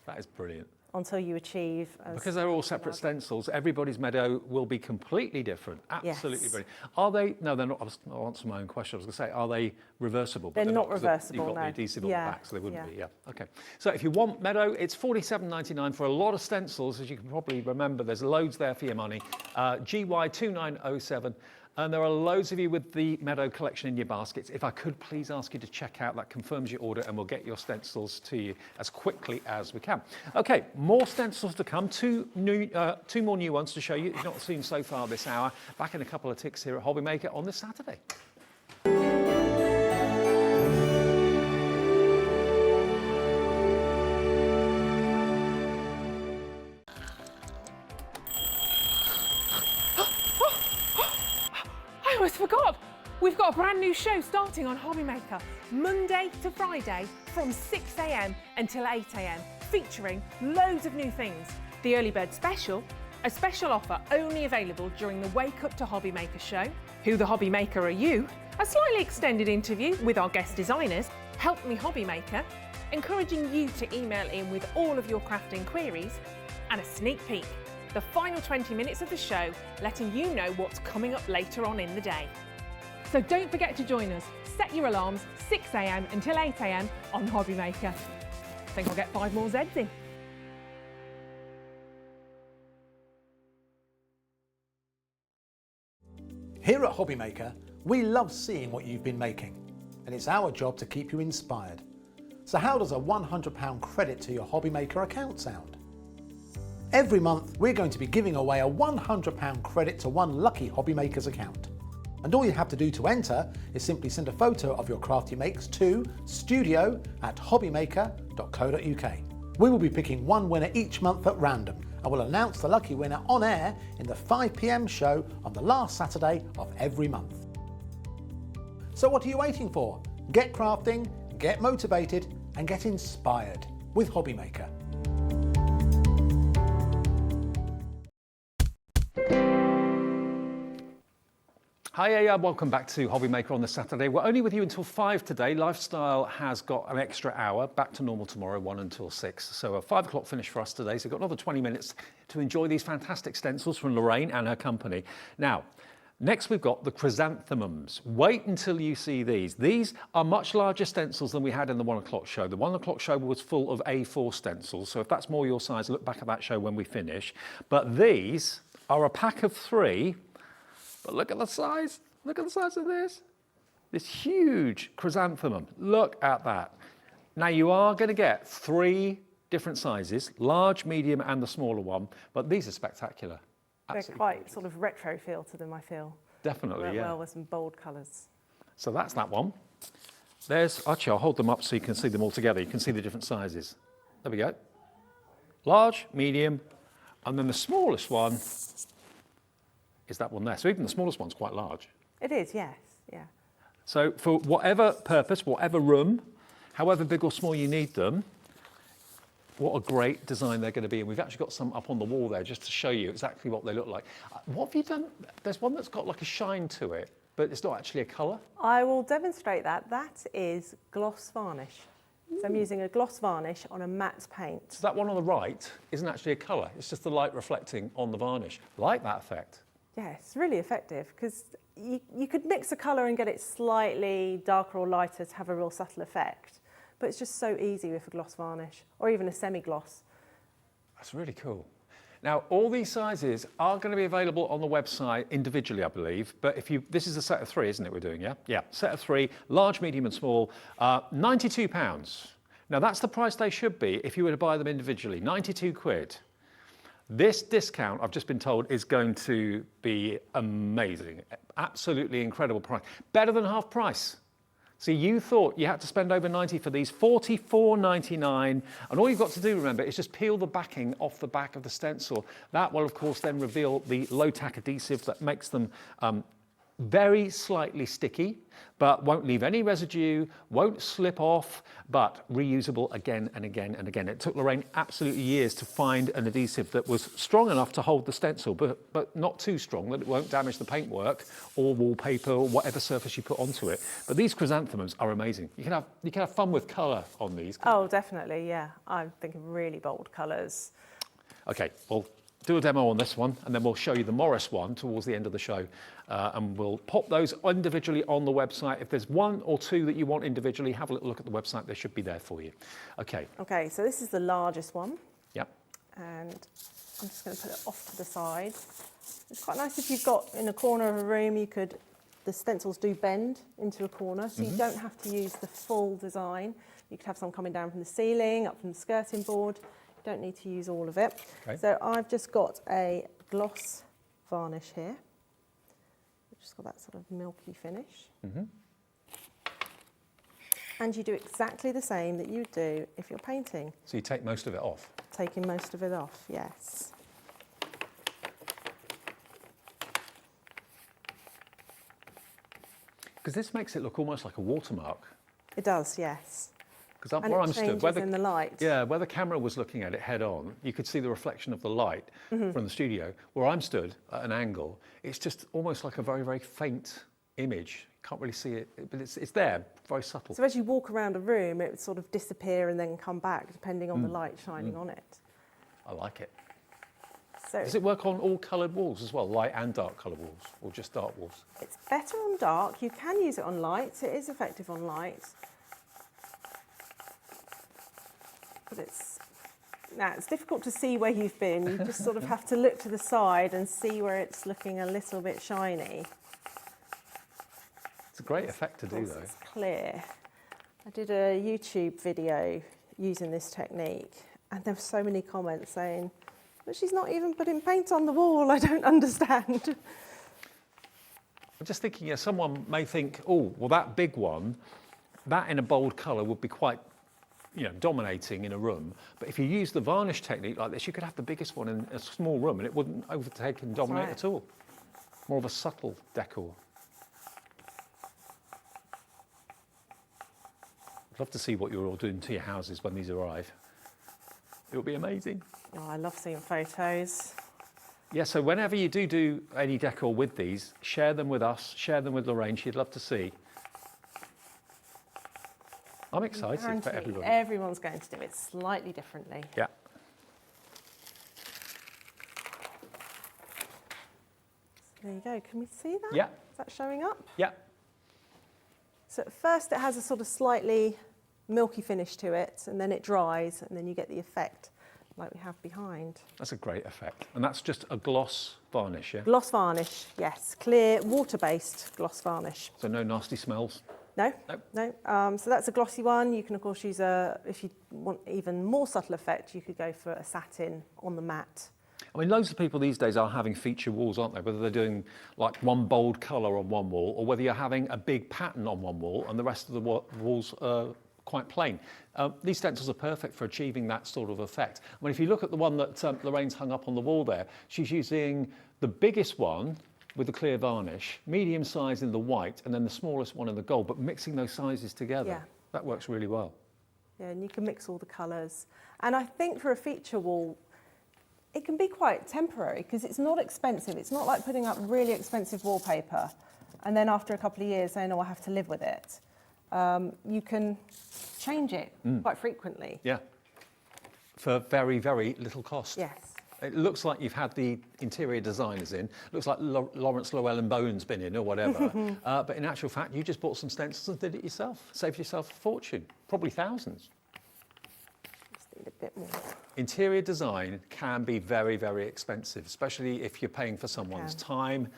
That is brilliant. until you achieve. Because they're all separate stencils, everybody's meadow will be completely different. Absolutely Yes. brilliant. Are they? No, they're not. I'll answer my own question. I was going to say, are they reversible? But They're not 'cause reversible, You've got no. the adhesive on Yeah, the back, so they wouldn't yeah. be. Yeah. Okay. So if you want meadow, it's $47.99 for a lot of stencils. As you can probably remember, there's loads there for your money. GY2907. And there are loads of you with the Meadow collection in your baskets. If I could please ask you to check out, that confirms your order, and we'll get your stencils to you as quickly as we can. Okay, more stencils to come. Two more new ones to show you. You've not seen so far this hour. Back in a couple of ticks here at Hobby Maker on this Saturday. I almost forgot. We've got a brand new show starting on Hobby Maker, Monday to Friday from 6 a.m. until 8 a.m, featuring loads of new things. The Early Bird Special, a special offer only available during the Wake Up to Hobby Maker show. Who the Hobby Maker Are You? A slightly extended interview with our guest designers, Help Me Hobby Maker, encouraging you to email in with all of your crafting queries, and a sneak peek. The final 20 minutes of the show, letting you know what's coming up later on in the day. So don't forget to join us. Set your alarms 6 a.m. until 8 a.m. on Hobby Maker. I think I'll get 5 more Zs in. Here at Hobbymaker, we love seeing what you've been making, and it's our job to keep you inspired. So how does a £100 credit to your Hobbymaker account sound? Every month, we're going to be giving away a £100 credit to one lucky Hobbymaker's account. And all you have to do to enter is simply send a photo of your craft you makes to studio@hobbymaker.co.uk. We will be picking one winner each month at random, and we'll announce the lucky winner on air in the 5 p.m. show on the last Saturday of every month. So what are you waiting for? Get crafting, get motivated, and get inspired with Hobbymaker. Hi, welcome back to Hobbymaker on the Saturday. We're only with you until 5 today. Lifestyle has got an extra hour, back to normal tomorrow, 1 until 6. So a 5 o'clock finish for us today. So we've got another 20 minutes to enjoy these fantastic stencils from Lorraine and her company. Now, next we've got the chrysanthemums. Wait until you see these. These are much larger stencils than we had in the 1 o'clock show. The 1 o'clock show was full of A4 stencils. So if that's more your size, look back at that show when we finish. But these are a pack of 3. But look at the size. Look at the size of this. This huge chrysanthemum. Look at that. Now you are going to get 3 different sizes, large, medium, and the smaller one. But these are spectacular. They're Absolutely quite sort of retro feel to them, I feel. Definitely, yeah. Well, with some bold colours. So that's that one. There's, actually, I'll hold them up so you can see them all together. You can see the different sizes. There we go. Large, medium, and then the smallest one is that one there. So even the smallest one's quite large. It is, yes, yeah. So for whatever purpose, whatever room, however big or small you need them, what a great design they're going to be. And we've actually got some up on the wall there just to show you exactly what they look like. What have you done? There's one that's got like a shine to it, but it's not actually a colour. I will demonstrate that. That is gloss varnish. So I'm using a gloss varnish on a matte paint. So that one on the right isn't actually a colour. It's just the light reflecting on the varnish. Like that effect. Yeah, it's really effective because you could mix a colour and get it slightly darker or lighter to have a real subtle effect. But it's just so easy with a gloss varnish or even a semi-gloss. That's really cool. Now, all these sizes are going to be available on the website individually, I believe. But if you, this is a set of 3, isn't it, we're doing, yeah? Yeah, set of 3, large, medium and small, £92. Now, that's the price they should be if you were to buy them individually, 92 quid. This discount, I've just been told, is going to be amazing. Absolutely incredible price. Better than half price. So you thought you had to spend over 90 for these, $44.99. And all you've got to do, remember, is just peel the backing off the back of the stencil. That will, of course, then reveal the low-tack adhesive that makes them very slightly sticky, but won't leave any residue, won't slip off, but reusable again and again and again. It took Lorraine absolutely years to find an adhesive that was strong enough to hold the stencil, but not too strong that it won't damage the paintwork or wallpaper or whatever surface you put onto it. But these chrysanthemums are amazing. You can have fun with colour on these. Oh, definitely, yeah. I'm thinking really bold colours. Okay, well, do a demo on this one, and then we'll show you the Morris one towards the end of the show. And we'll pop those individually on the website. If there's 1 or 2 that you want individually, have a little look at the website. They should be there for you. Okay. Okay, so this is the largest one. Yep. And I'm just going to put it off to the side. It's quite nice if you've got in a corner of a room, the stencils do bend into a corner, so you don't have to use the full design. You could have some coming down from the ceiling, up from the skirting board. You don't need to use all of it. Okay. So I've just got a gloss varnish here. Just got that sort of milky finish. And you do exactly the same that you would do if you're painting. So you take most of it off? Taking most of it off, yes. Because this makes it look almost like a watermark. It does, yes. Because where I'm stood, in the light. Yeah, where the camera was looking at it head on, you could see the reflection of the light from the studio. Where I'm stood at an angle, it's just almost like a very, very faint image. Can't really see it, but it's there, very subtle. So as you walk around a room, it would sort of disappear and then come back, depending on the light shining on it. I like it. So does it work on all coloured walls as well, light and dark colour walls, or just dark walls? It's better on dark. You can use it on light. It is effective on light. But it's difficult to see where you've been. You just sort of have to look to the side and see where it's looking a little bit shiny. great effect to do, though. It's clear. I did a YouTube video using this technique, and there were so many comments saying, but she's not even putting paint on the wall, I don't understand. I'm just thinking, someone may think, oh, well, that big one, that in a bold colour would be quite, dominating in a room. But if you use the varnish technique like this, you could have the biggest one in a small room and it wouldn't overtake and dominate at all. More of a subtle decor. I'd love to see what you're all doing to your houses when these arrive. It'll be amazing. Oh, I love seeing photos. Yeah, so whenever you do any decor with these, share them with us, share them with Lorraine. She'd love to see. I'm excited for everybody. Everyone's going to do it slightly differently. Yeah. There you go. Can we see that? Yeah. Is that showing up? Yeah. So at first it has a sort of slightly milky finish to it, and then it dries, and then you get the effect like we have behind. That's a great effect. And that's just a gloss varnish, yeah? Gloss varnish, yes. Clear, water-based gloss varnish. So no nasty smells? No, Nope. no. So that's a glossy one. You can, of course, use if you want even more subtle effect, you could go for a satin on the mat. I mean, loads of people these days are having feature walls, aren't they? Whether they're doing like one bold colour on one wall, or whether you're having a big pattern on one wall and the rest of the walls are quite plain. These stencils are perfect for achieving that sort of effect. I mean, if you look at the one that Lorraine's hung up on the wall there, she's using the biggest one with the clear varnish, medium size in the white, and then the smallest one in the gold, but mixing those sizes together, Yeah. that works really well. Yeah, and you can mix all the colours. And I think for a feature wall, it can be quite temporary because it's not expensive. It's not like putting up really expensive wallpaper and then after a couple of years saying, oh, I have to live with it. You can change it quite frequently. Yeah, for very, very little cost. Yes. It looks like you've had the interior designers in. Looks like Lawrence Llewellyn-Bowen's been in or whatever. But in actual fact, you just bought some stencils and did it yourself. Saved yourself a fortune, probably thousands. Just need a bit more. Interior design can be very, very expensive, especially if you're paying for someone's time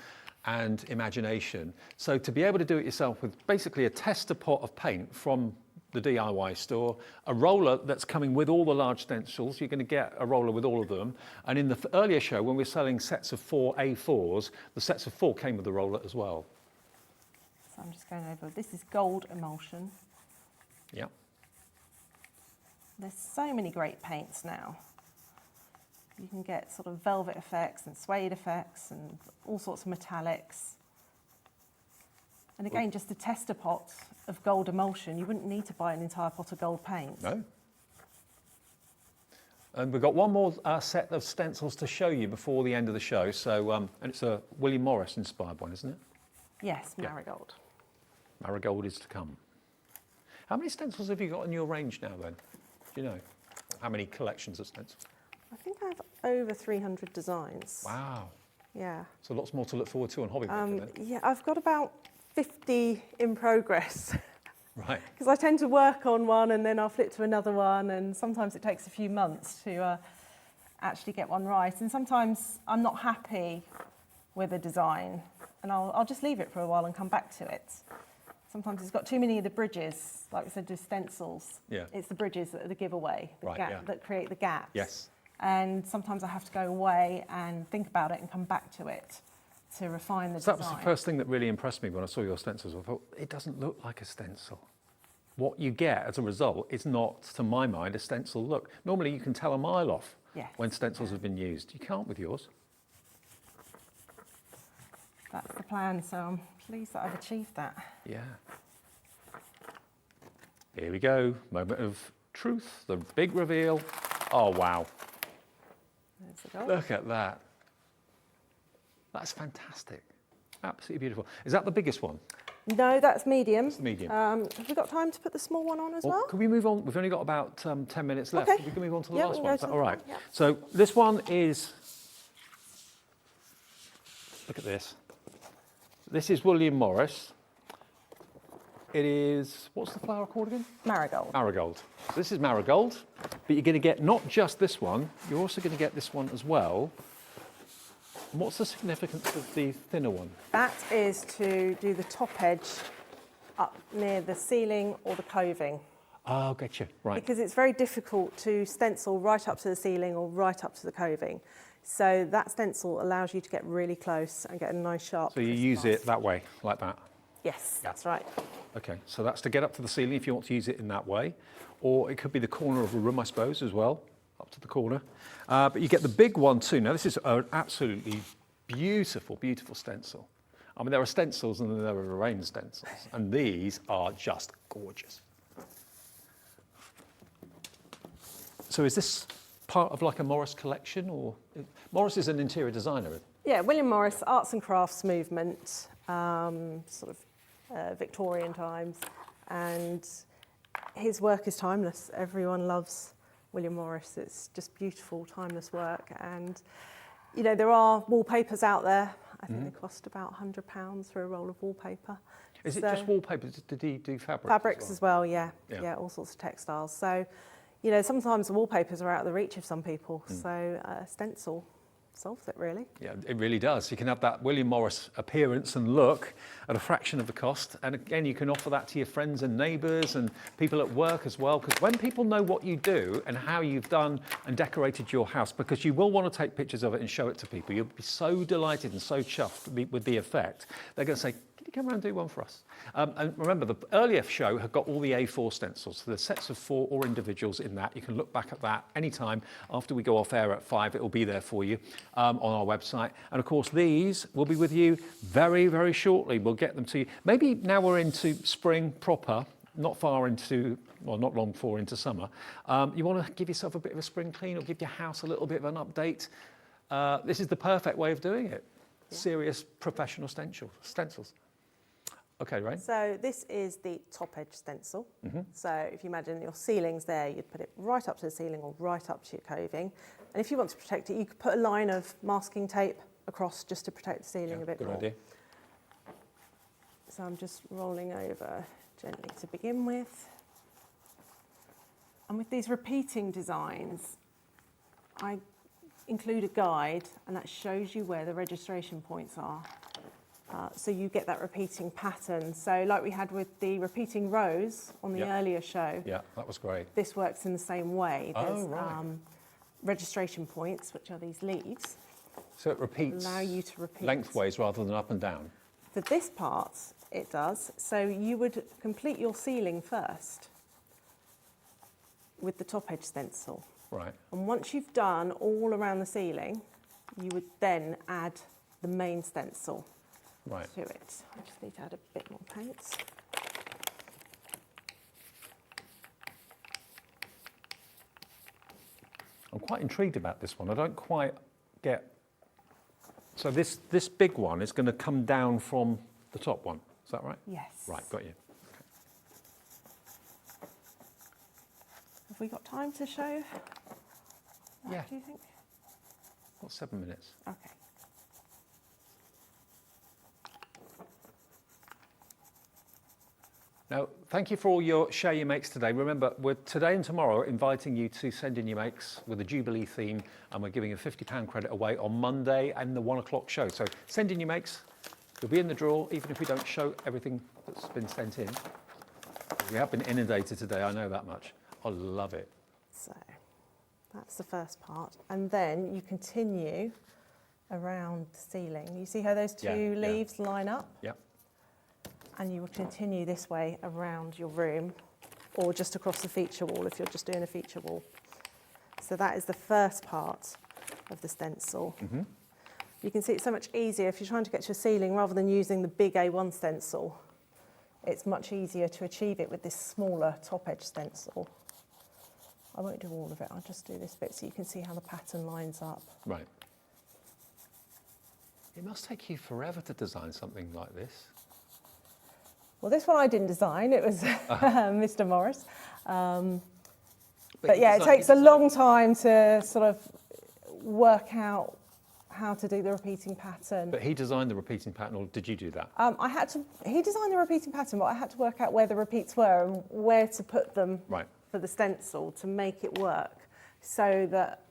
and imagination. So to be able to do it yourself with basically a tester pot of paint from the DIY store, a roller that's coming with all the large stencils, you're going to get a roller with all of them. And in the earlier show, when we were selling sets of 4 A4s, the sets of 4 came with the roller as well. So I'm just going over, this is gold emulsion. Yeah. There's so many great paints now. You can get sort of velvet effects and suede effects and all sorts of metallics. And again, just a tester pot of gold emulsion, you wouldn't need to buy an entire pot of gold paint. No. And we've got one more set of stencils to show you before the end of the show. So, and it's a William Morris inspired one, isn't it? Yes, marigold. Marigold is to come. How many stencils have you got in your range now then? Do you know? How many collections of stencils? I think I have over 300 designs. Wow. Yeah. So lots more to look forward to on Hobby Maker then. Yeah, I've got about 50 in progress. Right. Because I tend to work on one and then I'll flip to another one, and sometimes it takes a few months to actually get one right. And sometimes I'm not happy with a design and I'll just leave it for a while and come back to it. Sometimes it's got too many of the bridges, like we said, with stencils. Yeah. It's the bridges that are the giveaway, the Right, gap, yeah. that create the gaps. Yes. And sometimes I have to go away and think about it and come back to it to refine the So design. that was the first thing that really impressed me when I saw your stencils. I thought, it doesn't look like a stencil. What you get as a result is not, to my mind, a stencil look. Normally you can tell a mile off when stencils have been used. You can't with yours. That's the plan, so I'm pleased that I've achieved that. Yeah. Here we go. Moment of truth, the big reveal. Oh, wow. There's the gold. Look at that. That's fantastic. Absolutely beautiful. Is that the biggest one? No, that's medium. It's medium. Have we got time to put the small one on as well? Can we move on? We've only got about 10 minutes left. Okay. We can move on to the Yeah, last we can one. go Is that to all the right? one, yeah. So this one is, look at this. This is William Morris. It is, what's the flower called again? Marigold. Marigold. This is marigold, but you're going to get not just this one, you're also going to get this one as well. And what's the significance of the thinner one? That is to do the top edge up near the ceiling or the coving. Oh, get you. Right. Because it's very difficult to stencil right up to the ceiling or right up to the coving. So that stencil allows you to get really close and get a nice sharp. So you use it that way, like that? Yes, that's right. Okay, so that's to get up to the ceiling if you want to use it in that way. Or it could be the corner of a room, I suppose, as well, up to the corner. But you get the big one too. Now, this is an absolutely beautiful, beautiful stencil. I mean, there are stencils and then there are arranged stencils, and these are just gorgeous. So is this part of like a Morris collection, or Morris is an interior designer? Yeah, William Morris, arts and crafts movement, sort of Victorian times, and his work is timeless. Everyone loves William Morris. It's just beautiful, timeless work. And you know, there are wallpapers out there. I think they cost about £100 for a roll of wallpaper. Is it just wallpaper? Did he do fabrics? Fabrics as well, yeah, all sorts of textiles. So, you know, sometimes the wallpapers are out of the reach of some people. So a stencil solves it, really. Yeah, it really does. You can have that William Morris appearance and look at a fraction of the cost. And again, you can offer that to your friends and neighbours and people at work as well. Because when people know what you do and how you've done and decorated your house, because you will want to take pictures of it and show it to people. You'll be so delighted and so chuffed with the effect. They're going to say, can you come around and do one for us? And remember, the earlier show had got all the A4 stencils. So there's sets of 4 or individuals in that. You can look back at that anytime after we go off air at 5. It will be there for you on our website. And of course, these will be with you very, very shortly. We'll get them to you. Maybe now we're into spring proper, not far into, well, not long for into summer. You want to give yourself a bit of a spring clean or give your house a little bit of an update. This is the perfect way of doing it. Yeah. Serious professional stencils. Okay, right. So this is the top edge stencil. So if you imagine your ceiling's there, you'd put it right up to the ceiling or right up to your coving. And if you want to protect it, you could put a line of masking tape across just to protect the ceiling a bit more. Good idea. So I'm just rolling over gently to begin with. And with these repeating designs, I include a guide, and that shows you where the registration points are. So you get that repeating pattern. So like we had with the repeating rows on the earlier show. Yeah, that was great. This works in the same way. There's right. Registration points, which are these leaves. So it repeats allow you to repeat lengthways rather than up and down. For this part, it does. So you would complete your ceiling first with the top edge stencil. Right. And once you've done all around the ceiling, you would then add the main stencil. Right. To it. I just need to add a bit more paint. I'm quite intrigued about this one. I don't quite get... So this big one is going to come down from the top one. Is that right? Yes. Right, got you. Okay. Have we got time to show? Yeah. Do you think? What, 7 minutes? Okay. Now, thank you for all your share your makes today. Remember, we're today and tomorrow inviting you to send in your makes with a Jubilee theme, and we're giving a £50 credit away on Monday and the 1 o'clock show. So send in your makes. You'll be in the draw, even if we don't show everything that's been sent in. We have been inundated today, I know that much. I love it. So that's the first part. And then you continue around the ceiling. You see how those two leaves line up? Yep. And you will continue this way around your room or just across the feature wall if you're just doing a feature wall. So that is the first part of the stencil. You can see it's so much easier if you're trying to get to a ceiling rather than using the big A1 stencil. It's much easier to achieve it with this smaller top edge stencil. I won't do all of it, I'll just do this bit so you can see how the pattern lines up. Right. It must take you forever to design something like this. Well, this one I didn't design, it was Mr. Morris. But yeah, it takes a long time to sort of work out how to do the repeating pattern. But he designed the repeating pattern, or did you do that? He designed the repeating pattern, but I had to work out where the repeats were and where to put them for the stencil to make it work so that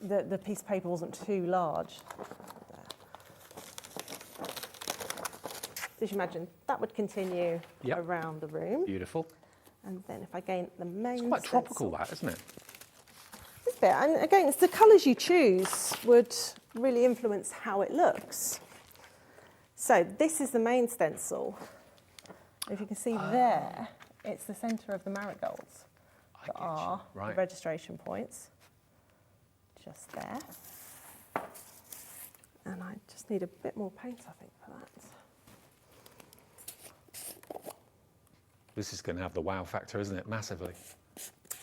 the piece of paper wasn't too large. as you imagine, that would continue Yep. around the room. Beautiful. And then if I gain the main It's quite tropical, stencil, that, isn't it? this bit, and again, it's the colours you choose would really influence how it looks. So this is the main stencil. If you can see there, it's the centre of the marigolds that are the Right. registration points. Just there. And I just need a bit more paint, I think, for that. This is going to have the wow factor, isn't it? Massively.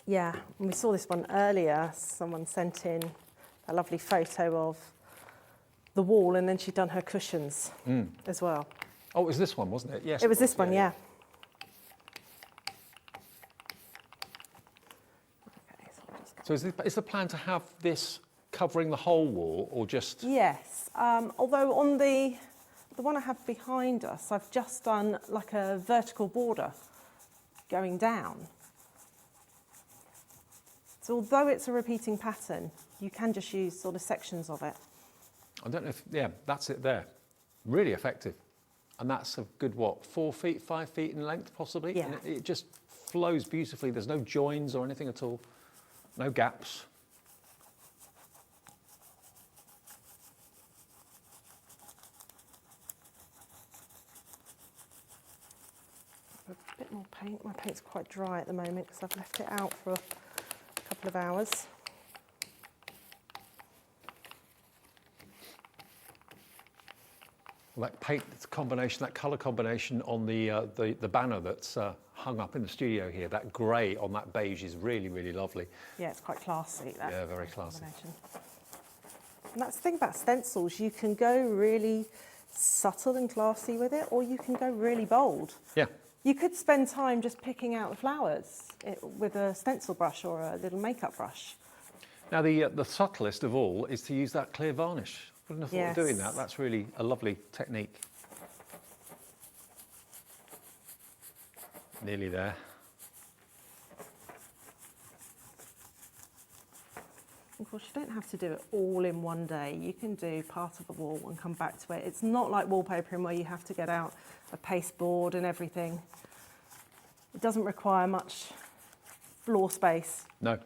Yeah, and we saw this one earlier. Someone sent in a lovely photo of the wall, and then she'd done her cushions as well. Oh, it was this one, wasn't it? Yes. It was this one, yeah. Okay, so I'll just So is the plan to have this covering the whole wall, or just... Yes, although on the one I have behind us, I've just done like a vertical border going down. So although it's a repeating pattern, you can just use sort of sections of it. I don't know if... Yeah, that's it there. Really effective. And that's a good, what, 4 feet, 5 feet in length, possibly? Yeah. And it just flows beautifully. There's no joins or anything at all. No gaps. A bit more paint. My paint's quite dry at the moment because I've left it out for a couple of hours. Well, that paint combination, that colour combination on the banner that's hung up in the studio here, that grey on that beige is really, really lovely. Yeah, it's quite classy. That Yeah, very classy. combination. And that's the thing about stencils. You can go really subtle and classy with it, or you can go really bold. Yeah. You could spend time just picking out the flowers with a stencil brush or a little makeup brush. Now, the subtlest of all is to use that clear varnish. Wouldn't have thought of doing that. Yes. That's really a lovely technique. Nearly there. Of course, you don't have to do it all in one day. You can do part of the wall and come back to it. It's not like wallpapering where you have to get out a pasteboard and everything. It doesn't require much floor space. No.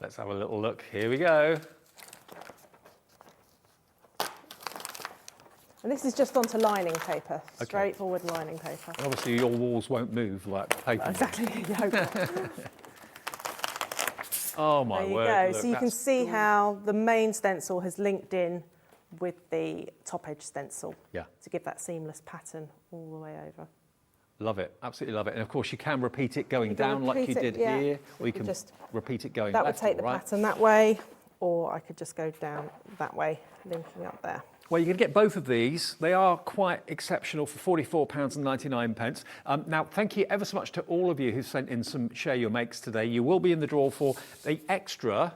Let's have a little look. Here we go. And this is just onto lining paper, straightforward lining paper. And obviously, your walls won't move like paper. Exactly, you hope not. Oh my There you word! go. Look, So you can that's see how the main stencil has linked in with the top edge stencil Yeah. to give that seamless pattern all the way over. Love it, absolutely love it. And of course, you can repeat it going You can down like you repeat it, did yeah. here, or you You can just- repeat it going That would left take or the right. pattern that way, or I could just go down that way, linking up there. Well, you can get both of these. They are quite exceptional for £44.99. Now, thank you ever so much to all of you who sent in some Share Your Makes today. You will be in the draw for the extra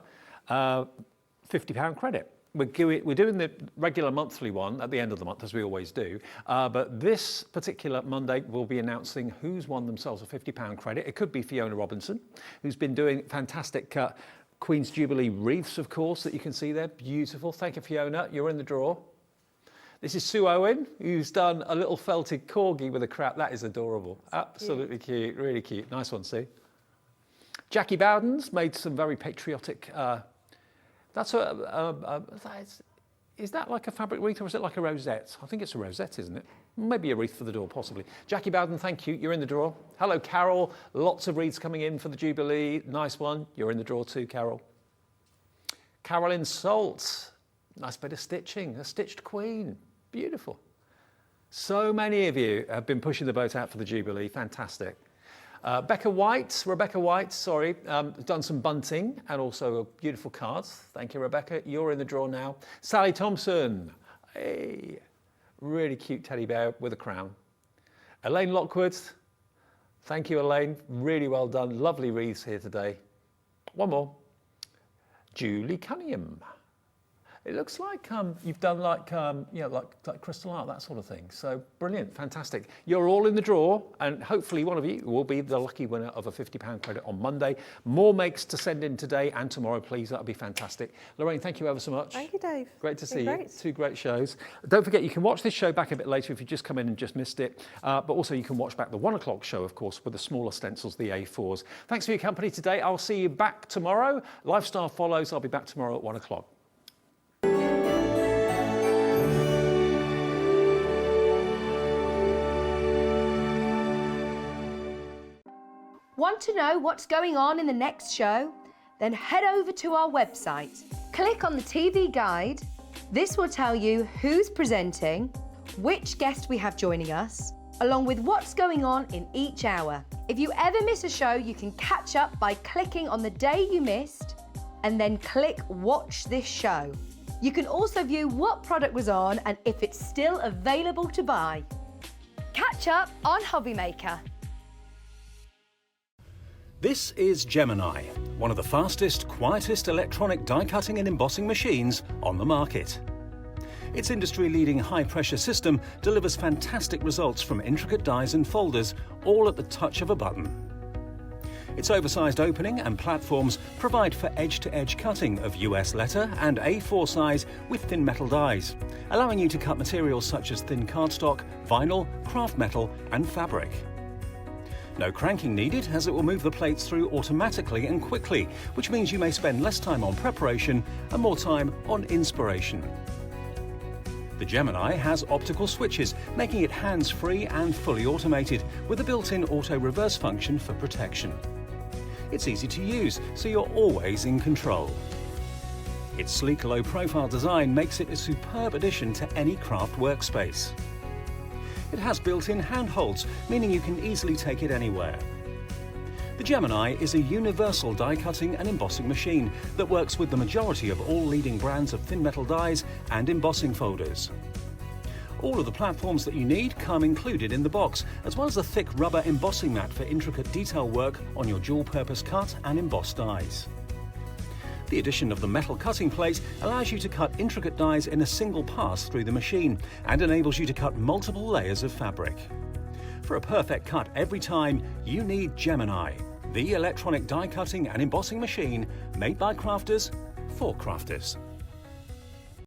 £50 credit. We're doing the regular monthly one at the end of the month, as we always do. But this particular Monday, we'll be announcing who's won themselves a £50 credit. It could be Fiona Robinson, who's been doing fantastic Queen's Jubilee wreaths, of course, that you can see there. Beautiful. Thank you, Fiona. You're in the draw. This is Sue Owen, who's done a little felted corgi with a crap. That is adorable. Absolutely cute. Really cute. Nice one, Sue. Jackie Bowden's made some very patriotic... is that like a fabric wreath or is it like a rosette? I think it's a rosette, isn't it? Maybe a wreath for the door, possibly. Jackie Bowden, thank you. You're in the draw. Hello, Carol. Lots of wreaths coming in for the Jubilee. Nice one. You're in the draw too, Carol. Carolyn Salt. Nice bit of stitching. A stitched queen. Beautiful. So many of you have been pushing the boat out for the Jubilee. Fantastic. Rebecca White, done some bunting and also beautiful cards. Thank you, Rebecca. You're in the draw now. Sally Thompson, hey, really cute teddy bear with a crown. Elaine Lockwood, thank you, Elaine. Really well done. Lovely wreaths here today. One more. Julie Cunningham. It looks like you've done like crystal art, that sort of thing. So brilliant, fantastic. You're all in the draw, and hopefully one of you will be the lucky winner of a £50 credit on Monday. More makes to send in today and tomorrow, please. That'll be fantastic. Lorraine, thank you ever so much. Thank you, Dave. Great to see Been you. great. 2 great shows. Don't forget, you can watch this show back a bit later if you just come in and just missed it. But also you can watch back the 1 o'clock show, of course, with the smaller stencils, the A4s. Thanks for your company today. I'll see you back tomorrow. Lifestyle follows. I'll be back tomorrow at 1 o'clock. Want to know what's going on in the next show? Then head over to our website. Click on the TV guide. This will tell you who's presenting, which guest we have joining us, along with what's going on in each hour. If you ever miss a show, you can catch up by clicking on the day you missed and then click Watch This Show. You can also view what product was on and if it's still available to buy. Catch up on Hobby Maker. This is Gemini, one of the fastest, quietest electronic die cutting and embossing machines on the market. Its industry-leading high-pressure system delivers fantastic results from intricate dies and folders, all at the touch of a button. Its oversized opening and platforms provide for edge-to-edge cutting of US letter and A4 size with thin metal dies, allowing you to cut materials such as thin cardstock, vinyl, craft metal and fabric. No cranking needed, as it will move the plates through automatically and quickly, which means you may spend less time on preparation and more time on inspiration. The Gemini has optical switches, making it hands-free and fully automated, with a built-in auto-reverse function for protection. It's easy to use, so you're always in control. Its sleek low-profile design makes it a superb addition to any craft workspace. It has built-in handholds, meaning you can easily take it anywhere. The Gemini is a universal die-cutting and embossing machine that works with the majority of all leading brands of thin metal dies and embossing folders. All of the platforms that you need come included in the box, as well as a thick rubber embossing mat for intricate detail work on your dual-purpose cut and embossed dies. The addition of the metal cutting plate allows you to cut intricate dies in a single pass through the machine and enables you to cut multiple layers of fabric. For a perfect cut every time, you need Gemini, the electronic die cutting and embossing machine made by crafters for crafters.